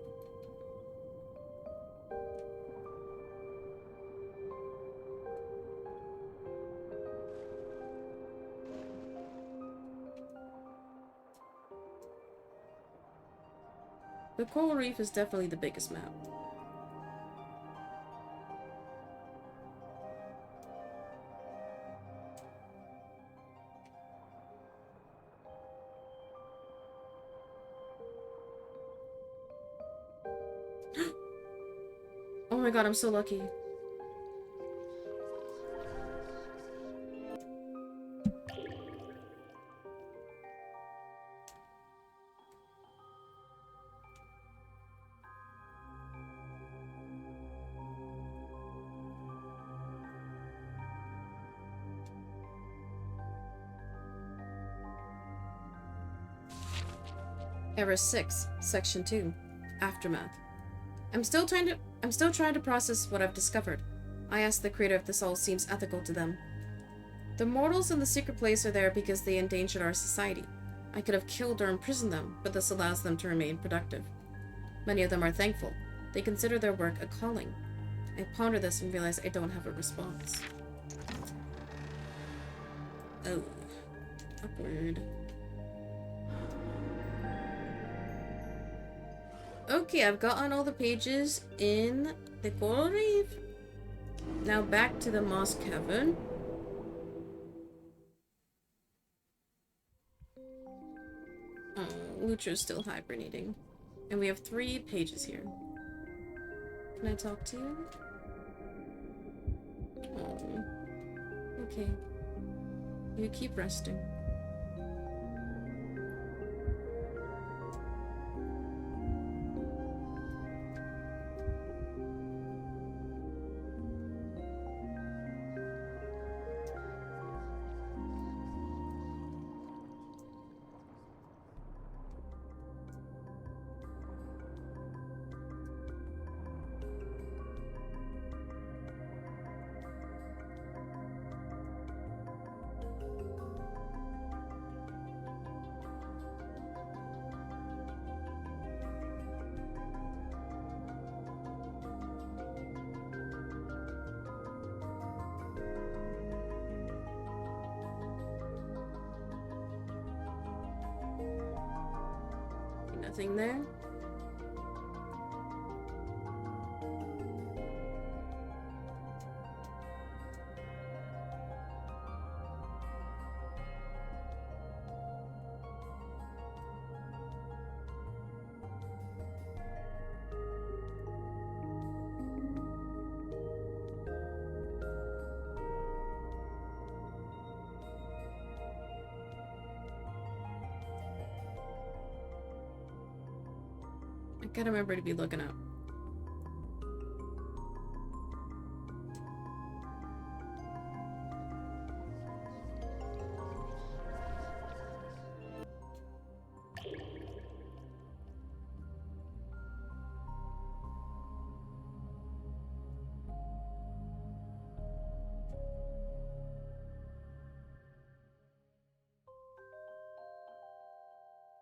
The coral reef is definitely the biggest map. Oh my god, I'm so lucky. Era 6, Section 2, Aftermath. I'm still trying to process what I've discovered. I asked the creator if this all seems ethical to them. The mortals in the secret place are there because they endangered our society. I could have killed or imprisoned them, but this allows them to remain productive. Many of them are thankful. They consider their work a calling. I ponder this and realize I don't have a response. Oh. Awkward. Okay, I've gotten all the pages in the Coral Reef. Now back to the Moss Cavern. Oh, Lutra's still hibernating. And we have 3 pages here. Can I talk to you? Oh. Okay. You keep resting. Nothing there. I gotta remember to be looking up.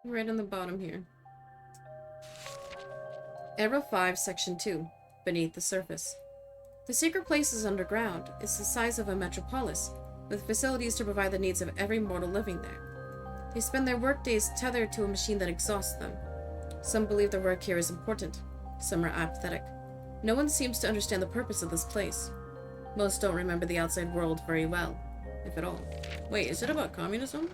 Right on the bottom here. Era 5, Section 2, Beneath the Surface. The secret place is underground. It's the size of a metropolis, with facilities to provide the needs of every mortal living there. They spend their workdays tethered to a machine that exhausts them. Some believe the work here is important. Some are apathetic. No one seems to understand the purpose of this place. Most don't remember the outside world very well, if at all. Wait, is it about communism?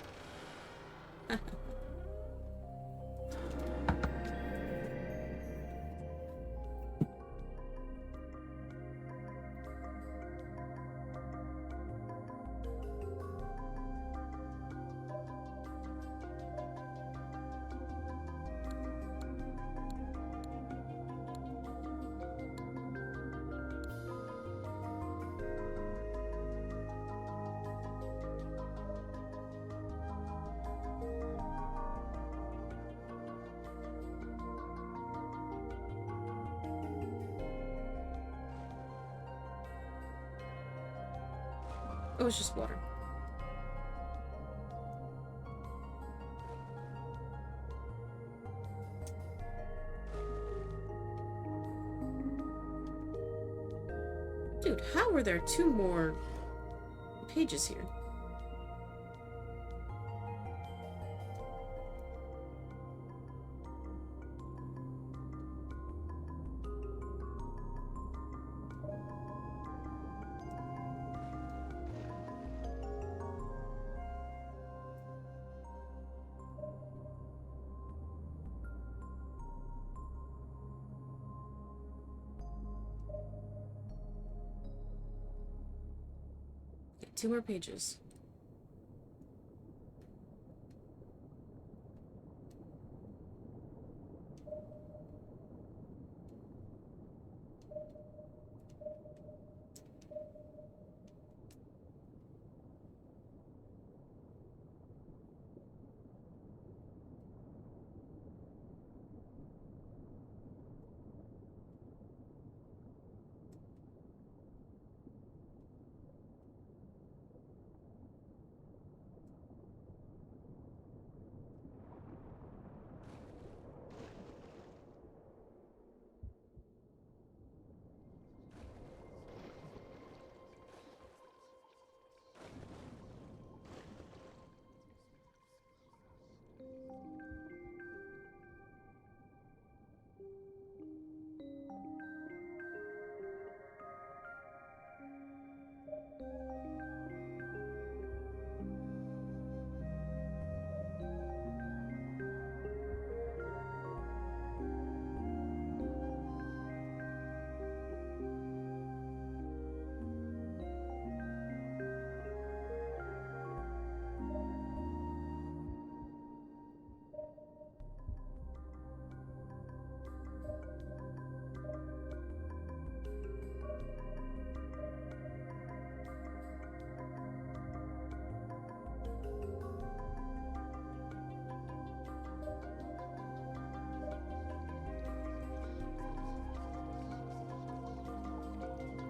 Oh, it's just water. Dude, how are there 2 more pages here? Okay, 2 more pages.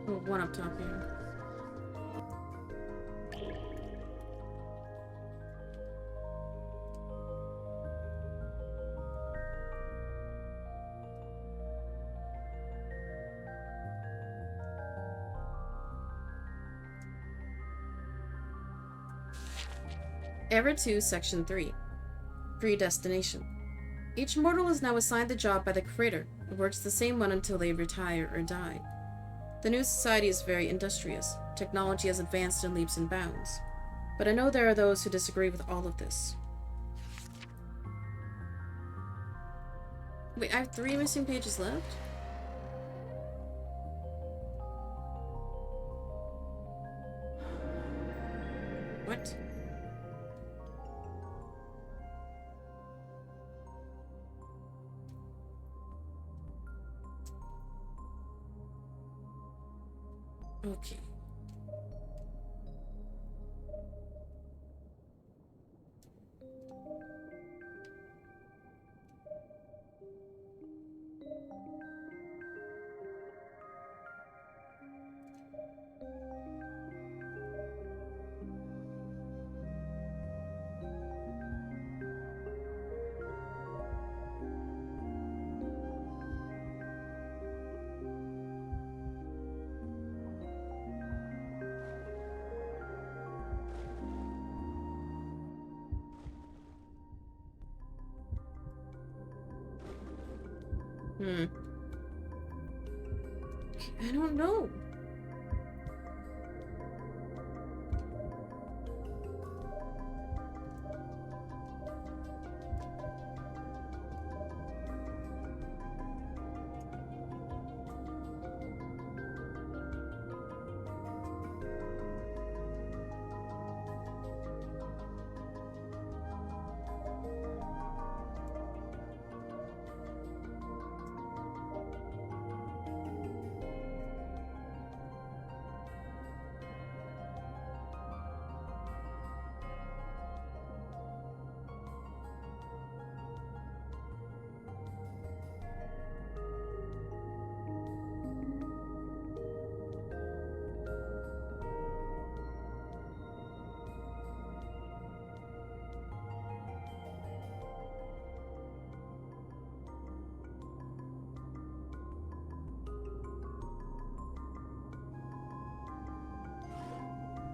Oh, 1 up top here. Era 2, Section 3. Predestination. Each mortal is now assigned the job by the Creator and works the same one until they retire or die. The new society is very industrious. Technology has advanced in leaps and bounds. But I know there are those who disagree with all of this. Wait, I have 3 missing pages left? What? Okay. Hmm. I don't know.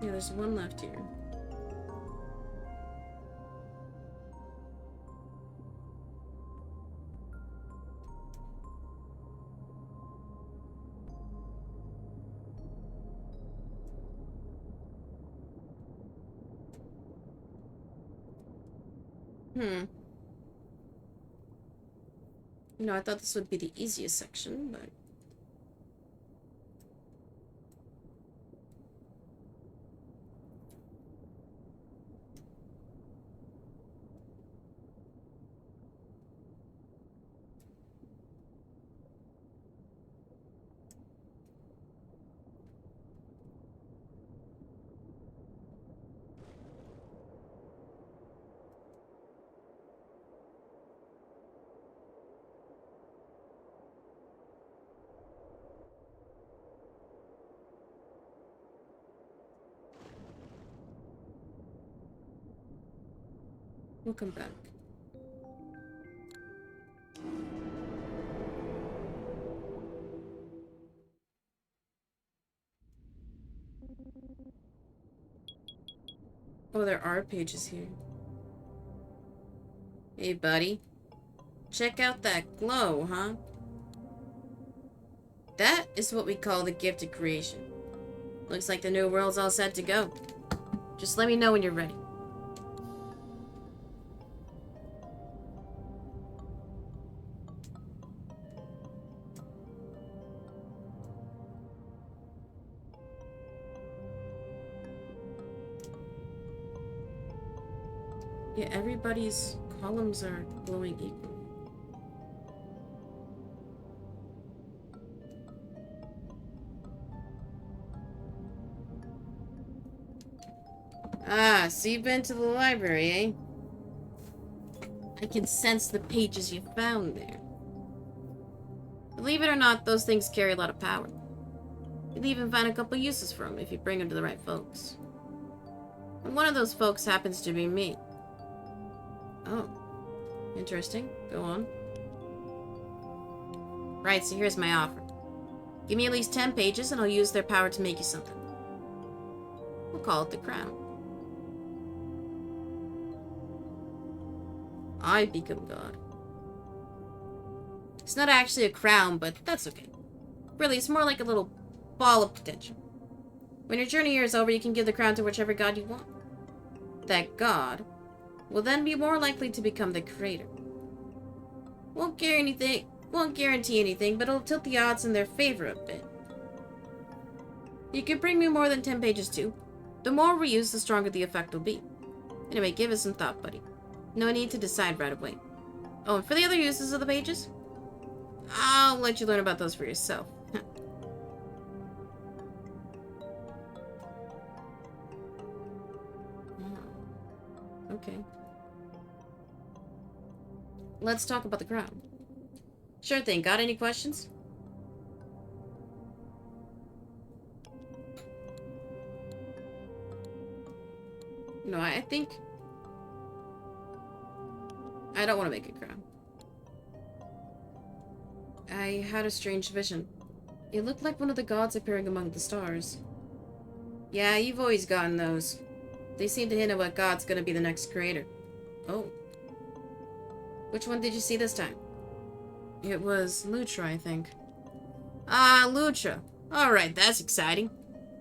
Yeah, there's one left here. Hmm. You know, I thought this would be the easiest section, but... we'll come back. Oh, there are pages here. Hey, buddy. Check out that glow, huh? That is what we call the gift of creation. Looks like the new world's all set to go. Just let me know when you're ready. Yeah, everybody's columns are glowing equally. Ah, so you've been to the library, eh? I can sense the pages you found there. Believe it or not, those things carry a lot of power. You'll even find a couple uses for them if you bring them to the right folks. And one of those folks happens to be me. Oh, interesting. Go on. Right, so here's my offer. Give me at least 10 pages and I'll use their power to make you something. We'll call it the crown. I become God. It's not actually a crown, but that's okay. Really, it's more like a little ball of potential. When your journey here is over, you can give the crown to whichever god you want. That god will then be more likely to become the creator. Won't guarantee anything, but it'll tilt the odds in their favor a bit. You can bring me more than 10 pages too. The more we use, the stronger the effect will be. Anyway, give it some thought, buddy. No need to decide right away. Oh, and for the other uses of the pages, I'll let you learn about those for yourself. Okay. Let's talk about the crown. Sure thing. Got any questions? No, I think... I don't want to make a crown. I had a strange vision. It looked like one of the gods appearing among the stars. Yeah, you've always gotten those. They seem to hint at what god's gonna be the next creator. Oh. Which one did you see this time? It was Lutra, I think. Ah, Lutra. Alright, that's exciting.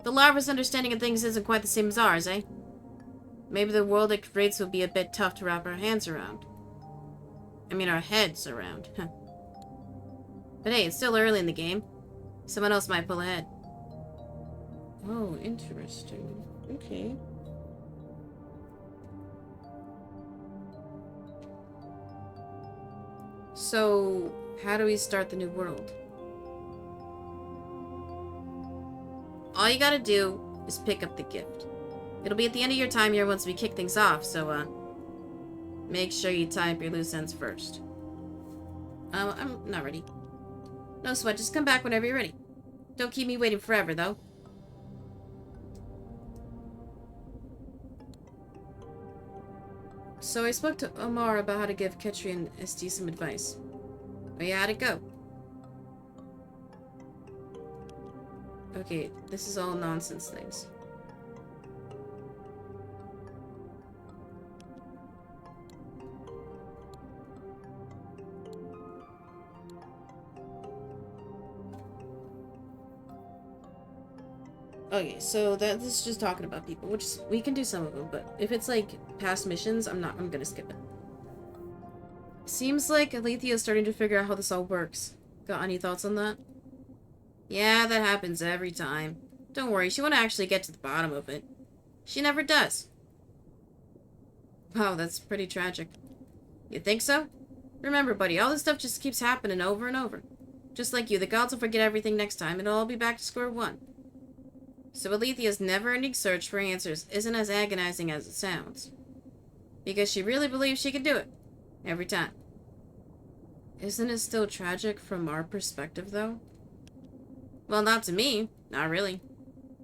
The larva's understanding of things isn't quite the same as ours, eh? Maybe the world it creates will be a bit tough to wrap our hands around. I mean, our heads around. But hey, it's still early in the game. Someone else might pull ahead. Oh, interesting. Okay. So, how do we start the new world? All you gotta do is pick up the gift. It'll be at the end of your time here once we kick things off, so, make sure you tie up your loose ends first. I'm not ready. No sweat, just come back whenever you're ready. Don't keep me waiting forever, though. So I spoke to Omar about how to give Ketri and SD some advice. Oh yeah, how'd it go? Okay, this is all nonsense things. Okay, so this is just talking about people, which we can do some of them, but if it's like past missions, I'm gonna skip it. Seems like Alethea's starting to figure out how this all works. Got any thoughts on that? Yeah, that happens every time. Don't worry, she won't actually get to the bottom of it. She never does. Wow, that's pretty tragic. You think so? Remember, buddy, all this stuff just keeps happening over and over. Just like you, the gods will forget everything next time, and it'll all be back to square one. So Alethea's never-ending search for answers isn't as agonizing as it sounds. Because she really believes she can do it. Every time. Isn't it still tragic from our perspective, though? Well, not to me. Not really.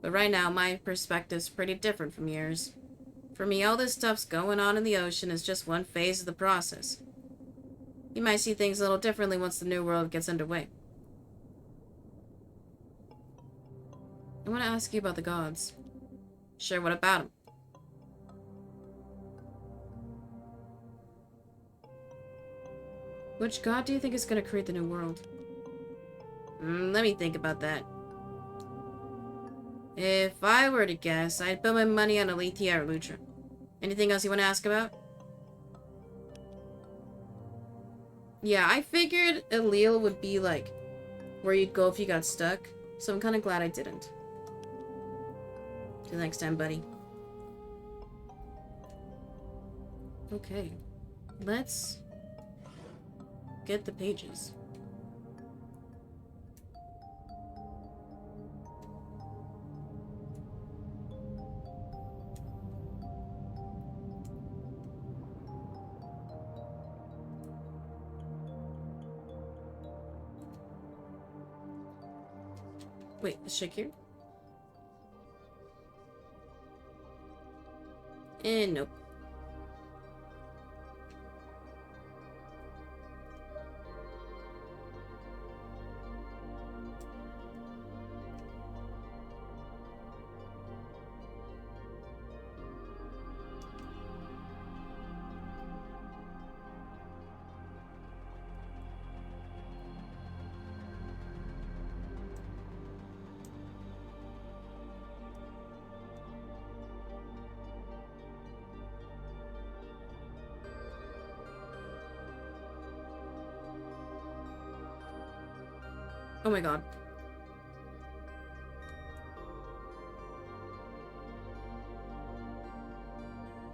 But right now, my perspective's pretty different from yours. For me, all this stuff's going on in the ocean is just one phase of the process. You might see things a little differently once the new world gets underway. I want to ask you about the gods. Sure, what about them? Which god do you think is going to create the new world? Let me think about that. If I were to guess, I'd put my money on Aletheia or Lutra. Anything else you want to ask about? Yeah, I figured Elil would be like where you'd go if you got stuck, so I'm kind of glad I didn't. Till next time, buddy. Okay, let's get the pages. Wait, let's check here. And nope. Oh my god.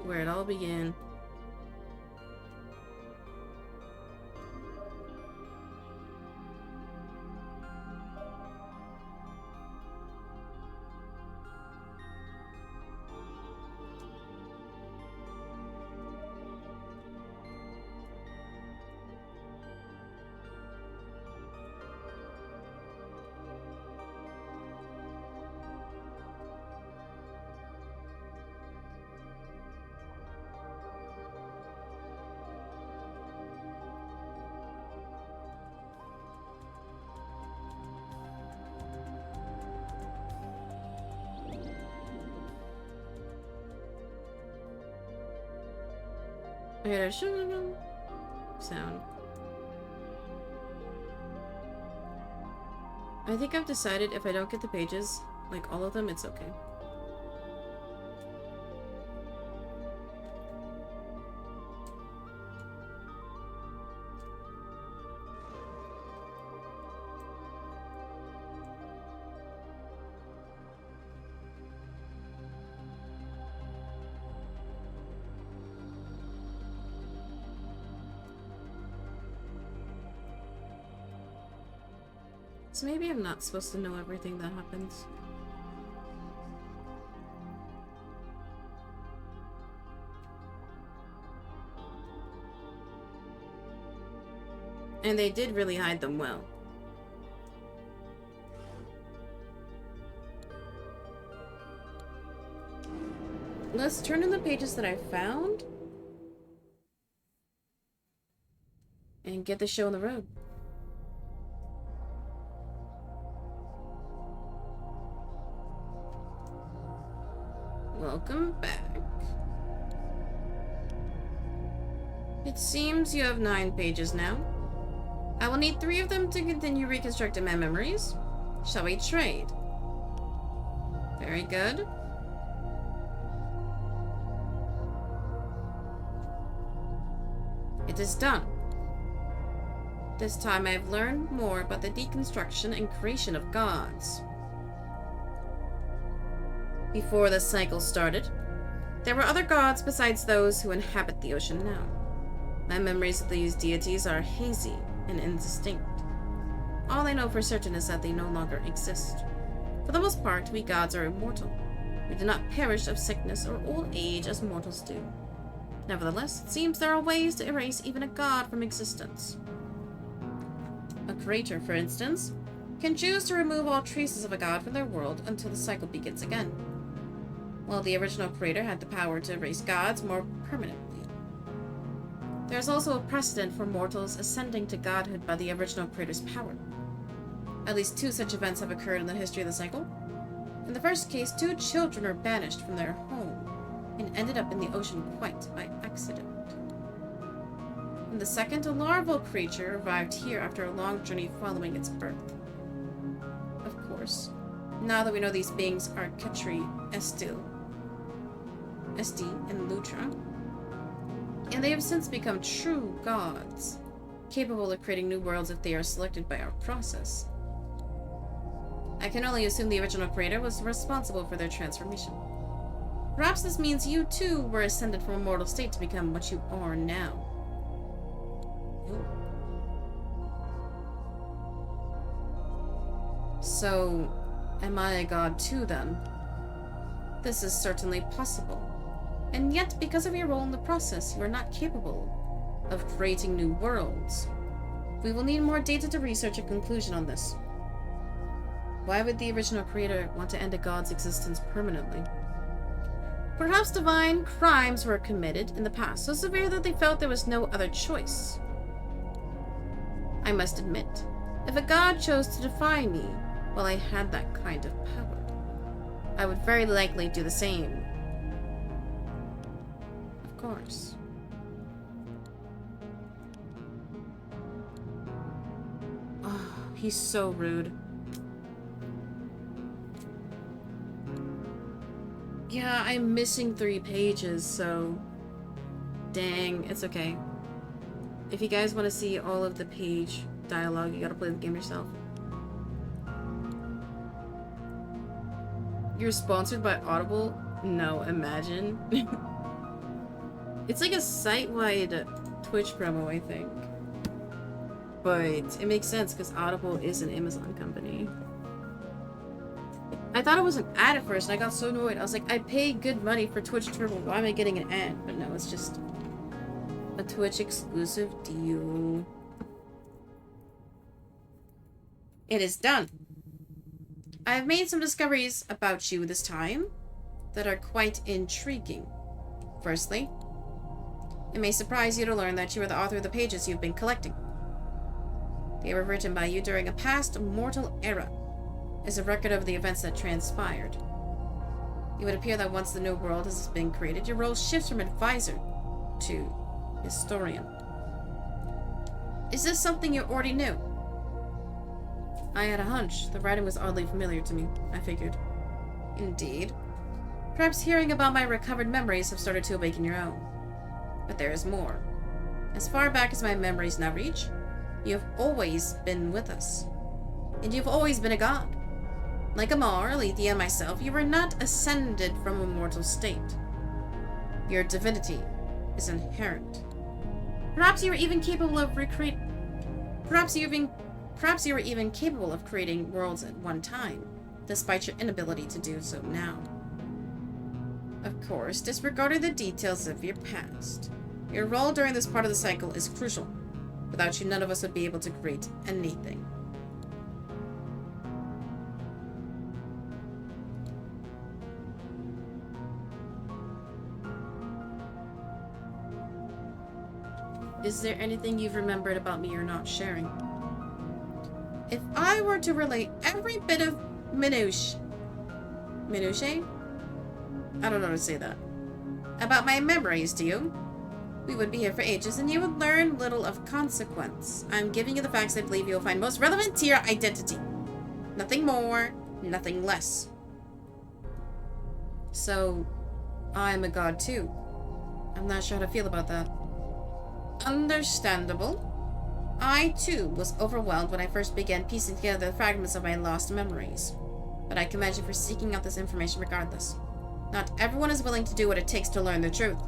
Where it all began. I heard a sound. I think I've decided if I don't get the pages, like all of them, it's okay. So maybe I'm not supposed to know everything that happens. And they did really hide them well. Let's turn in the pages that I found and get the show on the road. Welcome back. It seems you have 9 pages now. I will need 3 of them to continue reconstructing my memories. Shall we trade? Very good. It is done. This time I have learned more about the deconstruction and creation of gods. Before the cycle started, there were other gods besides those who inhabit the ocean now. My memories of these deities are hazy and indistinct. All I know for certain is that they no longer exist. For the most part, we gods are immortal. We do not perish of sickness or old age as mortals do. Nevertheless, it seems there are ways to erase even a god from existence. A creator, for instance, can choose to remove all traces of a god from their world until the cycle begins again. While the original creator had the power to erase gods more permanently. There is also a precedent for mortals ascending to godhood by the original creator's power. At least 2 such events have occurred in the history of the cycle. In the first case, 2 children were banished from their home and ended up in the ocean quite by accident. In the second, a larval creature arrived here after a long journey following its birth. Of course, now that we know these beings are Ketri, Esti, and Lutra, and they have since become true gods, capable of creating new worlds if they are selected by our process. I can only assume the original creator was responsible for their transformation. Perhaps this means you too were ascended from a mortal state to become what you are now. Ooh. So, am I a god too then? This is certainly possible. And yet, because of your role in the process, you are not capable of creating new worlds. We will need more data to research a conclusion on this. Why would the original creator want to end a god's existence permanently? Perhaps divine crimes were committed in the past, so severe that they felt there was no other choice. I must admit, if a god chose to defy me while I had that kind of power, I would very likely do the same. Of course. Oh, he's so rude. Yeah, I'm missing 3 pages, so... Dang, it's okay. If you guys want to see all of the page dialogue, you gotta play the game yourself. You're sponsored by Audible? No, imagine. It's like a site-wide Twitch promo, I think. But it makes sense because Audible is an Amazon company. I thought it was an ad at first and I got so annoyed. I was like, I pay good money for Twitch Turbo. Why am I getting an ad? But no, it's just a Twitch exclusive deal. It is done. I have made some discoveries about you this time that are quite intriguing. Firstly, it may surprise you to learn that you are the author of the pages you've been collecting. They were written by you during a past mortal era, as a record of the events that transpired. It would appear that once the new world has been created, your role shifts from advisor to historian. Is this something you already knew? I had a hunch. The writing was oddly familiar to me, I figured. Indeed. Perhaps hearing about my recovered memories have started to awaken your own. But there is more. As far back as my memories now reach, you have always been with us. And you've always been a god. Like Amar, Alethea, and myself, you were not ascended from a mortal state. Your divinity is inherent. Perhaps you were even capable of Perhaps you were even capable of creating worlds at one time, despite your inability to do so now. Of course, disregarding the details of your past, your role during this part of the cycle is crucial. Without you, none of us would be able to create anything. Is there anything you've remembered about me you're not sharing? If I were to relate every bit of minutiae? I don't know how to say that. About my memories to you, we would be here for ages and you would learn little of consequence. I'm giving you the facts I believe you'll find most relevant to your identity. Nothing more, nothing less. So, I'm a god too. I'm not sure how to feel about that. Understandable. I, too, was overwhelmed when I first began piecing together the fragments of my lost memories. But I commend you for seeking out this information regardless. Not everyone is willing to do what it takes to learn the truth.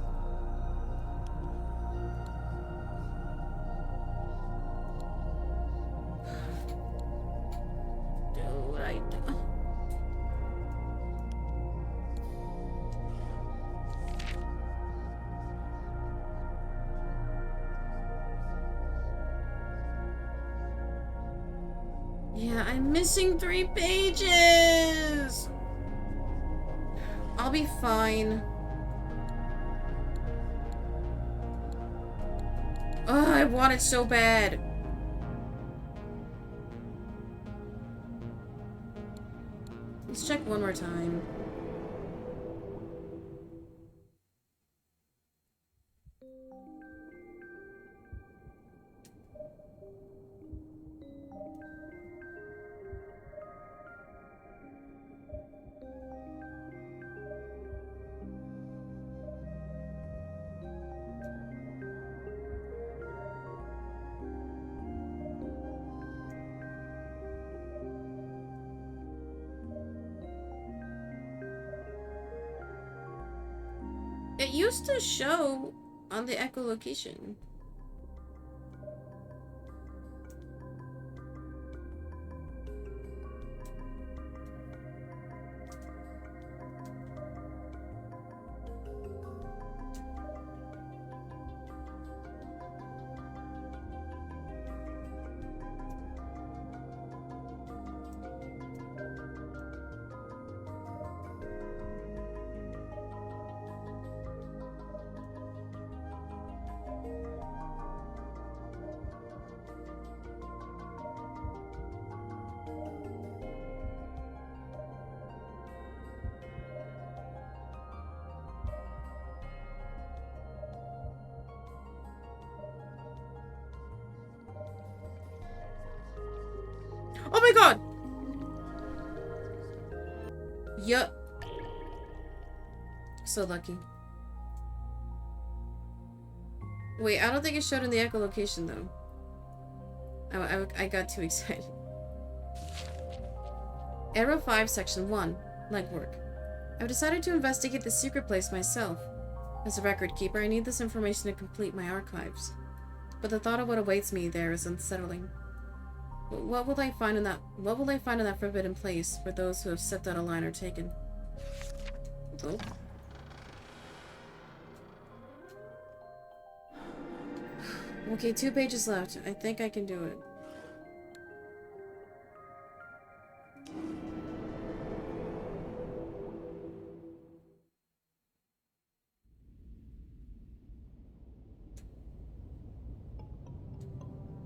Yeah, I'm missing 3 pages! I'll be fine. Oh, I want it so bad. Let's check one more time. It used to show on the echolocation. Oh my god! Yup. So lucky. Wait, I don't think it showed in the echolocation though. I got too excited. Arrow 5, Section 1. Legwork. I've decided to investigate the secret place myself. As a record keeper, I need this information to complete my archives. But the thought of what awaits me there is unsettling. What will I find in that forbidden place where those who have stepped out of line are taken? Oh. Okay, 2 pages left. I think I can do it.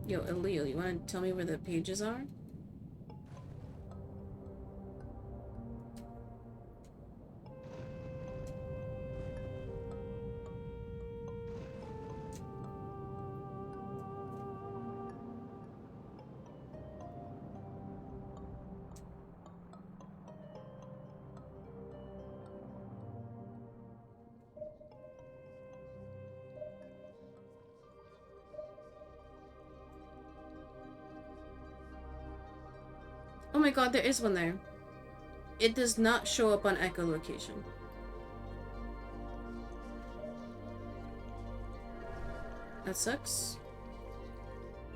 Yo, Elio, you want to tell me where the pages are? my god, there is one there. It does not show up on echolocation. That sucks.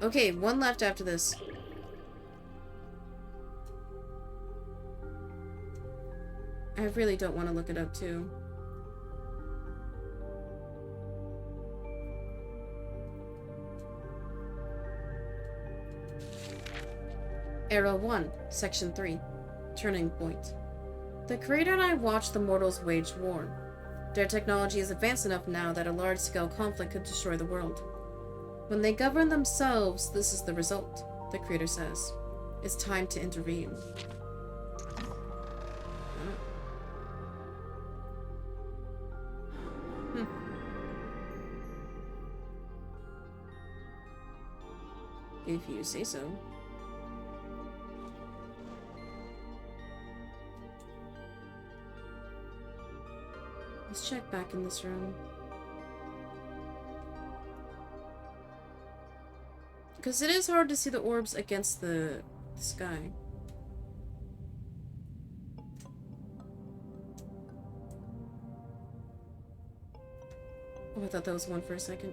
Okay, one left after this. I really don't want to look it up, too. Era 1, Section 3. Turning Point. The Creator and I watched the mortals wage war. Their technology is advanced enough now that a large-scale conflict could destroy the world. When they govern themselves, this is the result, the Creator says. It's time to intervene. If you say so. Let's check back in this room. Because it is hard to see the orbs against the sky. Oh, I thought that was one for a second.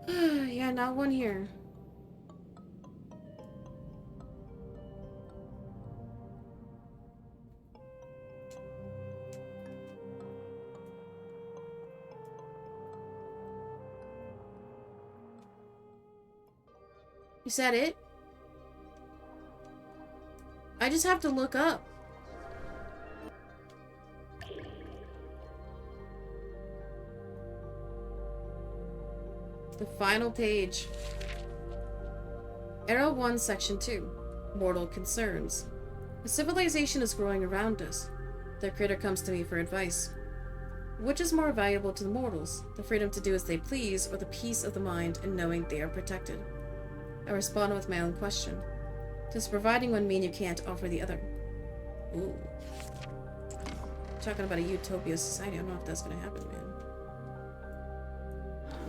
Yeah, not one here. Is that it? I just have to look up. The final page. Era 1, Section 2. Mortal Concerns. A civilization is growing around us. The Creator comes to me for advice. Which is more valuable to the mortals? The freedom to do as they please, or the peace of the mind in knowing they are protected? I respond with my own question. Does providing one mean you can't offer the other? Ooh. Talking about a utopia society. I don't know if that's gonna happen, man.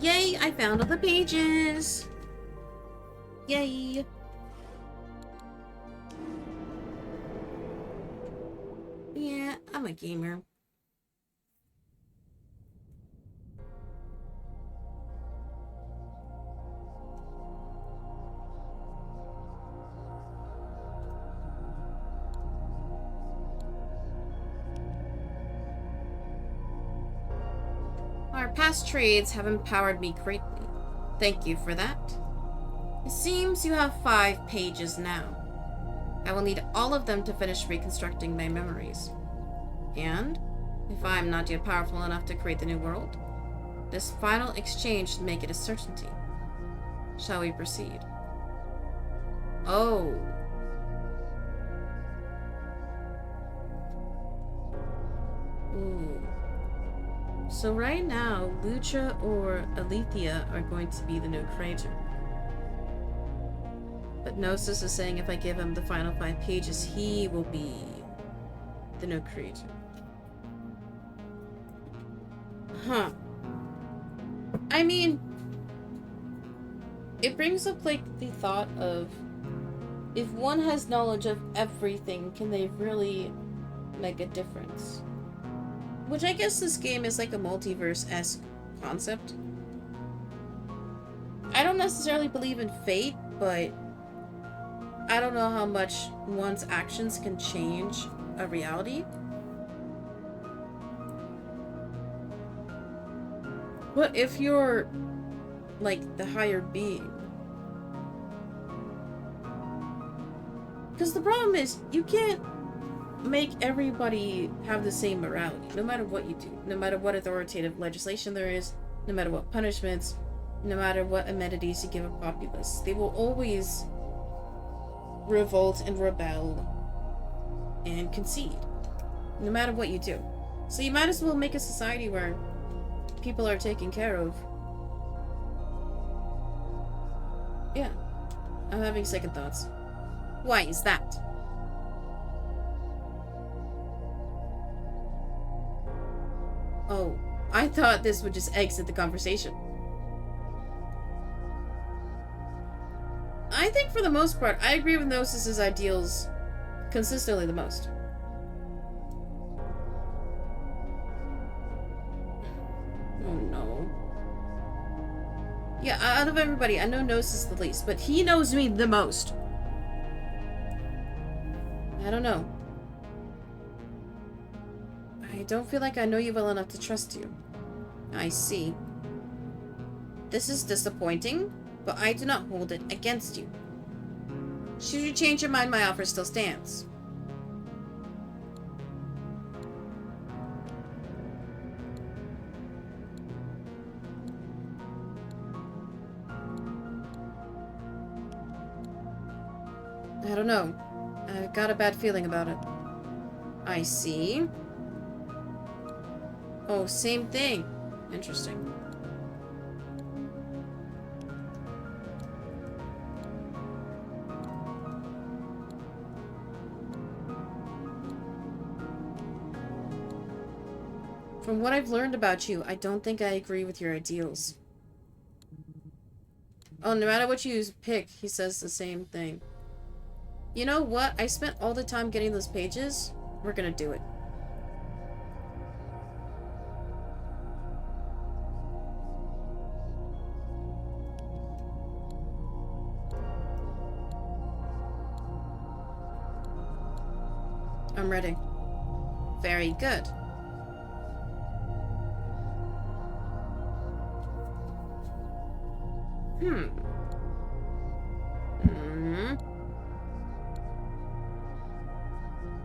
Yay! I found all the pages! Yay! Yeah, I'm a gamer. Our past trades have empowered me greatly. Thank you for that. It seems you have 5 pages now. I will need all of them to finish reconstructing my memories. And, if I am not yet powerful enough to create the new world, this final exchange should make it a certainty. Shall we proceed? Oh. Ooh. So right now, Lucha or Alethea are going to be the new creator. But Gnosis is saying if I give him the final 5 pages, he will be the new creator. Huh. I mean, it brings up like the thought of if one has knowledge of everything, can they really make a difference? Which I guess this game is like a multiverse-esque concept. I don't necessarily believe in fate, but I don't know how much one's actions can change a reality. What if you're like the higher being? Because the problem is, you can't make everybody have the same morality, no matter what you do, no matter what authoritative legislation there is, no matter what punishments, no matter what amenities you give a populace. They will always revolt and rebel and concede, no matter what you do. So you might as well make a society where people are taken care of. Yeah, I'm having second thoughts. Why is that? Oh, I thought this would just exit the conversation. for the most part, I agree with Gnosis's ideals consistently the most. Oh no. Yeah, out of everybody, I know Gnosis the least, but he knows me the most. I don't know. I don't feel like I know you well enough to trust you. I see. This is disappointing, but I do not hold it against you. Should you change your mind, my offer still stands. I don't know. I've got a bad feeling about it. I see. Oh, same thing. Interesting. From what I've learned about you, I don't think I agree with your ideals. Oh, no matter what you pick, he says the same thing. You know what? I spent all the time getting those pages. We're gonna do it. I'm ready. Very good.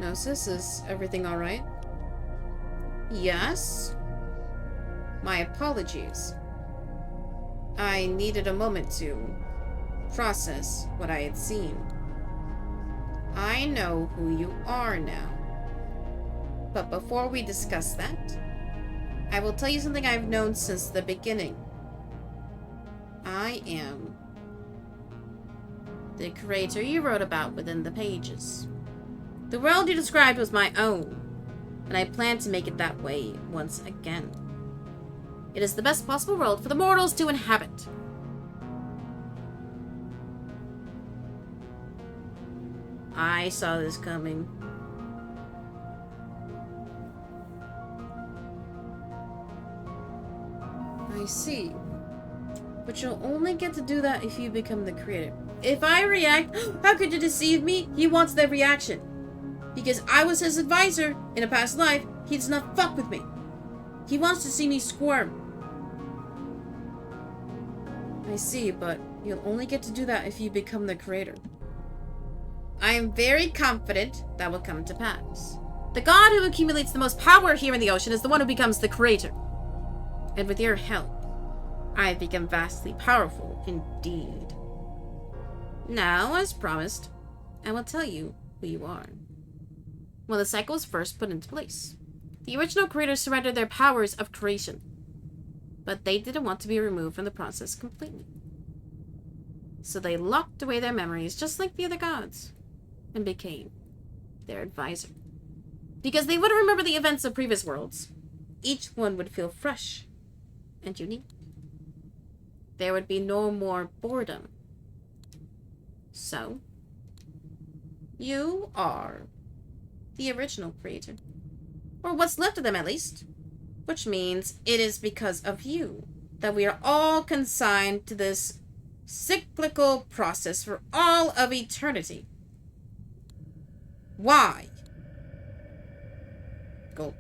Gnosis, is everything alright? Yes? My apologies. I needed a moment to process what I had seen. I know who you are now. But before we discuss that, I will tell you something I've known since the beginning. I am the creator you wrote about within the pages. The world you described was my own, and I plan to make it that way once again. It is the best possible world for the mortals to inhabit. I saw this coming. I see. But you'll only get to do that if you become the creator. If I react, how could you deceive me? He wants that reaction. Because I was his advisor in a past life, he does not fuck with me. He wants to see me squirm. I see, but you'll only get to do that if you become the creator. I am very confident that will come to pass. The god who accumulates the most power here in the ocean is the one who becomes the creator. And with your help, I have become vastly powerful indeed. Now, as promised, I will tell you who you are. When the cycle was first put into place, the original creators surrendered their powers of creation, but they didn't want to be removed from the process completely. So they locked away their memories just like the other gods, and became their advisor. Because they wouldn't remember the events of previous worlds, each one would feel fresh and unique. There would be no more boredom. So, you are the original creator. Or what's left of them, at least. Which means it is because of you that we are all consigned to this cyclical process for all of eternity. Why? Go.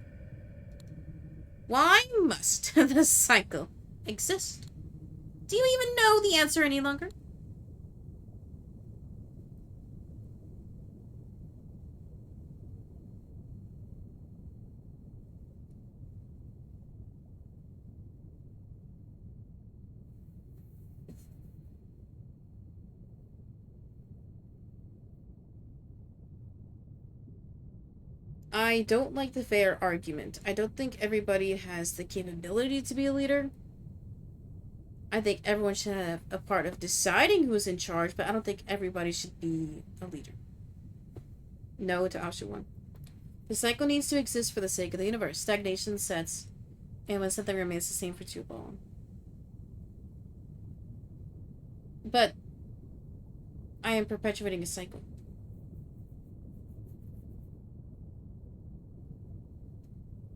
Why must the cycle exist? Do you even know the answer any longer? I don't like the fair argument. I don't think everybody has the capability to be a leader. I think everyone should have a part of deciding who's in charge, but I don't think everybody should be a leader. No to option 1. The cycle needs to exist for the sake of the universe. Stagnation sets, and when something remains the same for too long. But I am perpetuating a cycle.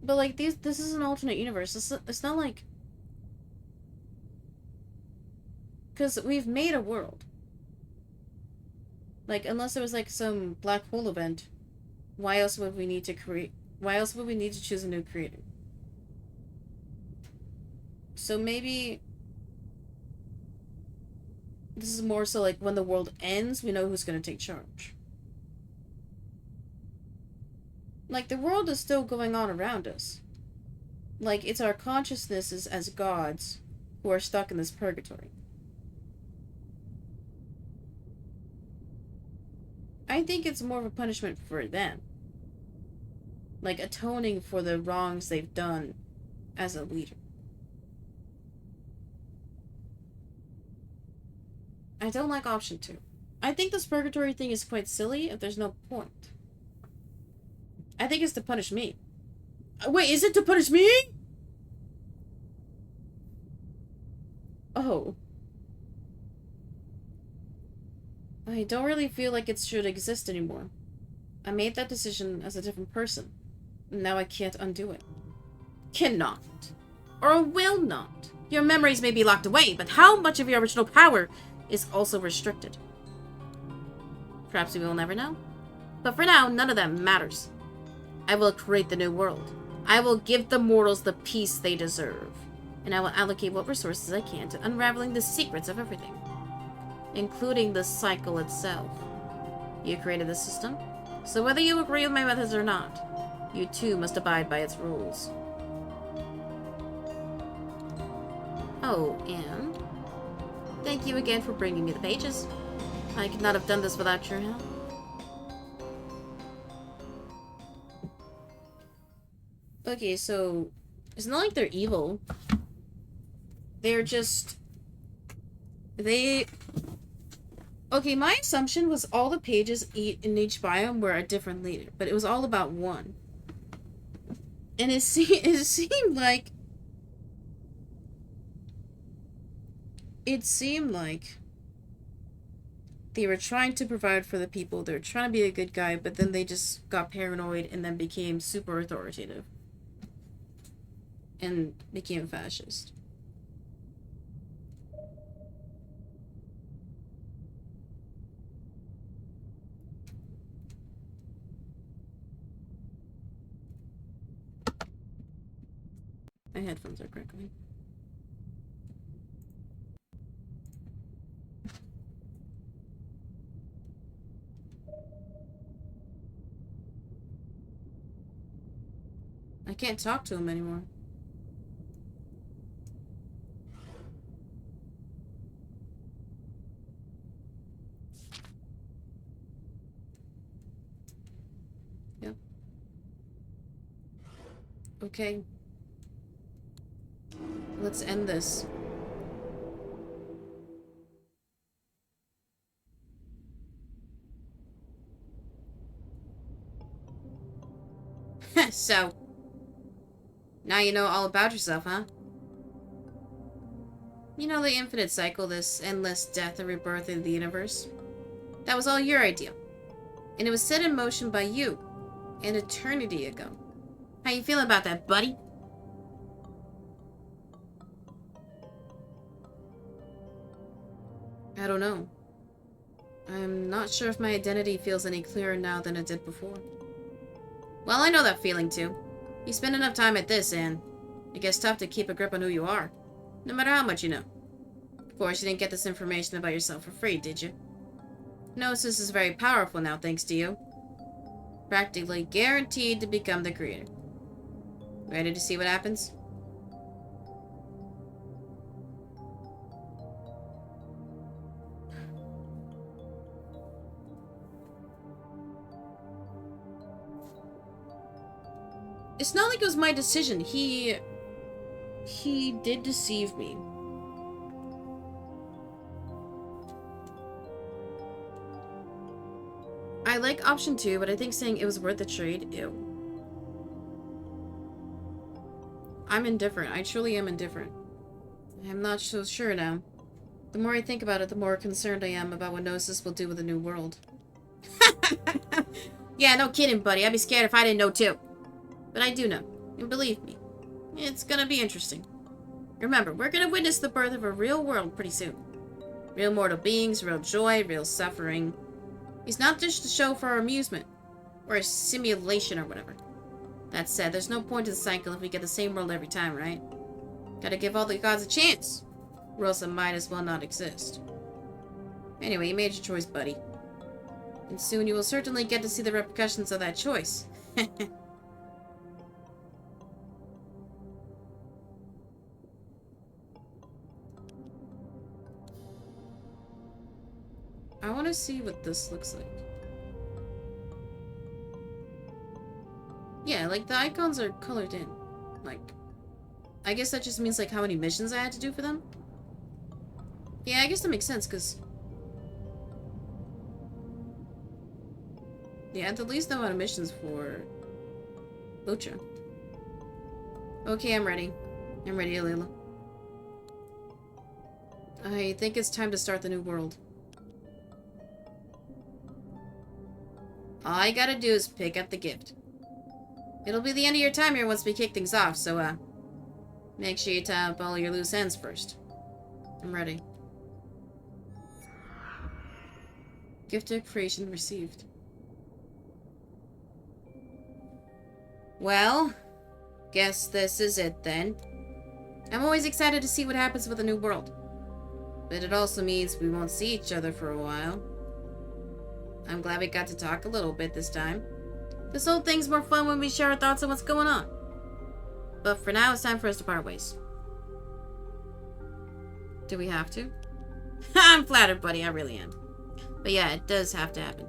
But like this is an alternate universe. It's not like because we've made a world. Like unless there was like some black hole event, why else would we need to create? Why else would we need to choose a new creator? So maybe this is more so like when the world ends, we know who's gonna take charge. Like the world is still going on around us. Like it's our consciousnesses as gods who are stuck in this purgatory. I think it's more of a punishment for them. Like atoning for the wrongs they've done as a leader. I don't like option 2. I think this purgatory thing is quite silly if there's no point. I think it's to punish me. Wait, is it to punish me? Oh. I don't really feel like it should exist anymore. I made that decision as a different person. Now I can't undo it. Cannot. Or will not. Your memories may be locked away, but how much of your original power is also restricted? Perhaps we will never know. But for now, none of that matters. I will create the new world. I will give the mortals the peace they deserve. And I will allocate what resources I can to unraveling the secrets of everything. Including the cycle itself. You created the system, so whether you agree with my methods or not, you too must abide by its rules. Oh, and thank you again for bringing me the pages. I could not have done this without your help. Okay, so it's not like they're evil. They're just... Okay, my assumption was all the pages in each biome were a different leader, but it was all about one. And it seemed like... It seemed like they were trying to provide for the people. They were trying to be a good guy, but then they just got paranoid and then became super authoritative. And became fascist. My headphones are crackling. I can't talk to him anymore. Yep. Okay. Let's end this. So, now you know all about yourself, huh? You know the infinite cycle, this endless death and rebirth in the universe? That was all your idea. And it was set in motion by you, an eternity ago. How you feeling about that, buddy? I don't know. I'm not sure if my identity feels any clearer now than it did before. Well, I know that feeling too. You spend enough time at this, and it gets tough to keep a grip on who you are, no matter how much you know. Of course, you didn't get this information about yourself for free, did you? Gnosis is very powerful now, thanks to you. Practically guaranteed to become the creator. Ready to see what happens? It's not like it was my decision. He did deceive me. I like option 2, but I think saying it was worth the trade, ew. I'm indifferent. I truly am indifferent. I'm not so sure now. The more I think about it, the more concerned I am about what Gnosis will do with the new world. Yeah, no kidding, buddy. I'd be scared if I didn't know too. But I do know. And believe me, it's gonna be interesting. Remember, we're gonna witness the birth of a real world pretty soon. Real mortal beings, real joy, real suffering. It's not just a show for our amusement. Or a simulation or whatever. That said, there's no point to the cycle if we get the same world every time, right? Gotta give all the gods a chance. Or else it might as well not exist. Anyway, you made your choice, buddy. And soon you will certainly get to see the repercussions of that choice. I want to see what this looks like. Yeah, like the icons are colored in. Like, I guess that just means like how many missions I had to do for them. Yeah, I guess that makes sense, because... yeah, at the least the amount of missions for... Lucha. Okay, I'm ready. I'm ready, Alila. I think it's time to start the new world. All I gotta do is pick up the gift. It'll be the end of your time here once we kick things off, so, make sure you tie up all your loose ends first. I'm ready. Gift of creation received. Well, guess this is it then. I'm always excited to see what happens with the new world. But it also means we won't see each other for a while. I'm glad we got to talk a little bit this time. This whole thing's more fun when we share our thoughts on what's going on. But for now, it's time for us to part ways. Do we have to? I'm flattered, buddy. I really am. But yeah, it does have to happen.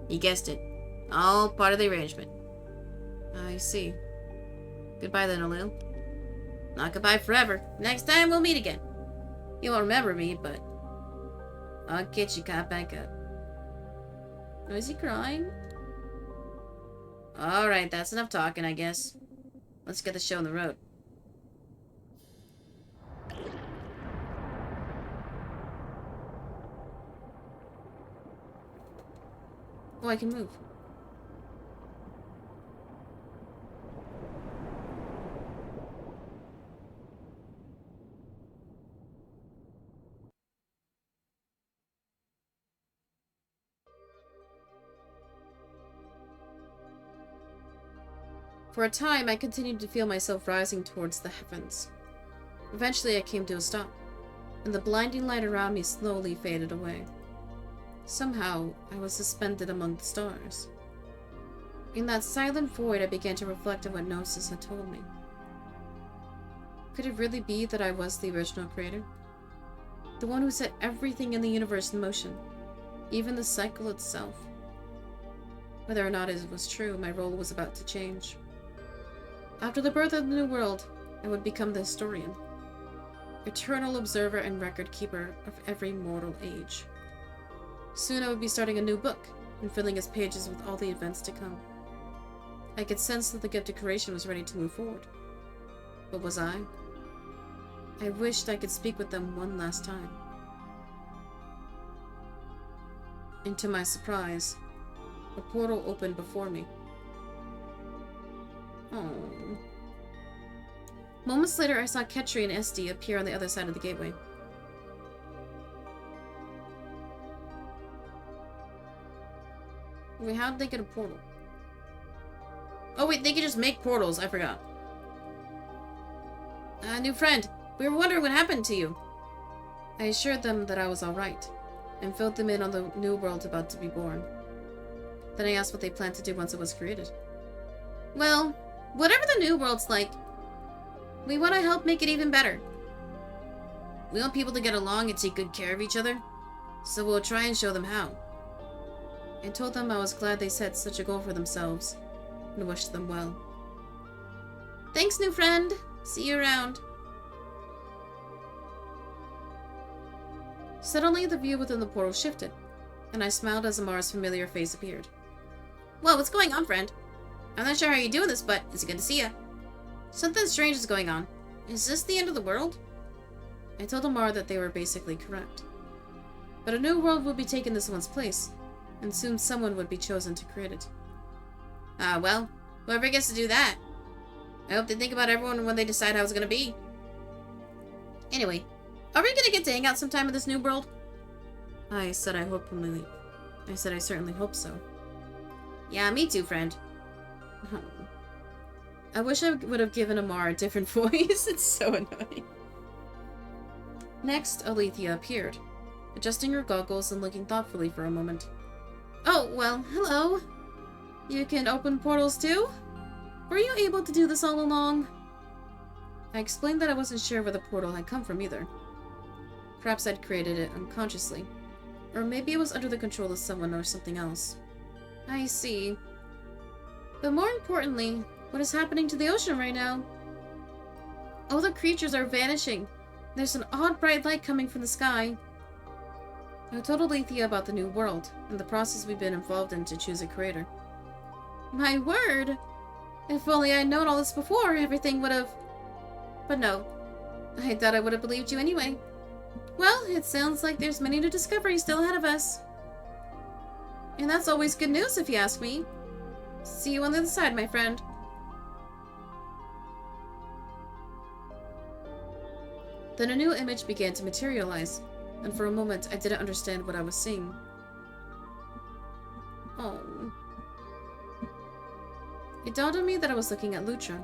You guessed it. All part of the arrangement. I see. Goodbye then, Alil. Not goodbye forever. Next time we'll meet again. You won't remember me, but I'll get you caught back up. Oh, is he crying? Alright, that's enough talking, I guess. Let's get the show on the road. Oh, I can move. For a time, I continued to feel myself rising towards the heavens. Eventually, I came to a stop, and the blinding light around me slowly faded away. Somehow, I was suspended among the stars. In that silent void, I began to reflect on what Gnosis had told me. Could it really be that I was the original creator? The one who set everything in the universe in motion, even the cycle itself? Whether or not it was true, my role was about to change. After the birth of the new world, I would become the historian, eternal observer and record keeper of every mortal age. Soon I would be starting a new book, and filling its pages with all the events to come. I could sense that the gift of creation was ready to move forward. But was I? I wished I could speak with them one last time. And to my surprise, a portal opened before me. Oh. Moments later, I saw Ketri and Esty appear on the other side of the gateway. Wait, how did they get a portal? Oh wait, they could just make portals, I forgot. New friend, we were wondering what happened to you. I assured them that I was alright, and filled them in on the new world about to be born. Then I asked what they planned to do once it was created. Well, whatever the new world's like, we want to help make it even better. We want people to get along and take good care of each other, so we'll try and show them how. I told them I was glad they set such a goal for themselves, and wished them well. Thanks, new friend. See you around. Suddenly, the view within the portal shifted, and I smiled as Amara's familiar face appeared. Whoa, what's going on, friend? I'm not sure how you're doing this, but it's good to see ya. Something strange is going on. Is this the end of the world? I told Amara that they were basically correct. But a new world would be taking this one's place, and soon someone would be chosen to create it. Well, whoever gets to do that. I hope they think about everyone when they decide how it's gonna be. Anyway, are we gonna get to hang out sometime in this new world? I said I certainly hope so. Yeah, me too, friend. I wish I would have given Amara a different voice. It's so annoying. Next, Alethea appeared, adjusting her goggles and looking thoughtfully for a moment. Oh, well, hello. You can open portals too? Were you able to do this all along? I explained that I wasn't sure where the portal had come from either. Perhaps I'd created it unconsciously. Or maybe it was under the control of someone or something else. I see. But more importantly, what is happening to the ocean right now? All the creatures are vanishing. There's an odd bright light coming from the sky. I told Alethea about the new world, and the process we've been involved in to choose a creator. My word! If only I'd known all this before, everything would have... But no. I thought I would have believed you anyway. Well, it sounds like there's many new discoveries still ahead of us. And that's always good news if you ask me. See you on the other side, my friend. Then a new image began to materialize, and for a moment I didn't understand what I was seeing. Oh. It dawned on me that I was looking at Lutra,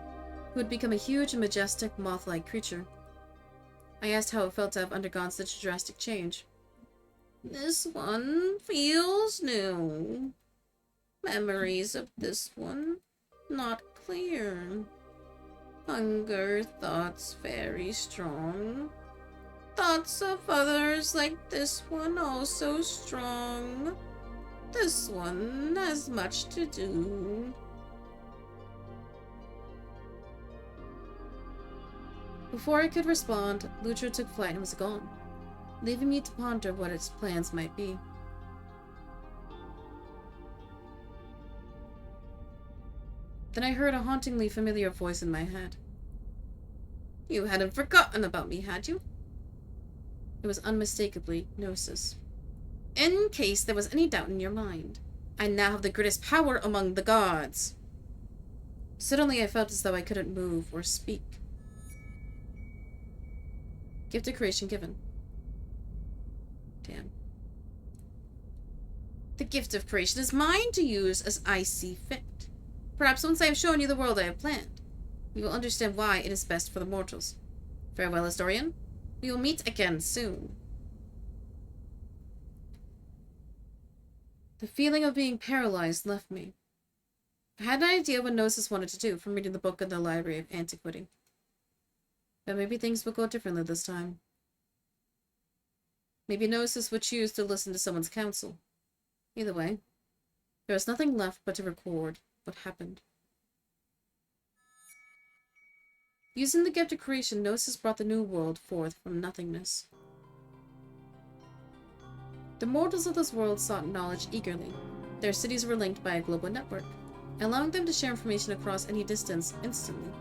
who had become a huge and majestic moth-like creature. I asked how it felt to have undergone such a drastic change. This one feels new. Memories of this one not clear. Hunger thoughts very strong. Thoughts of others like this one also strong. This one has much to do. Before I could respond, Lutra took flight and was gone, leaving me to ponder what its plans might be. Then I heard a hauntingly familiar voice in my head. You hadn't forgotten about me, had you? It was unmistakably Gnosis. In case there was any doubt in your mind, I now have the greatest power among the gods. Suddenly I felt as though I couldn't move or speak. Gift of creation given. Damn. The gift of creation is mine to use as I see fit. Perhaps once I have shown you the world I have planned, you will understand why it is best for the mortals. Farewell, historian. We will meet again soon. The feeling of being paralyzed left me. I had an idea what Gnosis wanted to do from reading the book in the Library of Antiquity. But maybe things will go differently this time. Maybe Gnosis would choose to listen to someone's counsel. Either way, there was nothing left but to record what happened. Using the gift of creation, Gnosis brought the new world forth from nothingness. The mortals of this world sought knowledge eagerly. Their cities were linked by a global network, allowing them to share information across any distance instantly.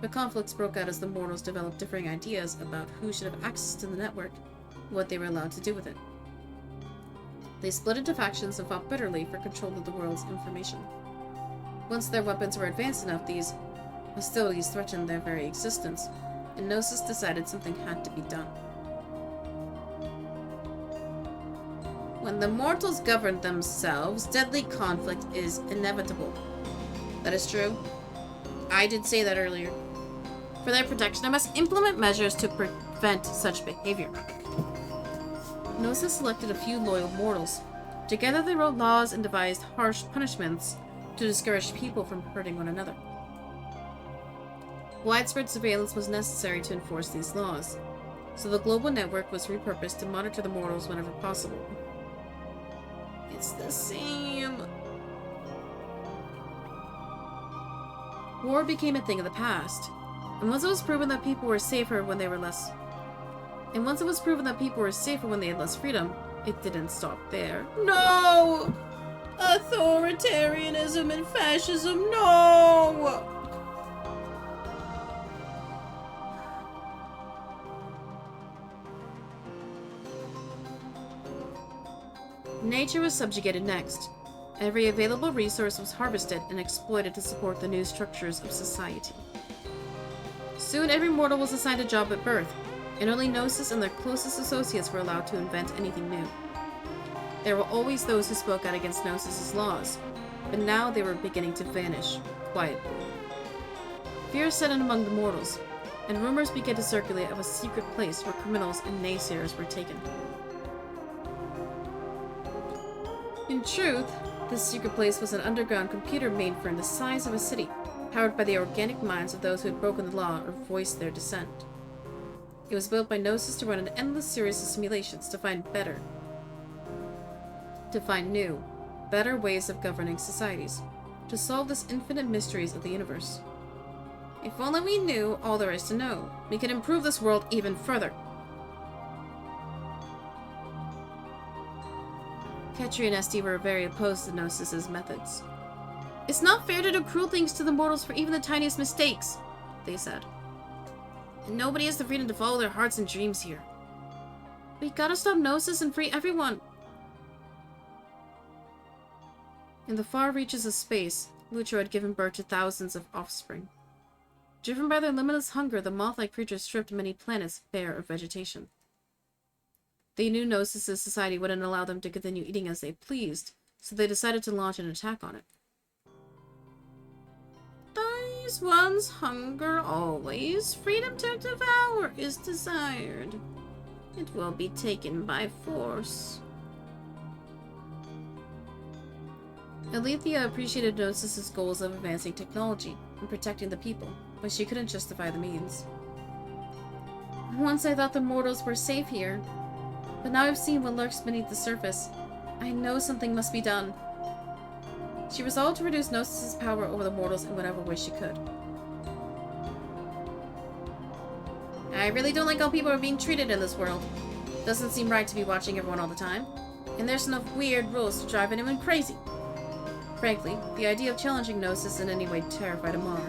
But conflicts broke out as the mortals developed differing ideas about who should have access to the network and what they were allowed to do with it. They split into factions and fought bitterly for control of the world's information. Once their weapons were advanced enough, these hostilities threatened their very existence, and Gnosis decided something had to be done. When the mortals govern themselves, deadly conflict is inevitable. That is true. I did say that earlier. For their protection, I must implement measures to prevent such behavior. Gnosis selected a few loyal mortals. Together they wrote laws and devised harsh punishments to discourage people from hurting one another. Widespread surveillance was necessary to enforce these laws, so the global network was repurposed to monitor the mortals whenever possible. It's the same. War became a thing of the past, and once it was proven that people were safer when they had less freedom, it didn't stop there. No! Authoritarianism and fascism, no! nature was subjugated next. Every available resource was harvested and exploited to support the new structures of society. Soon every mortal was assigned a job at birth, and only Gnosis and their closest associates were allowed to invent anything new. There were always those who spoke out against Gnosis' laws, but now they were beginning to vanish, quietly. Fear set in among the mortals, and rumors began to circulate of a secret place where criminals and naysayers were taken. In truth, this secret place was an underground computer mainframe the size of a city, powered by the organic minds of those who had broken the law or voiced their dissent. It was built by Gnosis to run an endless series of simulations to find new, better ways of governing societies, to solve the infinite mysteries of the universe. If only we knew all there is to know, we could improve this world even further. Ketri and Esti were very opposed to Gnosis' methods. It's not fair to do cruel things to the mortals for even the tiniest mistakes, they said. And nobody has the freedom to follow their hearts and dreams here. We gotta stop Gnosis and free everyone. In the far reaches of space, Lutro had given birth to thousands of offspring. Driven by their limitless hunger, the moth-like creatures stripped many planets bare of vegetation. They knew Gnosis' society wouldn't allow them to continue eating as they pleased, so they decided to launch an attack on it. These ones hunger always. Freedom to devour is desired. It will be taken by force. Alethea appreciated Gnosis' goals of advancing technology and protecting the people, but she couldn't justify the means. Once I thought the mortals were safe here, but now I've seen what lurks beneath the surface. I know something must be done. She resolved to reduce Gnosis' power over the mortals in whatever way she could. I really don't like how people are being treated in this world. Doesn't seem right to be watching everyone all the time. And there's enough weird rules to drive anyone crazy. Frankly, the idea of challenging Gnosis in any way terrified Amar.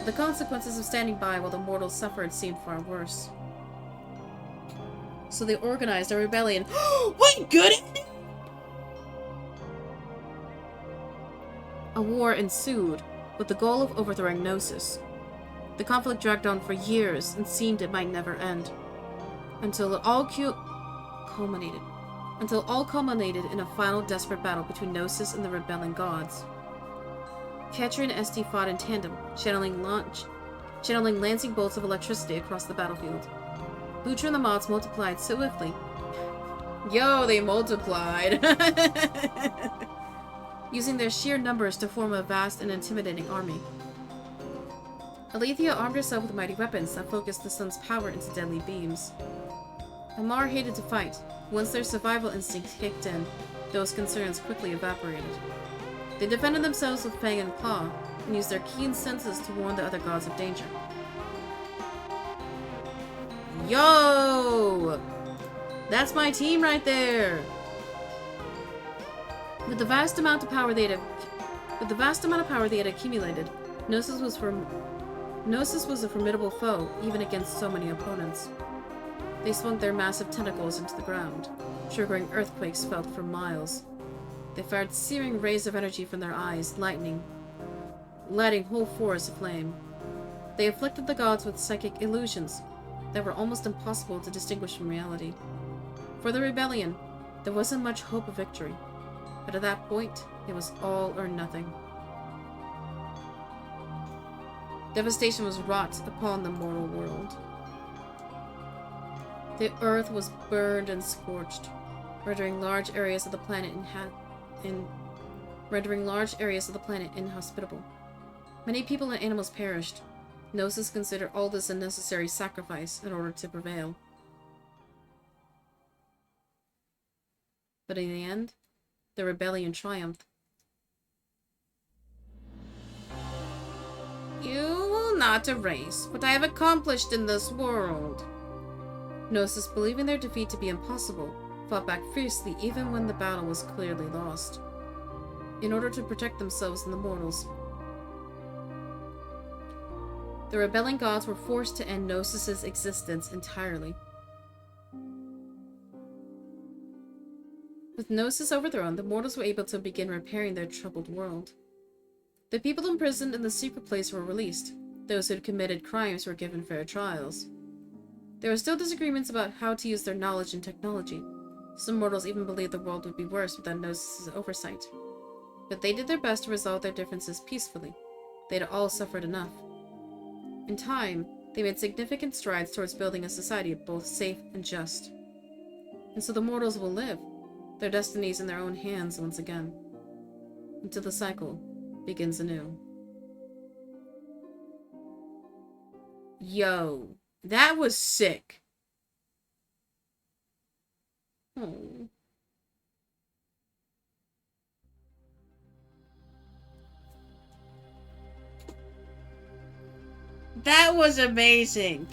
The consequences of standing by while the mortals suffered seemed far worse. So they organized a rebellion. What good? A war ensued, with the goal of overthrowing Gnosis. The conflict dragged on for years and seemed it might never end, until it all culminated in a final desperate battle between Gnosis and the rebelling gods. Ketri and Esti fought in tandem, channeling lancing bolts of electricity across the battlefield. Lutra and the moths multiplied so swiftly. Yo, they multiplied! Using their sheer numbers to form a vast and intimidating army. Alethea armed herself with mighty weapons that focused the sun's power into deadly beams. Amar hated to fight. Once their survival instincts kicked in, those concerns quickly evaporated. They defended themselves with fang and claw, and used their keen senses to warn the other gods of danger. Yo! That's my team right there! With the vast amount of power they had accumulated, Gnosis was a formidable foe, even against so many opponents. They swung their massive tentacles into the ground, triggering earthquakes felt for miles. They fired searing rays of energy from their eyes, lighting whole forests aflame. They afflicted the gods with psychic illusions that were almost impossible to distinguish from reality. For the rebellion, there wasn't much hope of victory, but at that point, it was all or nothing. Devastation was wrought upon the mortal world. The earth was burned and scorched, rendering large areas of the planet inhospitable. Many people and animals perished. Gnosis considered all this a necessary sacrifice in order to prevail. But in the end, the rebellion triumphed. You will not erase what I have accomplished in this world. Gnosis, believing their defeat to be impossible, fought back fiercely even when the battle was clearly lost, in order to protect themselves and the mortals. The rebelling gods were forced to end Gnosis' existence entirely. With Gnosis overthrown, the mortals were able to begin repairing their troubled world. The people imprisoned in the secret place were released. Those who had committed crimes were given fair trials. There were still disagreements about how to use their knowledge and technology. Some mortals even believed the world would be worse without Gnosis' oversight. But they did their best to resolve their differences peacefully. They'd all suffered enough. In time, they made significant strides towards building a society both safe and just. And so the mortals will live, their destinies in their own hands once again, until the cycle begins anew. Yo, that was sick. Oh. That was amazing.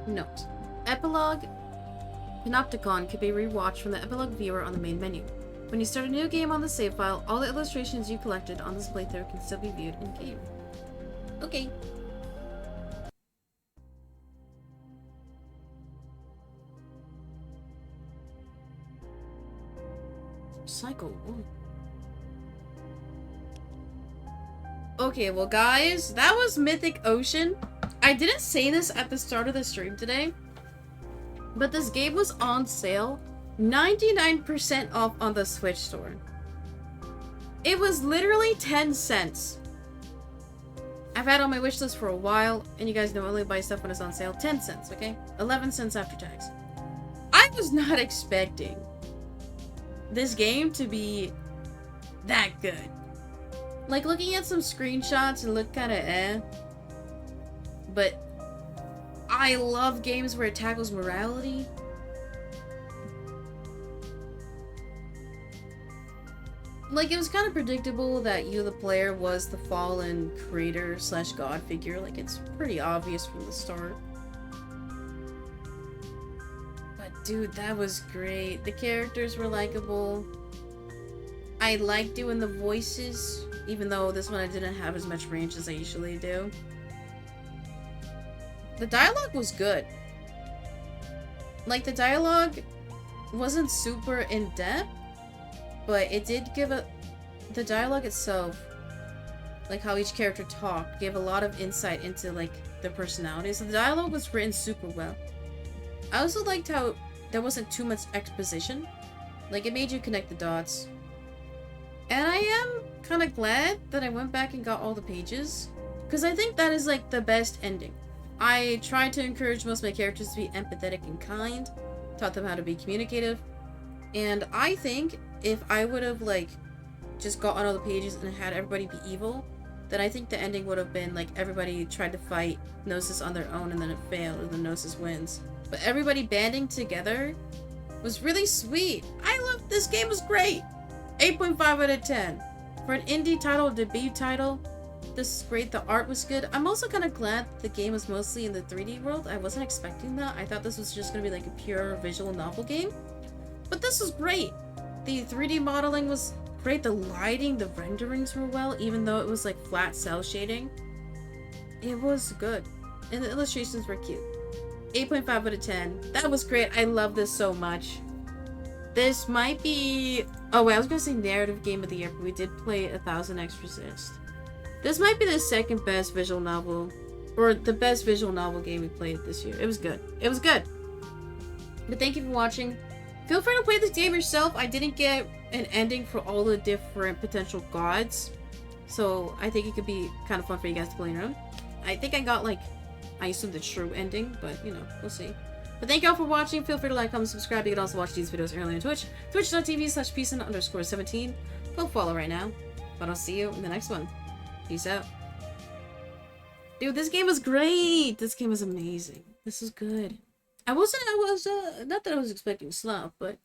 Note: Epilogue Panopticon could be rewatched from the Epilogue viewer on the main menu. When you start a new game on the save file, all the illustrations you collected on this playthrough can still be viewed in-game. Okay. Cycle 1. Okay, well guys, that was Mythic Ocean. I didn't say this at the start of the stream today, but this game was on sale 99% off on the Switch store. It was literally 10 cents. I've had it on my wish list for a while, and you guys know I only buy stuff when it's on sale. 10 cents, okay? 11 cents after tax. I was not expecting this game to be that good. Like, looking at some screenshots and look kind of eh. But I love games where it tackles morality. Like, it was kind of predictable that you, the player, was the fallen creator slash god figure. Like, it's pretty obvious from the start. But dude, that was great. The characters were likable. I liked doing the voices, even though this one I didn't have as much range as I usually do. The dialogue was good. Like, the dialogue wasn't super in-depth, but it did give the dialogue itself, like how each character talked, gave a lot of insight into, like, their personalities. So the dialogue was written super well. I also liked how there wasn't too much exposition. Like, it made you connect the dots. And I am kind of glad that I went back and got all the pages, because I think that is, like, the best ending. I tried to encourage most of my characters to be empathetic and kind, taught them how to be communicative, and I think if I would have, like, just gotten all the pages and had everybody be evil, then I think the ending would have been, like, everybody tried to fight Gnosis on their own and then it failed and then Gnosis wins. But everybody banding together was really sweet. I loved this game. Was great. 8.5 out of 10. For an indie title, debut title, this is great. The art was good. I'm also kind of glad the game was mostly in the 3D world. I wasn't expecting that. I thought this was just going to be like a pure visual novel game. But this was great. The 3D modeling was great. The lighting, the renderings were well, even though it was like flat cell shading. It was good. And the illustrations were cute. 8.5 out of 10. That was great. I love this so much. This might be... Oh, wait, I was gonna say narrative game of the year, but we did play 1000 Exorcist. This might be the second best visual novel, or the best visual novel game we played this year. It was good. It was good. But thank you for watching. Feel free to play this game yourself. I didn't get an ending for all the different potential gods, so I think it could be kind of fun for you guys to play around. I think I got, like, I assume the true ending, but, you know, we'll see. But thank you all for watching. Feel free to like, comment, subscribe. You can also watch these videos early on Twitch. Twitch.tv/peacein_17. Go follow right now. But I'll see you in the next one. Peace out. Dude, this game was great. This game was amazing. This is good. Not that I was expecting slop, but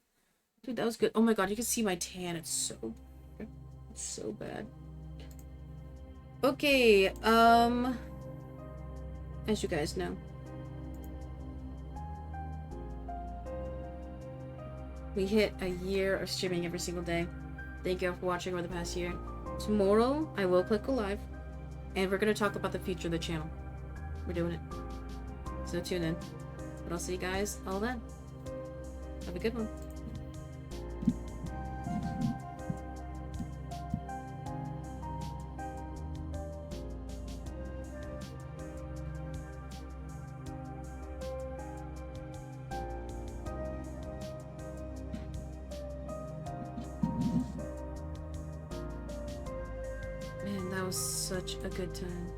dude, that was good. Oh my god, you can see my tan. It's so bad. Okay, as you guys know, we hit a year of streaming every single day. Thank you all for watching over the past year. Tomorrow, I will click go live, and we're going to talk about the future of the channel. We're doing it. So tune in. But I'll see you guys all then. Have a good one. Man, that was such a good time.